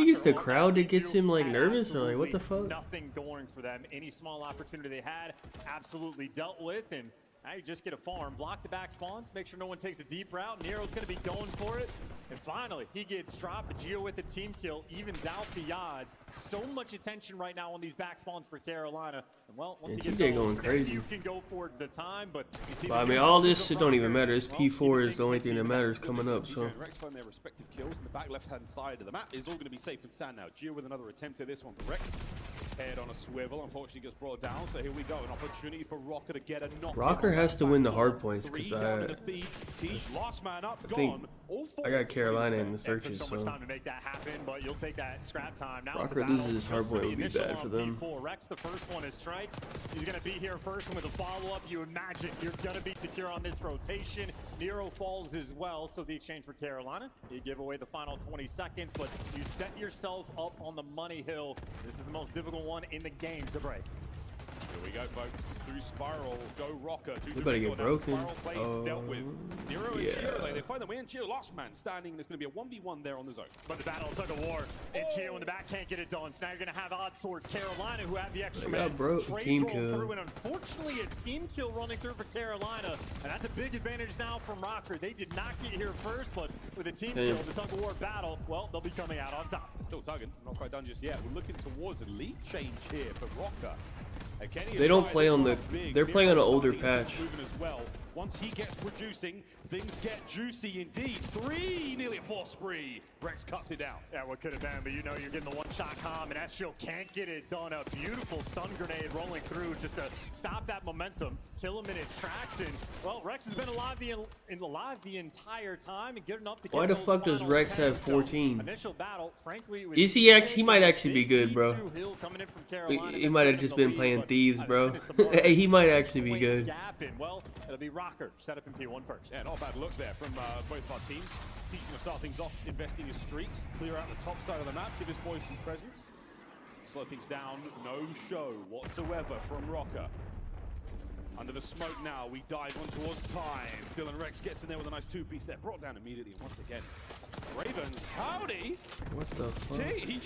it's the crowd that gets him like nervous or like what the fuck? Nothing going for them. Any small opportunity they had, absolutely dealt with, and now you just get a farm, block the back spawns, make sure no one takes a deep route. Nero's going to be going for it. And finally, he gets dropped. Gio with a team kill, evens out the odds. So much attention right now on these back spawns for Carolina. And well, once he gets going crazy. You can go for the time, but you see I mean, all this shit don't even matter. This P4 is the only thing that matters coming up. So Rex find their respective kills, and the back left-hand side of the map is all going to be safe and sound now. Gio with another attempt at this one for Rex. Head on a swivel, unfortunately gets brought down. So here we go, an opportunity for Rocker to get a knock. Rocker has to win the hard points because I got Carolina in the searches, so time to make that happen, but you'll take that scrap time. Now Rocker loses his hard point would be bad for them. Rex, the first one is strike. He's going to be here first, and with a follow-up, you imagine you're going to be secure on this rotation. Nero falls as well, so the exchange for Carolina. You give away the final 20 seconds, but you set yourself up on the money hill. This is the most difficult one in the game to break. Here we go, folks. Through Spiral, go Rocker. They better get broken. Dealt with. Nero and Gio, they find the win. Gio lost man standing. There's going to be a 1v1 there on the zone. But the battle took a war, and Gio in the back can't get it done. So now you're going to have odds towards Carolina, who have the extra man. Team kill. Through, and unfortunately, a team kill running through for Carolina. And that's a big advantage now from Rocker. They did not get here first, but with a team kill, the tug-of-war battle, well, they'll be coming out on top. Still tugging. Not quite done just yet. We're looking towards a lead change here for Rocker. They don't play on the. They're playing on an older patch. As well. Once he gets producing, things get juicy indeed. 3, nearly a 4 spree. Rex cuts it down. Yeah, what could have been, but you know you're getting the one-shot comm, and Ezreal can't get it done. A beautiful stun grenade rolling through just to stop that momentum, kill him in its tracks, and well, Rex has been alive the entire time and good enough to get. Why the fuck does Rex have 14? Initial battle, frankly, is he actually? He might actually be good, bro. He might have just been playing Thieves, bro. Hey, he might actually be good. Well, it'll be Rocker set up in P1 first. Yeah, not a bad look there from both of our teams. Teaching to start things off, investing his streaks, clear out the top side of the map, give his boys some presence. Slow things down, no show whatsoever from Rocker. Under the smoke now, we dive on towards time. Dylan Rex gets in there with a nice 2-piece there, brought down immediately once again. Ravens, howdy! What the fuck? He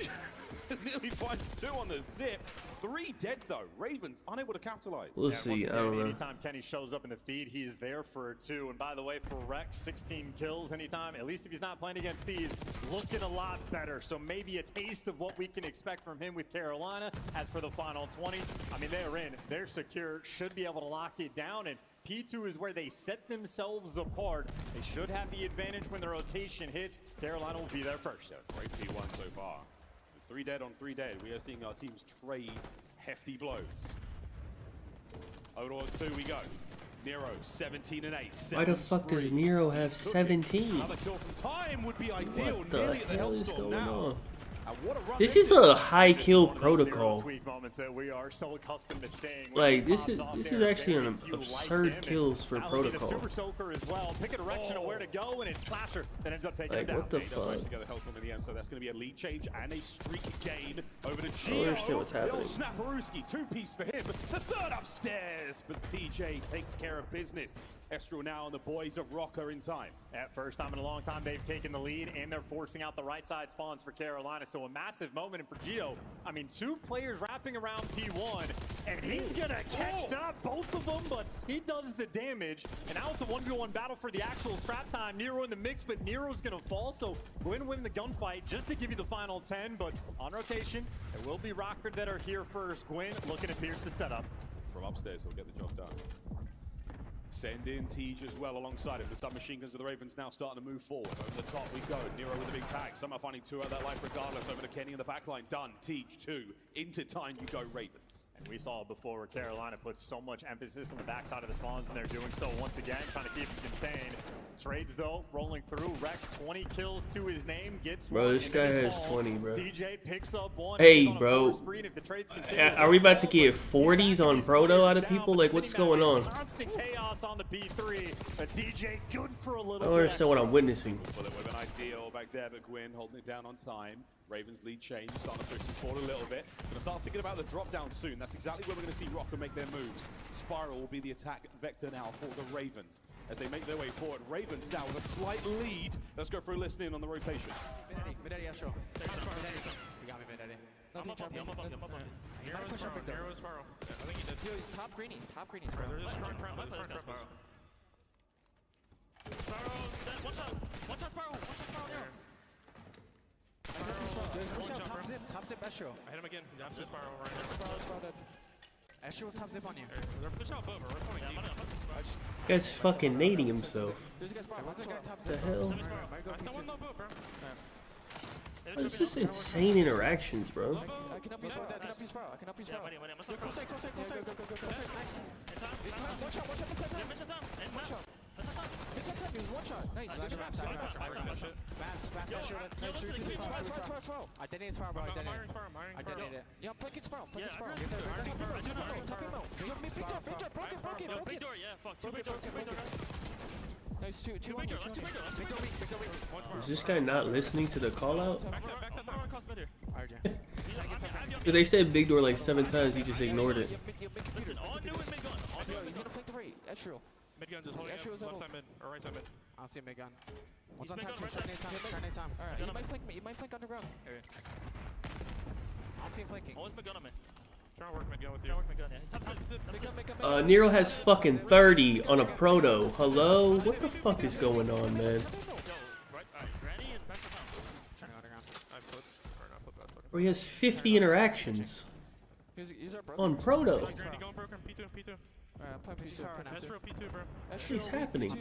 nearly finds 2 on the zip. 3 dead though. Ravens unable to capitalize. We'll see. I don't know. Anytime Kenny shows up in the feed, he is there for 2. And by the way, for Rex, 16 kills anytime. At least if he's not playing against Thieves, looking a lot better. So maybe a taste of what we can expect from him with Carolina. As for the final 20, I mean, they're in. They're secure. Should be able to lock it down. And P2 is where they set themselves apart. They should have the advantage when the rotation hits. Carolina will be there first. Yeah, great P1 so far. 3 dead on 3 dead. We are seeing our teams trade hefty blows. Over towards 2 we go. Nero 17 and 8. Why the fuck does Nero have 17? Another kill from time would be ideal. What the hell is going on? This is a high kill protocol. That we are so accustomed to seeing. Like this is actually an absurd kills for protocol. Super soaker as well. Pick a direction of where to go, and it's Slasher that ends up taking it down. What the fuck? Together Hellstorm in the end, so that's going to be a lead change and a streak gain over to I Gio. don't understand what's happening. Snapperooski, 2-piece for him. The third upstairs, but TJ takes care of business. Estral now and the boys of Rocker in time. At first time in a long time, they've taken the lead, and they're forcing out the right side spawns for Carolina. So a massive moment for Gio. I mean, 2 players wrapping around P1, and he's gonna catch not both of them, but he does the damage. And now it's a 1v1 battle for the actual scrap time. Nero in the mix, but Nero's gonna fall. So Gwyn win the gunfight just to give you the final 10. But on rotation, there will be Rocker that are here first. Gwyn looking to pierce the setup. From upstairs, he'll get the job done. Send in Tej as well alongside him. The submachine guns of the Ravens now starting to move forward. Over the top we go. Nero with a big tag. Somehow finding 2 out of that life regardless. Over to Kenny in the back line. Done. Tej 2. Into time you go, Ravens. And we saw before where Carolina puts so much emphasis on the backside of the spawns, and they're doing so once again, trying to keep it contained. Trades though, rolling through. Rex 20 kills to his name. Gets bro, this guy has 20, bro. DJ picks up 1. Hey, bro. Are we about to get 40s on Proto out of people? Like, what's going on? Constant chaos on the B3. But DJ good for a little I don't understand what I'm witnessing. Well, it would have been ideal back there, but Gwyn holding it down on time. Ravens lead change, starting to push them forward a little bit. Gonna start thinking about the drop down soon. That's exactly where we're gonna see Rocker make their moves. Spiral will be the attack vector now for the Ravens as they make their way forward. Ravens now with a slight lead. Let's go through listening on the rotation. Mid-Eddie, Astro. We got me mid-Eddie. Nothing champion. Push up there. Hero is Spiral. I think he did. Yo, he's top greenies. Top greenies, bro. There's a strong trap. Spiral. One shot Spiral. Here. Top zip, Astro. I hit him again. He's absolute Spiral right there. Spiral dead. Astro was top zip on you. They're pushing out over. We're pulling deep. Guy's fucking nading himself. What the hell? It's just insane interactions, bro. I can up you Spiral. I can up you Spiral. One shot. One shot. Nice. I detonated Spiral, bro. I detonated it. Yeah, flanking Spiral. Broken. Big door, yeah, fuck. Two big doors. Nice, two big doors. Is this guy not listening to the call out? Dude, they said big door like 7 times, he just ignored it. Listen, all new is mid gun. He's gonna flank the right. Ezreal. Mid gun just holding up. Left side mid, or right side mid. I don't see a mid gun. One's on time. Try time. Alright, you might flank me. You might flank underground. I don't see him flanking. Always mid gun on me. Trying to work mid gun with you. Top zip. Nero has fucking 30 on a Proto. Hello? What the fuck is going on, man? Or he has 50 interactions on Proto. Granny going broken. P2. P2, bro. What is happening?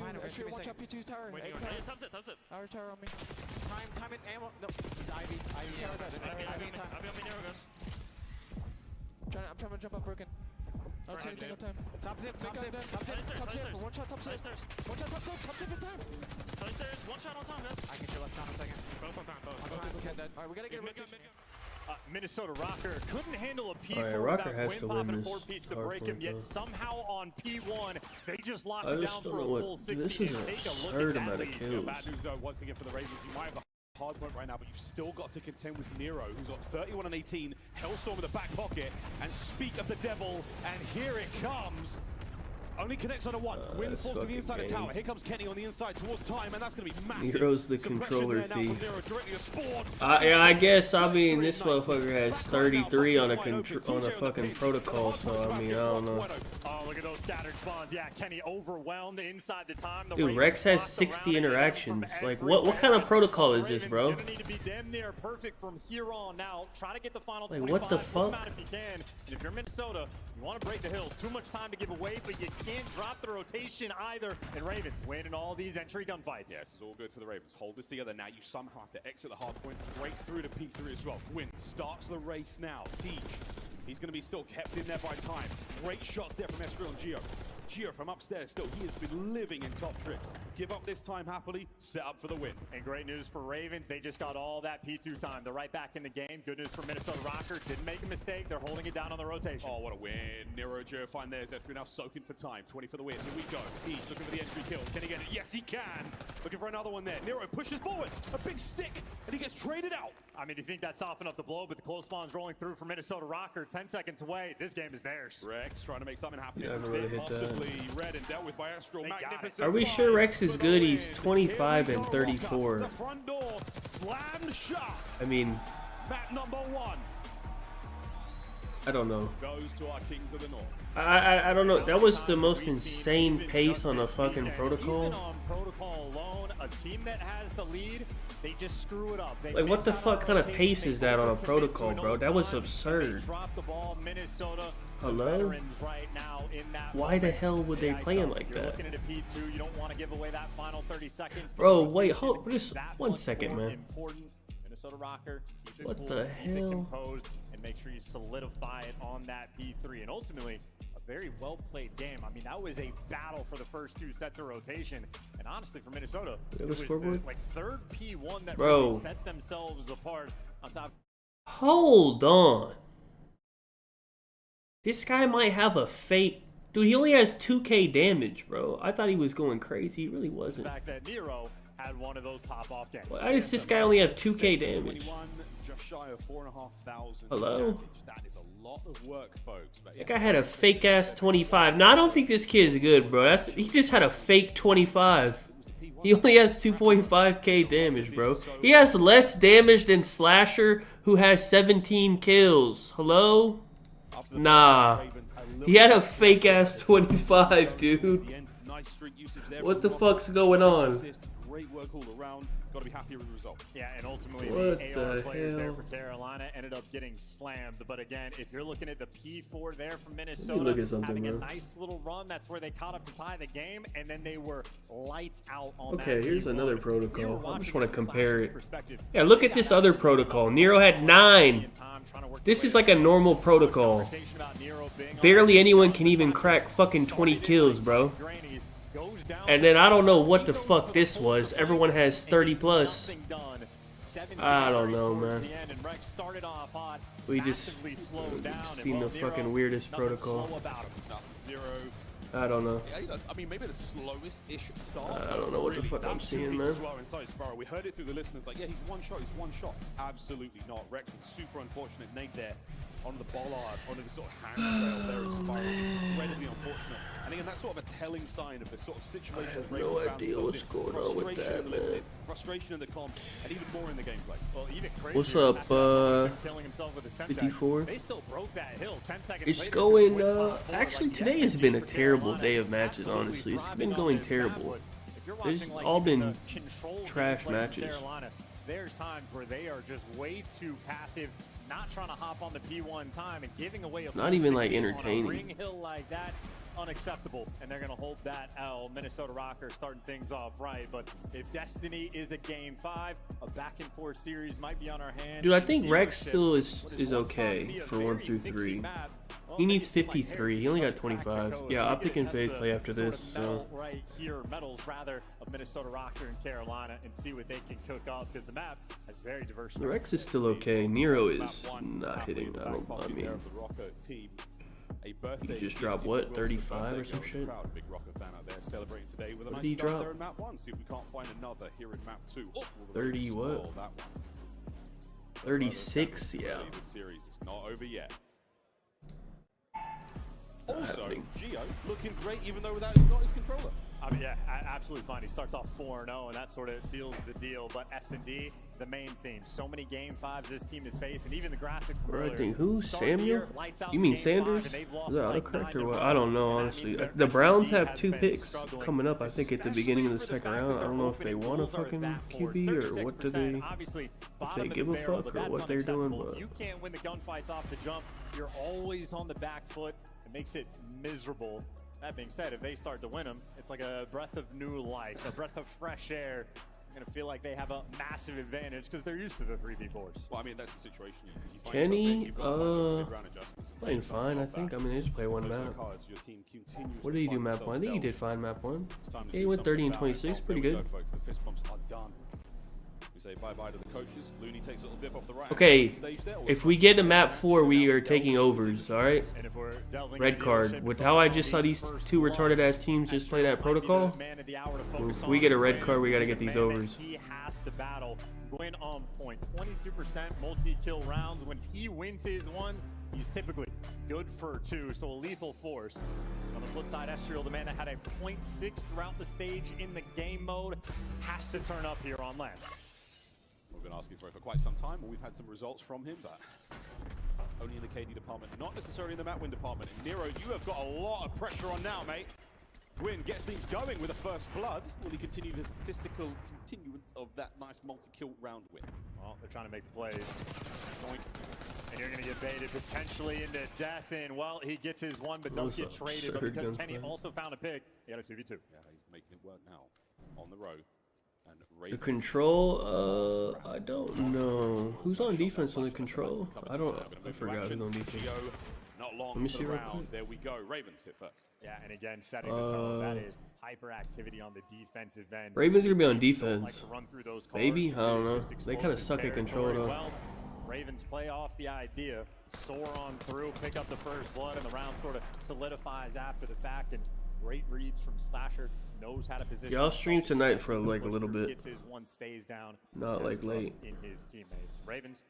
Watch out, P2 tower. Top zip. Our tower on me. Time and ammo. No, he's Ivy. Ivy in time. Ivy on me, Nero goes. I'm trying to jump up broken. I don't see anything on time. Top zip. One shot, top zip. Top zip in time. Side stairs, one shot on time, guys. I can chill up time a second. Both on time. Alright, we gotta get a rotation. Minnesota Rocker couldn't handle a P4 Alright, Rocker without has to Gwyn win popping a this 4-piece to break him, yet somehow on P1, they just locked I it just down don't for a know what- full 60 this is and an take a look absurd at amount that of lead. kills. Bad news though, once again for the Ravens, you might have a hard point right now, but you've still got to contend with Nero, who's got 31 and 18, Hellstorm in the back pocket, and speak of the devil, and here it comes. Only connects on a 1. Gwyn falls to the inside of tower. Here comes Kenny on the inside towards time, and that's going to be massive. Nero's the Suppression controller there now from thief. Nero directly to Spawn. Yeah, I guess, I mean, this motherfucker has 33 on a fucking protocol, so I mean, I don't know. Oh, look at those scattered spawns. Yeah, Kenny overwhelmed inside the time. Dude, Rex has 60 interactions. Like, what kind of protocol is this, bro? Gonna need to be damn near perfect from here on out. Try to get the final 25. Like, what the fuck? If you can. And if you're Minnesota, you want to break the hills. Too much time to give away, but you can't drop the rotation either. And Ravens winning all these entry gunfights. Yeah, this is all good for the Ravens. Hold this together now. You somehow have to exit the hard point, break through to P3 as well. Gwyn starts the race now. Tej, he's going to be still kept in there by time. Great shots there from Ezreal and Gio. Gio from upstairs still, he has been living in top trips. Give up this time happily, set up for the win. And great news for Ravens, they just got all that P2 time. They're right back in the game. Good news for Minnesota Rocker, didn't make a mistake. They're holding it down on the rotation. Oh, what a win. Nero Gio find theirs. Zestri now soaking for time. 20 for the win. Here we go. He's looking for the entry kill. Can he get it? Yes, he can. Looking for another one there. Nero pushes forward. A big stick, and he gets traded out. I mean, you think that's off enough to blow, but the close spawn's rolling through for Minnesota Rocker. 10 seconds away. This game is theirs. Rex trying to make something happen. Yeah, I really hit possibly read and dealt with by Astro. Magnificent. Are we sure Rex is good? He's 25 and 34. The front door slammed shut. I mean, Map number 1 I don't know. goes to our Kings of the North. I don't know. That was the most insane pace on a fucking protocol. Even on protocol alone, a team that has the lead, they just screw it up. They Like, what the miss out fuck on kind of rotation. pace is that on a protocol, bro? That was absurd. Drop the ball, Minnesota. Hello? Right now in that Why the hell would they play him like You're that? looking at a P2, you don't want to give away that final 30 seconds. Bro, wait, hold just 1 second, man. Important. Minnesota Rocker, keep it What cool, the keep it hell? composed, and make sure you solidify it on that P3. And ultimately, a very well-played game. I mean, that was a battle for the first 2 sets of rotation. And honestly, for Minnesota, it was the third P1 that really set themselves apart on top. Hold on. This guy might have a fake. Dude, he only has 2k damage, bro. I thought he was going crazy. He really wasn't. The fact that Nero had one of those pop-off games. Why does this guy only have 2k damage? Just shy of 4,500. Hello? That is a lot of work, folks. But That guy had a fake ass 25. No, I don't think this kid is good, bro. He just had a fake 25. He only has 2.5k damage, bro. He has less damage than Slasher, who has 17 kills. Hello? Nah. He had a fake ass 25, dude. What the fuck's going on? Great work all around. Got to be happy with the result. Yeah, and ultimately What the AR the players there hell? for Carolina ended up getting slammed. But again, if you're looking at the P4 there from look Minnesota, at something, having a bro. nice little run, that's where they caught up to tie the game, and then they were lights out on Okay, that here's P1. another We were protocol. I watching just want to from compare Slash's it. perspective. Yeah, look at this other protocol. Nero had 9. This is like a normal protocol. Barely anyone can even crack fucking 20 kills, bro. And then I don't know what the fuck this was. Everyone has 30 plus. I don't know, man. We just seen the fucking weirdest protocol. I don't know. Yeah, I mean, maybe the slowest-ish start. I don't know what the fuck I'm seeing, man. Well inside Sparrow. We heard it through the listeners, like, yeah, he's one shot. Absolutely not. Rex was super unfortunate. Nade there on the bollard, on the sort of handrail there at Sparrow. Incredibly unfortunate. And again, that's sort of a telling sign of the sort of situation. I have no idea what's going on with that, man. Frustration in the comp, and even more in the gameplay. Well, even What's crazier, up, after killing himself with a Semtex, 54? They still broke that hill 10 seconds It's later. going, actually today has been a terrible day of matches, honestly. It's been going terrible. There's all been trash matches. Carolina, there's times where they are just way too passive, not trying to hop on the P1 time and giving away a Not even, like, 16 entertaining. on a ring hill like that. Unacceptable, and they're going to hold that L. Minnesota Rocker starting things off right, but if Destiny is a game 5, a back-and-forth series might be on our hands. Dude, I think Rex still is okay for 1 through 3. He needs 53. He only got 25. Yeah, Optic and FaZe play after this, so. Right here, medals rather of Minnesota Rocker and Carolina, and see what they can cook up, because the map has very diverse. Rex is still okay. Nero is not hitting. I mean, he just dropped what, 35 or some shit? Big Rocker fan out there celebrating today with a What nice did he start drop? there in map 1. See if we can't find another here in map 2. Oh, 30 what? that one. 36, yeah. The series is not over yet. Also, Gio looking great even though that is not his controller. I mean, yeah, absolutely fine. He starts off 4-0, and that sort of seals the deal. But S&D, the main theme. So many Game 5s this team has faced, and even the graphics from Bro, I earlier. think who? Start of the year, Samuel? lights out You mean Game 5, Sanders? and they've Is lost that like autocorrect 9 or in what? a I don't know, row, and that honestly. means that The Browns S&D have has 2 been picks struggling, coming up, I think, at the beginning of the especially second for the round. I fact don't that know if they their want a openings are fucking that poor, QB or what do 36%. they, Obviously, if bottom they of give the a barrel, fuck but or what they're that's doing, unacceptable. but If you can't win the gunfights off the jump, you're always on the back foot. It makes it miserable. That being said, if they start to win them, it's like a breath of new life, a breath of fresh air. going to feel like they have a massive advantage because they're used to the 3v4s. Well, I mean, that's the situation. You find Kenny, yourself there, playing fine, I think. I mean, they just play one map. What did he do map 1? I think he did fine map 1. Yeah, he went 30 and 26, pretty good. Folks. The fist bumps are done. We say bye-bye to the coaches. Looney takes a little dip off the right. Okay, if we get to map 4, we are taking overs, alright? Red card. With how I just saw these two retarded-ass teams just play that protocol, if we get a red card, we got to get these overs. He has to battle. Win on point. 22% multi-kill rounds. When he wins his ones, he's typically good for 2, so a lethal force. On the flip side, Estriel, the man that had a 0.6 throughout the stage in the game mode, has to turn up here on land. We've been asking for it for quite some time. We've had some results from him, but only in the KD department, not necessarily in the map win department. Nero, you have got a lot of pressure on now, mate. Gwyn gets things going with a first blood. Will he continue the statistical continuance of that nice multi-kill round win? Well, they're trying to make the plays. Boink. And you're going to get baited potentially into death. And, well, he gets his one, but does get traded. But because Kenny also found a pick, he had a 2v2. Yeah, he's making it work now. On the row. The control, I don't know. Who's on defense on the control? I forgot who's on defense. Not long Let me see real quick. There we go. Ravens hit first. Yeah, and again, setting the tone. That is hyperactivity on the defensive end. Ravens are going to be on defense. Like to run through those Maybe? I don't know. They kind of suck at control, though. Well, Ravens play off the idea, soar on through, pick up the first blood, and the round sort of solidifies after the fact. And great reads from Slasher. Knows how to position. Yeah, I'll stream tonight for like a little bit. Gets his one, stays down. Not like late. In his teammates. Ravens,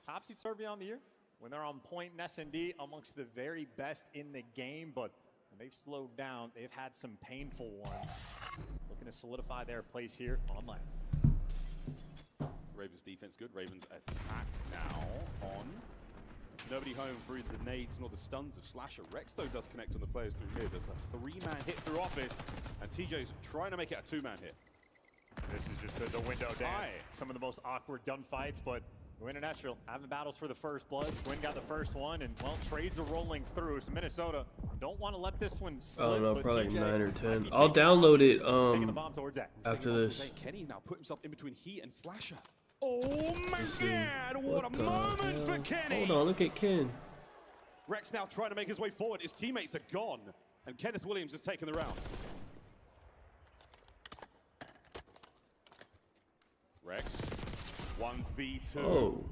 topsy-turvy on the year. When they're on point in S&D, amongst the very best in the game, but when they've slowed down, they've had some painful ones. Looking to solidify their place here on land. Ravens defense good. Ravens attack now on. Nobody home through the nades nor the stuns of Slasher. Rex, though, does connect on the players through mid. There's a 3-man hit through office, and TJ's trying to make it a 2-man hit. This is just the window dance. Some of the most awkward gunfights, but Gwyn and Estriel having battles for the first blood. Gwyn got the first one, and, well, trades are rolling through. So Minnesota don't want to let this one slip. I don't know, probably like 9 or 10. I'll download it after this. Kenny now put himself in between he and Slasher. Oh my God, what a moment for Kenny! Hold on, look at Ken. Rex now trying to make his way forward. His teammates are gone, and Kenneth Williams has taken the round. Rex, 1v2. Oh.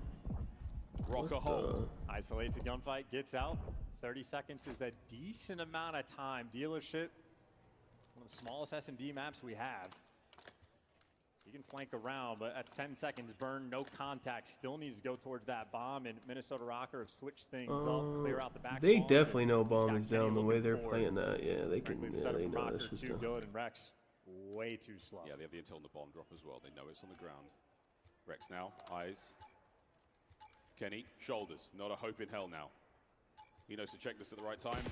Rock a hole. Isolates a gunfight, gets out. 30 seconds is a decent amount of time. Dealership, one of the smallest S&D maps we have. You can flank around, but at 10 seconds, burn, no contact. Still needs to go towards that bomb, and Minnesota Rocker have switched things up, clear out the back. They definitely know bomb is down the way they're playing that. Yeah, they can. Yeah, they know that's just too good, and Rex way too slow. Yeah, they have the intel on the bomb drop as well. They know it's on the ground. Rex now, eyes. Kenny, shoulders. Not a hope in hell now. He knows to check this at the right time.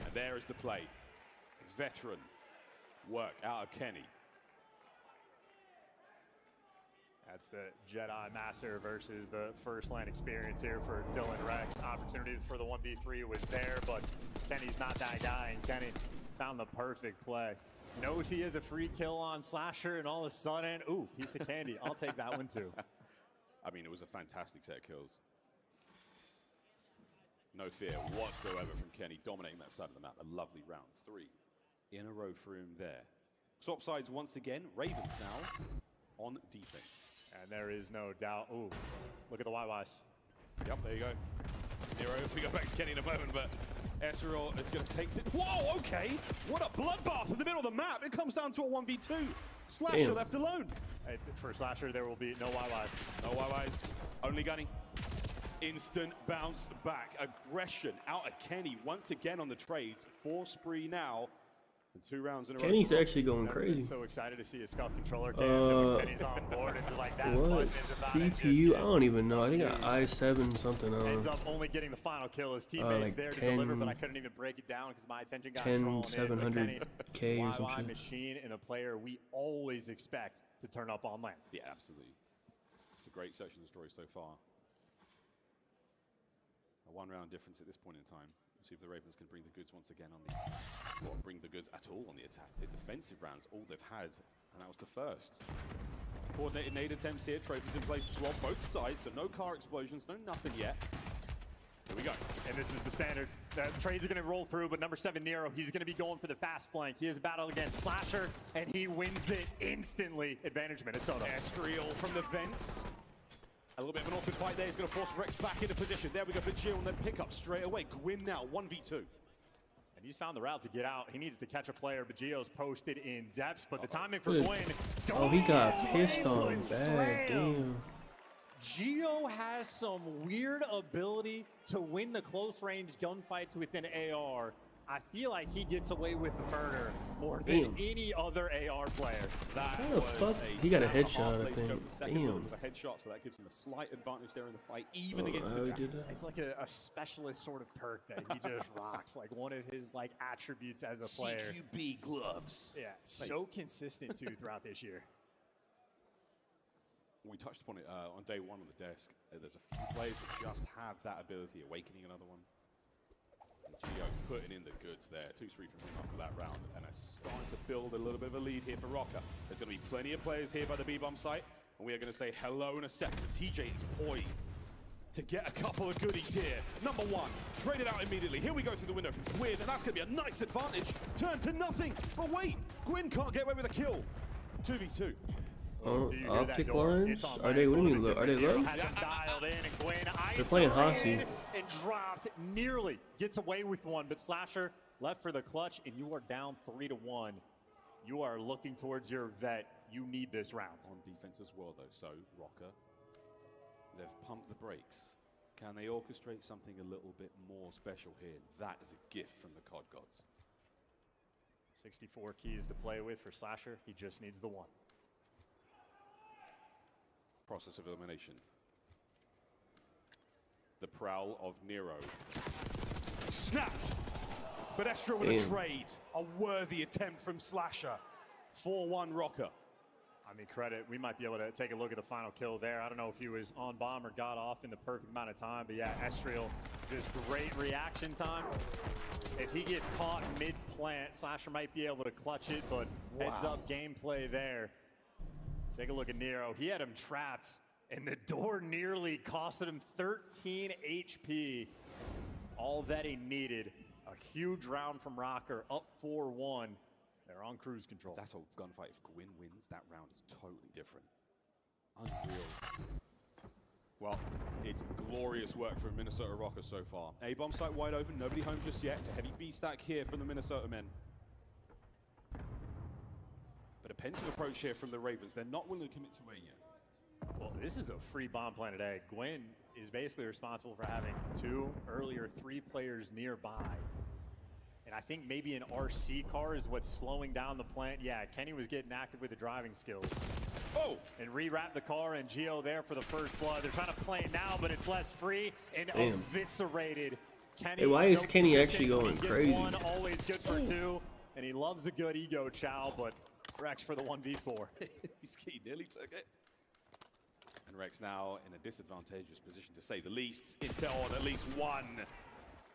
And there is the play. Veteran work out of Kenny. That's the Jedi Master versus the first line experience here for Dylan Rex. Opportunity for the 1v3 was there, but Kenny's not that guy, and Kenny found the perfect play. Knows he has a free kill on Slasher, and all of a sudden, ooh, piece of candy. I'll take that one too. I mean, it was a fantastic set of kills. No fear whatsoever from Kenny dominating that side of the map. A lovely round 3 in a row for him there. Swap sides once again. Ravens now on defense. And there is no doubt. Ooh, look at the YYs. Yep, there you go. Nero, we go back to Kenny in a moment, but Estriel is going to take the... Whoa, okay. What a bloodbath in the middle of the map. It comes down to a 1v2. Slasher left alone. Hey, for Slasher, there will be no YYs. No YYs. Only Gunny. Instant bounce back. Aggression out of Kenny once again on the trades. 4 spree now. And 2 rounds in a row. Kenny's actually going crazy. So excited to see a Scuff controller cam. Kenny's on board and just like that. What? CPU? I don't even know. I think I i7 something. Ends up only getting the final kill. His teammates like there 10, to deliver, but I couldn't even break it down because my attention got drawn 700K or something. Machine and a player we always expect to turn up on land. Yeah, absolutely. It's a great search of the story so far. A 1-round difference at this point in time. See if the Ravens can bring the goods once again on the... Or bring the goods at all on the attack. The defensive rounds, all they've had, and that was the first. Coordinated nade attempts here. Trophies in place as well. Both sides, so no car explosions, no nothing yet. Here we go. And this is the standard. The trades are going to roll through, but number 7, Nero, he's going to be going for the fast flank. He has a battle against Slasher, and he wins it instantly. Advantage Minnesota. Estriel from the vents. A little bit of an awkward fight there. He's going to force Rex back into position. There we go for Gio, and then pick up straight away. Gwyn now, 1v2. And he's found the route to get out. He needs to catch a player, but Gio's posted in depth. But the timing for Gwyn. Oh, he got pissed on bad. Damn. Gio has some weird ability to win the close range gunfights within AR. I feel like he gets away with murder more than any other AR player. That How the fuck? He got a headshot, I think. Damn. It was a headshot, so that gives him a slight advantage there in the fight, even against the Jack. It's like a specialist sort of perk that he just rocks. Like one of his like attributes as a player. CQB gloves. Yeah, so consistent too throughout this year. We touched upon it on day one on the desk. There's a few players that just have that ability. Awakening, another one. Gio's putting in the goods there. 2-3 from him after that round, and it's starting to build a little bit of a lead here for Rocker. There's going to be plenty of players here by the B-bomb site, and we are going to say hello in a second. TJ is poised to get a couple of goodies here. Number 1, traded out immediately. Here we go through the window from Gwyn, and that's going to be a nice advantage. Turn to nothing, but wait, Gwyn can't get away with a kill. 2v2. Optic lines? Are they? What do you mean? Are they low? They're playing Hossie. And dropped, nearly gets away with one, but Slasher left for the clutch, and you are down 3-1. You are looking towards your vet. You need this round. On defense as well, though. So Rocker, they've pumped the brakes. Can they orchestrate something a little bit more special here? That is a gift from the COD gods. 64 keys to play with for Slasher. He just needs the one. Process of elimination. The prowl of Nero. Snapped! But Estra with a trade. A worthy attempt from Slasher. 4-1 Rocker. I mean, credit. We might be able to take a look at the final kill there. I don't know if he was on bomb or got off in the perfect amount of time, but yeah, Estriel, just great reaction time. If he gets caught mid-plant, Slasher might be able to clutch it, but heads up gameplay there. Take a look at Nero. He had him trapped, and the door nearly costed him 13 HP. All that he needed. A huge round from Rocker, up 4-1. They're on cruise control. That's a gunfight. If Gwyn wins, that round is totally different. Unreal. Well, it's glorious work from Minnesota Rocker so far. A-bomb site wide open, nobody home just yet. It's a heavy B stack here from the Minnesota men. But a pensive approach here from the Ravens. They're not willing to commit to A yet. Well, this is a free bomb plan today. Gwyn is basically responsible for having 2 earlier 3 players nearby. And I think maybe an RC car is what's slowing down the plant. Yeah, Kenny was getting active with the driving skills. Oh! And rewrap the car, and Gio there for the first blood. They're trying to play it now, but it's less free and eviscerated. Kenny, hey, why is Kenny actually going crazy? One, always good for 2, and he loves a good ego chow, but Rex for the 1v4. He nearly took it. And Rex now in a disadvantageous position to say the least. Intel on at least 1.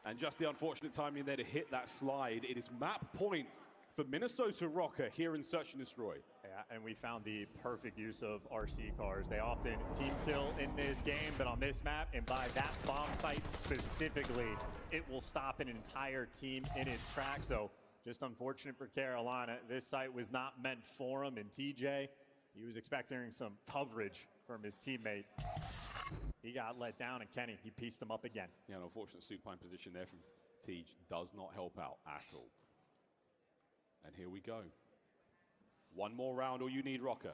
And just the unfortunate timing there to hit that slide. It is map point for Minnesota Rocker here in Search and Destroy. Yeah, and we found the perfect use of RC cars. They often team kill in this game, but on this map, and by that bomb site specifically, it will stop an entire team in its tracks. So just unfortunate for Carolina. This site was not meant for him, and TJ, he was expecting some coverage from his teammate. He got let down, and Kenny, he pieced him up again. Yeah, an unfortunate supine position there from Tej does not help out at all. And here we go. One more round, all you need, Rocker.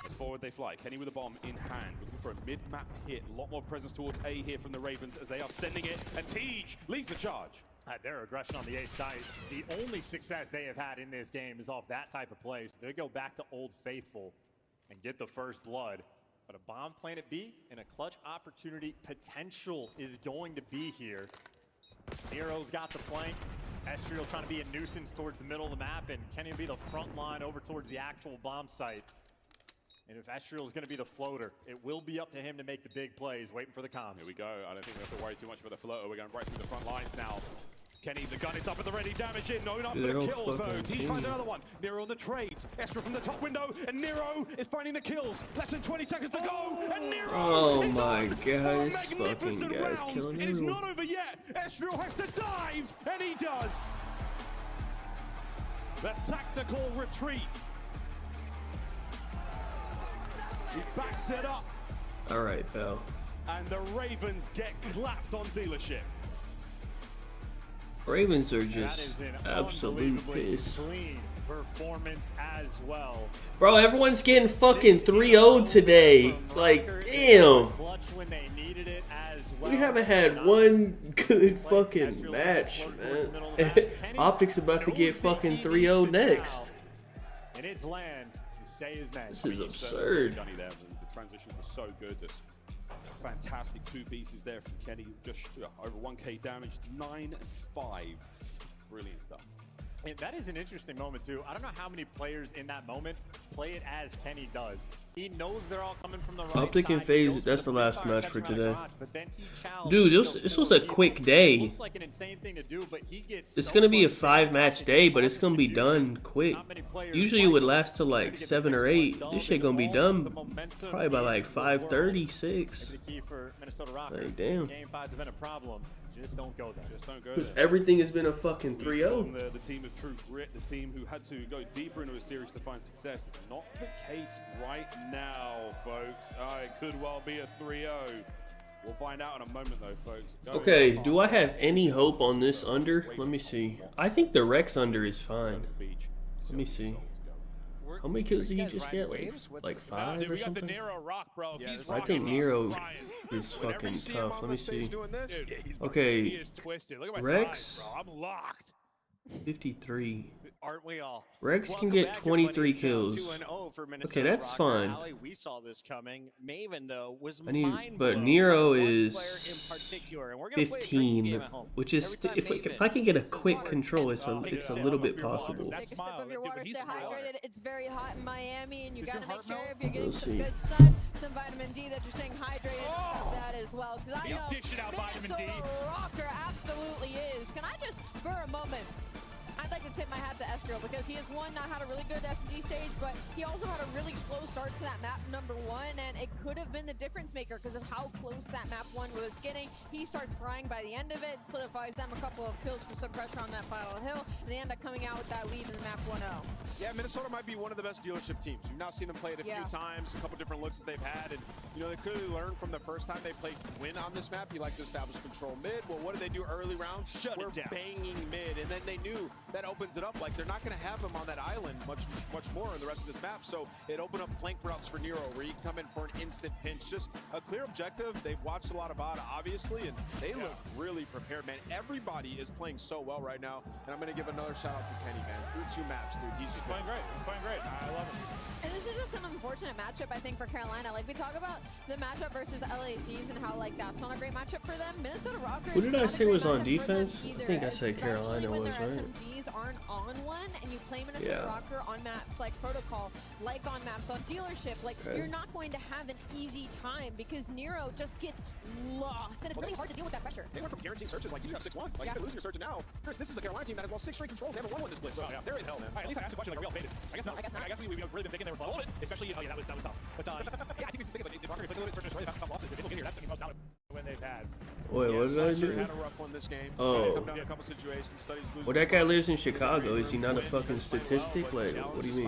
As forward they fly. Kenny with a bomb in hand, looking for a mid-map hit. A lot more presence towards A here from the Ravens as they are sending it, and Tej leads the charge. Their aggression on the A side, the only success they have had in this game is off that type of play. So they go back to Old Faithful and get the first blood. But a bomb plant at B and a clutch opportunity potential is going to be here. Nero's got the flank. Estriel trying to be a nuisance towards the middle of the map, and Kenny will be the front line over towards the actual bomb site. And if Estriel is going to be the floater, it will be up to him to make the big plays, waiting for the comms. Here we go. I don't think we have to worry too much about the floater. We're going right through the front lines now. Kenny, the gun is up at the ready, damage in, no enough for They're the all kills though. fucking He's found team. another one. Nero on the trades. Estra from the top window, and Nero is finding the kills. Less than 20 seconds to go, and Nero Oh is my on god, for a this fucking magnificent guy's round. killing It is everyone. not over yet. Estra has to dive, and he does. The tactical retreat. He backs it up, All right, pal. and the Ravens get clapped on dealership. Ravens are That just is an absolute unbelievably piss. clean performance as well. Bro, everyone's getting fucking 3-0 today. Like, damn. Clutch when they needed it as well. We haven't had one good fucking match, man. Optic's about to get fucking 3-0 next. In his land, you say his name. This is absurd. Gunny there. The transition was so good. This fantastic two pieces there from Kenny. Just over 1k damage, 9 and 5. Brilliant stuff. And that is an interesting moment too. I don't know how many players in that moment play it as Kenny does. He knows they're all coming from the right Optic and side. FaZe, that's the last match for today. But then he challenged, Dude, this was a quick day. looks like an insane thing to do, but he gets It's so gonna be a much 5-match day, but it's gonna be done quick. Usually it would last till like 7 or 8. This shit gonna be done probably by like 5:30, 6. the key for Minnesota Rockers. Like, damn. Game 5's been a problem. Just don't go there. Just don't go Because there. everything has been a fucking We've shown 3-0. the team of true grit, the team who had to go deeper into a series to find success. Not the case right now, folks. It could well be a 3-0. We'll find out in a moment, though, folks. Okay, do I have any hope on this under? Let me see. I think the Rex under is fine. Let me see. How many kills did he just get? Like 5 Dude, or we got the something? Nero rock, bro. If he's I rocking, think he's Nero flying. is Whenever fucking you see him tough. on Let the me stage see. doing this, He Okay, is twisted. Look at my Rex. thighs, bro. I'm locked. 53. Aren't we all? Rex can Welcome get back, 23 everybody. It's now kills. 2-0 for Minnesota Okay, that's Rocker. fine. Allie, we saw this coming. Maven, though, was I need, mind but blown Nero by one is player in particular, and we're gonna play a drinking 15, game at home. which is Every time if I can get a quick control, it's a Take little bit possible. Take a sip of your water, stay hydrated. It's very hot in Miami, and you got to make sure if you're We'll getting some see. good sun, some vitamin D, that you're staying hydrated of that as well. Because I He's know dishing out vitamin D. Minnesota Rocker absolutely is. Can I just, for a moment, I'd like to tip my hat to Estriel because he has not had a really good S&D stage, but he also had a really slow start to that map #1, and it could have been the difference maker because of how close that map 1 was getting. He starts frying by the end of it, solidifies them a couple of kills for some pressure on that final hill, and they end up coming out with that lead in the map 1-0. Yeah, Minnesota might be one of the best dealership teams. We've now seen them play it a few times, a couple different looks that they've had, and they clearly learned from the first time they played Win on this map. You like to establish control mid. Well, what did they do early rounds? We're banging mid, and then they knew that opens it up. Like, they're not going to have him on that island much more in the rest of this map, so it opened up flank routes for Nero, where you can come in for an instant pinch. Just a clear objective. They've watched a lot of VOD, obviously, and they look really prepared, man. Everybody is playing so well right now, and I'm going to give another shout out to Kenny, man. Through 2 maps, dude. He's just playing great. He's playing great. I love it. And this is just an unfortunate matchup, I think, for Carolina. Like, we talk about the matchup versus LA Thieves and how, like, that's not a great matchup for them. Minnesota Rockers. Who did I not a say great was on matchup for them defense? I either, think I said Carolina especially when was, their right? SMGs aren't on one, and you play Minnesota Yeah. Rocker on maps like Protocol, like on maps on Dealership. Like, Okay. you're not going to have an easy time because Nero just gets lost, and it's really hard to deal with that pressure. They went from guaranteeing searches like you got 6-1. Like, you've been losing your search, and now, Chris, this is a Carolina team that has lost 6 straight controls. They haven't won one this split, so they're in hell, man. At least I asked a question like a real faded. I guess not. I guess we really been thinking they were hold it, especially that was tough. But yeah, I think if you think of it, the Rockers like a little bit searching tough losses. If they look in here, that's going to be most dominant when they've had. Wait, what did I Slasher do? had a rough one this game. Oh. Come down to a couple situations. Studies losing Well, that guy lives in Chicago. Is he not a fucking statistic? Like, what do you mean?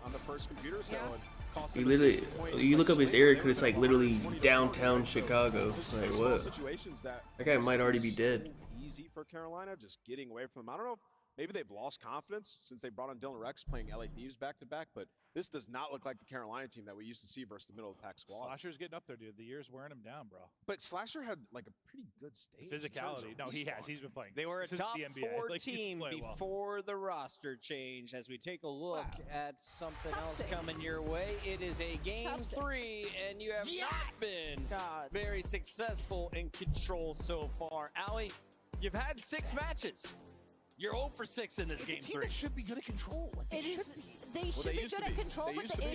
on the first computer cell and cost He them a literally, 6-point you look up his area code, it's like They literally were down downtown 20-0. Chicago. Like, Small what? situations that That guy might already be dead. easy for Carolina, just getting away from them. I don't know if maybe they've lost confidence since they brought on Dylan Rex playing LA Thieves back-to-back, but this does not look like the Carolina team that we used to see versus the middle-of-the-pack squad. Slasher's getting up there, dude. The year's wearing him down, bro. But Slasher had like a pretty good stage. in terms Physicality. of No, he respawn. has. He's been playing. They were a This is top the NBA. 4 Like, he's team playing well. before the roster change. As we take a look at something else coming your way, it is a game 3, and you have not been very successful in control so far. Allie, you've had 6 matches. You're 0 for 6 in this game 3. should be good at control. They should be good at control, but the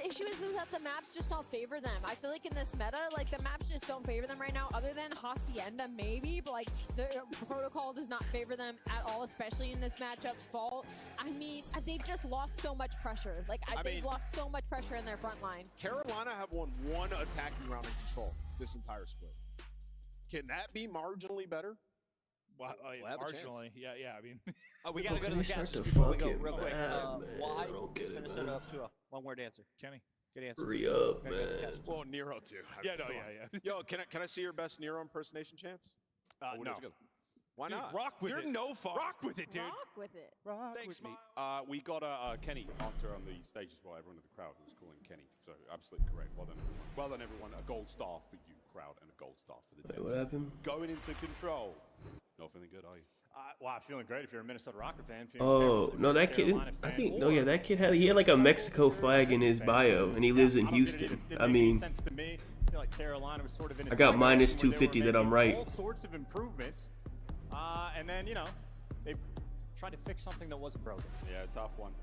issue is that the maps just don't favor them. I feel like in this meta, like the maps just don't favor them right now, other than Hacienda maybe, but like the protocol does not favor them at all, especially in this matchup. Fault, I mean, they've just lost so much pressure. Like they've lost so much pressure in their front line. Carolina have won one attacking round in control this entire split. Can that be marginally better? Well, marginally, yeah. I mean, we gotta go to the cast to before we go fucking real quick. Why is Minnesota up to a one-word answer? Kenny, good answer. Hurry up, man. Well, Nero too. Yeah. Yo, can I see your best Nero impersonation chance? No. Why Dude, not? rock with You're it. no fun. Rock with it, dude. Rock with it. Thanks, me. We got a Kenny answer on the stage as well. Everyone in the crowd was calling Kenny, so absolutely correct. Well done, everyone. Well done, everyone. A gold star for you, crowd, and a gold star for the Wait, Jets. what happened? Going into control. Not feeling good, are you? Wow, feeling great if you're a Minnesota Rocker fan. Oh no, that kid. I think no, yeah, that kid had like a Mexico flag in his bio, and he lives in Houston. I mean, sense to me. I feel like Carolina was sort of in a I got minus situation where they 250 were that I'm making right. All sorts of improvements, and then they tried to fix something that wasn't broken. Yeah, tough one.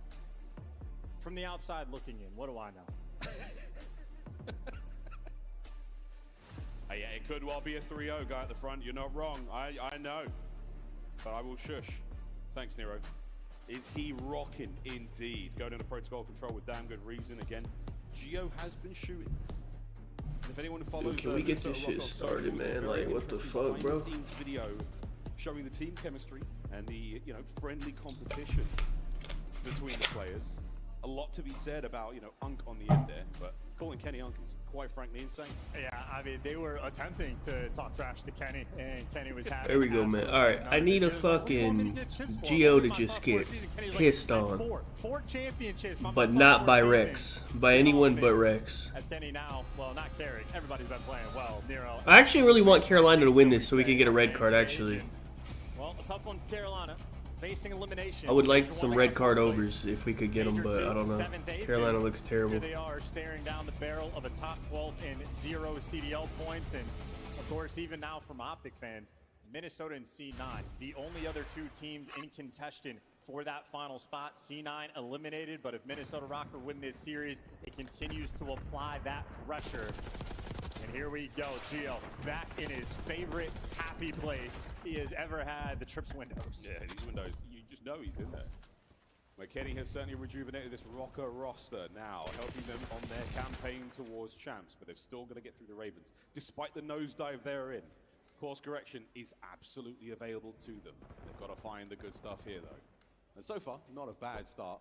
From the outside looking in, what do I know? Yeah, it could well be a 3-0 guy at the front. You're not wrong. I know. But I will shush. Thanks, Nero. Is he rocking? Indeed. Going into protocol control with damn good reason. Again, Gio has been shooting. And if anyone follows, Dude, can we get this shit started, man? Like, what the fuck, bro? Behind-the-scenes video showing the team chemistry and the friendly competition between the players. A lot to be said about Unk on the end there, but calling Kenny Unk is quite frankly insane. Yeah, I mean they were attempting to talk trash to Kenny, and Kenny was happy. There we go, man. All right, I need a fucking Geo to just get pissed on, Four championships, but not by Rex, by anyone but Rex. As Kenny now, well, not Carrick. Everybody's been playing well. Nero. I actually really want Carolina to win this so we can get a red card. Actually, well, a tough one for Carolina. Facing elimination. I would like some red card overs if we could get them, but I don't know. Carolina looks terrible. Here they are staring down the barrel of a top 12 and 0 CDL points, and of course, even now from Optic fans, Minnesota and C9, the only other two teams in contention for that final spot. C9 eliminated, but if Minnesota Rocker win this series, it continues to apply that pressure. And here we go, Gio, back in his favorite happy place he has ever had, the Trips windows. Yeah, these windows, you just know he's in there. McKinney has certainly rejuvenated this Rocker roster now, helping them on their campaign towards champs, but they've still got to get through the Ravens. Despite the nosedive they're in, course correction is absolutely available to them. They've got to find the good stuff here, though. And so far, not a bad start.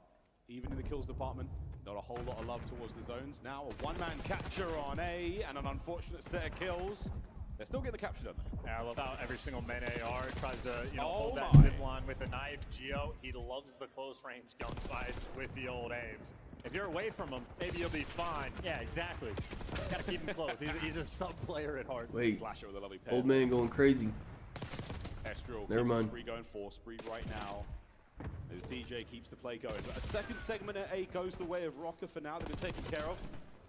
Even in the kills department, not a whole lot of love towards the zones. Now a one-man capture on A, and an unfortunate set of kills. They're still getting the capture done. Yeah, I love how every single man AR tries to, hold that my. zip line with a knife. Gio, he loves the close range gunfights with the old aims. If you're away from him, maybe you'll be fine. Yeah, exactly. Gotta keep him close. He's a sub player at heart. Wait, Slasher with a lovely pair. old man going crazy. Estral Never mind. Spree going for Spree right now. As DJ keeps the play going. But a second segment at A goes the way of Rocker for now. They've been taken care of.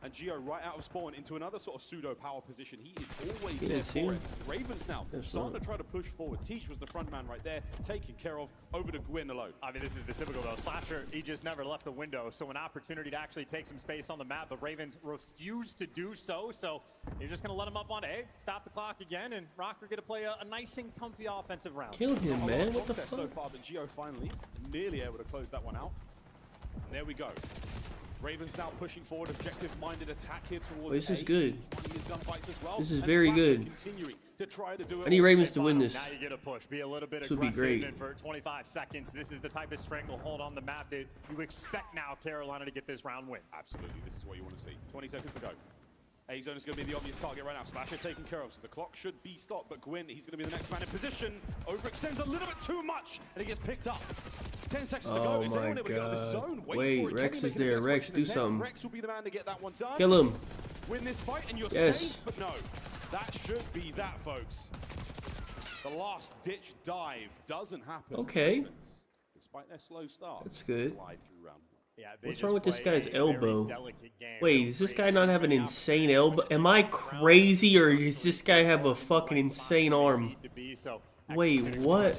And Gio right out of spawn into another sort of pseudo power position. He is always there for it. Ravens now starting to try to push forward. Teach was the front man right there, taken care of, over to Gwyn alone. I mean, this is the typical though. Slasher, he just never left the window. So an opportunity to actually take some space on the map, but Ravens refuse to do so. So you're just gonna let him up on A, stop the clock again, and Rocker gonna play a nice and comfy offensive round. Kill him, man. What the fuck? So far, but Gio finally nearly able to close that one out. And there we go. Ravens now pushing forward, objective-minded attack here towards This is A. good. Well. This is very good. I need Ravens to win this. Now you get a push. Be a little bit This would be aggressive. great. And for 25 seconds, this is the type of stranglehold on the map that you expect now Carolina to get this round win. Absolutely. This is what you want to see. 20 seconds to go. A-Zone is going to be the obvious target right now. Slasher taken care of, so the clock should be stopped. But Gwyn, he's going to be the next man in position. Overextends a little bit too much, and he gets picked up. 10 seconds to go. Oh Is my anyone able to get out of the zone? Wait, for it. Rex Can he is make an there. Rex, adjustment do attempt? something. Rex will be the man to get that one done. Kill him. Win this fight, and you're Yes. safe. But no, that should be that, folks. The last-ditch dive doesn't happen. Okay. Ravens, despite their slow start. That's good. Glide through round. Yeah, What's wrong with this guy's elbow? Wait, does this guy not have an insane elbow? Am I crazy, or does this guy have a fucking insane arm? Wait, what?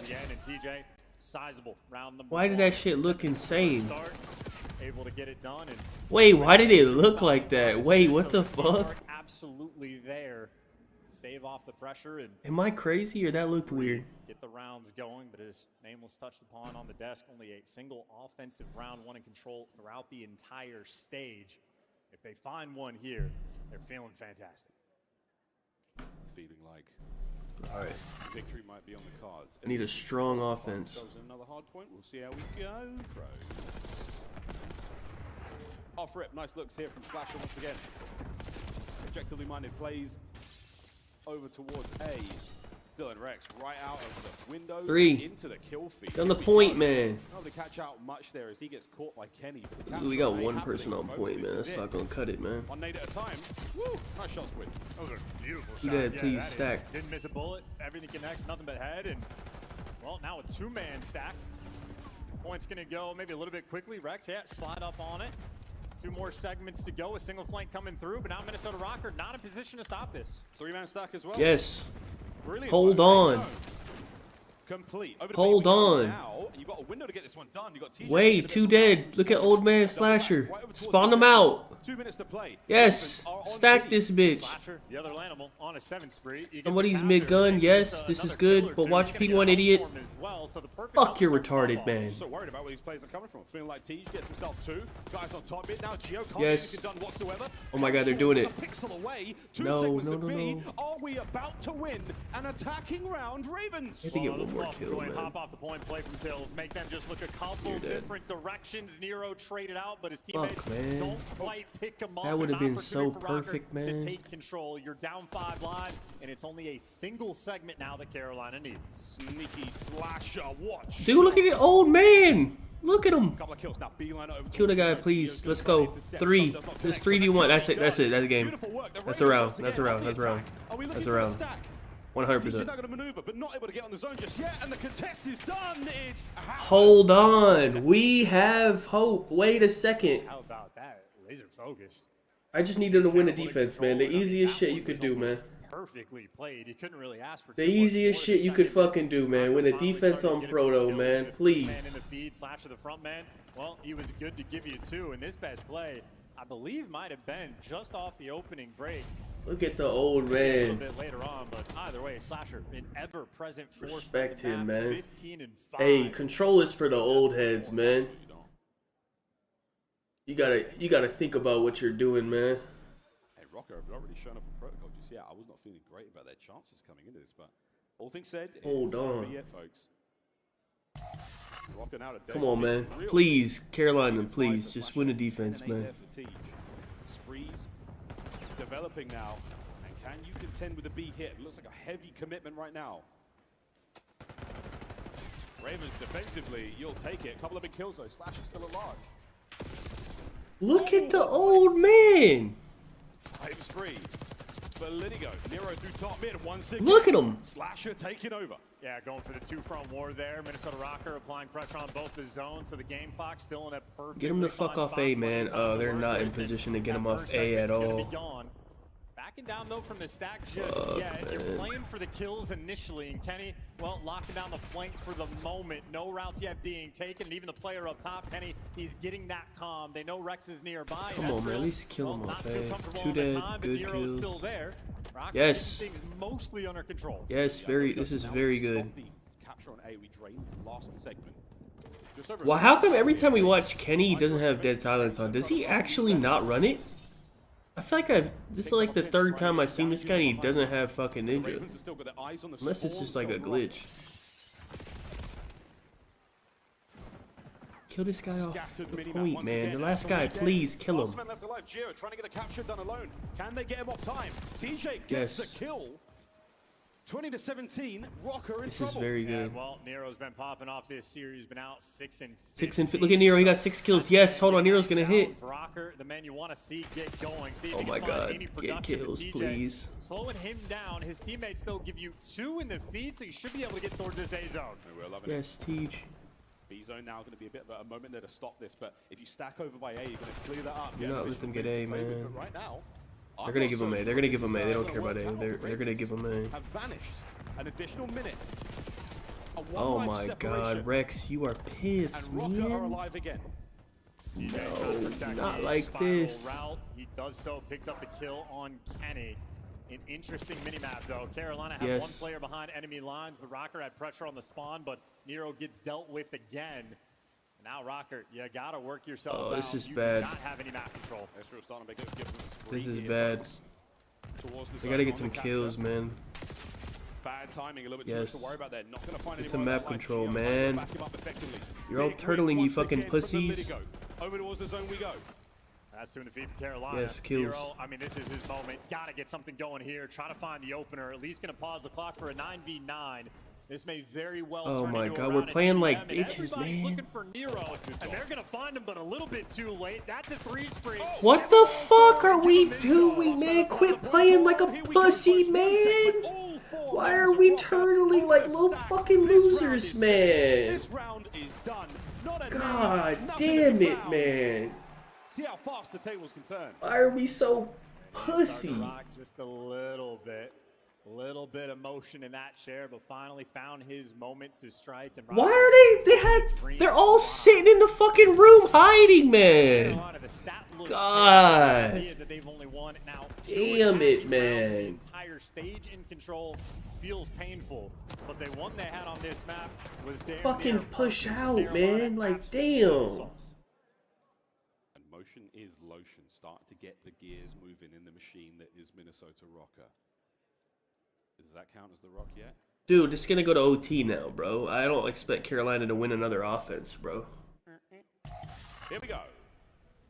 Why did that shit look insane? able to get it done. And wait, why did it look like that? Wait, what the fuck? Absolutely there. Stave off the pressure and Am I crazy or that looked weird? get the rounds going, but his name was touched upon on the desk. Only a single offensive round, one in control throughout the entire stage. If they find one here, they're feeling fantastic. Feeling like Alright. victory might be on the cards. Need a strong offense. Goes another hard point. We'll see how we go. Off rip, nice looks here from Slasher once again. Objectively minded plays over towards A. Dylan Rex right out of the windows 3. into the kill feed. On the point, man. Not to catch out much there as he gets caught by Kenny. Ooh, we got one person on point, man. That's not gonna cut it, man. One nade at a time. Woo! Nice shot, Squid. Those are beautiful Who shots. did, please, stack. Didn't miss a bullet. Everything connects, nothing but head. And, well, now a two-man stack. Point's going to go maybe a little bit quickly. Rex, yeah, slide up on it. 2 more segments to go. A single flank coming through, but now Minnesota Rocker not in position to stop this. 3-man stack as well. Yes. Brilliant. Hold on. Complete. Over to Hold on. now. You got a window to get this one done. You got TJ. Wait, 2 dead. Look at old man Slasher. Spawn them out. 2 minutes to play. Yes. Stack this bitch. Slasher, the other animal, on a 7th spree. Somebody's mid-gun. Yes, this is good. But watch P1 idiot. Fuck, you're retarded, man. So worried about where these players are coming from. Feeling like Tej gets himself 2 guys on top mid now. Gio can't Yes. get anything done whatsoever. Oh my god, they're doing it. A pixel away. 2 No, segments no, of no, B. no. Are we about to win an attacking round, Ravens? I think it one more kill, Going man. hop off the point, play from kills, make them just look a couple You're dead. different directions. Nero traded out, but his teammates Fuck, man. don't quite pick him up. That would have An been so opportunity for Rocker perfect, to man. take control. You're down 5 lives, and it's only a single segment now that Carolina needs. Sneaky Slasher, watch. Dude, look at the old man. Look at him. Couple of kills now. Beeline over Kill the guy, please. Let's go. 3. There's 3v1. That's it. That's it. That's a game. That's a round. That's a round. That's a round. That's a round. 100%. Not going to maneuver, but not able to get on the zone just yet, and the contest is done. It's Hold on. We have hope. Wait a second. How about that? Laser focused. I just need them to win the defense, man. The easiest shit you could do, man. Perfectly played. You couldn't really ask for The easiest shit you could fucking do, man. Win the defense on Proto, man. Man in Please. the feed, Slasher the front man. Well, he was good to give you 2, and this best play, I believe, might have been just off the opening break. Look at the old A little man. bit later on, but either way, Slasher, an ever-present force. Respect on the him, map, man. 15 and 5. Hey, control is for the old heads, man. You gotta think about what you're doing, man. Hey, Rocker have already shown up in protocol. Do you see? I was not feeling great about their chances coming into this, but all things said, Hold it's not over on. yet, folks. Rocker now to Come on, man. Please, Carolina, please. Just win the defense, man. Sprees developing now. And can you contend with a B hit? It looks like a heavy commitment right now. Ravens defensively, you'll take it. A couple of big kills though. Slash is still at large. Look at the old man. 5 spree. For Lidigo. Nero through top mid. 1 second. Look at him. Slasher taking over. Yeah, going for the 2-front war there. Minnesota Rocker applying pressure on both the zones, so the game clock still in a perfect. Get him the fuck off A, man. They're not in position to get him off A at all. Backing down though from the stack just yet. You're playing for the kills initially, and Kenny, well, locking down the flank for the moment. No routes yet being taken, and even the player up top, Kenny, he's getting that calm. They know Rex is nearby. Come on, man. At least kill him off A. 2 dead, good kills. Still there. Yes. Things mostly under control. Yes, this is very good. Capture on A, we drained the last segment. Well, how come every time we watch Kenny, he doesn't have Dead Silence on? Does he actually not run it? I feel like this is like the 3rd time I've seen this guy and he doesn't have fucking Ninja. Unless it's just like a glitch. Kill this guy off the point, man. The last guy, please kill him. Left alive. Gio trying to get the capture done alone. Can they get him off time? TJ gets the kill. 20-17. Rocker in This trouble. is very good. Yeah, well, Nero's been popping off this series, been out 6 and 6 and look at Nero, he got 6 kills. Yes, hold on, Nero's gonna hit. Rocker, the man you want to see get going. See if Oh he my can find god, any get production kills, with TJ. please. Slowing him down. His teammates still give you 2 in the feed, so you should be able to get towards this A zone. We're loving Yes, Tej. B zone now going to be a bit of a moment there to stop this, but if you stack over by A, you're going to clear that up. Do not let them get A, man. Right now, They're gonna give him A. They're gonna give him A. They don't care about A. They're gonna give him A. have vanished. An additional minute. Oh my god, Rex, you are pissed, and Rocker are man. alive again. TJ not like this. Route. He does so, picks up the kill on Kenny. An interesting mini-map, though. Carolina had one player behind enemy lines, but Rocker had pressure on the spawn, but Nero gets dealt with again. Now, Rocker, you gotta work yourself out. Oh, this is you bad. do not have any map control. This is bad. I gotta get some kills, man. Bad timing, a little bit too much to worry about there. Not gonna find get some map control, man. You're all turtling, you fucking pussies. Over towards the zone we go. That's doing the feed for Carolina. Yes, kills. Nero, I mean, this is his moment. Gotta get something going here. Try to find the opener. At least gonna pause the clock for a 9v9. This may very well Oh turn my into god, a we're round of playing TDM, like and bitches, everybody's man. looking for Nero, and they're gonna find him, but a little bit too late. That's a 3 spree. What the fuck are we doing, man? Quit playing like a pussy, man. Why are we turtling like little fucking losers, man? God damn it, man. See how fast the tables can turn. Why are we so pussy? Just a little bit of motion in that chair, but finally found his moment to strike. And Why are they're all sitting in the fucking room hiding, man. God. Damn it, man. Entire stage in control feels painful, but they one they had on this map was damn fucking push out, man. Like, damn. And motion is lotion. Start to get the gears moving in the machine that is Minnesota Rocker. Does that count as the rock yet? Dude, it's gonna go to OT now, bro. I don't expect Carolina to win another offense, bro. Here we go.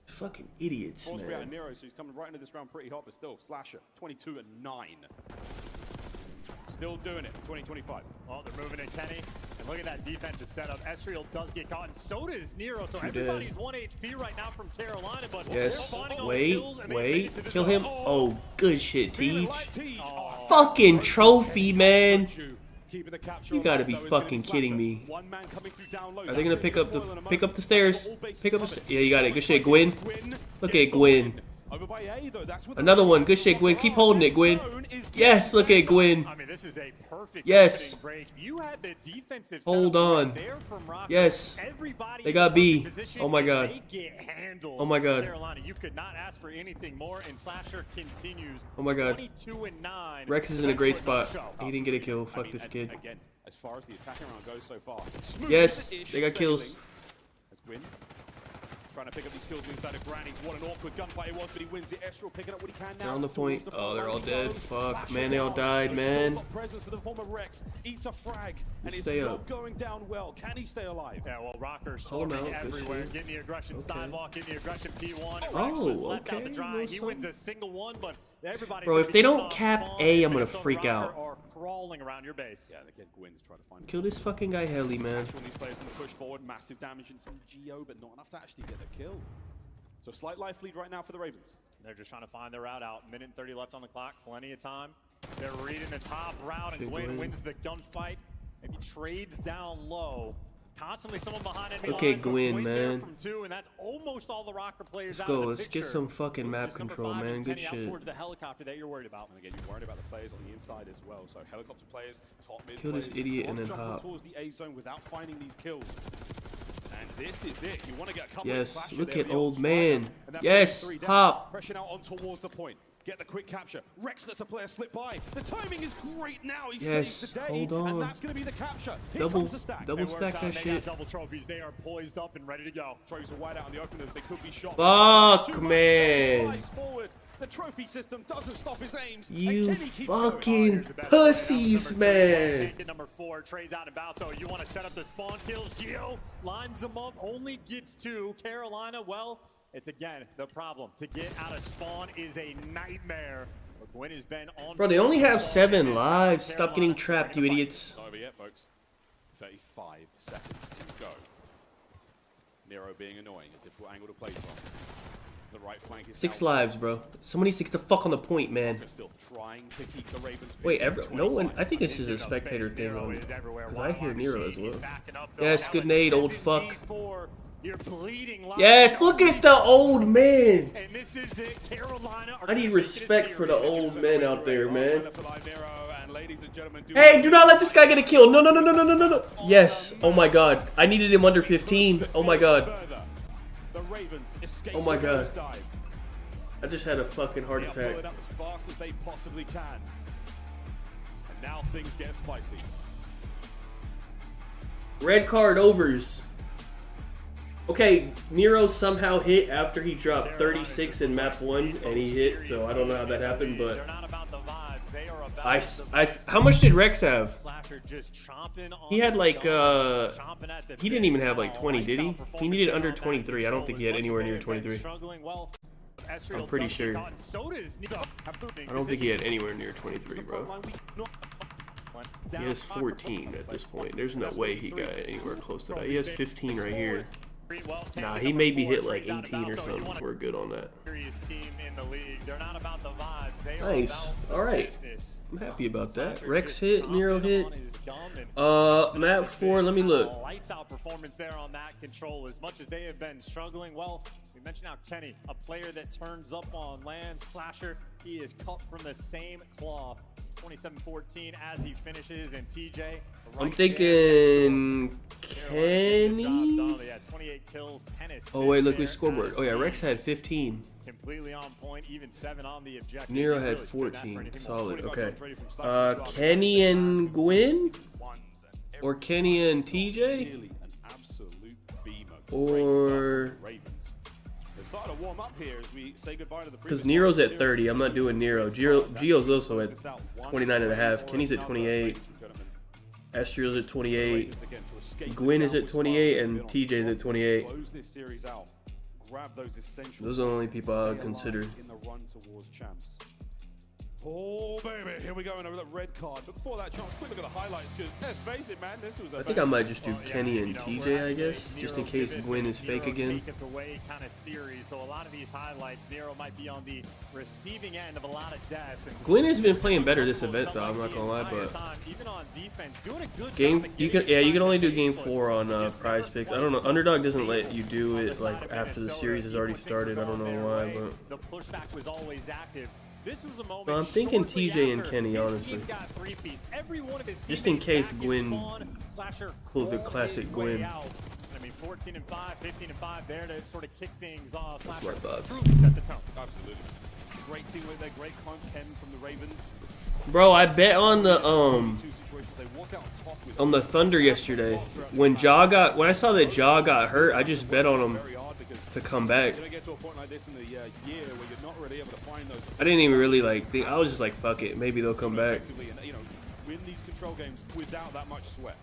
Fucking idiots, Force man. Nero, so he's coming right into this round pretty hot, but still, Slasher, 22-9. Still doing it, 20-25. Oh, they're moving in Kenny. And look at that defensive setup. Esriel does get caught, and so does Nero. So everybody's 1 HP right now from Carolina, but Yes. they're finding all the kills, and they made Wait. it to this Kill him. zone. Oh, good shit, Teach. Fucking trophy, man. You gotta be fucking kidding me. Are they gonna pick up the stairs? Pick up the stairs. Yeah, you got it. Good shit, Gwyn. Look at Gwyn. Another one. Good shit, Gwyn. Keep holding it, Gwyn. Yes, look at Gwyn. I mean, this is a perfect Yes. break. You had the defensive Hold on. there from Rocker. Yes. Everybody They got B. Oh my They god. get handled. Oh my god. Carolina, you could not ask for anything more, and Slasher continues. Oh my god. 22-9. Rex is in a great spot. He didn't get a kill. Fuck this kid. Again, as far as the attacking round goes so far. Yes, they got kills. As Gwyn trying to pick up these kills inside of Granny's. What an awkward gunfight it was, but he wins it. Esriel picking up what he can now. They're on the point. Oh, they're all dead. Fuck, Slasher man, they all down. died, He's man. still got presence to the former Rex. Eats a frag, and it's Stay not up. going down well. Can he stay alive? Yeah, well, Rocker's Call him storming out, good everywhere, shit. getting the aggression sidewalk, getting the aggression P1. Oh, Rex was left out okay, to dry. no He son. wins a single one, but everybody's Bro, gonna if be they coming don't off cap spawn, A, and I'm gonna Minnesota freak Rocker out. are crawling around your base. Yeah, and again, Gwyn's trying to find Kill this fucking guy, Helly, man. Actual these players in the push forward, massive damage and some Geo, but not enough to actually get the kill. So slight life lead right now for the Ravens. They're just trying to find their route out. Minute and 30 left on the clock, plenty of time. They're reading the top route, and Good Gwyn Gwyn. wins the gunfight. Maybe trades down low. Constantly someone behind enemy Okay, lines, but Gwyn, there man. From two, and that's almost all the Rocker players Let's out of go. the Let's picture. get some fucking map Just number control, 5 man. and Good Kenny out shit. towards the helicopter that you're worried about. And again, you're worried about the players on the inside as well. So helicopter players, top mid Kill this players, idiot can't and then jump hop. towards the A zone without finding these kills. And this is it. You want to get a couple Yes, of Slasher look there, at the old striker, man. and that's Yes, 3 down. hop. Pressure now on towards the point. Get the quick capture. Rex lets a player slip by. The timing is great now. He Yes, saves the day. hold on. And that's going to be the capture. Here Double- comes the stack. double It works stack out, that and they shit. got double trophies. They are poised up and ready to go. Throws a wide out on the openers. They could be shot. Fuck, Too much. man. Flies forward. The trophy system doesn't stop his aims. and You Kenny keeps going. fucking pussies, man. Take it number 4, trades out and about though. You want to set up the spawn kills. Gio lines them up, only gets 2. Carolina, well, it's again the problem. To get out of spawn is a nightmare. But Gwyn has been on. Bro, they only have 7 lives. Stop getting trapped, you idiots. Not over yet, folks. 35 seconds to go. Nero being annoying, a difficult angle to play from. The right flank is 6 now- lives, bro. Somebody sticks the fuck on the point, man. They're still trying to keep the Ravens. Wait, pinned. no one. I think this is a spectator thing on. Because I hear Nero as well. Yes, good nade, old fuck. You're bleeding. Yes, look at the old man. And this is it. Carolina are I need respect for the old men out there, man. And ladies and gentlemen, Hey, do not let this guy get a kill. No, no, no, no, no, no, no, no. Yes. Oh my god. I needed him under 15. Oh my god. The Ravens escape Oh my the God. first dive. I just had a fucking heart They'll attack. pull it up as fast as they possibly can. And now things get spicy. Red card overs. Okay, Nero somehow hit after he dropped 36 in map 1, and he hit, so I don't know how that happened, but how much did Rex have? He had like he didn't even have like 20, did he? He needed under 23. I don't think he had anywhere near 23. I'm pretty sure. I don't think he had anywhere near 23, bro. He has 14 at this point. There's no way he got anywhere close to that. He has 15 right here. Nah, he maybe hit like 18 or something if we're good on that. Nice. Alright. I'm happy about that. Rex hit, Nero hit. Map 4, let me look. Lights out performance there on that control. As much as they have been struggling, well, we mentioned now Kenny, a player that turns up on land. Slasher, he is cut from the same cloth. 27-14 as he finishes, and TJ. I'm thinking Kenny. Yeah, 28 kills, 10 assists. Oh wait, look, we scoreboard. Oh yeah, Rex had 15. Completely on point, even 7 on the objective. Nero had 14. Solid. Okay. Kenny and Gwyn, or Kenny and TJ, or because Nero's at 30. I'm not doing Nero. Gio's also at 29.5. Kenny's at 28. Astriel's at 28. Gwyn is at 28, and TJ's at 28. Those are the only people I would consider. Oh, baby, here we go, another red card. But before that, chance, quick look at the highlights, because let's face it, man, this was a I think I might just do Kenny and TJ, I guess, just in case Gwyn is fake again. Kind of series, so a lot of these highlights, Nero might be on the receiving end of a lot of death. Gwyn has been playing better this event, though. I'm not gonna lie, but even on defense, doing a good game you can only do game 4 on Prize Picks. I don't know. Underdog doesn't let you do it like after the series has already started. I don't know why, but the pushback was always active. This was a moment no, I'm thinking TJ and Kenny, honestly. Just in case Gwyn pulls a classic Gwyn. I mean, 14-5, 15-5 there to sort of kick things off. That's my thoughts. Truly set the tone. Absolutely. Great teamwork there, great comp Ken from the Ravens. Bro, I bet on the Thunder yesterday. When I saw that Ja got hurt, I just bet on him to come back. I didn't even really like think. I was just like, fuck it, maybe they'll come back. Win these control games without that much sweat.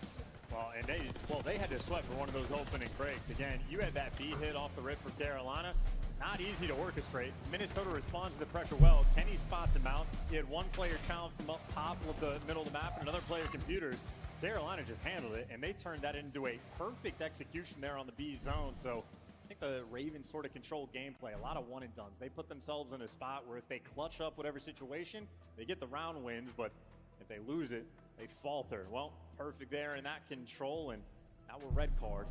Well, and they had to sweat for one of those opening breaks. Again, you had that B hit off the rip for Carolina. Not easy to orchestrate. Minnesota responds to the pressure well. Kenny spots him out. He had one player challenge from up top of the middle of the map and another player computers. Carolina just handled it, and they turned that into a perfect execution there on the B zone. So I think the Ravens sort of controlled gameplay. A lot of one and dones. They put themselves in a spot where if they clutch up whatever situation, they get the round wins, but if they lose it, they falter. Well, perfect there in that control, and now we're red card.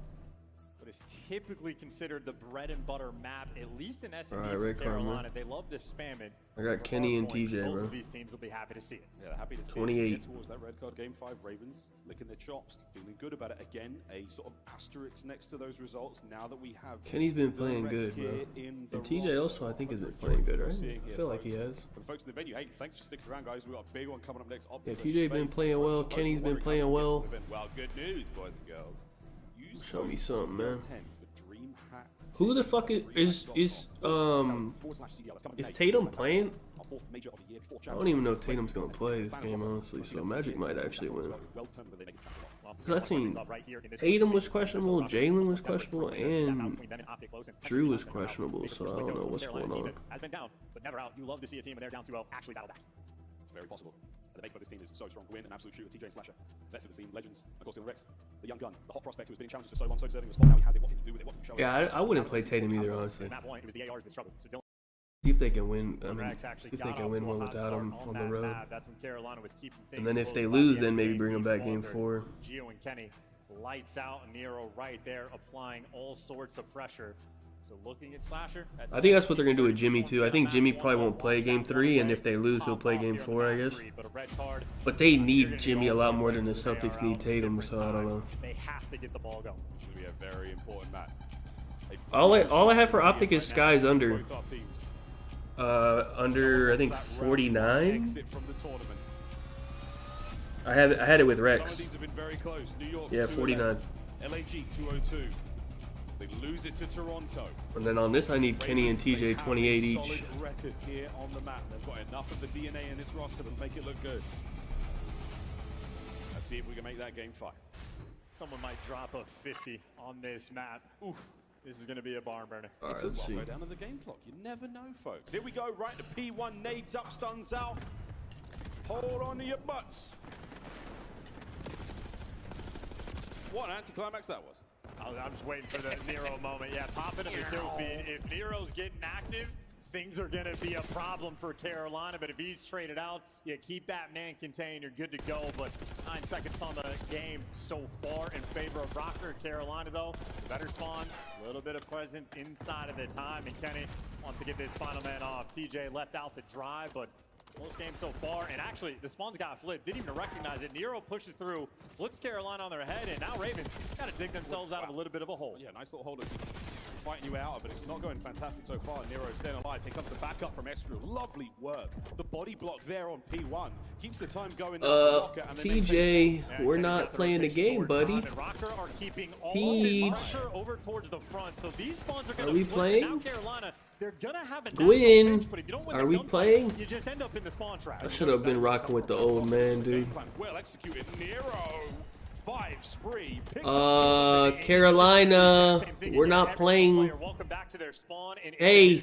What is typically considered the bread and butter map, at least in S&D for Carolina. They love to spam it. I got Kenny and TJ, Both bro. of these teams will be happy to see it. Yeah, happy to see 28. it. Towards that red card, game 5, Ravens licking their chops, feeling good about it. Again, a sort of asterisk next to those results. Now that we have Kenny's been playing good, bro. And TJ also, I think, has been playing good, right? I feel like he has. For the folks in the venue, hey, thanks for sticking around, guys. We've got a big one coming up next. Yeah, TJ been playing well. Kenny's been playing well. Well, good news, boys and girls. Show me something, man. Who the fuck is Tatum playing? I don't even know if Tatum's gonna play this game, honestly. So Magic might actually win. So I seen Tatum was questionable, Jalen was questionable, and Drew was questionable. So I don't know what's going on. Has been down, but never out. You love to see a team when they're down 2-0 actually battle back. It's very possible. The make for this team is so strong. Gwyn, an absolute shooter. TJ and Slasher, vets of the scene, legends. Of course, Rex, the young gun, the hot prospect who has been in challenges for so long, so deserving of the spot. Now he has it. What can he do with it? What can he show us? Yeah, I wouldn't play Tatum either, honestly. At that point, it was the ARs that struggled. So See if they can win. I mean, see if they can win one without him on the road. That's when Carolina was keeping things. And then if they lose, then maybe bring them back game 4. Gio and Kenny lights out, and Nero right there applying all sorts of pressure. So looking at Slasher, I think that's what they're gonna do with Jimmy too. I think Jimmy probably won't play game 3, and if they lose, he'll play game 4, I guess. But they need Jimmy a lot more than the Celtics need Tatum, so I don't know. They have to get the ball going. This is gonna be a very important match. All I have for Optic is Sky's under. Under I think 49. I had it with Rex. Yeah, 49. LAG 202. They lose it to Toronto. And then on this, I need Kenny and TJ 28 each. Solid record here on the map. They've got enough of the DNA in this roster to make it look good. Let's see if we can make that game 5. Someone might drop a 50 on this map. Oof. This is going to be a barn burner. All right, let's see. Go down to the game clock. You never know, folks. Here we go. Right to P1. Nades up, stuns out. Hold on to your butts. What an anticlimax that was. I'm just waiting for the Nero moment. Yeah, popping in the kill feed. If Nero's getting active, things are going to be a problem for Carolina. But if he's traded out, you keep that man contained, you're good to go. But 9 seconds on the game so far in favor of Rocker. Carolina, though, better spawn, a little bit of presence inside of the time. And Kenny wants to get this final man off. TJ left out the drive, but close game so far, and actually the spawns got flipped. Didn't even recognize it. Nero pushes through, flips Carolina on their head, and now Ravens got to dig themselves out of a little bit of a hole. Yeah, nice little hold of fighting you out of it. It's not going fantastic so far. Nero staying alive. Here comes the backup from Estriel. Lovely work. The body block there on P1 keeps the time going. TJ, we're not playing the game, buddy. Rocker are keeping all of this pressure over towards the front, so these spawns are going to flip. Playing? Now Carolina, they're gonna have a Gwyn, bench, but if you don't win are the we gunfight, playing? you just end up in the spawn trap. I should have been rocking with the old man, dude. Well executed. Nero. 5 spree. Carolina, we're not playing. Hey,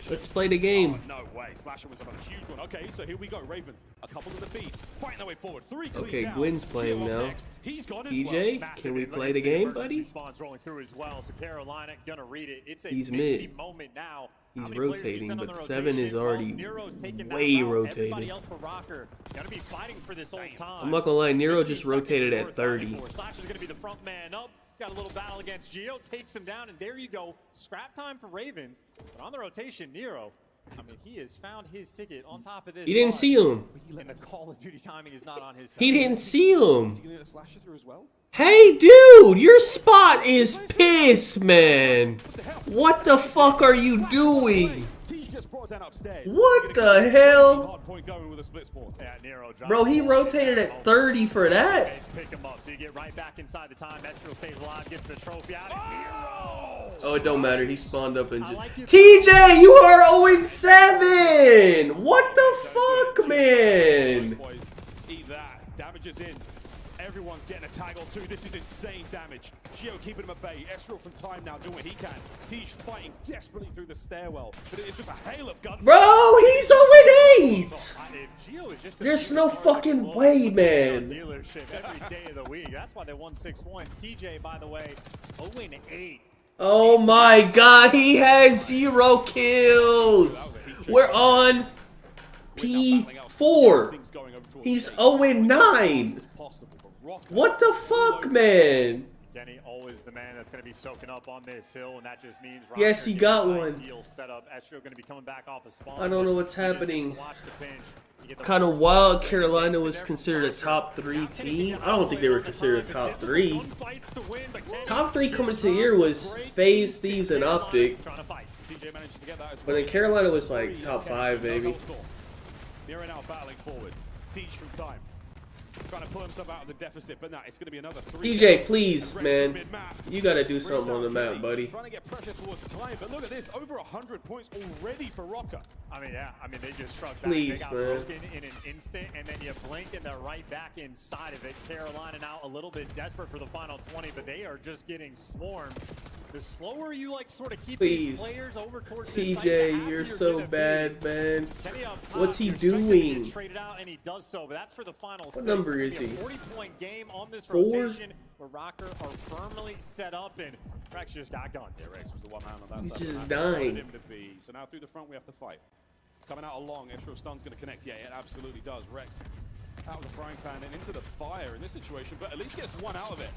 let's play the game. Oh, no way. Slasher was another huge one. Okay, so here we go. Ravens, a couple to the feed, fighting their way forward. 3 clean Okay, down. Gwyn's playing now. He's gone as DJ, well. can we play the game, buddy? Spawns rolling through as well, so Carolina gonna read it. It's a He's mixy mid. moment now. He's rotating, but 7 is already way rotated. Everybody else for Rocker gonna be fighting for this old time. I'm not gonna lie, Nero just rotated at 30. Slasher's gonna be the front man up. He's got a little battle against Geo, takes him down, and there you go. Scrap time for Ravens. But on the rotation, Nero, I mean, he has found his ticket on top of this. He didn't see him. And the Call of Duty timing is not on his side. He didn't see him. Is he gonna Slasher through as well? Hey, dude, your spot is piss, man. What the fuck are you doing? What the hell? Bro, he rotated at 30 for that? Pick him up, so you get right back inside the time. Estriel stays alive, gets the trophy out. Oh, it don't matter. He spawned up and just... TJ, you are 0-7! What the fuck, man? Eat that. Damage is in. Everyone's getting a tag or two. This is insane damage. Geo keeping him at bay. Estriel from time now doing what he can. Tej fighting desperately through the stairwell. But it's just a hail of guns. Bro, he's 0-8! There's no fucking way, man. Dealership every day of the week. That's why they won 6-1. TJ, by the way, 0-8. Oh my god, he has 0 kills. We're on P4. He's 0-9. What the fuck, man? Kenny, always the man that's going to be soaking up on this hill, and that just means yes, he got one. Setup. Estriel going to be coming back off a spawn. I don't know what's happening. Kind of wild. Carolina was considered a top 3 team. I don't think they were considered a top 3. Top 3 coming to the year was FaZe, Thieves, and Optic. But then Carolina was like top 5, baby. They're now battling forward. Tej from time. Trying to pull himself out of the deficit, but now it's going to be another 3. DJ, please, man. You got to do something on the map, buddy. Trying to get pressure towards time, but look at this. Over 100 points already for Rocker. I mean, yeah. I mean, they just struck back. Please, they got broken in an instant, and then you blink and they're right back inside of it. Carolina now a little bit desperate for the final 20, but they are just getting swarmed. The slower you like sort of keep these players over towards TJ, you're so bad, man. What's he doing? Traded out, and he does so, but that's for the final 6. What number is he? 40-point game on this 4? rotation where Rocker are firmly set up, and Rex just got gone. Yeah, Rex was the one man on that He's side. just dying. So now through the front we have to fight. Coming out along, Estriel stun's going to connect. Yeah, it absolutely does. Rex out of the frying pan and into the fire in this situation, but at least gets one out of it.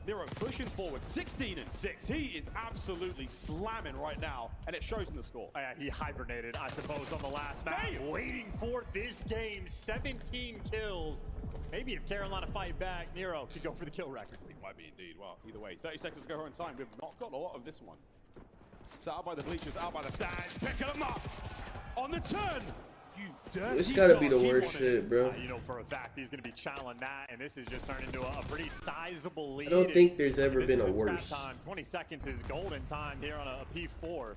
Nero pushing forward, 16 and 6. He is absolutely slamming right now, and it shows in the score. Yeah, he hibernated, I suppose, on the last map, waiting for this game. 17 kills. Maybe if Carolina fight back, Nero could go for the kill record. It might be indeed. Well, either way, 30 seconds to go in time. We've not got a lot of this one. So out by the bleachers, out by the stands, picking them up on the turn. You dirty This gotta be dog. the worst shit, bro. You know for a fact he's going to be channeling that, and this has just turned into a pretty sizable lead. I don't think there's ever This been is a in scrap worse. Time. 20 seconds is golden time here on a P4.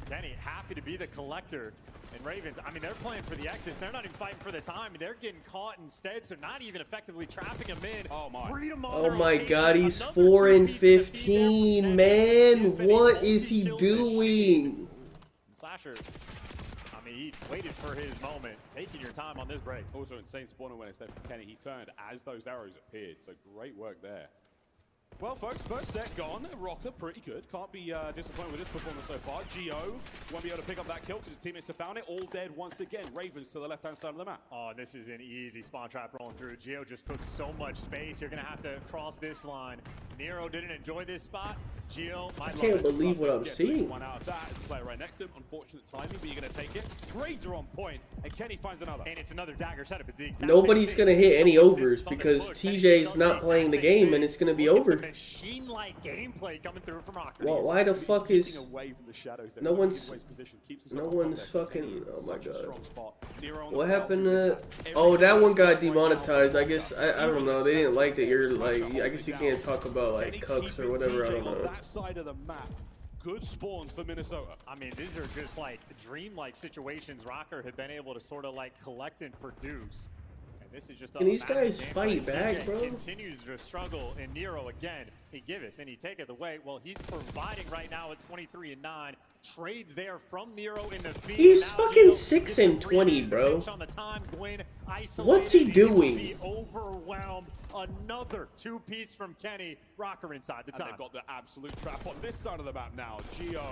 Kenny happy to be the collector. And Ravens, I mean, they're playing for the exits. They're not even fighting for the time. They're getting caught instead, so not even effectively trapping him in. Oh my. Freedom on Oh their my rotation. God, he's Another 4 and 2 piece to feed 15, their man. He's been a What is he multi-kill doing? Slasher, I mean, he waited for his moment, taking your time on this break. Also insane spawn awareness there from Kenny. He turned as those arrows appeared, so great work there. Well, folks, first set gone. Rocker, pretty good. Can't be disappointed with this performance so far. Gio won't be able to pick up that kill because his teammates have found it. All dead once again. Ravens to the left-hand side of the map. Oh, this is an easy spawn trap rolling through. Gio just took so much space. You're going to have to cross this line. Nero didn't enjoy this spot. Gio might I can't love it. believe what I'm Gets seeing. one out of that as a player right next to him. Unfortunate timing, but you're going to take it. Trades are on point, and Kenny finds another. And it's another dagger setup. It's the exact Nobody's same going to thing. hit any So much overs distance on this because push. Kenny's TJ's done not the playing the exact same game thing. and it's going to be Look at over. the machine-like gameplay coming through from Rocker. Well, why the fuck is away from the shadows there. no He's one's in position, keeps no himself one's in context. fucking? Kenny is Oh my such a God. strong spot. Nero on the What prowl. happened to? Oh, that one got demonetized. I guess I don't know. They didn't like that you're like. I guess you can't talk about like cucks or whatever. I don't On know. that side of the map, good spawns for Minnesota. I mean, these are just like dream-like situations Rocker had been able to sort of like collect and produce. And this is just a Can these massive guys gameplay. fight back, TJ bro? continues to struggle, and Nero again, he giveth and he taketh away. Well, he's providing right now at 23 and 9. Trades there from Nero in the feed. He's Now fucking Gio 6 gets and the 20, freebies, the bro. pinch on the time. Gwyn isolated. What's he He will doing? be overwhelmed. Another 2-piece from Kenny. Rocker inside the And time. they've got the absolute trap on this side of the map now. Gio,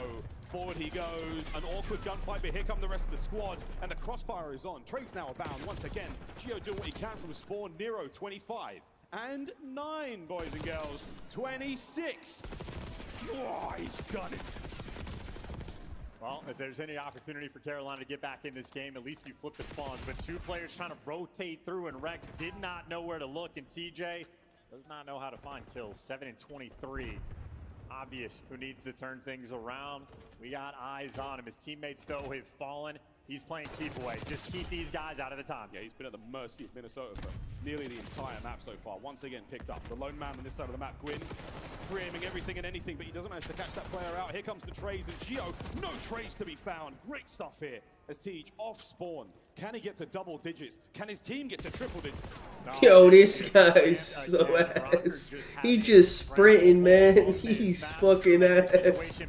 forward he goes. An awkward gunfight, but here come the rest of the squad. And the crossfire is on. Trades now abound once again. Gio doing what he can from spawn. Nero, 25 and 9, boys and girls. 26. Oh, he's got it. Well, if there's any opportunity for Carolina to get back in this game, at least you flip the spawns. But 2 players trying to rotate through, and Rex did not know where to look, and TJ does not know how to find kills. 7 and 23. Obvious who needs to turn things around. We got eyes on him. His teammates, though, have fallen. He's playing keep away. Just keep these guys out of the time. Yeah, he's been at the mercy of Minnesota for nearly the entire map so far. Once again picked up. The lone man on this side of the map, Gwyn, pre-aiming everything and anything, but he doesn't manage to catch that player out. Here comes the trades, and Gio, no trades to be found. Great stuff here as Teej off spawn. Can he get to double digits? Can his team get to triple digits? Yo, this guy's so ass. He just sprinting, man. He's fucking ass.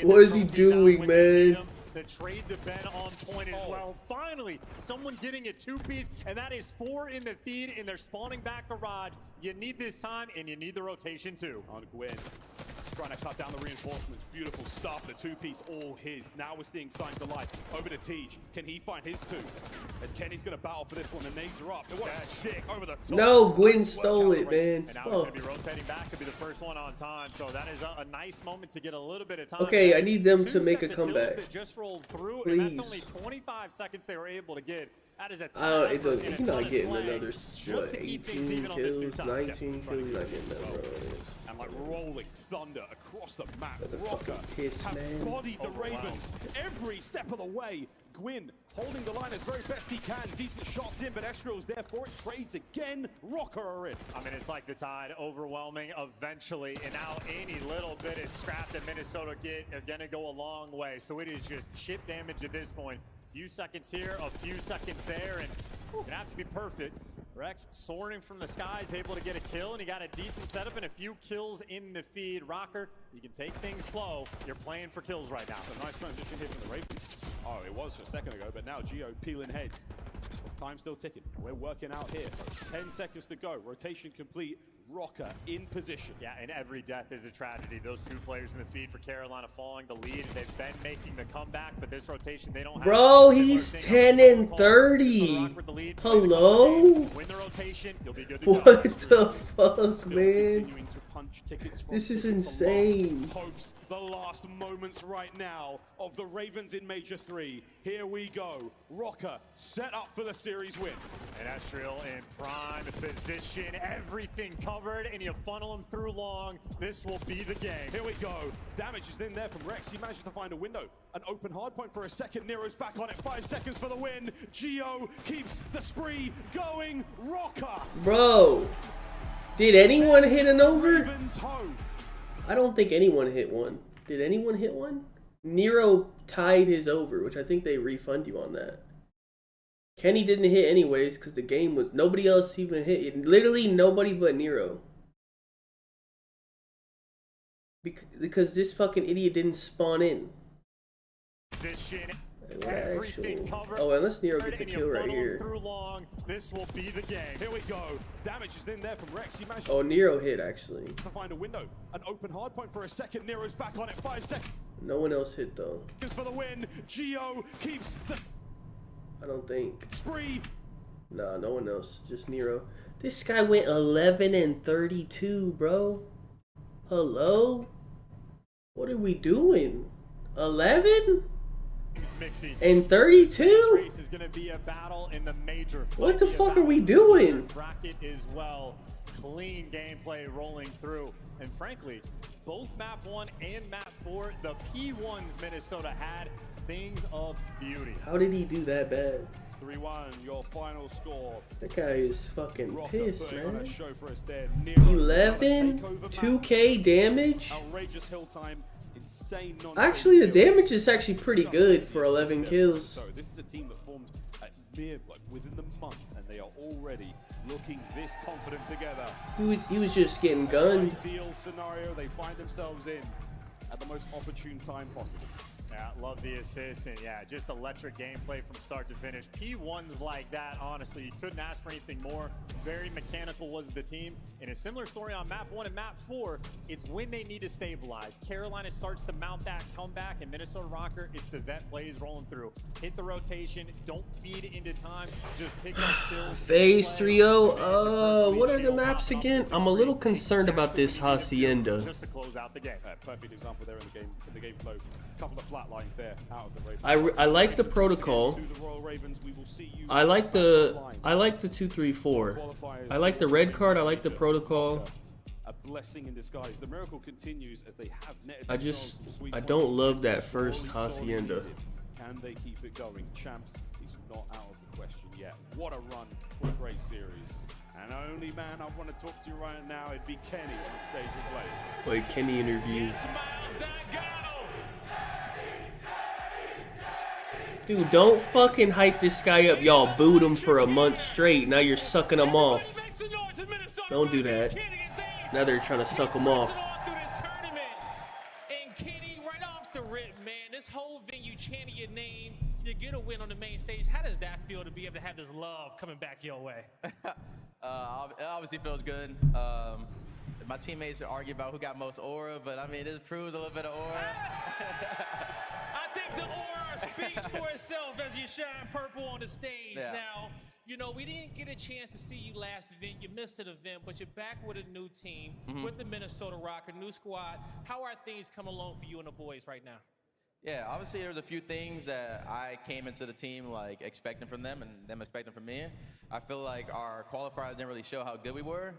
What is he doing, man? The trades have been on point as well. Finally, someone getting a 2-piece, and that is 4 in the feed, and they're spawning back garage. You need this time, and you need the rotation too. On Gwyn, trying to cut down the reinforcements. Beautiful stuff. The 2-piece all his. Now we're seeing signs of life. Over to Teej. Can he find his 2? As Kenny's going to battle for this one. The nades are up. They want to stick over the top. No, Gwyn stole it, man. And now he's going to be rotating back to be the first one on time. So that is a nice moment to get a little bit of time. Okay, I need them to 2 make a sets of kills comeback. that just rolled through, Please. and that's only 25 seconds they were able to get. That is a ton I don't. of effort and He's a ton not of getting slang another just what, to keep things 18 even on this new kills, time. 19 kills. He's not getting that, bro. And like rolling thunder across the map. That's a Rocker fucking piss, has man. bodied the Ravens every step of the way. Gwyn holding the line as very best he can. Decent shots in, but Estro's there for it. Trades again. Rocker are in. I mean, it's like the Tide overwhelming eventually, and now any little bit of scrap that Minnesota get are going to go a long way. So it is just chip damage at this point. A few seconds here, a few seconds there, and going to have to be perfect. Rex soaring from the skies, able to get a kill, and he got a decent setup and a few kills in the feed. Rocker, you can take things slow. You're playing for kills right now. It's a nice transition here from the Ravens. Oh, it was a second ago, but now Gio peeling heads. Time still ticking. We're working out here. 10 seconds to go. Rotation complete. Rocker in position. Yeah, and every death is a tragedy. Those two players in the feed for Carolina following the lead. They've been making the comeback, but this rotation, they don't have... Bro, he's 10 and 30. Hello? Win the rotation, you'll be good to go. What the fuck, man? This is insane. Hopes the last moments right now of the Ravens in Major 3. Here we go. Rocker set up for the series win. And Estriel in prime position, everything covered, and you funnel him through long. This will be the game. Here we go. Damage is in there from Rex. He manages to find a window. An open hardpoint for a second. Nero's back on it. 5 seconds for the win. Geo keeps the spree going. Rocker. Bro, did anyone hit an over? I don't think anyone hit one. Did anyone hit one? Nero tied his over, which I think they refund you on that. Kenny didn't hit anyways because the game was... Nobody else even hit. Literally nobody but Nero. Because this fucking idiot didn't spawn in. Position. Oh, unless Nero gets a kill right here. Through long. This will be the game. Here we go. Damage is in there from Rex. He managed Oh, Nero hit actually. to find a window. An open hardpoint for a second. Nero's back on it. 5 seconds No one else hit though. for the win. Geo keeps the I don't think. spree. Nah, no one else. Just Nero. This guy went 11 and 32, bro. Hello? What are we doing? 11? And 32? Race is gonna be a battle in the major. What the fuck are we doing? Bracket as well. Clean gameplay rolling through. And frankly, both map 1 and map 4, the P1s Minnesota had things of beauty. How did he do that bad? 3-1, your final score. That guy is fucking Rocker pissed, putting on man. a show for us there. 11? 2K damage? Outrageous hill time. Insane Actually, the damage is actually pretty good for 11 kills. So this is a team that formed within the month, and they are already looking this confident together. He was just getting gunned. Ideal scenario they find themselves in at the most opportune time possible. Yeah, love the assist, and yeah, just electric gameplay from start to finish. P1s like that, honestly, you couldn't ask for anything more. Very mechanical was the team. In a similar story on map 1 and map 4, it's when they need to stabilize. Carolina starts to mount that comeback, and Minnesota Rocker, it's the vet plays rolling through. Hit the rotation, don't feed into time, just pick up kills. FaZe 3-0. What are the maps again? I'm a little concerned about this Hacienda. Just to close out the game. Perfect example there in the game flow. A couple of flat lines there out of the Ravens. I like the protocol. I like the 2-3-4. I like the red card. I like the protocol. A blessing in disguise. The miracle continues as they have netted I don't love that first Hacienda. Can they keep it going? Champs is not out of the question yet. What a run. What a great series. And the only man I want to talk to you right now, it'd be Kenny on the stage of Blaze. Wait, Kenny interviews. Dude, don't fucking hype this guy up. Y'all booed him for a month straight. Now you're sucking him off. Don't do that. Now they're trying to suck him off. And Kenny, right off the rip, man, this whole venue chanting your name, you get a win on the main stage. How does that feel to be able to have this love coming back your way? It obviously feels good. My teammates argue about who got most aura, but I mean, this proves a little bit of aura. I think the aura speaks for itself as you shine purple on the stage. Yeah. Now, you know, we didn't get a chance to see you last event. You missed an event, but you're back with a new team, with the Minnesota Rocker, new squad. How are things coming along for you and the boys right now? Yeah, obviously there's a few things that I came into the team like expecting from them and them expecting from me. I feel like our qualifiers didn't really show how good we were,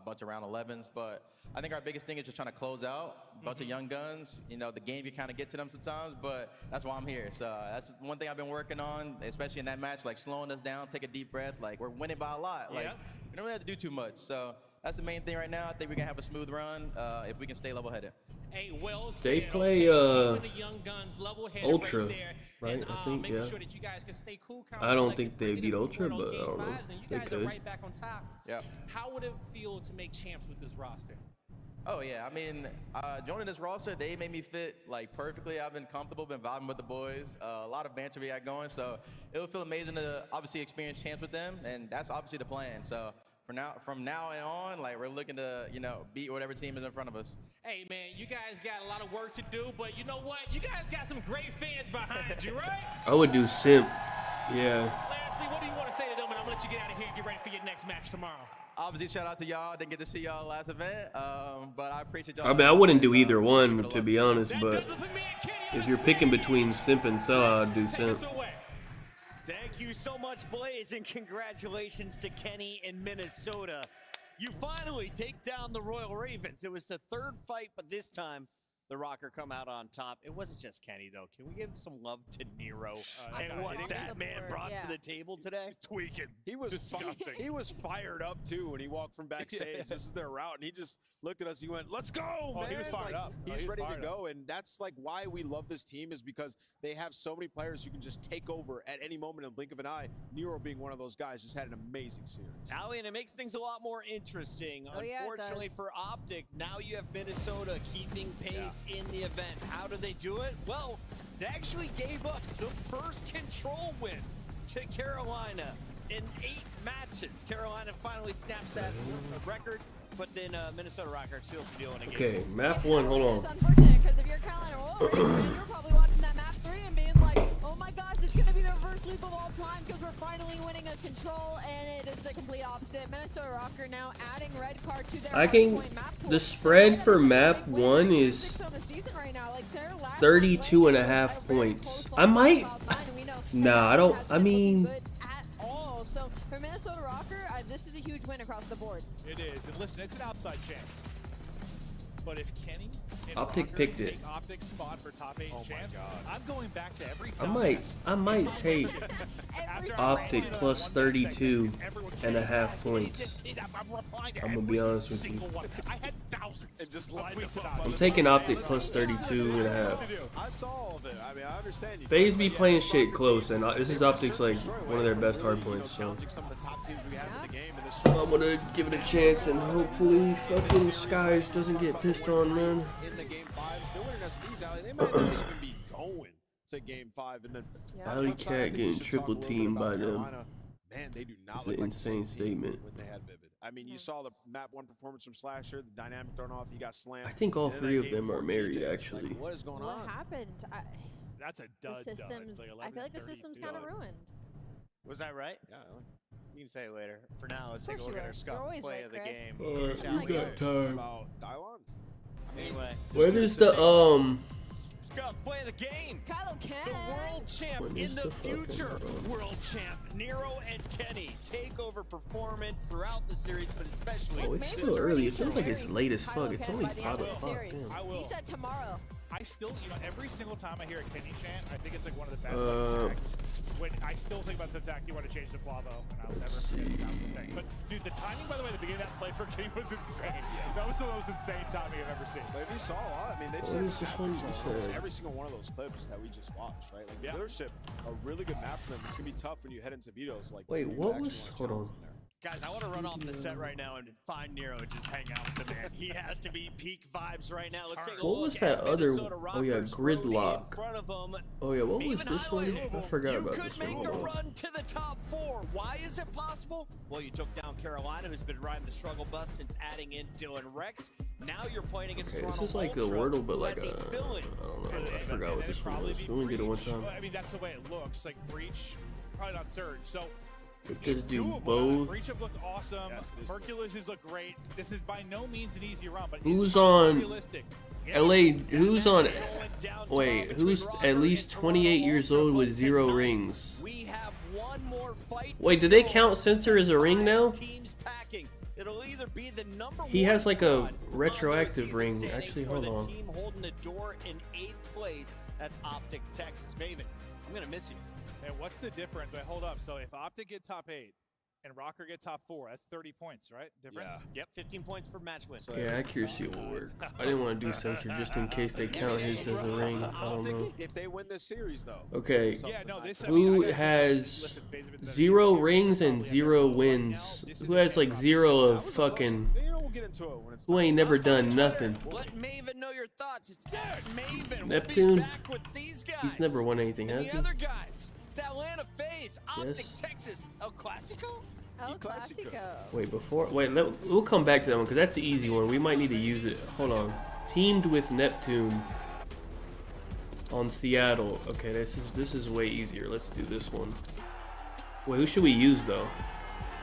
bunch of round 11s, but I think our biggest thing is just trying to close out, bunch of young guns. You know, the game you kind of get to them sometimes, but that's why I'm here. So that's just one thing I've been working on, especially in that match, like slowing us down, take a deep breath. Like we're winning by a lot. Like we don't really have to do too much. So that's the main thing right now. I think we can have a smooth run if we can stay level-headed. Hey, well They said, play keeping the young guns level-headed Ultra, right there, right? and, I think, making yeah. sure that you guys can stay cool, I don't think they beat Ultra, but I don't know. And you They guys could. are right back on top. Yeah. How would it feel to make champs with this roster? Oh yeah, I mean, joining this roster, they made me fit like perfectly. I've been comfortable, been vibing with the boys. A lot of banter we got going, so it would feel amazing to obviously experience champs with them, and that's obviously the plan. So from now on, like we're looking to, you know, beat whatever team is in front of us. Hey, man, you guys got a lot of work to do, but you know what? You guys got some great fans behind you, right? I would do simp. Yeah. Lastly, what do you want to say to them? And I'm going to let you get out of here and get ready for your next match tomorrow. Obviously, shout out to y'all. Didn't get to see y'all last event, but I appreciate y'all. I mean, I wouldn't do either one, to be honest, but if you're picking between simp and sell, I'd do simp. Thank you so much, Blaze, and congratulations to Kenny in Minnesota. You finally take down the Royal Ravens. It was the third fight, but this time the Rocker come out on top. It wasn't just Kenny, though. Can we give some love to Nero and what that man brought to the table today? Tweaking. He was disgusting. He was fired up too when he walked from backstage. This is their route, and he just looked at us. He went, "Let's go, man!" He was fired up. He's ready to go, and that's like why we love this team is because they have so many players who can just take over at any moment in the blink of an eye. Nero being one of those guys just had an amazing series. Allie, and it makes things a lot more interesting. Unfortunately for Optic, now you have Minnesota keeping pace in the event. How do they do it? Well, they actually gave up the first control win to Carolina in 8 matches. Carolina finally snaps that record, but then Minnesota Rockers seals the deal in a game. Okay, map 1, hold on. It's unfortunate because if you're Carolina Royal, you're probably watching that map 3 and being like, oh my gosh, it's going to be the reverse sweep of all time because we're finally winning a control, and it is the complete opposite. Minnesota Rocker now adding red card to their Hardpoint map pool. The spread for map 1 is 32.5 points. I might. Nah, I don't. I mean. So for Minnesota Rocker, this is a huge win across the board. It is, and listen, it's an outside chance. But if Kenny and Optic Rocker picked it. take Optic's spot for top 8 champs, I'm going back to every I might take Optic plus 32.5 points. I'm gonna be honest with you. I had thousands. It just I'm taking Optic plus 32.5. I saw all of it. I mean, I understand. FaZe be playing shit close, and this is Optic's like one of their best hard points. So I'm gonna give it a chance, and hopefully fucking Skies doesn't get pissed on, man. In the game 5, still winning SDs, Allie. They might not even be going to game 5, and then Alley Cat getting triple teamed by them. Man, they do not It's look an like the same insane statement. when they had Vivid. I mean, you saw the map 1 performance from Slasher, the dynamic thrown off, he got slammed. I think all And then 3 that of game them are 4 married, TJ, actually. like, what is going on? What happened? That's a dud. The systems. I feel like the system's kind of ruined. Was that right? Yeah. You can say it later. For now, let's Of take a course look you at our will. scuff You're always play right, of the Chris. game. Alright, Shall we got time. About Dylon? Anyway. What is the Scuff play of the game. Kylo Ken. The world champ What in is the the fucking future. World champ Nero and Kenny take over performance throughout the series, but especially. Oh, it's still early. It feels like it's late as fuck. It's only 5 o'clock. Damn. I will. He said tomorrow. I still, you know, every single time I hear a Kenny chant, I think it's like one of the best attacks. When I still think about the attack, you want to change to Flavo, and I'll never forget that was the thing. But dude, the timing, by the way, at the beginning of that play for Kenny was insane. That was the most insane timing I've ever seen. But if you saw a lot, I mean, they just What had is this one? every single one of those clips that we just watched, right? Like, Leadership, a really good map for them. It's going to be tough when you head into vetoes. Like, Wait, you what actually was? wanna Hold on. challenge them there. Guys, I want to run off the set right now and find Nero and just hang out with the man. He has to be peak vibes right now. Let's take a What look was at that other? Minnesota Oh yeah, Rockers road Gridlock. in front of him. Oh yeah, what was Even this one? highlight I of forgot you about could this one. make Hold a on. run to the top 4. Why is it possible? Well, you took down Carolina, who's been riding the struggle bus since adding in Dylan Rex. Now you're playing against Okay, Toronto this is like the Ultra, Wordle, but who like has a, I don't know. I forgot what this one was. We only did it one time. I mean, that's the way it looks. Like Breach, probably not Surge. So. It could do Doable. both. Breach have looked awesome. Hercules has looked great. This is by no means an easy run, but Who's it's on realistic. LA? Who's on? Wait, who's at least 28 years old with 0 rings? We have one more fight. Wait, do they count Sensor as a ring now? Teams packing. It'll either be the number He has like a squad retroactive on ring. season Actually, standings, or hold the on. team holding the door in 8th place. That's Optic, Texas. Maven, I'm gonna miss you. And what's the difference? Wait, hold up. So if Optic get top 8 and Rocker get top 4, that's 30 points, right? Difference? Yep, 15 points per match win. Yeah, accuracy will work. I didn't want to do Sensor just in case they count his as a ring. I don't know. If they win this series, though. Okay. Yeah, no, this, Who has 0 rings and 0 wins? Who has like 0 of fucking? We'll get into it when it's Who ain't never done nothing? Let Maven know your thoughts. It's Maven. Neptune? We'll be back with these guys. He's never won anything, and has the he? other guys It's Atlanta FaZe, Optic, Texas, El Clasico? El Clasico. Wait, we'll come back to that one because that's the easy one. We might need to use it. Hold on. Teamed with Neptune on Seattle. Okay, this is way easier. Let's do this one. Wait, who should we use though?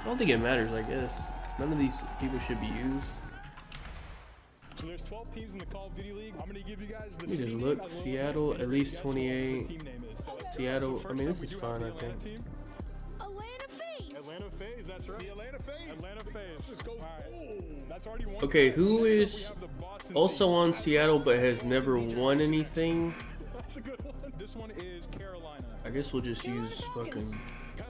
I don't think it matters, I guess. None of these people should be used. So there's 12 teams in the Call of Duty League. I'm going to give you guys the Let me just look. Seattle, at least 28. Seattle, I mean, this is fine, I think. Atlanta FaZe, that's right. The Atlanta FaZe. Atlanta FaZe. Let's go. All right. That's already one. Okay, who is also on Seattle but has never won anything? That's a good one. This one is Carolina. I guess we'll just use fucking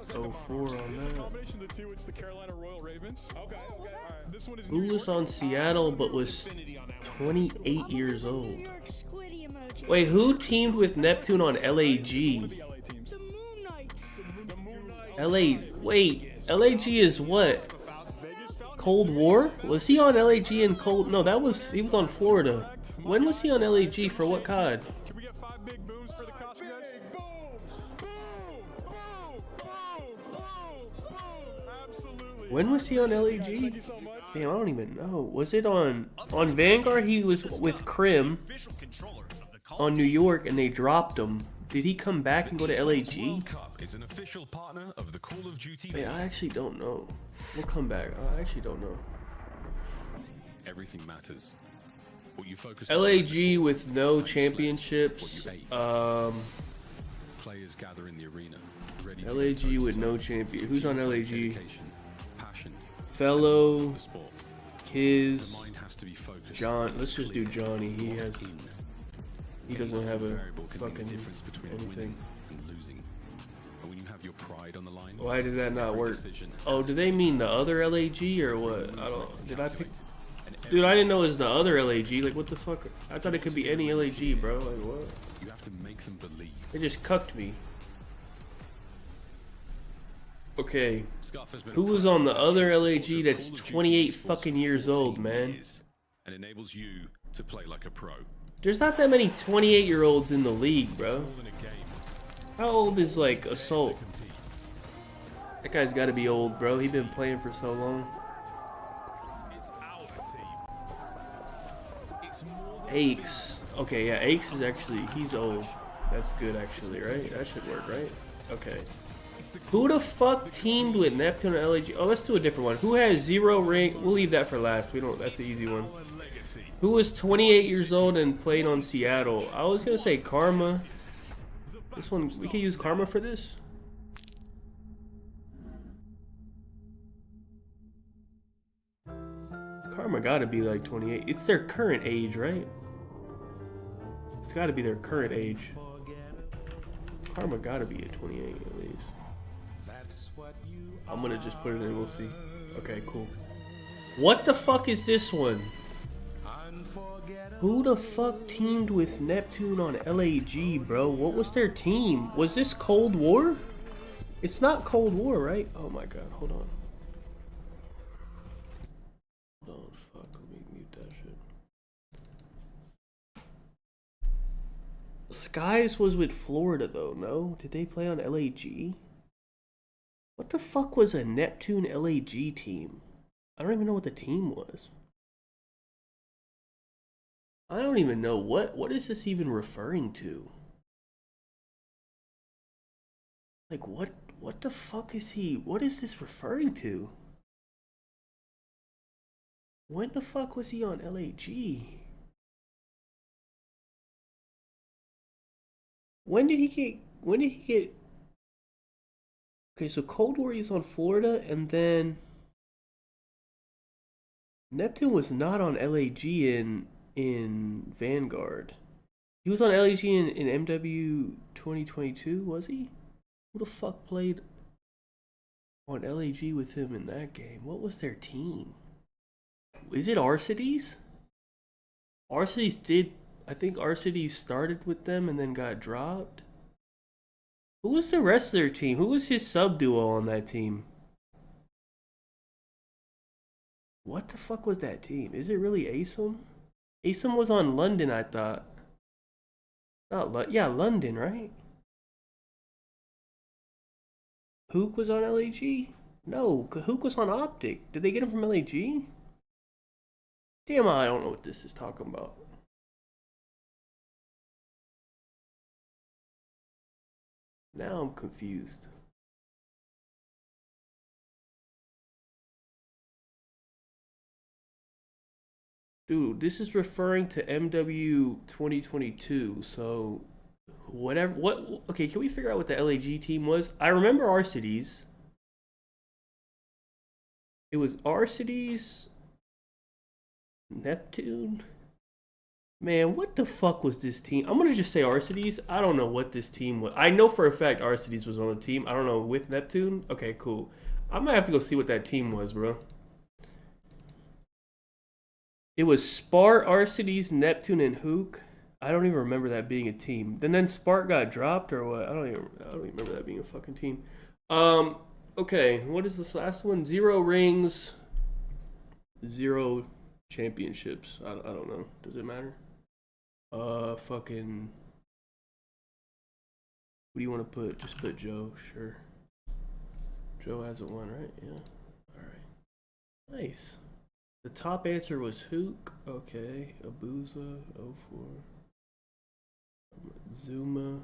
04 on that. Combination of the two, it's the Carolina Royal Ravens. Okay. All right. This one is Who was on Seattle but was 28 years old? Wait, who teamed with Neptune on LAG? Wait, LAG is what? Cold War? Was he on LAG in Cold? No, he was on Florida. When was he on LAG for what COD? Can we get 5 big booms for the cost, guys? Absolutely. When was he on LAG? Damn, I don't even know. Was it on Vanguard? He was with Krim on New York and they dropped him. Did he come back and go to LAG? Is an official partner of the Call of Duty. Wait, I actually don't know. We'll come back. I actually don't know. Everything matters. What you focus LAG with no championships. Players gather in the arena. LAG with no champion. Who's on LAG? Fellow, Kiz, John. Let's just do Johnny. He doesn't have a fucking anything. Why did that not work? Oh, do they mean the other LAG or what? I don't. Did I pick? Dude, I didn't know it was the other LAG. Like, what the fuck? I thought it could be any LAG, bro. Like, what? You have to make them believe. They just cucked me. Okay. Who was on the other LAG that's 28 fucking years old, man? And enables you to play like a pro. There's not that many 28-year-olds in the league, bro. How old is, like, Assault? That guy's got to be old, bro. He's been playing for so long. Aches. Okay, yeah, Aches is actually, he's old. That's good, actually, right? That should work, right? Okay. Who the fuck teamed with Neptune and LAG? Oh, let's do a different one. Who has 0 ring? We'll leave that for last. We don't. That's an easy one. Who was 28 years old and played on Seattle? I was gonna say Karma. This one, we can use Karma for this. Karma gotta be like 28. It's their current age, right? It's gotta be their current age. Karma gotta be at 28 at least. I'm gonna just put it in, we'll see. Okay, cool. What the fuck is this one? Who the fuck teamed with Neptune on LAG, bro? What was their team? Was this Cold War? It's not Cold War, right? Oh my god, hold on. Hold on, fuck, let me mute that shit. Skies was with Florida though, no? Did they play on LAG? What the fuck was a Neptune LAG team? I don't even know what the team was. I don't even know what is this even referring to? Like what the fuck is what is this referring to? When the fuck was he on LAG? When did he get Okay, so Cold War is on Florida, and then Neptune was not on LAG in Vanguard. He was on LAG in MW 2022, was he? Who the fuck played on LAG with him in that game? What was their team? Is it Arcides? Arcides did, I think Arcides started with them and then got dropped. Who was the rest of their team? Who was his sub duo on that team? What the fuck was that team? Is it really ASIM? ASIM was on London, I thought. Not yeah, London, right? Hook was on LAG? No, Hook was on Optic. Did they get him from LAG? Damn, I don't know what this is talking about. Now I'm confused. Dude, this is referring to MW 2022, so whatever. Okay, can we figure out what the LAG team was? I remember Arcides. It was Arcides, Neptune. Man, what the fuck was this team? I'm gonna just say Arcides. I don't know what this team was. I know for a fact Arcides was on the team. I don't know with Neptune. Okay, cool. I might have to go see what that team was, bro. It was Spart, Arcides, Neptune, and Hook. I don't even remember that being a team. Then Spart got dropped or what? I don't even remember that being a fucking team. Okay, what is this last one? 0 rings, 0 championships. I don't know. Does it matter? Fucking. What do you want to put? Just put Joe. Sure. Joe hasn't won, right? Yeah. All right. Nice. The top answer was Hook. Okay. Abuza. 04. Zuma.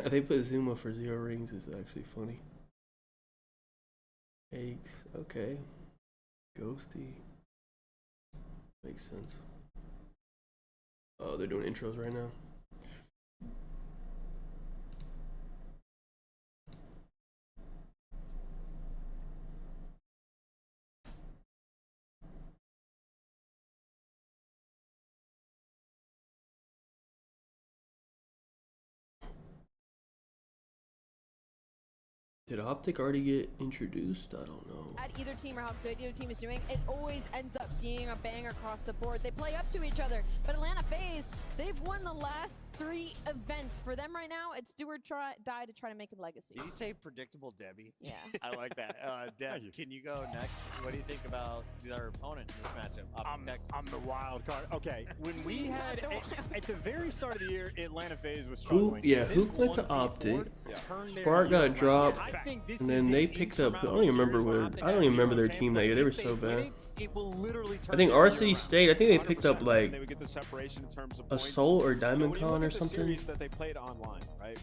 They put Zuma for 0 rings. Is actually funny. Eggs. Okay. Ghosty. Makes sense. Oh, they're doing intros right now. Did Optic already get introduced? I don't know. At either team or how good either team is doing, it always ends up being a bang across the board. They play up to each other, but Atlanta FaZe, they've won the last 3 events. For them right now, it's do or die to try to make a legacy. Did you say predictable Debbie? Yeah. I like that. Deb, can you go next? What do you think about their opponent in this matchup? I'm the wild card. Okay, when we had at the very start of the year, Atlanta FaZe was Hook, struggling. Hook went to Optic. Spart got dropped, and then they picked up. I don't even remember their team that year. They were so bad. I think RC State. I think they picked up like they would get the separation in terms of a Soul or Diamond Con or something. Series that they played online, right?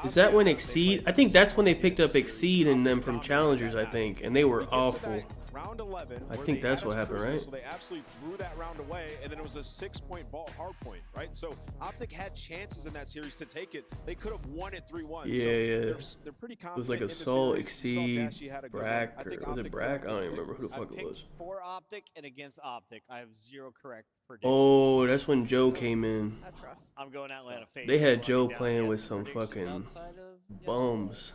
Is that when Exceed? I think that's when they picked up Exceed and them from Challengers. I think, and they were awful. Round 11. I think that's what happened, right? So they absolutely threw that round away, and then it was a 6-point vault hardpoint, right? So Optic had chances in that series to take it. They could have won it 3-1. Yeah, so they're pretty confident. It was like a Soul, Exceed, Brack, or was it Brack? I don't even remember who the fuck it was. For Optic and against Optic, I have 0 correct predictions. Oh, that's when Joe came in. That's rough. I'm going Atlanta FaZe. They had Joe playing with some fucking bums.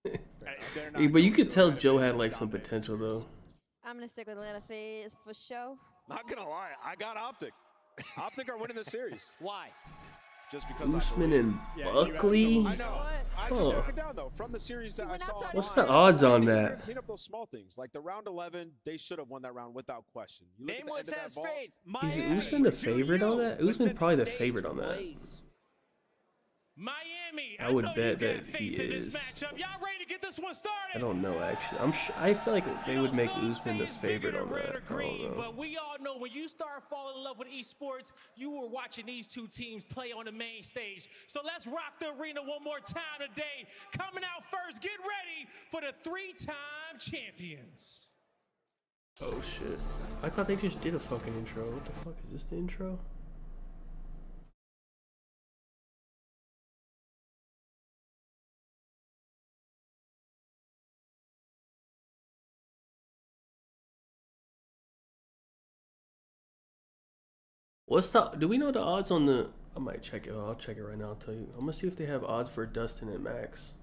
But you could tell Joe had like some potential though. I'm going to stick with Atlanta FaZe for show. Not going to lie, I got Optic. Optic are winning the series. Why? Just because Usman and Buckley? I know. I just broke it down, though. From the series that I saw. What's the odds on that? Clean up those small things. Like the round 11, they should have won that round without question. Nameless has faith. Is Usman the favorite on that? Usman probably the favorite on that. Miami, I would bet that he is. Y'all ready to get this one started? I don't know actually. I feel like they would make Usman the favorite on that. I don't know. But we all know when you start falling in love with esports, you were watching these 2 teams play on the main stage. So let's rock the arena one more time today. Coming out first, get ready for the 3-time champions. Oh shit. I thought they just did a fucking intro. What the fuck is this, the intro? Do we know the odds on the, I might check it. I'll check it right now. I'll tell you. I'm gonna see if they have odds for Dustin and Max.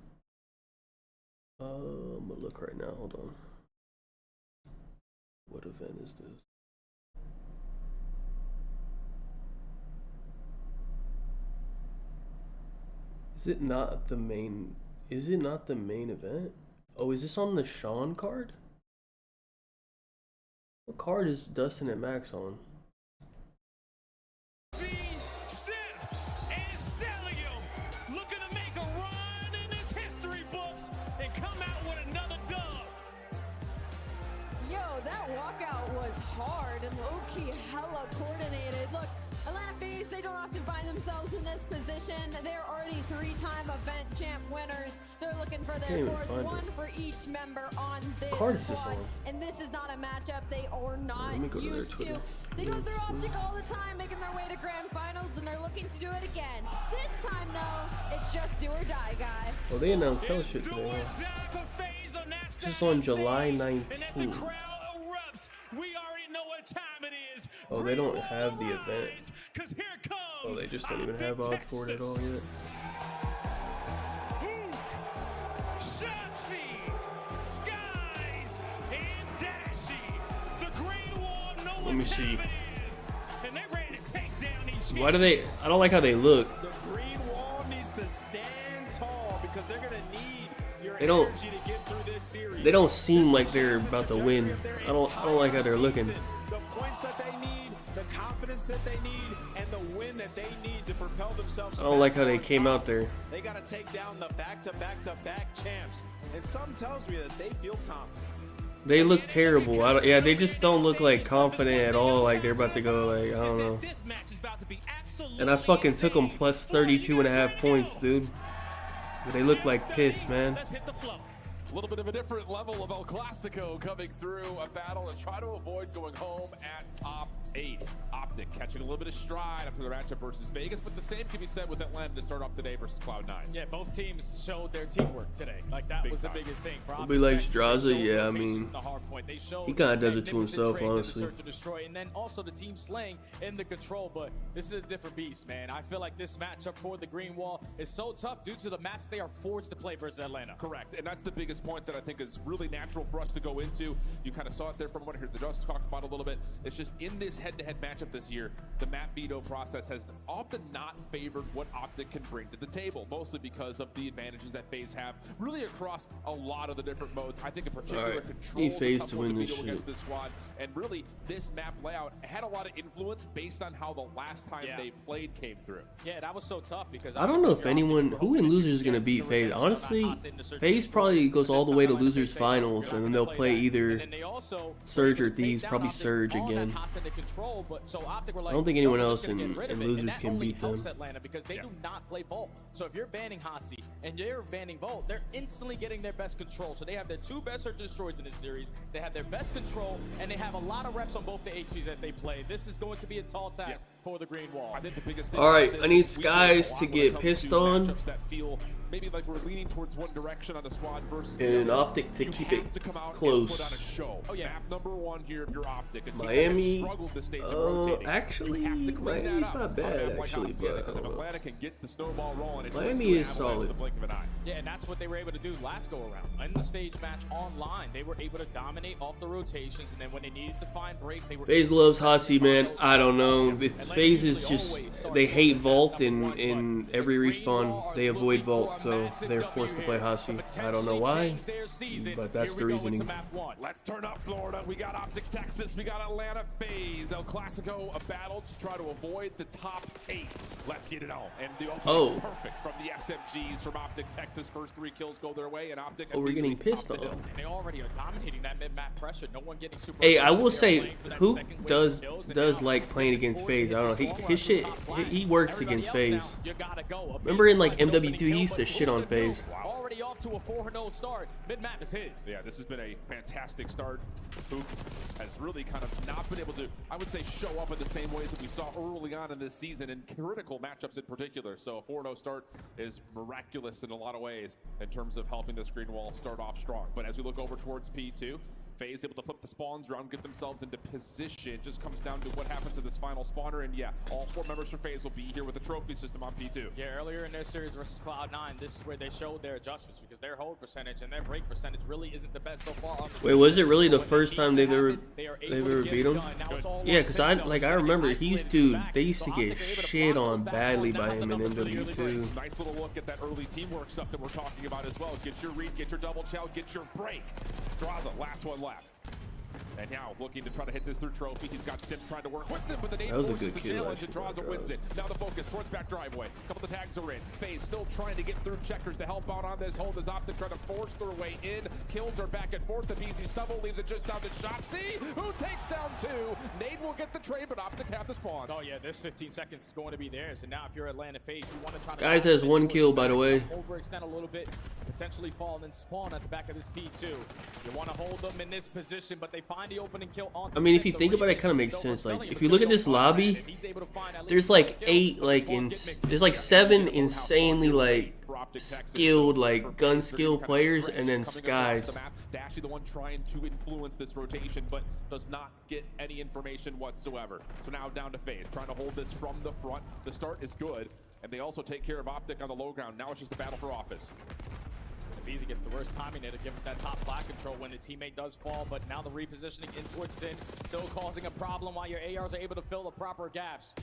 I'm gonna look right now. Hold on. What event is this? Is it not the main? Is it not the main event? Oh, is this on the Sean card? What card is Dustin and Max on? low-key hella coordinated. Look, Atlanta FaZe, they don't often find themselves in this position. They're already 3-time event champ winners. They're looking for their fourth, one for each member on this squad. And this is not a matchup they are not used to. They go through Optic all the time, making their way to grand finals, and they're looking to do it again. This time, though, it's just do or die, guy. Oh, they announced hella shit today, huh? This is on July 19th. Oh, they don't have the event. Oh, they just don't even have odds for it at all yet. Let me see. Why do they? I don't like how they look. The green wall needs to stand tall because they're gonna need your energy to get through this series. They don't seem like they're about to win. I don't like how they're looking. The points that they need, the confidence that they need, and the win that they need to propel themselves. I don't like how they came out there. They got to take down the back-to-back-to-back champs, and something tells me that they feel confident. They look terrible. Yeah, they just don't look like confident at all. Like they're about to go. Like, I don't know. And I fucking took them plus 32.5 points, dude. But they look like piss, man. A little bit of a different level of El Clasico coming through a battle to try to avoid going home at top 8. Optic catching a little bit of stride after the matchup versus Vegas, but the same can be said with Atlanta to start off the day versus Cloud9. Yeah, both teams showed their teamwork today. Like that was the biggest thing for Optic. Be like Straza, yeah, I mean, he kind of does it to himself, honestly. Search and destroy, and then also the team slaying in the control, but this is a different beast, man. I feel like this matchup for the Green Wall is so tough due to the maps they are forced to play versus Atlanta. Correct, and that's the biggest point that I think is really natural for us to go into. You kind of saw it there from what I heard the Just talked about a little bit. It's just in this head-to-head matchup this year, the map veto process has often not favored what Optic can bring to the table, mostly because of the advantages that FaZe have really across a lot of the different modes. I think in particular, control FaZe to win this shit against this squad, and really this map layout had a lot of influence based on how the last time they played came through. Yeah, that was so tough because I don't know if anyone who in losers is gonna beat FaZe. Honestly, FaZe probably goes all the way to losers finals, and then they'll play either Surge or Thieves. Probably Surge again. I don't think anyone else in losers can beat them. Atlanta because they do not play Vault. So if you're banning Hasi and you're banning Vault, they're instantly getting their best control. So they have their 2 best search and destroys in this series. They have their best control, and they have a lot of reps on both the HPs that they play. This is going to be a tall task for the Green Wall. I think the biggest thing. All right, I need Skies to get pissed on. That feel maybe like we're leaning towards one direction on the squad versus and Optic to keep it close. Put on a show. Oh yeah, map number 1 here if you're Optic. Miami. Actually, Miami's not bad actually, but if Atlanta can get the snowball rolling, Miami is solid. Yeah, and that's what they were able to do last go around. In the stage match online, they were able to dominate off the rotations, and then when they needed to find breaks, they were. FaZe loves Hasi, man. I don't know. FaZe is just they hate Vault, and in every respawn they avoid Vault, so they're forced to play Hasi. I don't know why, but that's the reasoning. Let's turn up Florida. We got Optic Texas. We got Atlanta FaZe. El Clasico, a battle to try to avoid the top 8. Let's get it on. And the opening perfect from the SMGs from Optic Texas. First 3 kills go their way, and Optic. Oh, we're getting pissed off. They already are dominating that mid-map pressure. No one getting super. Hey, I will say, who does like playing against FaZe? I don't know. His shit, he works against FaZe. Remember in like MW2, he used to shit on FaZe. Already off to a 4-0 start. Mid-map is his. Yeah, this has been a fantastic start. Hoop has really kind of not been able to, I would say, show up in the same ways that we saw early on in this season in critical matchups in particular. So a 4-0 start is miraculous in a lot of ways in terms of helping this Green Wall start off strong. But as we look over towards P2, FaZe able to flip the spawns around, get themselves into position. It just comes down to what happens to this final spawner. And yeah, all 4 members from FaZe will be here with a trophy system on P2. Yeah, earlier in their series versus Cloud9, this is where they showed their adjustments because their hold percentage and their break percentage really isn't the best so far on the Wait, was it really the first time they've ever beat him? Yeah, because I remember they used to get shit on badly by him in MW2. Nice little look at that early teamwork stuff that we're talking about as well. Get your read, get your double chow, get your break. Straza, last one left. And now looking to try to hit this through Trophy. He's got Sim trying to work with him, but the nade was a forces good the kill, challenge and draws and wins it. Now the focus towards back driveway. A couple of the tags are in. FaZe still trying to get through checkers to help out on this hold as Optic trying to force their way in. Kills are back and forth. The easy stumble leaves it just down to Shotzi, who takes down 2. Nade will get the trade, but Optic have the spawns. Oh yeah, this 15 seconds is going to be theirs. And now if you're Atlanta FaZe, you want to try to... Guys has 1 kill, by the way. Overextend a little bit, potentially fall and then spawn at the back of this P2. You want to hold them in this position, but they find the opening kill on. I mean, if you think about it, it kind of makes sense. Like, if you look at this lobby, there's like 8, there's like 7 insanely like skilled, like gun skill players, and then Skies. Dashy the one trying to influence this rotation, but does not get any information whatsoever. So now down to FaZe, trying to hold this from the front. The start is good, and they also take care of Optic on the low ground. Now it's just a battle for office. FaZe gets the worst timing there to give it that top flat control when the teammate does fall, but now the repositioning in towards Din still causing a problem while your ARs are able to fill the proper gaps.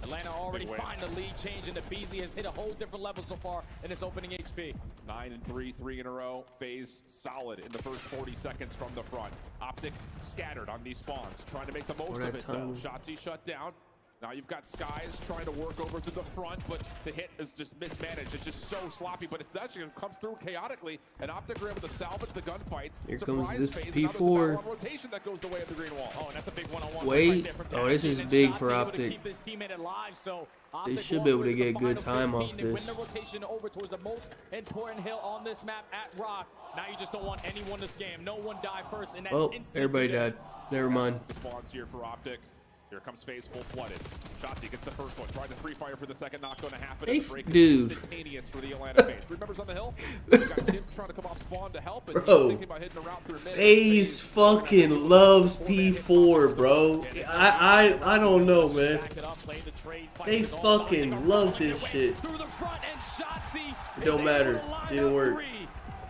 Atlanta already find the lead change, and the BZ has hit a whole different level so far in its opening HP. 9 and 3, 3 in a row. FaZe solid in the first 40 seconds from the front. Optic scattered on these spawns, trying to make the most of it though. Shotzi shut down. Now you've got Skies trying to work over to the front, but the hit is just mismanaged. It's just so sloppy, but it actually comes through chaotically, and Optic are able to salvage the gunfights. Here comes this FaZe, P4. Rotation that goes the way of the green wall. Oh, and that's a big one-on-one. Wait, oh, this is big for Optic. Keep his teammate alive, so They should be able to get good time off win this. the rotation over towards the most important hill on this map at Rock. Now you just don't want anyone to scam. No one die first, and that's instant. Everybody died. Never mind. The spawns here for Optic. Here comes FaZe full flooded. Shotzi gets the first one. Tries to pre-fire for the second. Not going to happen. Hey, the break dude. is instantaneous for the Atlanta FaZe. Remembers on the hill? You got Sim trying to come off spawn to help, and he's thinking about hitting the route through mid. FaZe fucking loves P4, bro. I don't know, man. They fucking love this shit. It don't matter. Didn't work.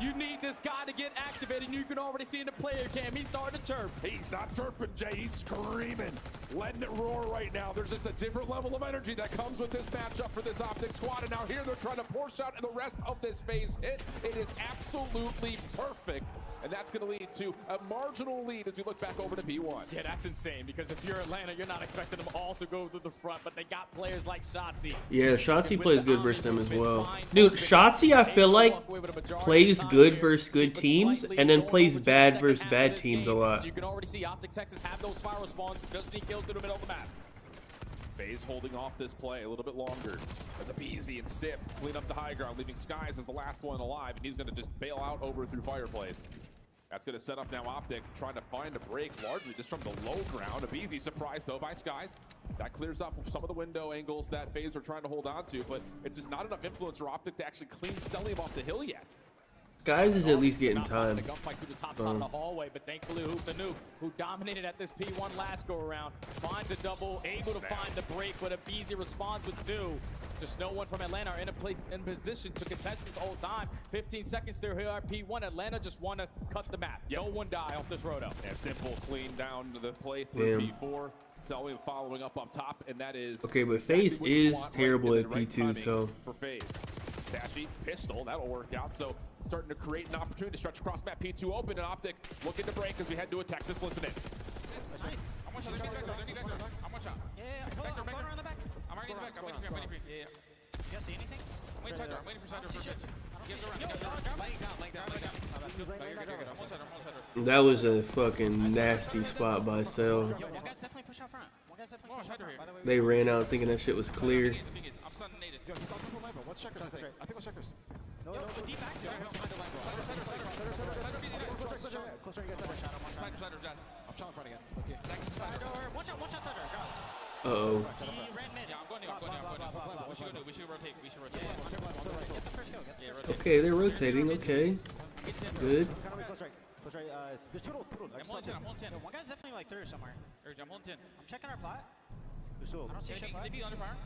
You need this guy to get activated, and you can already see in the player cam, he's starting to chirp. He's not chirping, Jay. He's screaming, letting it roar right now. There's just a different level of energy that comes with this matchup for this Optic squad, and now here they're trying to pour shot the rest of this FaZe hit. It is absolutely perfect, and that's going to lead to a marginal lead as we look back over to P1. Yeah, that's insane, because if you're Atlanta, you're not expecting them all to go to the front, but they got players like Shotzi. Yeah, Shotzi plays good versus them as well. Dude, Shotzi, I feel like, plays good versus good teams, and then plays bad versus bad teams a lot. You can already see Optic Texas have those spiral spawns, just sneak kills through the middle of the map. FaZe holding off this play a little bit longer. As a BZ and Sip clean up the high ground, leaving Skies as the last one alive, and he's going to just bail out over through Fireplace. That's going to set up now Optic, trying to find a break largely just from the low ground. A BZ surprised though by Skies. That clears up some of the window angles that FaZe are trying to hold on to, but it's just not enough influence for Optic to actually clean Selim off the hill yet. Guys is at least getting time. The gunfight through the top side of the hallway, but thankfully Hoop the Noob, who dominated at this P1 last go around, finds a double, able to find the break, but a BZ responds with 2. Just no one from Atlanta are in position to contest this whole time. 15 seconds there here at P1. Atlanta just want to cut the map. No one die off this roto. Yeah, simple, clean down to the play through P4. Selim following up top, and that is okay, but FaZe is terrible at P2, so for FaZe. Dashy, pistol, that'll work out. So starting to create an opportunity to stretch across map. P2 open, and Optic looking to break as we head to a Texas. Listen in. Nice. I'm one shot. I'm one shot. Yeah. Back door around the back. I'm already in the back. I'm waiting for you. Yeah. You guys see anything? I'm waiting side door. I'm waiting for side door for a bit. that was a fucking nasty spot by Cell. One guy's definitely push out front. One guy's definitely push out front. They ran out thinking that shit was clear. I'm stunning naded. Yo, he's on top of line, bro. What's checkers? I think it was checkers. No, deep back. Closer, you guys. I'm shot in front again. Okay. Side door. One shot side door. Draws. Uh-oh. He ran mid. Yeah, I'm going new. We should rotate. Get the first kill. Okay, they're rotating. Okay. Good. Close right. There's two. I'm holding 10. One guy's definitely like third somewhere. I'm holding 10. I'm checking our plot. I don't see shit. They be under fire.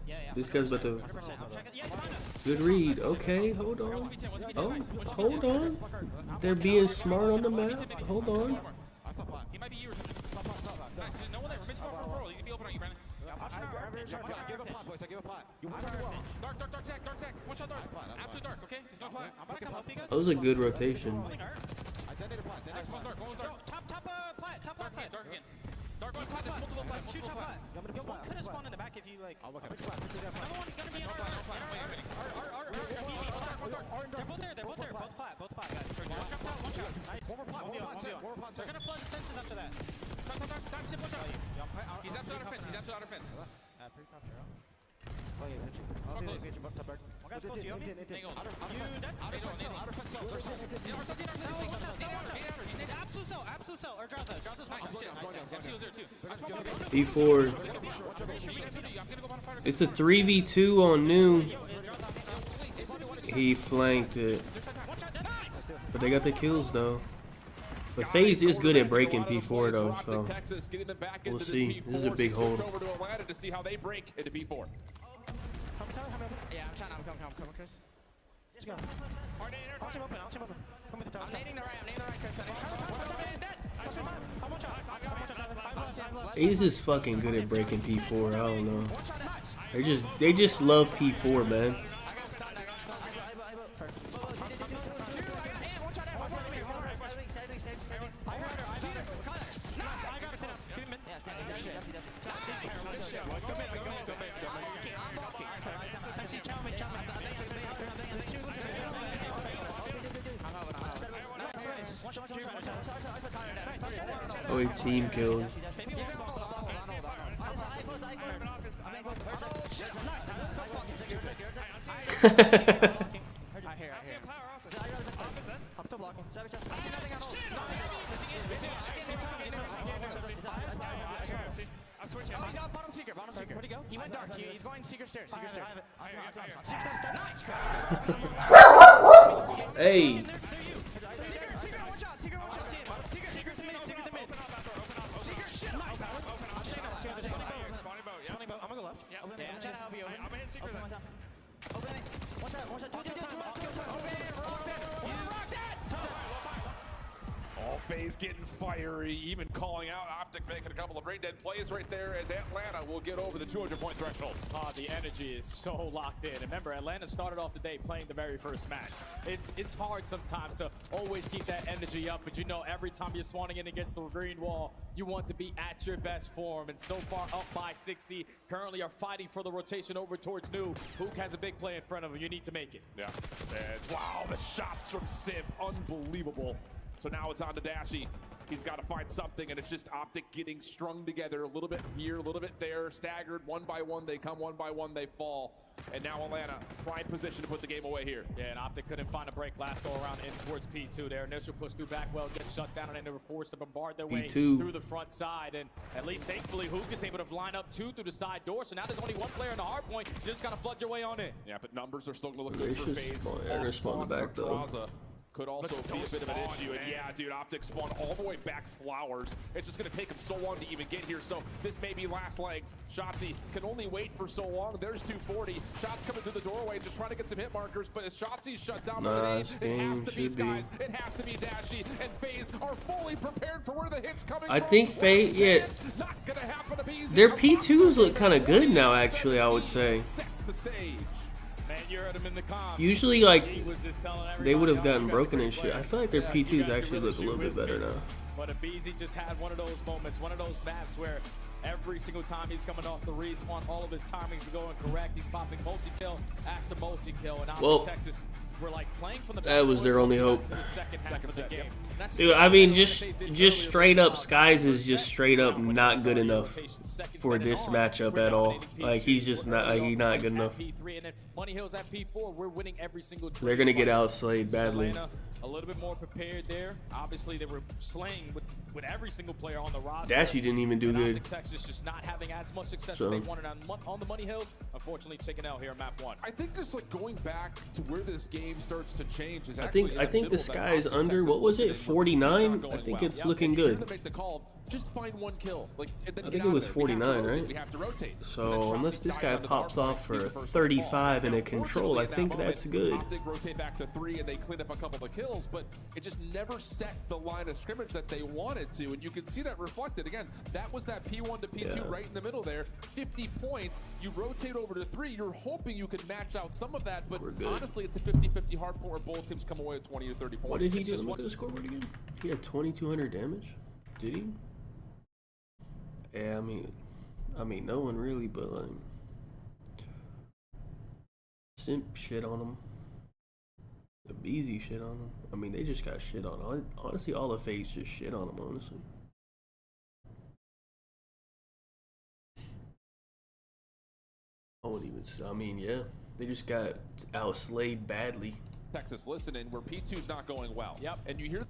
Yeah. This guy's about to. 100%. I'm checking. Yeah, he's behind us. Good read. Okay, hold on. Oh, hold on. They're being smart on the map. Hold on. He might be you or something. No one there. Miss for roll. He's gonna be open on you, Brandon. Give a plot, boys. Give a plot. Dark, Zach. One shot dark. Absolute dark, okay? He's going plot. I'm back up, you guys. That was a good rotation. One dark. Top plat. Dark one plat, there's multiple plats. Shoot top plat. Yo, one could have spawned in the back if you like. I'll look at it. Another one is gonna be in our. They're both there. Both plat, guys. One jumped out, one shot. Nice. One more plat. They're gonna flood the fences after that. Time to watch out. He's absolute outer fence. Pretty tough, bro. Oh yeah, pitching. One guy's close to you. Outer fence cell. Absolute cell. Or drop that. B4. It's a 3v2 on New. He flanked it. But they got the kills though. But FaZe is good at breaking P4 though, so we'll see. This is a big hold. Over to Atlanta to see how they break into P4. Yeah, I'm coming, Chris. Let's go. I'll team open. Come with the top. I'm nading the right, Chris. FaZe is fucking good at breaking P4. I don't know. They just love P4, man. Oh, he team killed. Bottom secret. Where'd he go? He went dark. He's going secret stairs. Nice. Hey. Secret, watch out. Secret to mid. Spawning boat. I'm gonna go left. Yeah. Watch out, I'll be open. I'm gonna hit secret then. Open. Watch out. Rock that. All FaZe getting fiery, even calling out Optic, making a couple of brain dead plays right there as Atlanta will get over the 200-point threshold. The energy is so locked in. Remember, Atlanta started off the day playing the very first match. It's hard sometimes to always keep that energy up, but you know every time you're spawning in against the green wall, you want to be at your best form. And so far up by 60, currently are fighting for the rotation over towards New. Hook has a big play in front of him. You need to make it. Yeah. Wow, the shots from Simp, unbelievable. So now it's on to Dashy. He's got to find something, and it's just Optic getting strung together a little bit here, a little bit there, staggered one by one. They come one by one, they fall. And now Atlanta, prime position to put the game away here. Yeah, and Optic couldn't find a break last go around in towards P2. Their initial push through back well gets shut down, and they were forced to bombard their way through the front side. And at least thankfully, Hook is able to line up two through the side door. So now there's only one player in the hard point. You just got to flood your way on in. Yeah, but numbers are still going to look good for FaZe. They're going to spawn the back though. Could also be a bit of an issue. And yeah, dude, Optic spawned all the way back Flowers. It's just going to take him so long to even get here. So this may be last legs. Shotzzy can only wait for so long. There's 240. Shots coming through the doorway, just trying to get some hit markers. But as Shotzzy's shut down by the it has to be Skies. It has to be Dashy. And FaZe are fully prepared for where the hit's coming from. I think FaZe, yeah. Not gonna happen to be Their P2s look kind of good now, actually, I would say. Sets the stage. Man, you heard him in the comms. Usually, like, they would have gotten broken and shit. I feel like their P2s actually look a little bit better now. But Abizi just had one of those moments, one of those maps where every single time he's coming off the respawn, all of his timings are going correct. He's popping multi-kill after multi-kill. And out in Texas, we're like playing from the that was their only hope. The second half of the game. Dude, I mean, just straight up, Skies is just straight up not good enough for this matchup at all. Like, he's just not, he's not good enough. They're gonna get outslayed badly. A little bit more prepared there. Obviously, they were slaying with every single player on the roster. Dashy didn't even do good. Texas just not having as much success as they wanted on the Money Hills. Unfortunately, taking out here on map 1. I think just like going back to where this game starts to change is actually I think the sky is under, what was it, 49? I think it's looking good. Just find one kill. Like, I think it was 49, right? So unless this guy pops off for 35 in a control, I think that's good. Optic rotate back to 3 and they clean up a couple of kills, but it just never set the line of scrimmage that they wanted to, and you can see that reflected. Again, that was that P1 to P2 right in the middle there. 50 points, you rotate over to 3, you're hoping you can match out some of that, but honestly, it's a 50-50 hard point where both teams come away with 20 or 30 points. What did he do? Look at the scoreboard again. He had 2,200 damage. Did he? Yeah, I mean, no one really, but like, Simp shit on them. The Beezy shit on them. I mean, they just got shit on. Honestly, all of FaZe just shit on them, honestly. I wouldn't even, I mean, yeah. They just got outslayed badly. Texas listening, where P2's not going well. Yep. And you hear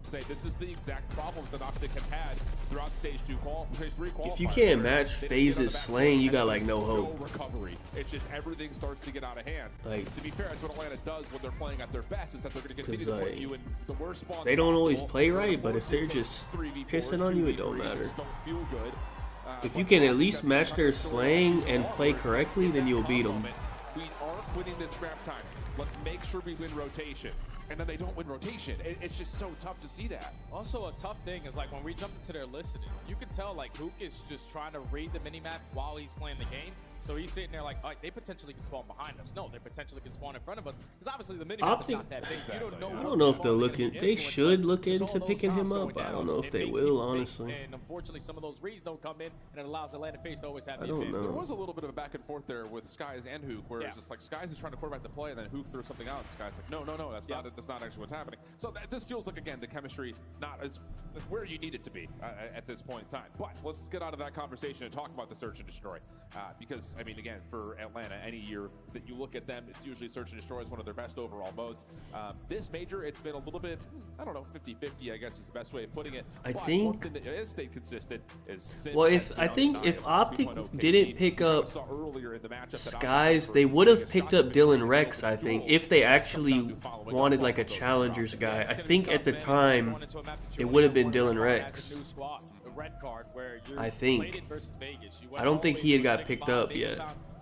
say this is the exact problems that Optic have had throughout stage 3 qualifiers. If you can't match FaZe's slaying, you got like no hope. No recovery. It's just everything starts to get out of hand. Like, to be fair, that's what Atlanta does when they're playing at their best, is that they're going to continue to put you in the worst spots. They don't always possible. play right, but if they're just 3v4s, pissing on you, it don't 2v3s, matter. just don't feel good. If you can at least match their slaying and play correctly, then you'll beat them. We aren't winning this scrap time. Let's make sure we win rotation. And then they don't win rotation. It's just so tough to see that. Also, a tough thing is like when we jumped into their listening, you can tell like Hook is just trying to read the minimap while he's playing the game. So he's sitting there like, oh, they potentially can spawn behind us. No, they potentially can spawn in front of us. Because obviously the minimap is not that big. So you don't know. I don't know if they'll look in. They should look into picking him up, but I don't know if they will, honestly. And unfortunately, some of those reads don't come in, and it allows Atlanta FaZe to always have I the don't advantage. know. There was a little bit of a back and forth there with Skies and Hook, where it's just like Skies is trying to quarterback the play, and then Hook threw something out, and Skies like, no, that's not actually what's happening. So this feels like, again, the chemistry not as where you need it to be at this point in time. But let's get out of that conversation and talk about the search and destroy, because I mean, again, for Atlanta, any year that you look at them, it's usually search and destroy is one of their best overall modes. This major, it's been a little bit, I don't know, 50-50, I guess is the best way of putting it. I but think one thing that has stayed consistent is well, if I think if Optic didn't pick up Skies, they would have picked up Dylan Rex. I think if they actually wanted like a challengers guy, I think at the time it would have been Dylan Rex. I think. I don't think he had got picked up yet.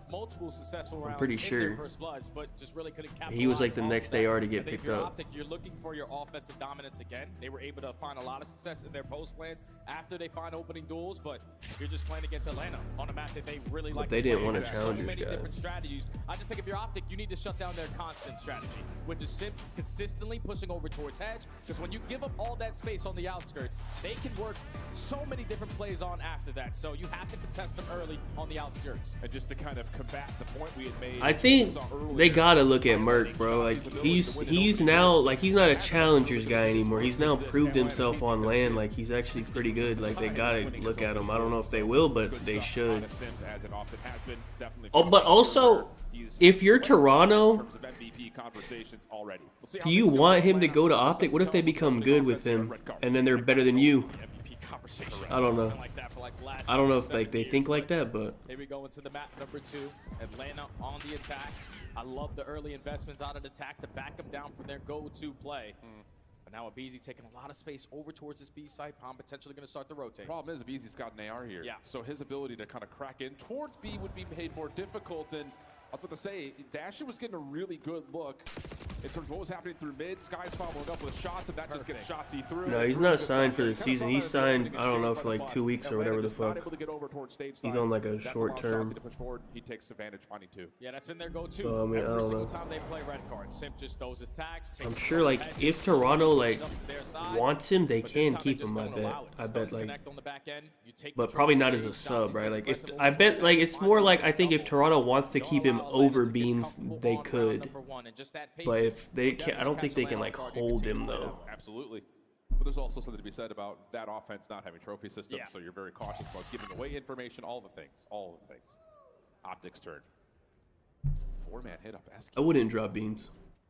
Multiple successful rounds. I'm pretty in sure. their first bloods, but just really couldn't He was like the capitalize next off AR to get that. I think picked if you're up. Optic, you're looking for your offensive dominance again. They were able to find a lot of success in their post plans after they find opening duels, but you're just playing against Atlanta on a map that they really like. They didn't want a So challengers many guy. different strategies. I just think if you're Optic, you need to shut down their constant strategy, which is consistently pushing over towards hedge. Because when you give up all that space on the outskirts, they can work so many different plays on after that. So you have to contest them early on the outskirts. And just to kind of combat the point we had made, I think they gotta look at Merc, bro. Like he's now like he's not a challengers guy anymore. He's now proved himself on land. Like he's actually pretty good. Like they gotta look at him. I don't know if they will, but they should. Oh, but also, if you're Toronto, do you want him to go to Optic? What if they become good with him and then they're better than you? I don't know. I don't know if like they think like that, but Here we go into the map number 2. Atlanta on the attack. I love the early investments out of the attacks to back them down from their go-to play. But now Abeezy taking a lot of space over towards this B site. Palm potentially going to start the rotate. Problem is, Abeezy's got an AR here. Yeah. So his ability to kind of crack in towards B would be made more difficult. And I was about to say, Dasher was getting a really good look in terms of what was happening through mid. Sky's following up with shots, and that just gets shotsy through. no, he's not signed for the season. He's signed, I don't know, for like 2 weeks or whatever the fuck. He's on like a short term. He takes advantage finding 2. Yeah, that's been their go-to. So, I mean, I Every don't single know. time they play red card, Simp just throws his tags. I'm sure like if Toronto like wants him, they can keep him. I bet like, but probably not as a sub, right? Like if I bet like it's more like I think if Toronto wants to keep him over Beans, they could. But if they can't, I don't think they can like hold him though. Absolutely. But there's also something to be said about that offense not having trophy systems, so you're very cautious about giving away information, all the things. Optic's turn. 4-man hit up SQ. I wouldn't drop Beans.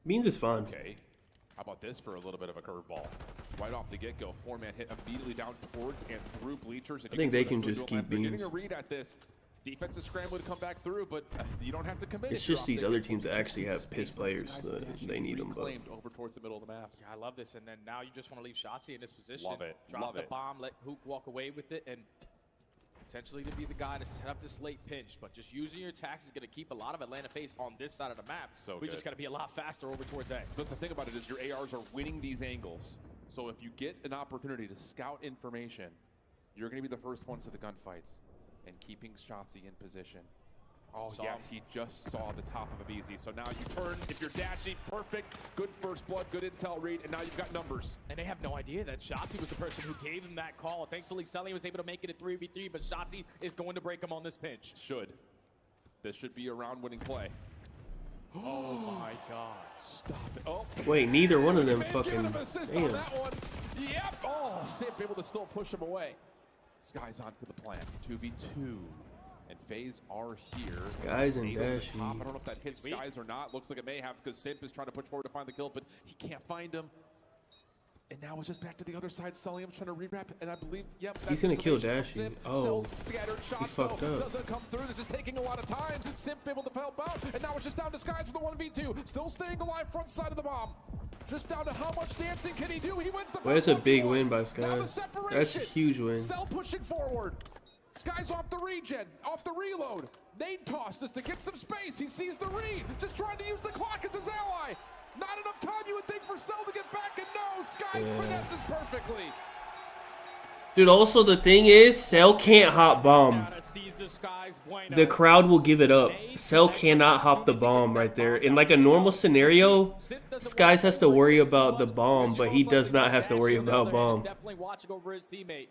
Beans is fine. Okay. How about this for a little bit of a curveball? Right off the get-go, 4-man hit immediately down towards and through bleachers. And I think they can just keep Beans. Beans. Getting a read at this. Defense is scrambling to come back through, but you don't have to commit. It's just these other teams that actually have piss players that they need them. But over towards the middle of the map. Yeah, I love this. And then now you just want to leave Shotzzy in this position. Love it. Drop the bomb, let Hook walk away with it, and potentially to be the guy to set up this late pinch. But just using your attacks is going to keep a lot of Atlanta FaZe on this side of the map. So we just got to be a lot faster over towards A. But the thing about it is your ARs are winning these angles. So if you get an opportunity to scout information, you're going to be the first ones to the gunfights. And keeping Shotzzy in position Oh, yeah, he just saw the top of Abizi. So now you turn, if you're Dashy, perfect, good first blood, good intel read, and now you've got numbers. And they have no idea that Shotzi was the person who gave him that call. Thankfully, Sully was able to make it a 3v3, but Shotzi is going to break him on this pinch. Should. This should be a round-winning play. Oh my God. Stop it. Oh. Wait, neither one of them fucking. On that one. Yep. Oh, Simp able to still push him away. Sky's on for the plan. 2v2. And FaZe are here. Skies and Dashy. I don't know if that hits Skies or not. Looks like it may have because Simp is trying to push forward to find the kill, but he can't find him. And now it's just back to the other side. Sulliam trying to re-wrap, and I believe, yep. He's going to kill Dashy. Oh, he fucked up. Doesn't come through. This is taking a lot of time. Simp able to help out, and now it's just down to Skies for the 1v2. Still staying alive front side of the bomb. Just down to how much dancing can he do. He wins the well, that's a big win by Skies. That's a huge win. Cell pushing forward. Skies off the regen, off the reload. Nade toss just to get some space. He sees the read, just trying to use the clock as his ally. Not enough time, you would think, for Cell to get back, and no, Skies finesses perfectly. Dude, also the thing is, Cell can't hop bomb. The crowd will give it up. Cell cannot hop the bomb right there. In like a normal scenario, Skies has to worry about the bomb, but he does not have to worry about bomb. Definitely watching over his teammate.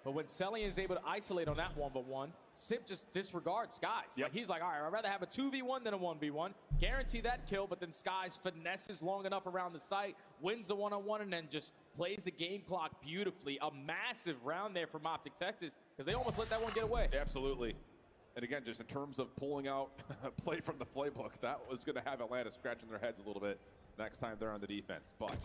But when Selly is able to isolate on that 1v1, Simp just disregards Skies. Yep. Like he's like, all right, I'd rather have a 2v1 than a 1v1. Guarantee that kill, but then Skies finesses long enough around the site, wins the one-on-one, and then just plays the game clock beautifully. A massive round there from Optic Texas, because they almost let that one get away. Absolutely. And again, just in terms of pulling out play from the playbook, that was going to have Atlanta scratching their heads a little bit next time they're on the defense. But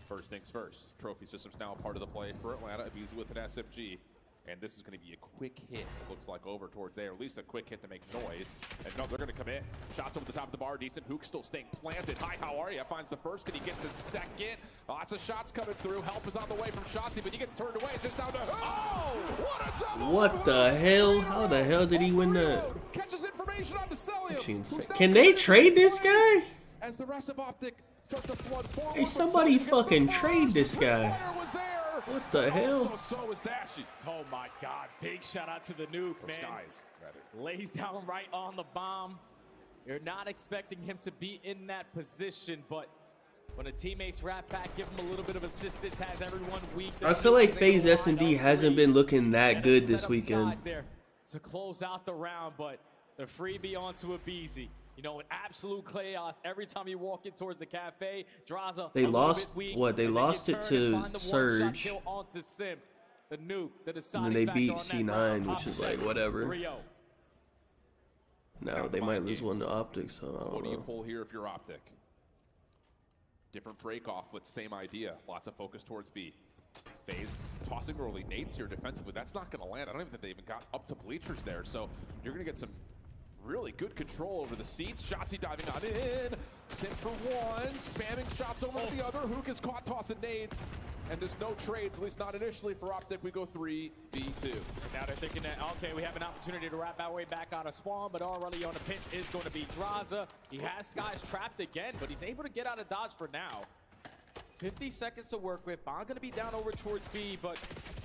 first things first, trophy system's now part of the play for Atlanta. Abizi with an SMG. And this is going to be a quick hit, it looks like, over towards there. At least a quick hit to make noise. And no, they're going to come in. Shots over the top of the bar. Decent. Hook still staying planted. Hi, how are you? Finds the first. Can he get the second? Lots of shots coming through. Help is on the way from Shotzi, but he gets turned away. Just down to... Oh! What a double! What the hell? How the hell did he win that? Catches information on the Celium. Can they trade this guy? As the rest of Optic start to flood forward. Hey, somebody fucking trade this guy. What the hell? So is Dashy. Oh my God! Big shout out to the nuke, man. Skies, lays down right on the bomb. You're not expecting him to be in that position, but when a teammate's wrap back, give him a little bit of assistance, has everyone weak. I feel like FaZe S&D hasn't been looking that good this weekend. There to close out the round, but the freebie onto Abizi. You know, an absolute chaos every time you walk in towards the cafe. Draza, they lost what? They lost it to Surge. The nuke, the and then they beat C9, which is like whatever. Now they might lose one to Optic, so I don't know. What do you pull here if you're Optic? Different break off, but same idea. Lots of focus towards B. FaZe tossing early. Nate's here defensively. That's not going to land. I don't even think they even got up to bleachers there. So you're going to get some really good control over the seats. Shotzi diving on in. Simp for one. Spamming shots over to the other. Hook is caught tossing nades. And there's no trades, at least not initially for Optic. We go 3v2. Now they're thinking that, okay, we have an opportunity to wrap our way back out of spawn, but already on the pinch is going to be Draza. He has Skies trapped again, but he's able to get out of dodge for now. 50 seconds to work with. Bond going to be down over towards B, but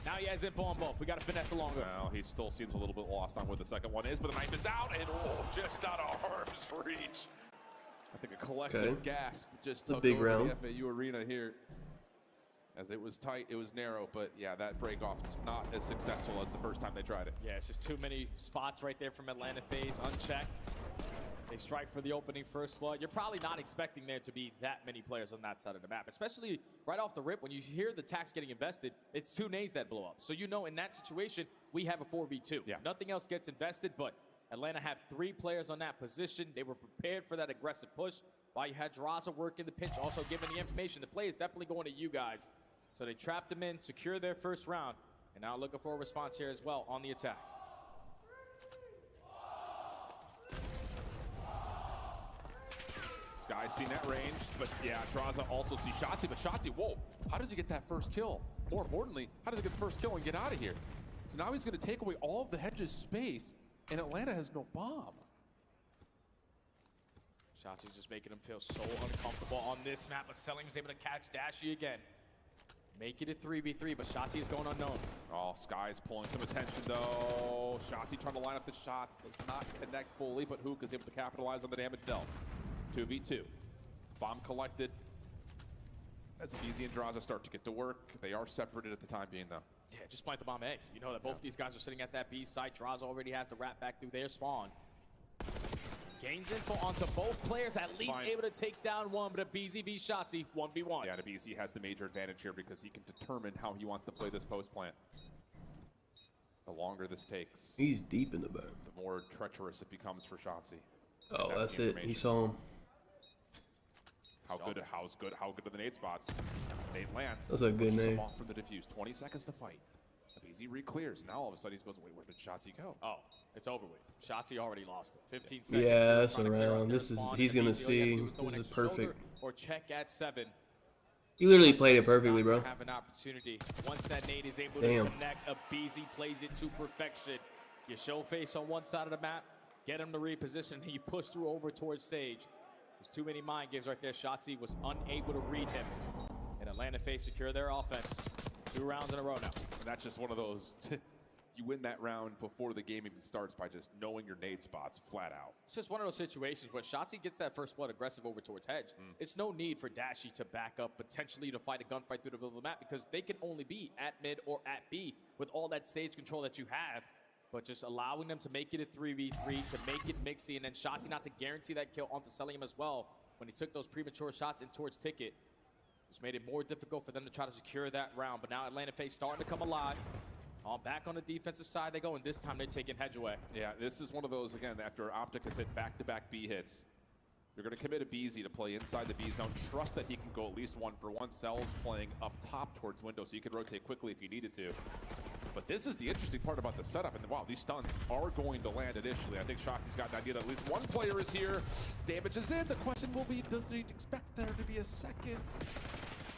now he has info on both. We got to finesse longer. Well, he still seems a little bit lost on where the second one is, but the knife is out, and just out of arm's reach. I think a collective gasp just took big over round. the FAU arena here. As it was tight, it was narrow, but yeah, that break off is not as successful as the first time they tried it. Yeah, it's just too many spots right there from Atlanta FaZe, unchecked. They strike for the opening first blood. You're probably not expecting there to be that many players on that side of the map, especially right off the rip. When you hear the tax getting invested, it's 2 nades that blow up. So you know in that situation, we have a 4v2. Yeah. Nothing else gets invested, but Atlanta have 3 players on that position. They were prepared for that aggressive push. While you had Draza working the pinch, also giving the information. The play is definitely going to you guys. So they trapped them in, secure their first round, and now looking for a response here as well on the attack. Sky's seen that range, but yeah, Draza also sees Shotzi, but Shotzi, whoa, how does he get that first kill? More importantly, how does he get the first kill and get out of here? So now he's going to take away all of the hedge's space, and Atlanta has no bomb. Shotzi's just making him feel so uncomfortable on this map, but Selim was able to catch Dashy again. Make it a 3v3, but Shotzi is going unknown. Oh, Sky's pulling some attention though. Shotzi trying to line up the shots. Does not connect fully, but Hook is able to capitalize on the damage dealt. 2v2. Bomb collected. As Easy and Draza start to get to work, they are separated at the time being though. Yeah, just plant the bomb A. You know that both these guys are sitting at that B site. Draza already has the wrap back through their spawn. Gains info onto both players, at least able to take down one, but a BZ v Shotzi, 1v1. Yeah, and BZ has the major advantage here because he can determine how he wants to play this post plant. The longer this takes, he's deep in the back. The more treacherous it becomes for Shotzi. Oh, that's it. He saw him. How good are the nade spots? Nade lands. That's a good nade. Off from the defuse. 20 seconds to fight. BZ re-clears. Now all of a sudden he goes, wait, where did Shotzi go? Oh, it's over with. Shotzi already lost it. 15 seconds. Yeah, that's around. He's gonna see. This is perfect. Or check at 7. He literally played it perfectly, bro. Have an opportunity. Once that nade is able Damn. to connect, a BZ plays it to perfection. You show face on one side of the map, get him to reposition, and you push through over towards Sage. There's too many mind games right there. Shotzi was unable to read him. And Atlanta FaZe secure their offense. 2 rounds in a row now. And that's just one of those, you win that round before the game even starts by just knowing your nade spots flat out. It's just one of those situations where Shotzi gets that first blood aggressive over towards Hedge. It's no need for Dashy to back up, potentially to fight a gunfight through the middle of the map, because they can only be at mid or at B with all that stage control that you have. But just allowing them to make it a 3v3, to make it mixy, and then Shotzi not to guarantee that kill onto Celium as well when he took those premature shots in towards Ticket. Just made it more difficult for them to try to secure that round. But now Atlanta FaZe starting to come alive. All back on the defensive side they go, and this time they're taking Hedge away. Yeah, this is one of those, again, after Optic has hit back-to-back B hits, you're going to commit a BZ to play inside the B zone. Trust that he can go at least 1 for 1. Cell's playing up top towards window, so you could rotate quickly if you needed to. But this is the interesting part about the setup, and wow, these stuns are going to land initially. I think Shotzi's got an idea that at least one player is here. Damage is in. The question will be, does he expect there to be a second?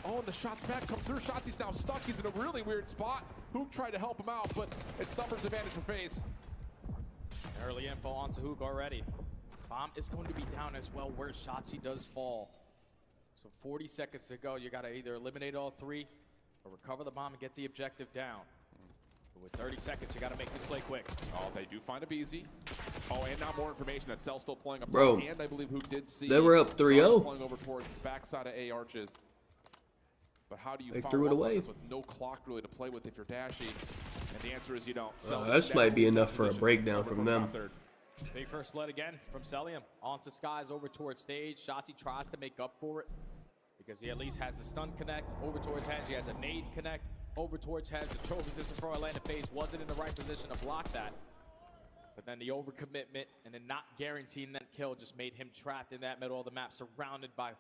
Oh, and the shots back come through. Shotzi's now stuck. He's in a really weird spot. Hook tried to help him out, but it's numbers advantage for FaZe. Early info onto Hook already. Bomb is going to be down as well where Shotzi does fall. So 40 seconds to go. You got to either eliminate all 3 or recover the bomb and get the objective down. But with 30 seconds, you got to make this play quick. Oh, they do find a BZ. Oh, and now more information that Cell's still playing up Bro, top, and I believe Hook did see. They were up 3-0. Playing over towards the backside of A arches. But how do you They follow threw it up on away. this with no clock really to play with if you're Dashy? And the answer is you don't. This might be enough for a breakdown from them. Big first blood again from Celium. Onto Skies over towards stage. Shotzi tries to make up for it because he at least has a stun connect over towards Hedge. He has a nade connect over towards Hedge. The trophy system for Atlanta FaZe wasn't in the right position to block that. But then the overcommitment and then not guaranteeing that kill just made him trapped in that middle of the map, surrounded by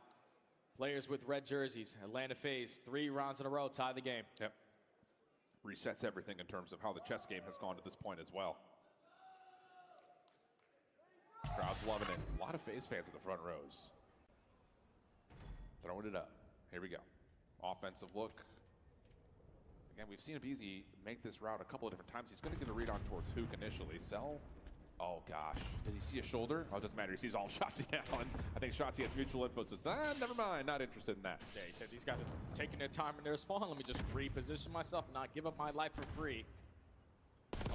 players with red jerseys. Atlanta FaZe, 3 rounds in a row, tie the game. Yep. Resets everything in terms of how the chess game has gone to this point as well. Crowd's loving it. A lot of FaZe fans in the front rows. Throwing it up. Here we go. Offensive look. Again, we've seen Abizi make this route a couple of different times. He's going to get a read on towards Hook initially. Cell. Oh, gosh. Does he see a shoulder? Oh, it doesn't matter. He sees all Shotzi now. And I think Shotzi has mutual info. So never mind. Not interested in that. Yeah, he said these guys are taking their time in their spawn. Let me just reposition myself and not give up my life for free.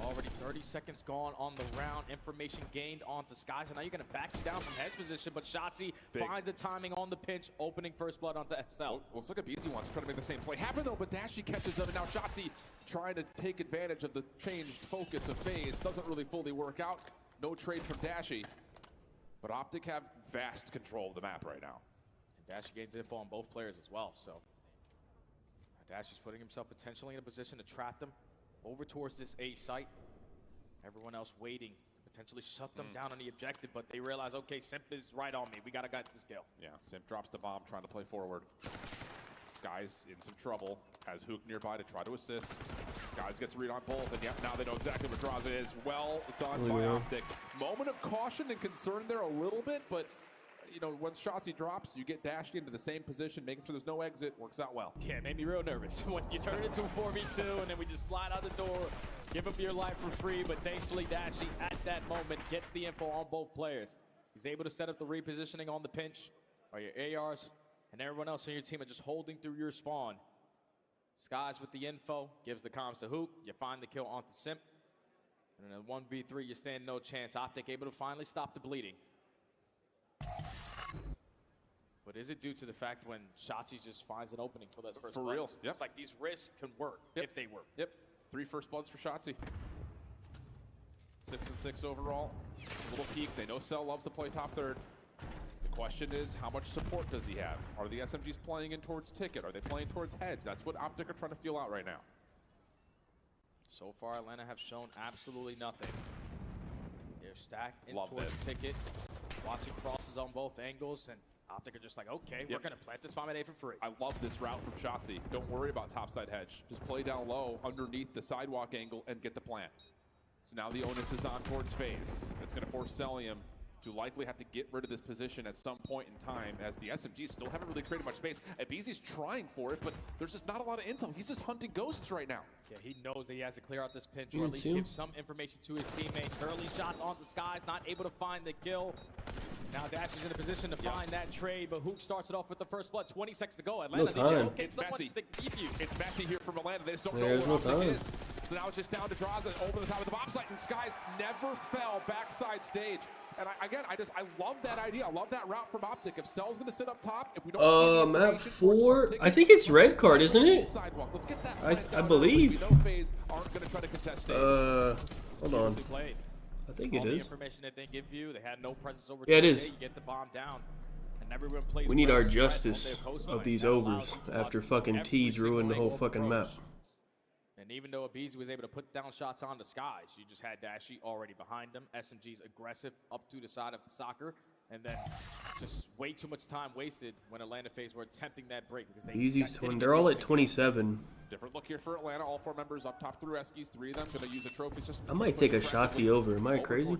Already 30 seconds gone on the round. Information gained onto Skies. And now you're going to back you down from Hedge position. But Shotzi finds the timing on the pinch, opening first blood onto SL. Well, let's look at BZ wants to try to make the same play happen, though. But Dashy catches up. And now Shotzi trying to take advantage of the changed focus of FaZe. Doesn't really fully work out. No trade from Dashy. But Optic have vast control of the map right now. And Dashy gains info on both players as well. So Dashy's putting himself potentially in a position to trap them over towards this A site. Everyone else waiting to potentially shut them down on the objective, but they realize, okay, Simp is right on me. We gotta get this kill. Yeah, Simp drops the bomb, trying to play forward. Skies in some trouble. Has Hook nearby to try to assist. Skies gets a read on both, and yep, now they know exactly where Draza is. Well done by Optic. Moment of caution and concern there a little bit, but you know, once Shotzi drops, you get dashed into the same position, making sure there's no exit. Works out well. Yeah, it made me real nervous when you turn it into a 4v2 and then we just slide out the door, give up your life for free. But thankfully, Dashy at that moment gets the info on both players. He's able to set up the repositioning on the pinch, or your ARs, and everyone else on your team are just holding through your spawn. Skies with the info, gives the comms to Hook. You find the kill onto Simp. And in a 1v3, you stand no chance. Optic able to finally stop the bleeding. But is it due to the fact when Shotzi just finds an opening for those first For bloods? real, yep. It's like these risks can work if they work. Yep, 3 first bloods for Shotzi. 6 and 6 overall. A little peak. They know Cell loves to play top third. The question is, how much support does he have? Are the SMGs playing in towards Ticket? Are they playing towards Heads? That's what Optic are trying to feel out right now. So far, Atlanta have shown absolutely nothing. They're stacked in Love towards this. Ticket, watching crosses on both angles, and Optic are just like, okay, we're going to plant this bomb at A for free. I love this route from Shotzi. Don't worry about topside hedge. Just play down low underneath the sidewalk angle and get the plant. So now the onus is on towards FaZe. It's going to force Celium to likely have to get rid of this position at some point in time, as the SMGs still haven't really created much space. Abizi's trying for it, but there's just not a lot of intel. He's just hunting ghosts right now. Yeah, he knows that he has to clear out this pinch, or at least give some information to his teammates. Early shots on the Skies, not able to find the kill. Now Dash is in a position to find that trade, but Hook starts it off with the first blood. 20 seconds to go. Atlanta, It's messy. It's messy here from Atlanta. They just don't know There's what no Optic time. is. So now it's just down to Draza over the top of the bomb site, and Skies never fell backside stage. And I love that idea. I love that route from Optic. If Cell's going to sit up top, if we don't see the map information 4. towards I think it's red card, isn't it? Sidewalk. Let's get that I plant down believe. early. We know FaZe aren't going to try to contest stage. Hold on. Played. I think it All the is. information that they give you, they had no presence over. Yeah, it towards is. A, you get the bomb down, and everyone plays. We need well our spread on justice their post of play. these That allows overs them to after watch fucking every T's ruined the single whole angle fucking approach. map. And even though Abizi was able to put down shots on the Skies, you just had Dashy already behind him. SMG's aggressive up to the side of soccer, and then just way too much time wasted when Atlanta FaZe were attempting that break because they Easy's didn't they're get all the at 27. Different look here for Atlanta. All 4 members up top through Eskies. 3 of them going to use a trophy system. I might take a Shotzi over. Am I crazy?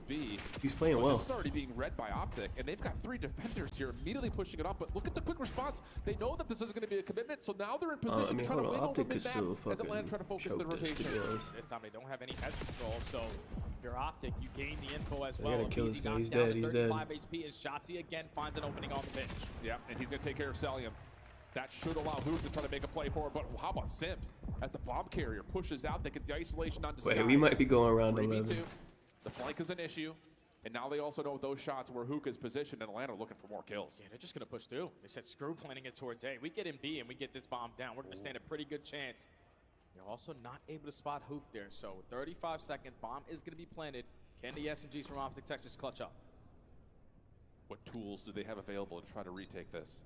He's playing well. This is already being read by Optic, and they've got 3 defenders here immediately pushing it up. But look at the quick response. They know that this is going to be a commitment, so now they're in position to try to win over Optic could mid-map still as Atlanta try to focus their choke this, to rotation. be honest. This time they don't have any head control, so if you're Optic, you gain the info as They well. gotta kill this Abizi guy. knocked He's down dead. to He's 35 dead. HP, and Shotzi again finds an opening on the bench. Yeah, and he's going to take care of Celium. That should allow Hook to try to make a play forward, but how about Simp? As the bomb carrier pushes out, they get the isolation onto Skies. Wait, we might be going around 3v2. 11. The flank is an issue, and now they also know those shots where Hook is positioned, and Atlanta looking for more kills. Yeah, they're just going to push through. They said screw planning it towards A. We get in B and we get this bomb down. We're going to stand a pretty good chance. You're also not able to spot Hook there, so 35-second bomb is going to be planted. Can the SMGs from Optic Texas clutch up? What tools do they have available to try to retake this?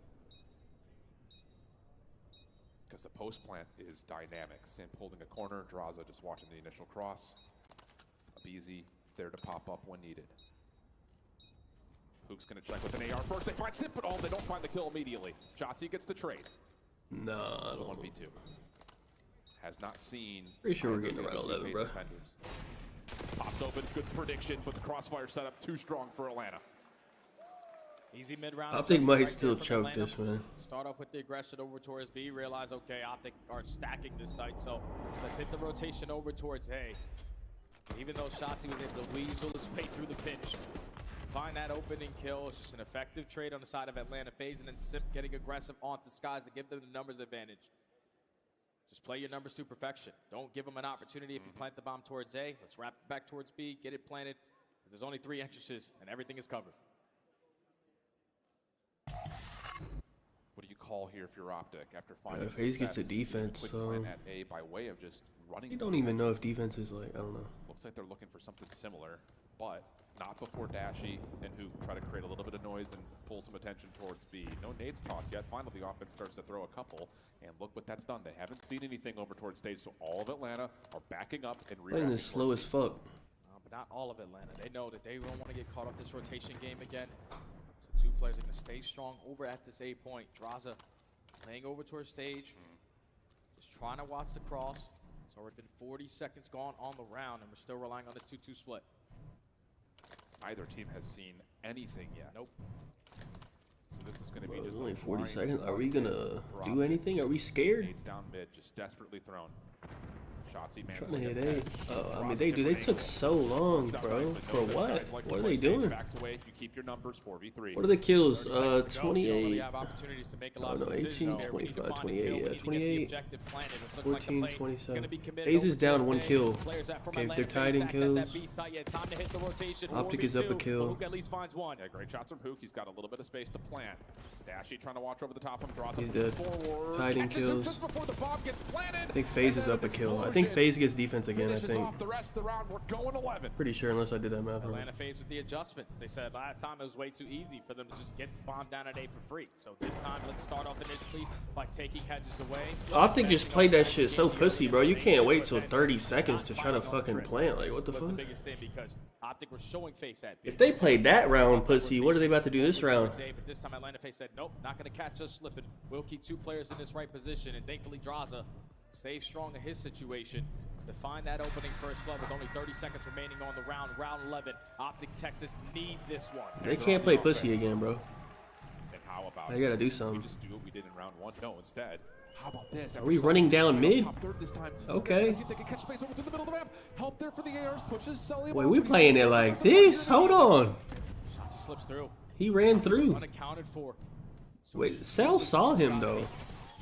Because the post plant is dynamic. Simp holding a corner, Draza just watching the initial cross. Abizi there to pop up when needed. Hook's gonna check with an AR first. They find Simp, but they don't find the kill immediately. Shotzi gets the trade. Nah, I don't know. 1v2. Has not seen. Pretty sure we're either getting of the around other 11, FaZe bro. defenders. Popped open, good prediction, but the crossfire setup too strong for Atlanta. Easy mid-round. Optic adjustment might right still there from choke Atlanta. this, man. Start off with the aggression over towards B. Realize, okay, Optic are stacking this site, so let's hit the rotation over towards A. Even though Shotzi was able to weasel his way through the pinch, find that opening kill. It's just an effective trade on the side of Atlanta FaZe, and then Simp getting aggressive onto Skies to give them the numbers advantage. Just play your numbers to perfection. Don't give them an opportunity if you plant the bomb towards A. Let's wrap it back towards B, get it planted, because there's only 3 entrances, and everything is covered. What do you call here if you're Optic after finding FaZe gets a success? defense, Quick so plan at A by way of just running. You don't even know if defense is like, I don't know. Looks like they're looking for something similar, but not before Dashy and who try to create a little bit of noise and pull some attention towards B. No nades tossed yet. Finally, the offense starts to throw a couple, and look what that's done. They haven't seen anything over towards stage, so all of Atlanta are backing up and Playing this slow as fuck. But not all of Atlanta. They know that they don't want to get caught off this rotation game again. So 2 players are going to stay strong over at this A point. Draza playing over towards stage. Just trying to watch the cross. It's already been 40 seconds gone on the round, and we're still relying on this 2-2 split. Neither team has seen anything yet. Nope. So this is going to be Bro, just there's only 40 blind seconds. Are we gonna for do Optic. anything? Are we scared? Nades down mid, just desperately thrown. Trying to hit 8. Oh, I mean, they took so long, bro. For what? What are they doing? What are the kills? 28. Oh, no, 18, 25, 28. Yeah, 28, 14, 27. FaZe is down 1 kill. Okay, if they're tied in kills. Optic is up a kill. Yeah, great shots from Hook. He's got a little bit of space to plant. Dashy trying to watch over the top from draws. He's dead. Forward. Tied in kills. I think FaZe is up a kill. I think FaZe gets defense again, I think. The rest of the round, we're going 11. Pretty sure, unless I did that math wrong. Atlanta FaZe with the adjustments. They said last time it was way too easy for them to just get the bomb down at A for free. So this time, let's start off initially by taking hedges away. Optic just played that shit so pussy, bro. You can't wait till 30 seconds to try to fucking plant. Like, what the fuck? The biggest thing because Optic was showing FaZe at B. If they played that round, pussy, what are they about to do this round? But this time Atlanta FaZe said, nope, not going to catch us slipping. We'll keep 2 players in this right position, and thankfully Draza stays strong in his situation to find that opening first blood with only 30 seconds remaining on the round. Round 11, Optic Texas need this one. They can't play pussy again, bro. And how about They gotta do something. we just do what we did in round 1? No, instead. How about this? Are we running down mid? Okay. See if they can catch space over to the middle of the map. Help there for the ARs. Pushes Sully. Wait, we playing it like this? Hold on. Shotzi slips through. He ran through. Unaccounted for. Wait, Cell saw him though.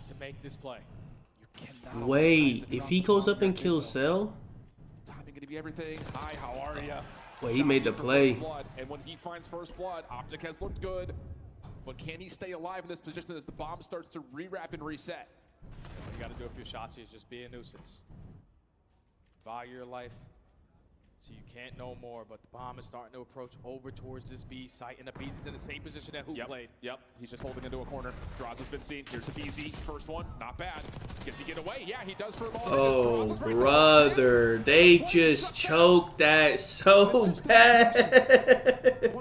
To make this play. Wait, if he goes up and kills Cell? Timing gonna be everything. Hi, how are ya? Wait, he made the play. And when he finds first blood, Optic has looked good. But can he stay alive in this position as the bomb starts to re-wrap and reset? What you got to do if you're Shotzi is just be a nuisance. Value your life so you can't know more, but the bomb is starting to approach over towards this B site, and the BZ is in the same position that Hoop played. Yep, he's just holding into a corner. Draws has been seen. Here's a BZ. First one, not bad. Gets to get away. Yeah, he does for a moment. Oh, brother. They just choked that so bad.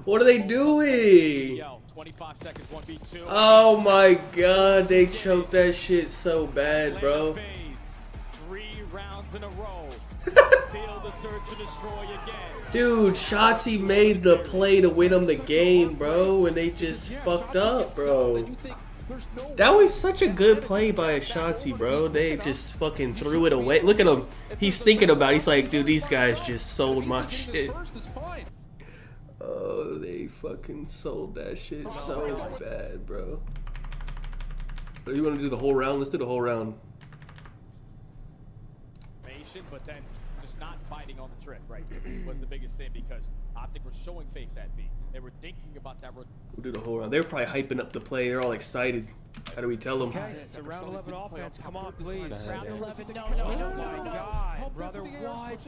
What are they doing? 25 seconds, 1v2. Oh my god, they choked that shit so bad, bro. 3 rounds in a row. Steal the search and destroy again. Dude, Shotzi made the play to win them the game, bro, and they just fucked up, bro. That was such a good play by Shotzi, bro. They just fucking threw it away. Look at him. He's thinking about it. He's like, dude, these guys just sold my shit. Oh, they fucking sold that shit so bad, bro. So you want to do the whole round? Let's do the whole round. But then just not biting on the trip, right, was the biggest thing because Optic was showing FaZe at B. They were thinking about that. We'll do the whole round. They were probably hyping up the play. They're all excited. How do we tell them? Okay, it's a round 11 offense. Come on, please. Round 11. No. Oh my God, brother, what?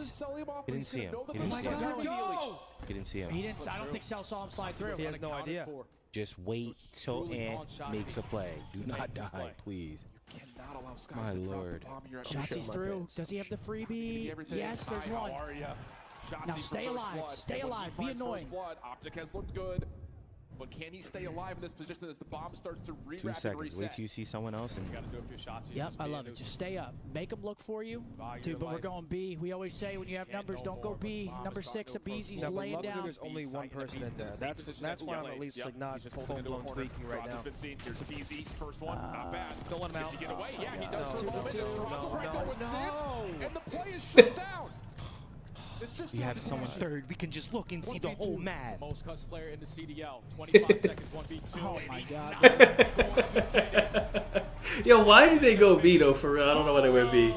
He didn't see him. He didn't see him. He didn't see him. He didn't. I don't think Cell saw him slide through. He has no idea. Just wait till Ant makes a play. Do not die, please. My lord. Shotzi's through. Does he have the freebie? Yes, there's one. Now stay alive. Stay alive. Be annoying. Optic has looked good. But can he stay alive in this position as the bomb starts to re-wrap 2 and seconds. reset? Wait till you see someone else. And you gotta do it for your shots. Yep, I love it. Just stay up. Make them look for you. Dude, but we're going B. We always say when you have numbers, don't go B. Number 6, a BZ's laying down. There's only one person in there. That's why I'm at least like not full-blown tweaking right now. Here's a BZ. First one, not bad. Don't let him out. Get away. Yeah, he does. No. And the play is shut down. We have someone third. We can just look and see the whole map. Most cussed player in the CDL. 25 seconds, 1v2. Oh my God. Yo, why did they go B though? For real, I don't know why they went B.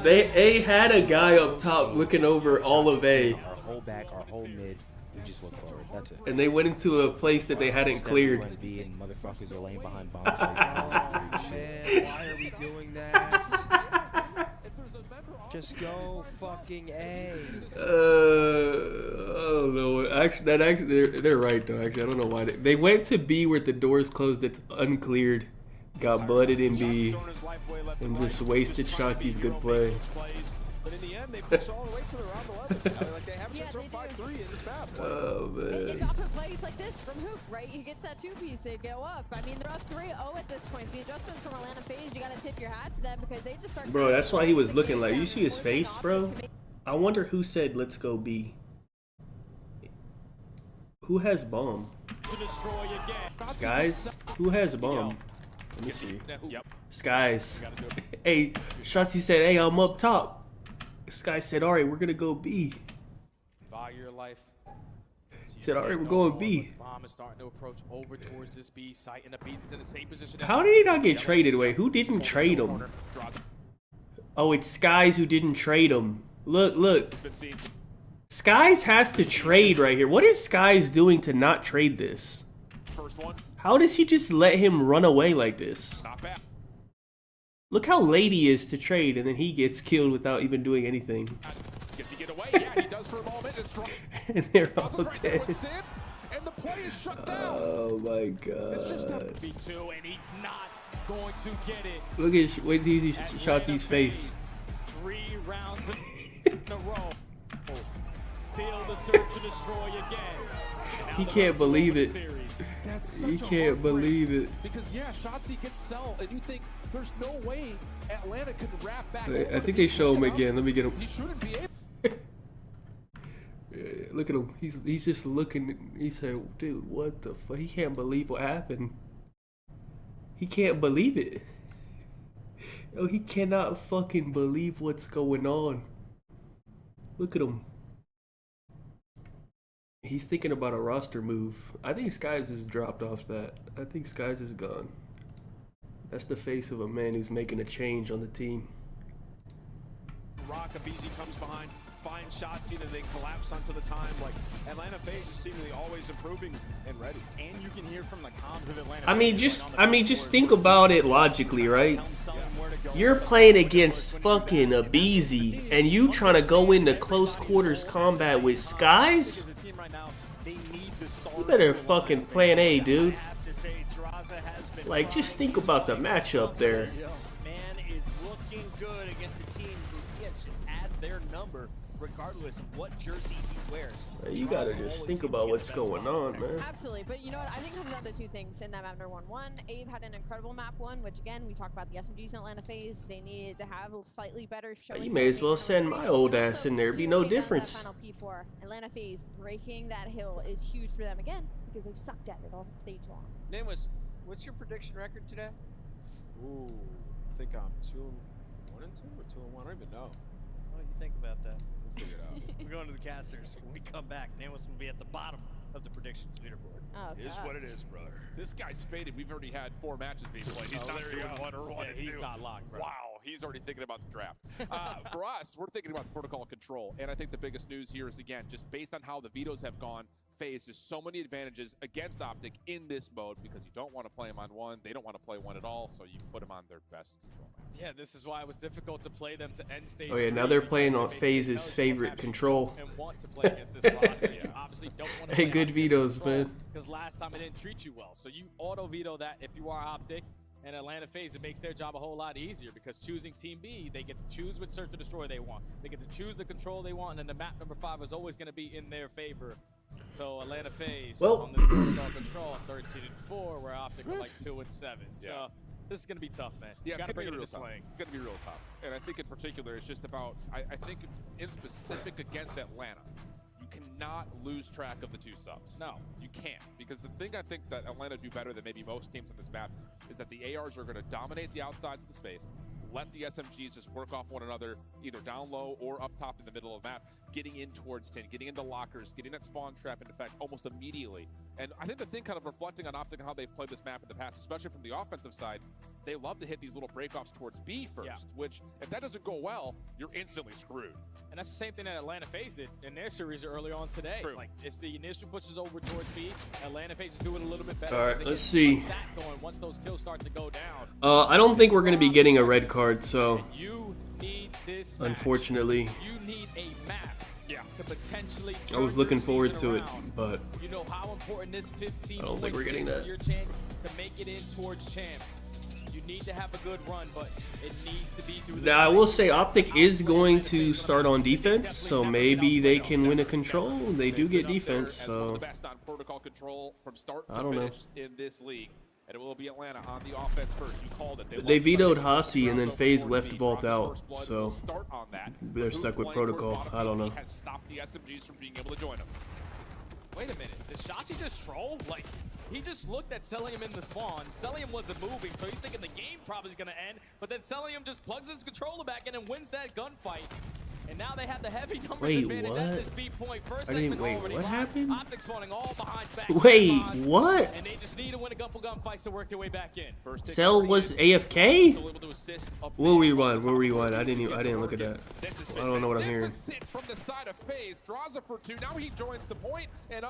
They had a guy up top looking over all of A. Our whole back, our whole mid. We just look forward. That's it. And they went into a place that they hadn't cleared. B and motherfuckers are laying behind bombs. Man, why are we doing that? Just go fucking A. I don't know. Actually, they're right though. Actually, I don't know why they went to B where the doors closed. It's uncleared. Got blooded in B and just wasted Shotzi's good play. But in the end, they push all the way to the round 11. Like they have since 5-3 in this map. Oh man. It's off of plays like this from Hoop, right? He gets that 2-piece, they go up. I mean, they're up 3-0 at this point. The adjustments from Atlanta FaZe, you gotta tip your hat to them because they just start. Bro, that's why he was looking like. You see his face, bro? I wonder who said let's go B. Who has bomb? Guys, who has bomb? Let me see. Yep. Skies. Hey, Shotzi said, hey, I'm up top. Sky said, all right, we're going to go B. Value your life. He said, all right, we're going B. Bomb is starting to approach over towards this B site, and the B's is in the same position. How did he not get traded? Wait, who didn't trade him? Oh, it's Skies who didn't trade him. Look, look. Skies has to trade right here. What is Skies doing to not trade this? First one. How does he just let him run away like this? Not bad. Look how late he is to trade, and then he gets killed without even doing anything. Gets he get away? Yeah, he does for a moment. And they're all right dead. And the play is shut down. Oh my god. It's just a B2, and he's not going to get it. Look at wait till you see Shotzi's face. 3 rounds in a row. Still the search and destroy again. He can't believe it. He can't believe it. Because yeah, Shotzi gets sell, and you think there's no way Atlanta could wrap back. I think they show him again. Let me get him. He shouldn't be able. Yeah, look at him. He's just looking. He said, "Dude, what the fuck?" He can't believe what happened. He can't believe it. Oh, he cannot fucking believe what's going on. Look at him. He's thinking about a roster move. I think Skies has dropped off that. I think Skies is gone. That's the face of a man who's making a change on the team. Rock, BZ comes behind, finds Shotzi, then they collapse onto the time. Like, Atlanta FaZe is seemingly always improving and ready. And you can hear from the comms of Atlanta. I mean, just think about it logically, right? You're playing against fucking a BZ, and you trying to go into close quarters combat with Skies? You better fucking plan A, dude. Like, just think about the matchup there. Man is looking good against a team who just add their number regardless of what jersey he wears. You gotta just think about what's going on, man. Absolutely, but you know what? I think it comes down to 2 things in that map number 1. One, Abe had an incredible map 1, which again, we talked about the SMGs in Atlanta FaZe. They needed to have a slightly better showing. You may as well send my old ass in there. Be no difference. Final P4. Atlanta FaZe breaking that hill is huge for them again because they've sucked at it all stage long. Nameless, what's your prediction record today? Ooh, I think I'm 2-1-2 or 2-1. I don't even know. What do you think about that? We'll figure it out. We're going to the casters. When we come back, Nameless will be at the bottom of the predictions leaderboard. Oh, It is what it is, brother. This guy's faded. We've already had 4 matches being played. He's not doing 1 or 1 and 2. He's not locked, bro. Wow, he's already thinking about the draft. For us, we're thinking about the protocol control, and I think the biggest news here is, again, just based on how the vetoes have gone, FaZe has so many advantages against Optic in this mode because you don't want to play them on 1. They don't want to play 1 at all, so you put them on their best control map. Yeah, this is why it was difficult to play them to end stage. Oh yeah, now they're playing on FaZe's favorite control. And want to play against this roster. You obviously don't want to Hey, good vetoes, man. Because last time it didn't treat you well. So you auto veto that if you are Optic and Atlanta FaZe, it makes their job a whole lot easier because choosing Team B, they get to choose which search and destroy they want. They get to choose the control they want, and then the map number 5 is always going to be in their favor. So Atlanta FaZe on this protocol control 13-4, where Optic are like 2-7. So this is going to be tough, man. Yeah, you got to bring it to slang. It's going to be real tough. And I think in particular, it's just about, I think in specific against Atlanta, you cannot lose track of the 2 subs. No, you can't. Because the thing I think that Atlanta do better than maybe most teams on this map is that the ARs are going to dominate the outsides of the space, let the SMGs just work off one another, either down low or up top in the middle of the map, getting in towards 10, getting into lockers, getting that spawn trap into effect almost immediately. And I think the thing kind of reflecting on Optic and how they've played this map in the past, especially from the offensive side, they love to hit these little breakoffs towards B first, which if that doesn't go well, you're instantly screwed. And that's the same thing that Atlanta FaZe did in their series early on today. True. Like, it's the initial pushes over towards B. Atlanta FaZe is doing a little bit better. All right, let's see. Once those kills start to go down. I don't think we're going to be getting a red card, so you need this match. Unfortunately. You need a map. To potentially I was looking forward to it, but you know how important this 15 I don't think we're getting that. Your chance to make it in towards champs. You need to have a good run, but it needs to be through the now I will say Optic is going to start on defense, so maybe they can win a control. They do get defense, so I don't know. In this league. And it will be Atlanta on the offense first. You called it. They vetoed Hasi, and then FaZe left Vault out, so they're stuck with protocol. I don't know. Has stopped the SMGs from being able to join them. wait a minute. Did Shotzi just troll? Like, he just looked at Celium in the spawn. Celium wasn't moving, so he's thinking the game probably is going to end. But then Celium just plugs his controller back in and wins that gunfight. And now they have the heavy numbers advantage at this B point. First segment already what live. happened? Optic spawning all behind back. Wait, what? And they just need to win a couple gunfights to work their way back in. Cell was AFK? We'll rewind. I didn't look at that. I don't know what I'm hearing. From the side of FaZe, Draza for 2. Now he joins the point, and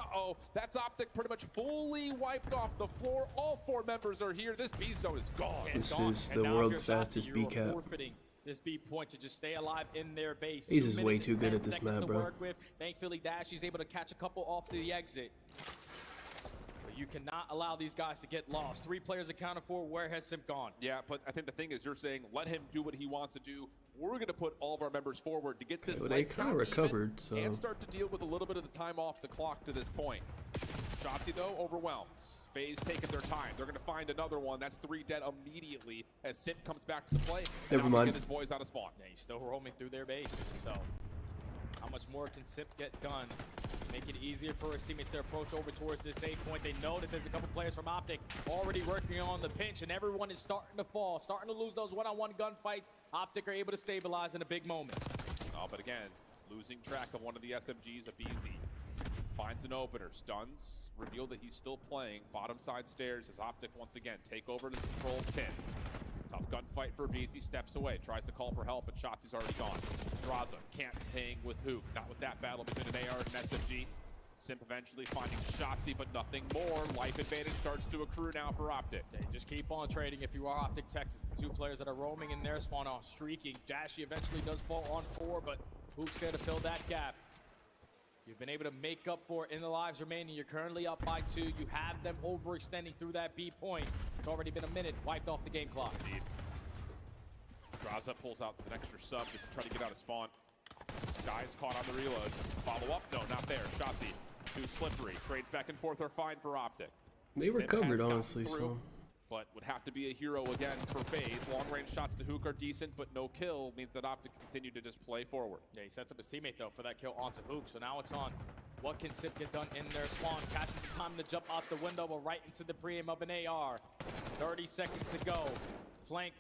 that's Optic pretty much fully wiped off the floor. All 4 members are here. This B zone is gone. This is the world's fastest B cap. This B point to just stay alive in their base. He's just way too good at this map, bro. Thankfully, Dashy's able to catch a couple off to the exit. But you cannot allow these guys to get lost. 3 players accounted for. Where has Simp gone? Yeah, but I think the thing is, you're saying let him do what he wants to do. We're going to put all of our members forward to get this. Well, they kind of recovered, so. And start to deal with a little bit of the time off the clock to this point. Shotzi though overwhelmed. FaZe taking their time. They're going to find another one. That's 3 dead immediately as Simp comes back to the play. Never mind. Get his boys out of spawn. Yeah, he's still roaming through their base. So how much more can Simp get done? Make it easier for his teammates to approach over towards this A point. They know that there's a couple players from Optic already working on the pinch, and everyone is starting to fall, starting to lose those one-on-one gunfights. Optic are able to stabilize in a big moment. Oh, but again, losing track of one of the SMGs of BZ. Finds an opener, stuns, reveal that he's still playing. Bottom side stairs as Optic once again take over to control 10. Tough gunfight for BZ, steps away, tries to call for help, but Shotzi's already gone. Draza can't hang with Hook, not with that battle between an AR and an SMG. Simp eventually finding Shotzi, but nothing more. Life advantage starts to accrue now for Optic. They just keep on trading if you are Optic Texas. The 2 players that are roaming in their spawn are streaking. Dashy eventually does fall on 4, but Hook's there to fill that gap. You've been able to make up for it in the lives remaining. You're currently up by 2. You have them overextending through that B point. It's already been a minute. Wiped off the game clock. Indeed. Draza pulls out an extra sub just to try to get out of spawn. Sky's caught on the reload. Follow up? No, not there. Shotzi, too slippery. Trades back and forth are fine for Optic. They recovered, honestly, so. But would have to be a hero again for FaZe. Long-range shots to Hook are decent, but no kill means that Optic continue to just play forward. Yeah, he sets up his teammate, though, for that kill onto Hook. So now it's on. What can Sip get done in their spawn? Catches the time to jump out the window, but right into the pre-aim of an AR. 30 seconds to go. Flank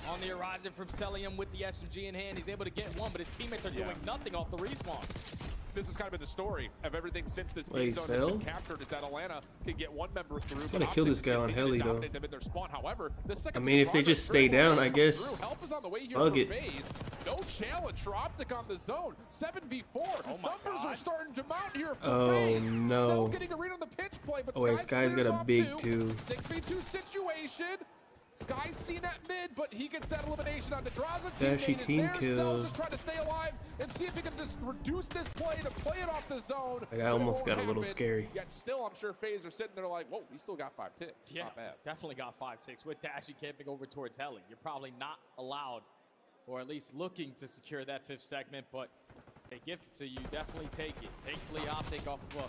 on the horizon from Celium with the SMG in hand. He's able to get one, but his teammates are doing nothing off the respawn. This has kind of been the story of everything since this B zone has been captured, is that Atlanta can get one member through. I'm gonna kill this guy on heli though. However, the I mean, if they just stay down, I guess. Help is on the way here Bug for it. FaZe. No challenge for Optic on the zone. 7v4. Numbers are starting to mount here for FaZe. No. Cell getting a read on the pitch play, but Oh wait, Sky's got a big 2. 6v2 situation. Sky's seen that mid, but he gets that elimination onto Draza. Dashy Teammate team is there. kill. Cell's just trying to stay alive and see if he can just reduce this play to play it off the zone. Like, I almost got a little scary. Yet still, I'm sure FaZe are sitting there like, whoa, we still got 5 ticks. Yeah, Not bad. definitely got 5 ticks. With Dashy camping over towards heli, you're probably not allowed, or at least looking to secure that 5th segment, but they gift it to you, definitely take it. Thankfully, Optic off of a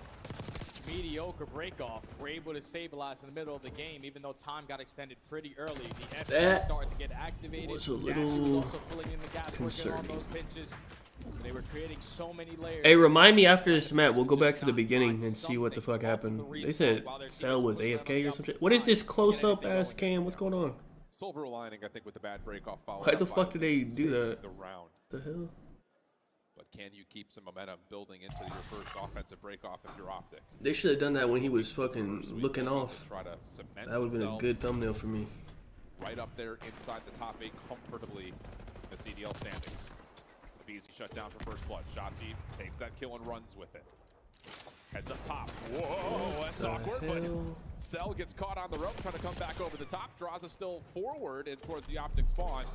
mediocre break-off were able to stabilize in the middle of the game, even though time got extended pretty early. The SMG started to get activated. Was a Dashy little was also filling in the gaps, working on concerning. those pinches. So they were creating so many layers. Hey, remind me after this map. We'll go back to the beginning and see what the fuck happened. They said Cell was AFK or some shit. What is this close-up ass cam? What's going on? Silver lining, I think, with the bad break-off follow. Why the fuck did they do that? The round. The hell? But can you keep some momentum building into your first offensive break-off if you're Optic? They should have done that when he was fucking looking off. Try to cement That would have been a good thumbnail for me. Right up there inside the top 8 comfortably in the CDL standings. BZ shut down for first blood. Shotzi takes that kill and runs with it. Heads up top. Whoa, that's awkward, but Cell gets caught on the rope, trying to come back over the top. Draza still forward and towards the Optic spawn.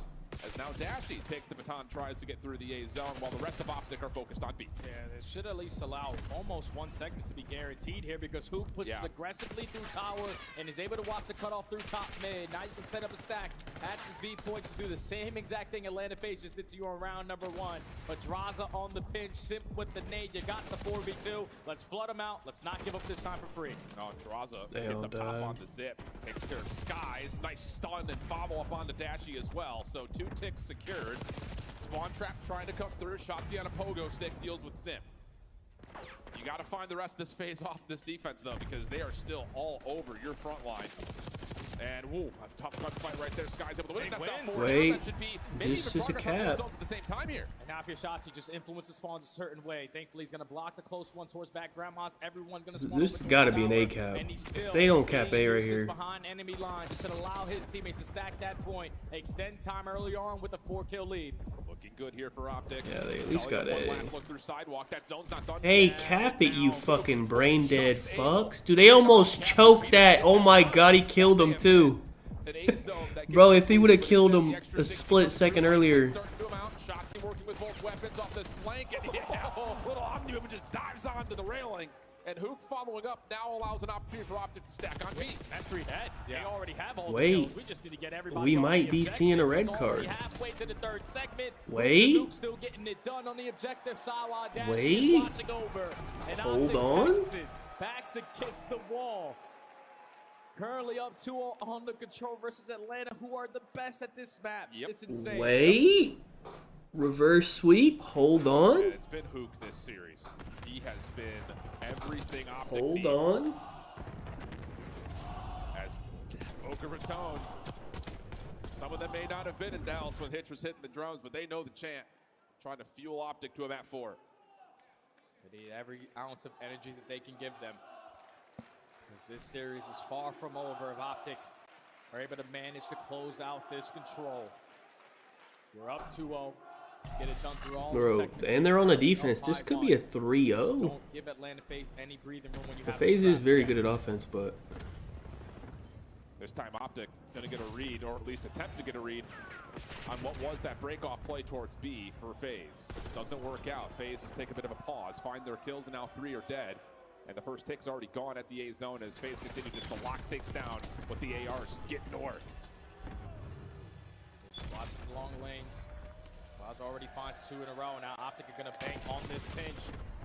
As now Dashy takes the baton, tries to get through the A zone, while the rest of Optic are focused on B. Yeah, they should at least allow almost 1 segment to be guaranteed here, because Hoop pushes aggressively through tower and is able to watch the cutoff through top mid. Now you can set up a stack at this B point to do the same exact thing Atlanta FaZe just did to you on round number 1. But Draza on the pinch, Simp with the nade. You got the 4v2. Let's flood them out. Let's not give up this time for free. Oh, Draza gets up top on the zip. Takes care of Skies. Nice stun and follow up onto Dashy as well. So 2 ticks secured. Spawn trap trying to come through. Shotzi on a pogo stick, deals with Simp. You got to find the rest of this phase off this defense, though, because they are still all over your front line. And, woo, a tough gunfight right there. Sky's able to win. That's not 4 Wait, that should be maybe this even is a progress on the cap. results at the same time here. And now if your shots, he just influence the spawns a certain way. Thankfully, he's going to block the close one towards back grandmas. Everyone going to spawn. This got to be an A cap. If they don't cap A right here. Behind enemy line, just to allow his teammates to stack that point, extend time early on with a 4-kill lead. Looking good here for Optic. Yeah, they at least got one A. last look through sidewalk. That zone's not done. Hey, cap it, you fucking brain dead fucks. Dude, they almost choked that. Oh my god, he killed him too. Bro, if he would have killed him a split second earlier. Shotzzy working with both weapons off this flank, and yeah, little Omni just dives onto the railing. And Hook following up now allows an opportunity for Optic to stack on B. That's 3 dead. Yeah. They already have all Wait, the kills. We just need to get everybody we on might the be objective. seeing a red It's card. halfway to the 3rd segment. Wait. Luke still getting it done on the objective side while Dash is Wait. watching over. And Hold Optic on. Texas backs against the wall. Currently up 2-0 on the control versus Atlanta, who are the best at this map. Yep. It's insane. Wait. Reverse sweep. Hold on. And it's been Hook this series. He has been everything Optic Hold needs. on. As Boca Raton, some of them may not have been in Dallas when Hitch was hitting the drums, but they know the chant. Trying to fuel Optic to a map 4. They need every ounce of energy that they can give them. Because this series is far from over if Optic are able to manage to close out this control. You're up 2-0. Get it done through all Bro, the segments. and they're on a defense. This could be a 3-0. Don't give Atlanta FaZe any breathing room when you The have FaZe a is very good at offense, but This time Optic gonna get a read, or at least attempt to get a read on what was that break-off play towards B for FaZe. Doesn't work out. FaZe just take a bit of a pause, find their kills, and now 3 are dead. And the first tick's already gone at the A zone as FaZe continue just to lock things down with the ARs getting north. Watching the long lanes. Baz already finds 2 in a row. Now Optic are going to bank on this pinch.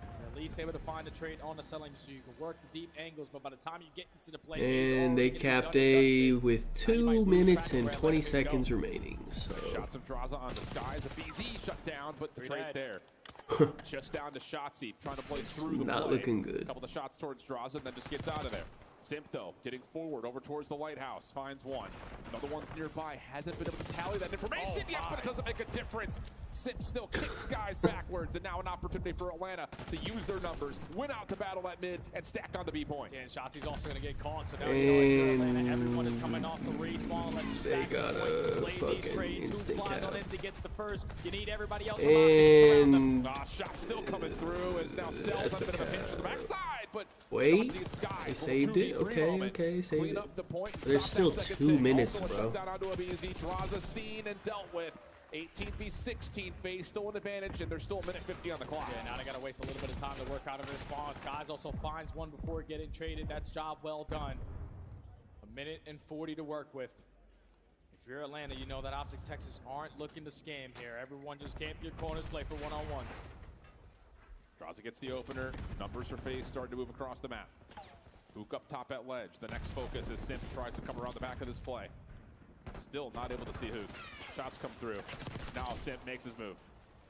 And at least able to find a trade on the selling so you can work the deep angles. But by the time you get into the play, and they capped A with 2 minutes and 20 seconds remaining. So Shots of Draza on the skies. A BZ shut down, but the trade's there. Just down to Shotzzy, trying to play through the not play. looking good. A couple of shots towards Draza, and then just gets out of there. Simp, though, getting forward over towards the lighthouse, finds one. Another one's nearby, hasn't been able to tally that information yet, but it doesn't make a difference. Simp still kicks Skies backwards, and now an opportunity for Atlanta to use their numbers, win out the battle at mid, and stack on the B point. And Shotzi's also going to get caught, so now you know, Atlanta, everyone is coming off the respawn. Let's just they stack got the a points, play these fucking trades. Who instant flies on cap. in to get the first? You need everybody else. And Shot still coming through as now Cells on a bit of a pinch on the backside, but wait, Shotzzy and Skies, they saved it. Okay, saved Clean it. up the point. There's Stop still that second 2 tick. minutes, Also a bro. shutdown onto a BZ. Draws a scene and dealt with. 18v16, FaZe still an advantage, and there's still a minute 50 on the clock. Yeah, now they got to waste a little bit of time to work out of their spawn. Skies also finds one before getting traded. That's job well done. A minute and 40 to work with. If you're Atlanta, you know that Optic Texas aren't looking to scam here. Everyone just camp your corners, play for one-on-ones. Draza gets the opener. Numbers for FaZe starting to move across the map. Hook up top at ledge. The next focus as Simp tries to come around the back of this play. Still not able to see Hook. Shots come through. Now Simp makes his move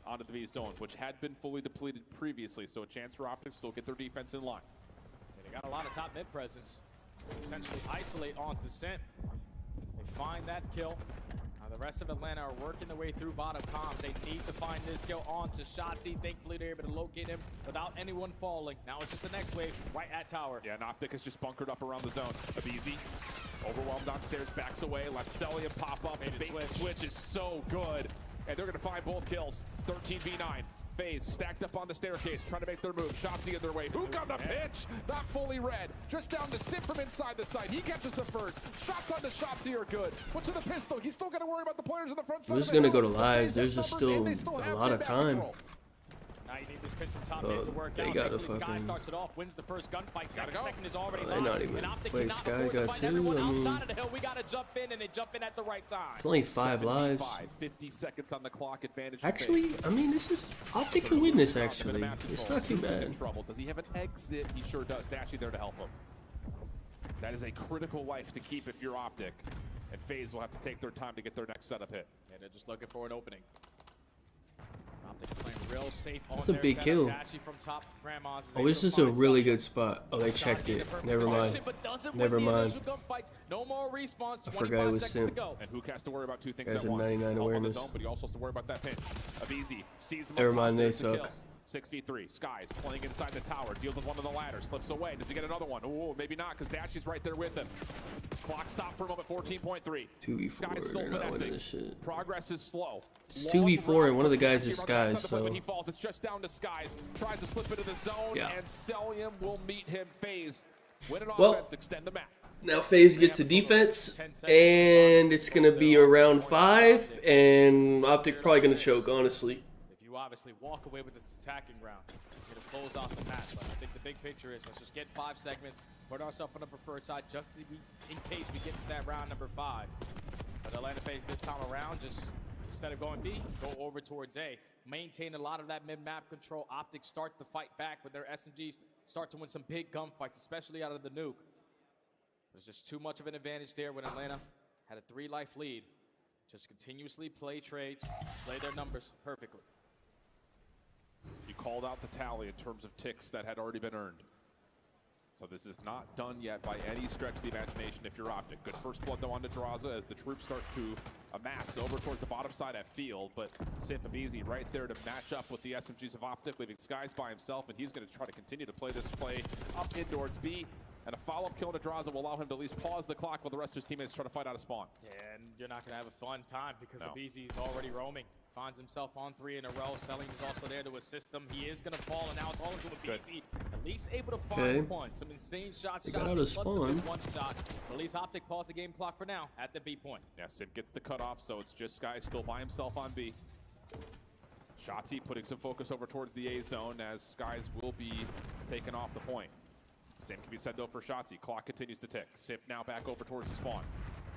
onto the B zone, which had been fully depleted previously, so a chance for Optic to still get their defense in line. Yeah, they got a lot of top mid presence. Potentially isolate onto Simp. They find that kill. Now the rest of Atlanta are working their way through bottom comms. They need to find this kill onto Shotzzy. Thankfully they're able to locate him without anyone falling. Now it's just the next wave right at tower. Yeah, and Optic is just bunkered up around the zone. Abizi, overwhelmed downstairs, backs away, lets Celia pop up. The bait switch is so good. And they're going to find both kills. 13v9. FaZe stacked up on the staircase, trying to make their move. Shotzzy in their way. Hook on the pitch. Not fully read. Just down to Simp from inside the site. He catches the first. Shots on the Shotzzy are good. But to the pistol, he's still got to worry about the players on the front side. we're just gonna go to lives. There's just still a lot of time. Now you need this pitch from top mid to work they out. gotta Thankfully, Sky fucking- starts it off, wins the first gunfight. Second is already They're lost. not even- And Optic wait, cannot Sky afford to got fight 2? everyone I mean- outside of the hill. We gotta jump in, and they jump in at the right time. It's only 5 lives. 50 seconds on the clock advantage. for Actually, FaZe. I mean, this is Optic can win this. Actually, it's not too Who's in bad. trouble? Does he have an exit? He sure does. Dashy there to help him. That is a critical life to keep if you're Optic. And FaZe will have to take their time to get their next setup hit. And they're just looking for an opening. Optic playing Real safe on That's a their big setup. kill. Dashy from top grandmas is Oh, able this to is a find really something. good spot. Oh, they checked Shotzi in it. the perfect Never mind. position, but doesn't Never win the mind. initial gunfights. No more respawns. I 25 forgot it was seconds to Simp. go. And Hook has to worry about two things Guy's at a once. He 99 needs help on awareness. the zone, but he also has to worry about that pinch. Abizi sees him Never up top, mind, they gets the kill. suck. 6v3. Skies playing inside the tower. Deals with one of the ladders. Slips away. Does he get another one? Oh, maybe not, because Dashy's right there with him. Clock stopped for a moment. 14.3. 2v4. Skies still They're not winning finessing. this shit. Progress is slow. It's 2v4, and one of the guys is Dashy runs outside Skies, the point, so. but he falls. It's just down to Skies. Tries to slip into the zone, Yeah. and Celium will meet him. FaZe win an Well, offense, extend the map. Now FaZe gets a defense, and it's going to be around 5, and Optic probably going to choke, honestly. If you obviously walk away with this attacking round, you're going to close off the match. But I think the big picture is let's just get 5 segments, put ourselves on the preferred side just in case we get to that round number 5. But Atlanta FaZe this time around, just instead of going B, go over towards A. Maintain a lot of that mid-map control. Optic start to fight back with their SMGs, start to win some big gunfights, especially out of the nuke. There's just too much of an advantage there when Atlanta had a 3-life lead. Just continuously play trades, play their numbers perfectly. You called out the tally in terms of ticks that had already been earned. So this is not done yet by any stretch of the imagination if you're Optic. Good first blood though on Draza as the troops start to amass over towards the bottom side at field, but Simp Abizi right there to match up with the SMGs of Optic, leaving Skies by himself, and he's going to try to continue to play this play up in towards B. And a follow-up kill to Draza will allow him to at least pause the clock while the rest of his teammates try to fight out of spawn. And you're not going to have a fun time because No. Abizi is already roaming. Finds himself on 3 in a row. Selling is also there to assist him. He is going to fall, and now it's all into Abizi. At least able to find one. Some insane shots. They got out of spawn. One shot. At least Optic pause the game clock for now at the B point. Yeah, Simp gets the cutoff, so it's just Skies still by himself on B. Shotzi putting some focus over towards the A zone as Skies will be taken off the point. Same can be said though for Shotzi. Clock continues to tick. Simp now back over towards the spawn.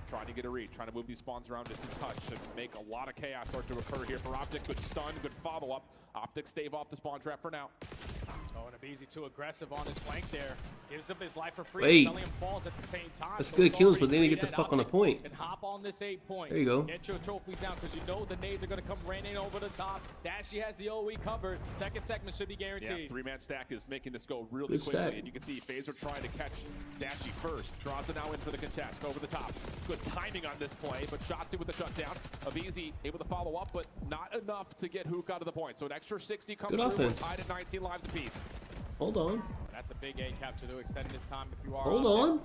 Trying to get a read, trying to move these spawns around just a touch to make a lot of chaos start to occur here for Optic. Good stun, good follow-up. Optic stave off the spawn trap for now. Oh, and Abizi too aggressive on his flank there. Gives up his life for free. Wait. Celium falls at the same time. That's so good it's kills, but already they didn't get the three fuck on the Optic point. And hop on this 8 point. There you go. Get your trophies down because you know the nades are going to come raining over the top. Dashy has the OE covered. Second segment should be guaranteed. Yeah, 3-man stack is making this go really Good quickly. stack. And you can see FaZe are trying to catch Dashy first. Draws it now in for the contest over the top. Good timing on this play, but Shotzi with the shutdown. Abizi able to follow up, but not enough to get Hook out of the point. So an extra 60 comes Good through. offense. Tied at 19 lives apiece. Hold on. That's a big A capture to extend this time if you are Hold on. on.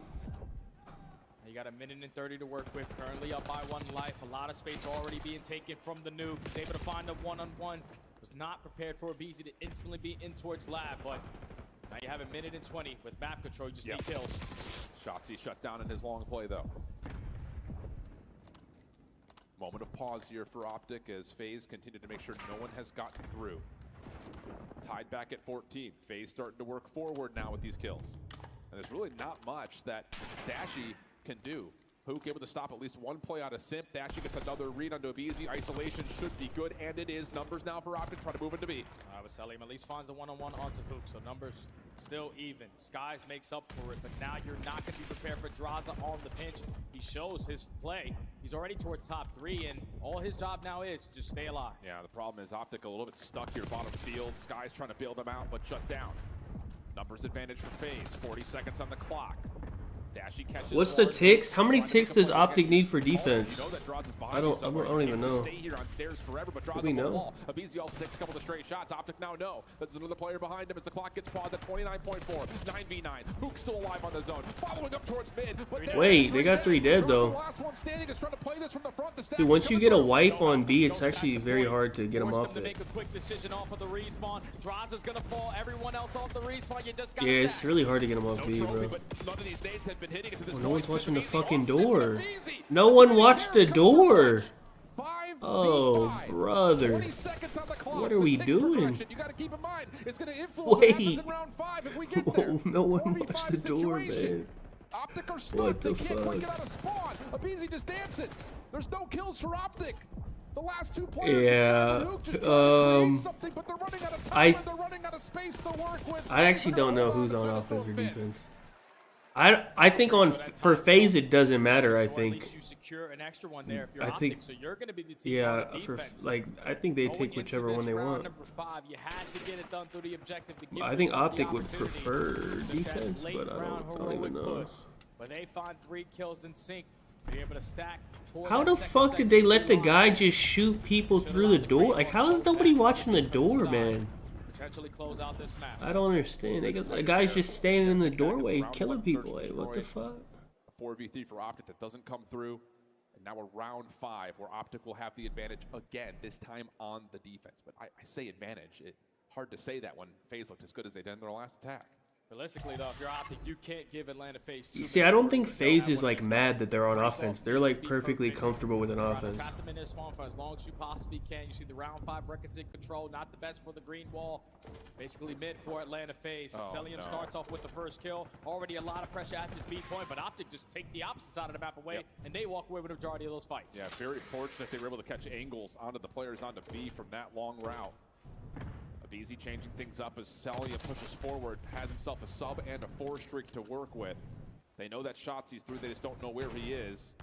You got a minute and 30 to work with. Currently up by 1 life. A lot of space already being taken from the nuke. He's able to find a one-on-one. Was not prepared for Abizi to instantly be in towards lab, but now you have a minute and 20 with map control. You just need kills. Shotzi shut down in his long play though. Moment of pause here for Optic as FaZe continue to make sure no one has gotten through. Tied back at 14. FaZe starting to work forward now with these kills. And there's really not much that Dashy can do. Hook able to stop at least one play out of Simp. Dashy gets another read onto Abizi. Isolation should be good, and it is. Numbers now for Optic trying to move into B. Celium at least finds a one-on-one onto Hook, so numbers still even. Skies makes up for it, but now you're not going to be prepared for Draza on the pinch. He shows his play. He's already towards top 3, and all his job now is just stay alive. Yeah, the problem is Optic a little bit stuck here bottom field. Skies trying to bail them out, but shut down. Numbers advantage for FaZe. 40 seconds on the clock. Dashy catches. What's the ticks? How many ticks does Optic need for defense? I don't even know. Stay here on stairs forever, but Do we know? Abizi also takes a couple of straight shots. Optic now know that there's another player behind him as the clock gets paused at 29.4. 9v9. Hook still alive on the zone. Following up towards mid. But Wait, they got 3 dead though. Last one standing is trying to play this from the front. Dude, once you get a wipe on B, it's actually very hard to get them off To it. make a quick decision off of the respawn. Draza's gonna fall. Everyone else off the respawn. You just got Yeah, it's really hard to get them off B, bro. but none of these nades have been hitting it to this No point. one's watching the fucking door. No one watched the door. Oh, brother. What are we doing? You got to keep in mind, it's going to influence what happens in round 5 if we get there. Whoa, no one watched the door, man. Optic are stuck. They can't quite get out of spawn. Abizi just dancing. There's no kills for Optic. The last 2 players, Yeah, just something, but they're running out of time and they're running out of space to work with. I actually don't know who's on offense or defense. I think for FaZe it doesn't matter. I think. You secure an extra one there if you're I Optic, think. so you're going to be the team Yeah, on the for defense. like I think they take whichever one they want. Number 5, you had to get it done through the objective to give I think yourself the Optic would prefer defense, but I don't even know. But they find 3 kills in sync. They're able to stack. How the fuck did they let the guy just shoot people through the door? Like, how is nobody watching the door, man? Potentially close out this map. I don't understand. The guy's just standing in the doorway killing people. Like, what the fuck? A 4v3 for Optic that doesn't come through. And now we're round 5 where Optic will have the advantage again, this time on the defense. But I say advantage. It's hard to say that when FaZe looked as good as they did in their last attack. Realistically, though, if you're Optic, you can't give Atlanta FaZe too. You see, I don't think FaZe is like mad that they're on offense. They're like perfectly comfortable with an offense. Trap them in their spawn for as long as you possibly can. You see the round 5 records in control. Not the best for the green wall. Basically mid for Atlanta FaZe. But Celium starts off with the first kill. Already a lot of pressure at this B point, but Optic just take the opposite side of the map away, and they walk away with the majority of those fights. Yeah, very fortunate they were able to catch angles onto the players onto B from that long route. Easy changing things up as Celia pushes forward, has himself a sub and a 4 streak to work with. They know that Shotzi's through, they just don't know where he is.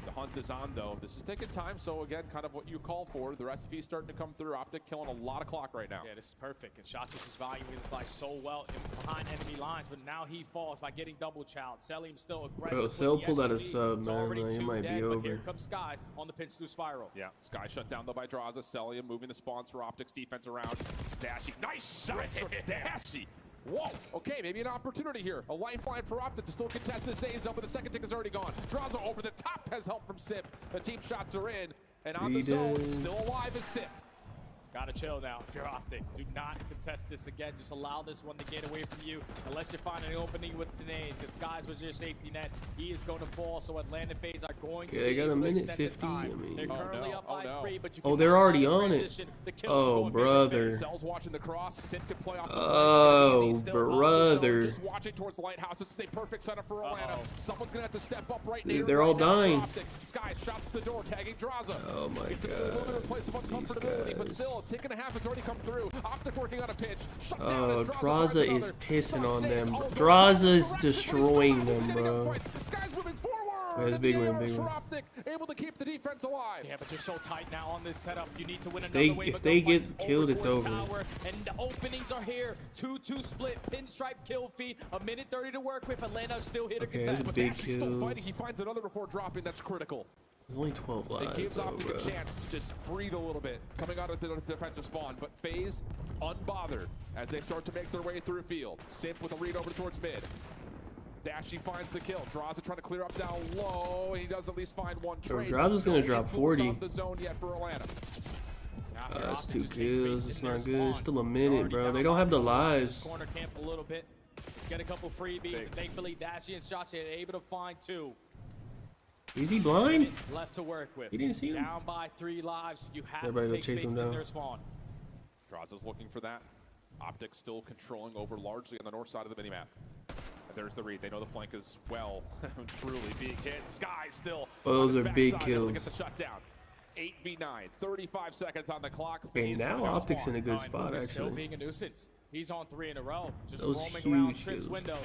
The hunt is on though. This is taking time, so again, kind of what you call for. The recipe's starting to come through. Optic killing a lot of clock right now. Yeah, this is perfect. And Shotzi is valuing this life so well behind enemy lines, but now he falls by getting double chowed. Celium still aggressive. Bro, Cell pulled out a sub, man. Like, it might be over. Here comes Skies on the pinch through spiral. Yeah, Sky shut down though by Draza. Celia moving the spawns for Optic's defense around. Dashy, nice shot from Dashy. Whoa, okay, maybe an opportunity here. A lifeline for Optic to still contest this A zone, but the second tick is already gone. Draza over the top has help from Sip. The team shots are in, and on the zone, still alive is Sip. Gotta chill now if you're Optic. Do not contest this again. Just allow this one to get away from you unless you find an opening with the nade. The Skies was your safety net. He is going to fall, so Atlanta FaZe are going to they got a minute 50. I mean, they're currently up by 3, but you oh, they're already on it. Oh, brother. Cell's watching the cross. Sid can play off the oh, brother. Just watching towards Lighthouse. This is a perfect setup for Atlanta. Someone's gonna have to step up right now. Dude, they're all dying. Skies shots the door, tagging Draza. Oh my it's god. It's a little bit of a place of uncomfortability, but still, a tick and a half has already come through. Optic working on a pitch. Shut down as Draza is pissing on them. Draza's destroying them, bro. Skies moving forward. That's big win, big win. Optic able to keep the defense alive. Yeah, but you're so tight now on this setup. You need to win another way. If they get killed, it's over. And the openings are here. 2-2 split, pinstripe kill feed. A minute 30 to work with. Atlanta still here to contest. That's a big kill. Still fighting. He finds another before dropping. That's critical. There's only 12 lives. It gives Optic a chance to just breathe a little bit coming out of the defensive spawn, but FaZe unbothered as they start to make their way through field. Simp with a read over towards mid. Dashy finds the kill. Draza trying to clear up down low, and he does at least find one trade. Draza's gonna drop 40. The zone yet for Atlanta. That's 2 kills. It's not good. Still a minute, bro. They don't have the lives. Corner camp a little bit. Let's get a couple freebies, and thankfully Dashy and Shotzi are able to find 2. Is he blind? Left to work with. He didn't see him. Down by 3 lives. You have Everybody to take chase space him in down. their spawn. Draza's looking for that. Optic still controlling over largely on the north side of the minimap. And there's the read. They know the flank is well, truly being hit. Sky still. Those are big kills. Get the shutdown. 8v9, 35 seconds on the clock. Okay, now Optic's in a good spot, Still actually. being a nuisance. He's on 3 in a row. Just Those roaming around huge Trip's kills. window.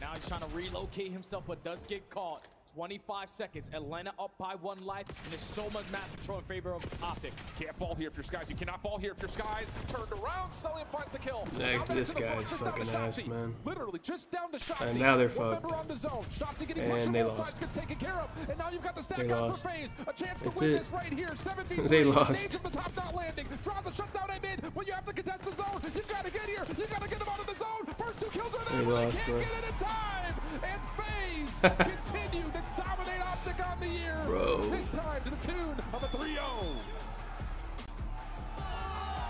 Now he's trying to relocate himself, but does get caught. 25 seconds. Atlanta up by 1 life, and there's so much map control in favor of Optic. Can't fall here if you're Skies. You cannot fall here if you're Skies. Turned around. Celium finds the kill. This guy's fucking ass, man. Literally just down to Shotzi. And now they're fucked. On the zone. Shotzi getting And pushed from they both lost. sides, gets taken care of. And now you've got the stack They out lost. for FaZe. A chance to That's win it. this right here. 7v3. They lost. Nades at the top not landing. Draza shut down a mid, but you have to contest the zone. You've got to get here. You got to get them out of the zone. First 2 kills are there, They but lost, they bro. can't get it in time. And FaZe continue to dominate Optic on the year. Bro. This time to the tune of a 3-0.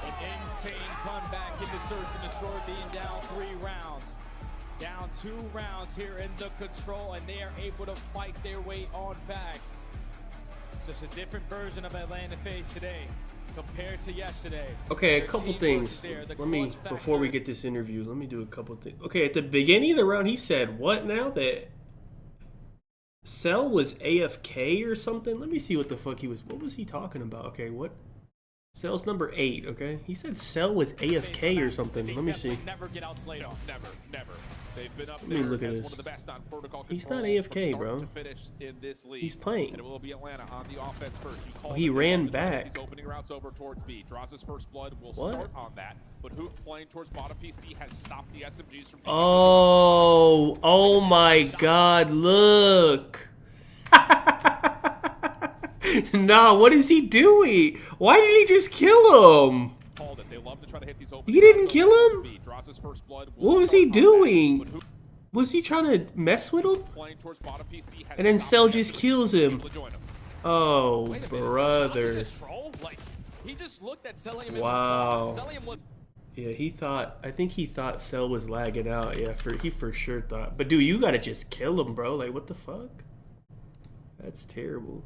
An insane comeback in the search and destroy, being down 3 rounds. Down 2 rounds here in the control, and they are able to fight their way on back. It's just a different version of Atlanta FaZe today compared to yesterday. Okay, a Their couple teamwork things. is there, the Let me, clutch before we factor. get this interview, let me do a couple things. Okay, at the beginning of the round, he said, what now? That Cell was AFK or something? Let me see what the fuck what was he talking about? Okay, what? Cell's number 8, okay? He said Cell was AFK or something. Let me see. Never get outslayed. No, never. They've been up I mean, there look at as this. one of the best on protocol He's control not AFK, from start bro. to finish in this league. He's playing. And it will be Atlanta on the offense first. He ran back. He's opening routes over towards B. Draws his first blood. Will What? start on that. But Hoop playing towards bottom PC has stopped the SMGs from. Oh my God! Look. Nah, what is he doing? Why did he just kill him? They love to try to hit these open. He didn't kill him? Draws his first blood. What was he doing? Was he trying to mess with him? Playing towards bottom PC has And then stopped Cell the just SMGs kills from him. able to join him. Oh, Wait a minute, brother. Just troll? Like, he just looked at Cellium in Wow. the spot. Cellium looked. Yeah, I think he thought Cell was lagging out. Yeah, he for sure thought. But dude, you gotta just kill him, bro. Like, what the fuck? That's terrible.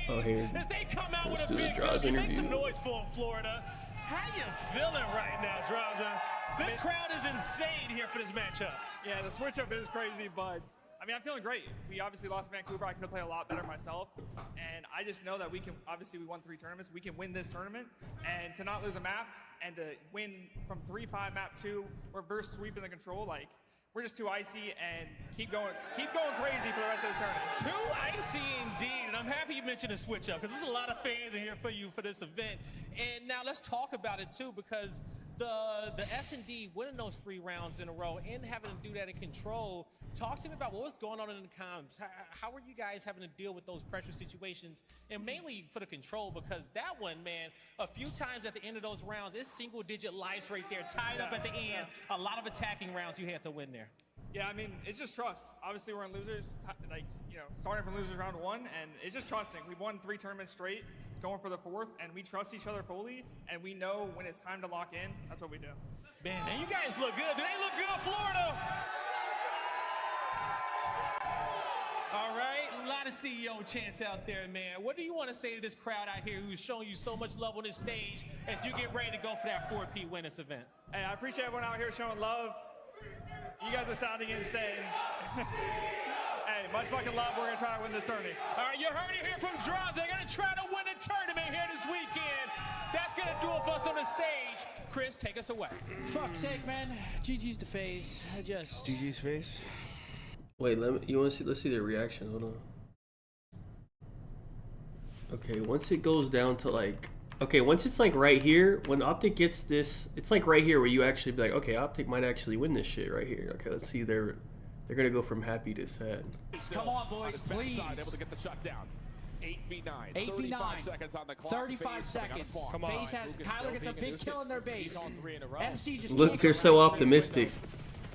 Oh, here. As they come out Let's with do a the big Draws tune, make some interview. noise for him, Florida. How you feeling right now, Draza? This crowd is insane here for this matchup. Yeah, the switch up is crazy, but I mean, I'm feeling great. We obviously lost Vancouver. I could have played a lot better myself, and I just know that we can. Obviously, we won 3 tournaments. We can win this tournament, and to not lose a map and to win from 3-5 map 2, reverse sweep in the control, like. We're just too icy and keep going crazy for the rest of this tournament. Too icy indeed, and I'm happy you mentioned the switch up because there's a lot of fans in here for you for this event. And now let's talk about it too, because the S&D winning those 3 rounds in a row and having to do that in control. Talk to me about what was going on in the comms. How were you guys having to deal with those pressure situations, and mainly for the control, because that one, man, a few times at the end of those rounds, it's single-digit lives right there, tied up at the end. A lot of attacking rounds you had to win there. Yeah, I mean, it's just trust. Obviously, we're in losers, like, you know, starting from losers round 1, and it's just trusting. We've won 3 tournaments straight, going for the 4th, and we trust each other fully, and we know when it's time to lock in. That's what we do. Man, now you guys look good. Do they look good, Florida? All right, a lot of CEO chants out there, man. What do you want to say to this crowd out here who's showing you so much love on this stage as you get ready to go for that 4P win this event? Hey, I appreciate everyone out here showing love. You guys are sounding insane. Hey, much fucking love. We're going to try to win this tournament. All right, you heard it here from Draza. They're going to try to win the tournament here this weekend. That's going to do it for us on the stage. Chris, take us away. Fuck's sake, man. GG's to FaZe. GG's FaZe. Wait, you want to see? Let's see their reaction. Hold on. Okay, once it goes down to like, okay, once it's like right here, when Optic gets this, it's like right here where you actually be like, okay, Optic might actually win this shit right here. Okay, let's see. They're gonna go from happy to sad. Come on, boys, please. Able to get the shutdown. 8v9. 8v9. 35 seconds on the clock. 35 seconds. FaZe has Kyler gets a big kill in their base. MC just Look, they're so optimistic.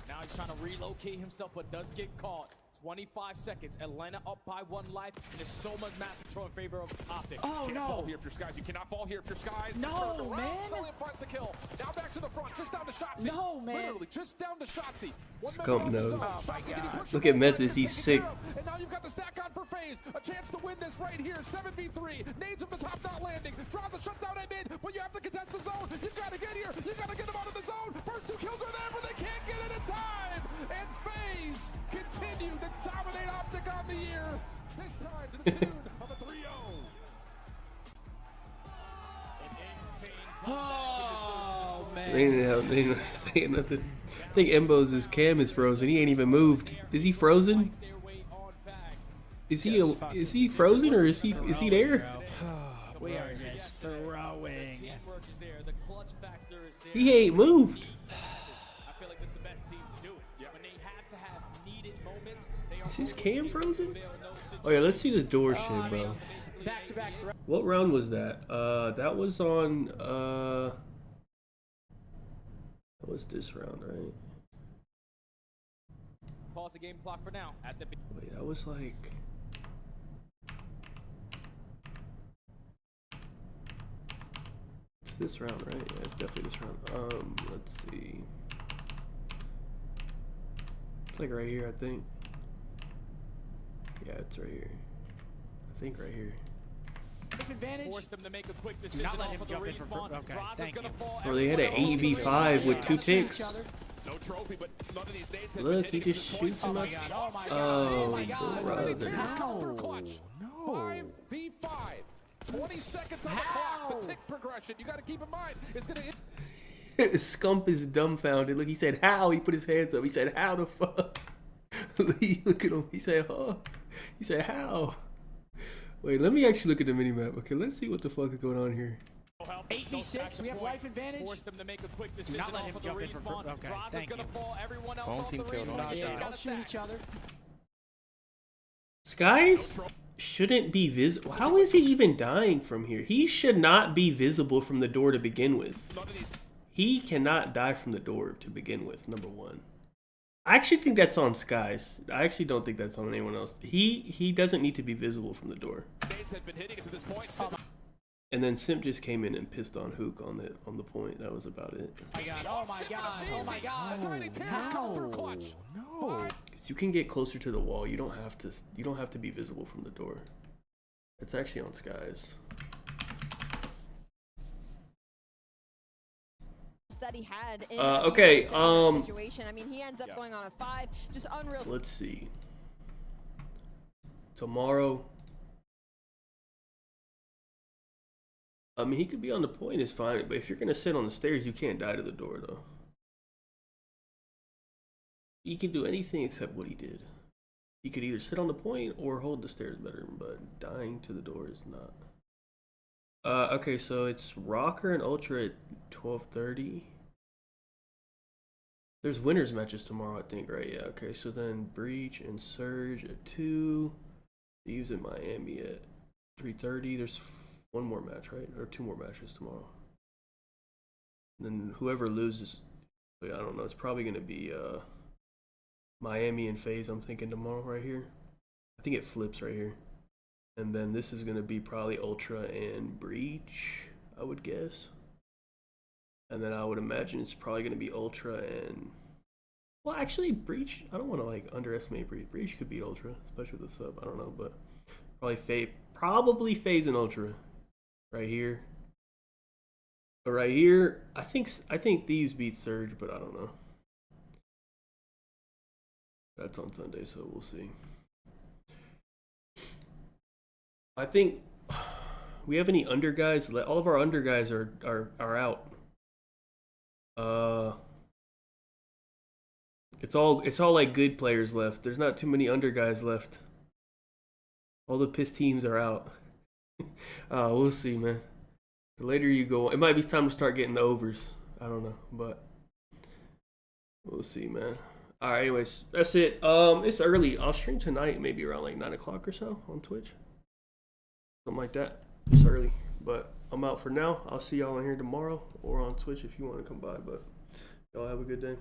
Now he's trying to relocate himself, but does get caught. 25 seconds. Atlanta up by 1 life, and there's so much map control in favor of Optic. Oh, You can't no. fall here if you're Skies. You cannot fall here if you're Skies. No, Turn around. man. Cellium finds the kill. Now back to the front, just down to Shotzi. No, man. Literally, just down to Shotzi. Scump knows. Look at Memphis, he's sick. And now you've got the stack on for FaZe. A chance to win this right here. 7v3. Nades from the top, not landing. Draws a shutdown at mid, but you have to contest the zone. You've got to get here. You've got to get them out of the zone. First 2 kills are there, but they can't get it in time. And FaZe continue to dominate Optic on the year. This time to the tune of a 3-0. Oh, man. They ain't saying nothing. I think Embo's cam is frozen. He ain't even moved. Is he frozen? Is he frozen or is he there? We are just throwing. He ain't moved. I feel like this is the best team to do it. When they have to have needed moments, they are Is his cam frozen? Oh yeah, let's see the door shit, bro. Back-to-back threat. What round was that? That was on that was this round, right? Pause the game clock for now. At the Wait, that was like it's this round, right? Yeah, it's definitely this round. Let's see. It's like right here, I think. Yeah, it's right here. I think right here. Advantage. Force them to make a quick decision. Not let him off of the jump in from respawn. okay, Draza's thank gonna you. fall. Bro, they had an 8v5 with 2 ticks. No trophy, but none of these nades have Look, been he hitting just because shoots him the up. points- Oh my god. Oh, my god. brother. No. 5v5. 20 seconds on the clock. The tick progression. You got to keep in mind. It's going to. Scump is dumbfounded. Look, he said, how? He put his hands up. He said, how the fuck? Look at him. He said, huh? He said, how? Wait, let me actually look at the minimap. Okay, let's see what the fuck is going on here. 8v6, we have life advantage. Force them to make a quick decision. Not let him off of the jump in for respawn. okay, Droz is thank gonna you. fall. Everyone else Home off team the killed, home respawn. team Don't shoot each other. Skies shouldn't be visible. How is he even dying from here? He should not be visible from the door to begin with. He cannot die from the door to begin with, number one. I actually think that's on Skies. I actually don't think that's on anyone else. He doesn't need to be visible from the door. And then Simp just came in and pissed on Hook on the point. That was about it. Oh my god! Oh my god! No. You can get closer to the wall. You don't have to be visible from the door. It's actually on Skies. That he had in okay, situation. I mean, he ends up going on a 5. Just unreal. Let's see. Tomorrow. I mean, he could be on the point, it's fine. But if you're gonna sit on the stairs, you can't die to the door, though. He can do anything except what he did. He could either sit on the point or hold the stairs better, but dying to the door is not. Okay, so it's Rocker and Ultra at 12:30. There's winners matches tomorrow, I think, right? Yeah, okay, so then Breach and Surge at 2. Thieves in Miami at 3:30. There's one more match, right? Or 2 more matches tomorrow. And then whoever loses, I don't know, it's probably going to be Miami and FaZe, I'm thinking, tomorrow right here. I think it flips right here. And then this is going to be probably Ultra and Breach, I would guess. And then I would imagine it's probably going to be Ultra and... Well, actually, Breach, I don't want to, like, underestimate Breach. Breach could beat Ultra, especially with the sub. I don't know, but probably FaZe and Ultra right here. But right here, I think Thieves beat Surge, but I don't know. That's on Sunday, so we'll see. I think we have any under guys. All of our under guys are out. It's all like good players left. There's not too many under guys left. All the piss teams are out. We'll see, man. The later you go, it might be time to start getting the overs. I don't know, but we'll see, man. All right, anyways, that's it. It's early. I'll stream tonight, maybe around like 9 o'clock or so on Twitch. Something like that. It's early, but I'm out for now. I'll see y'all in here tomorrow or on Twitch if you want to come by, but y'all have a good day.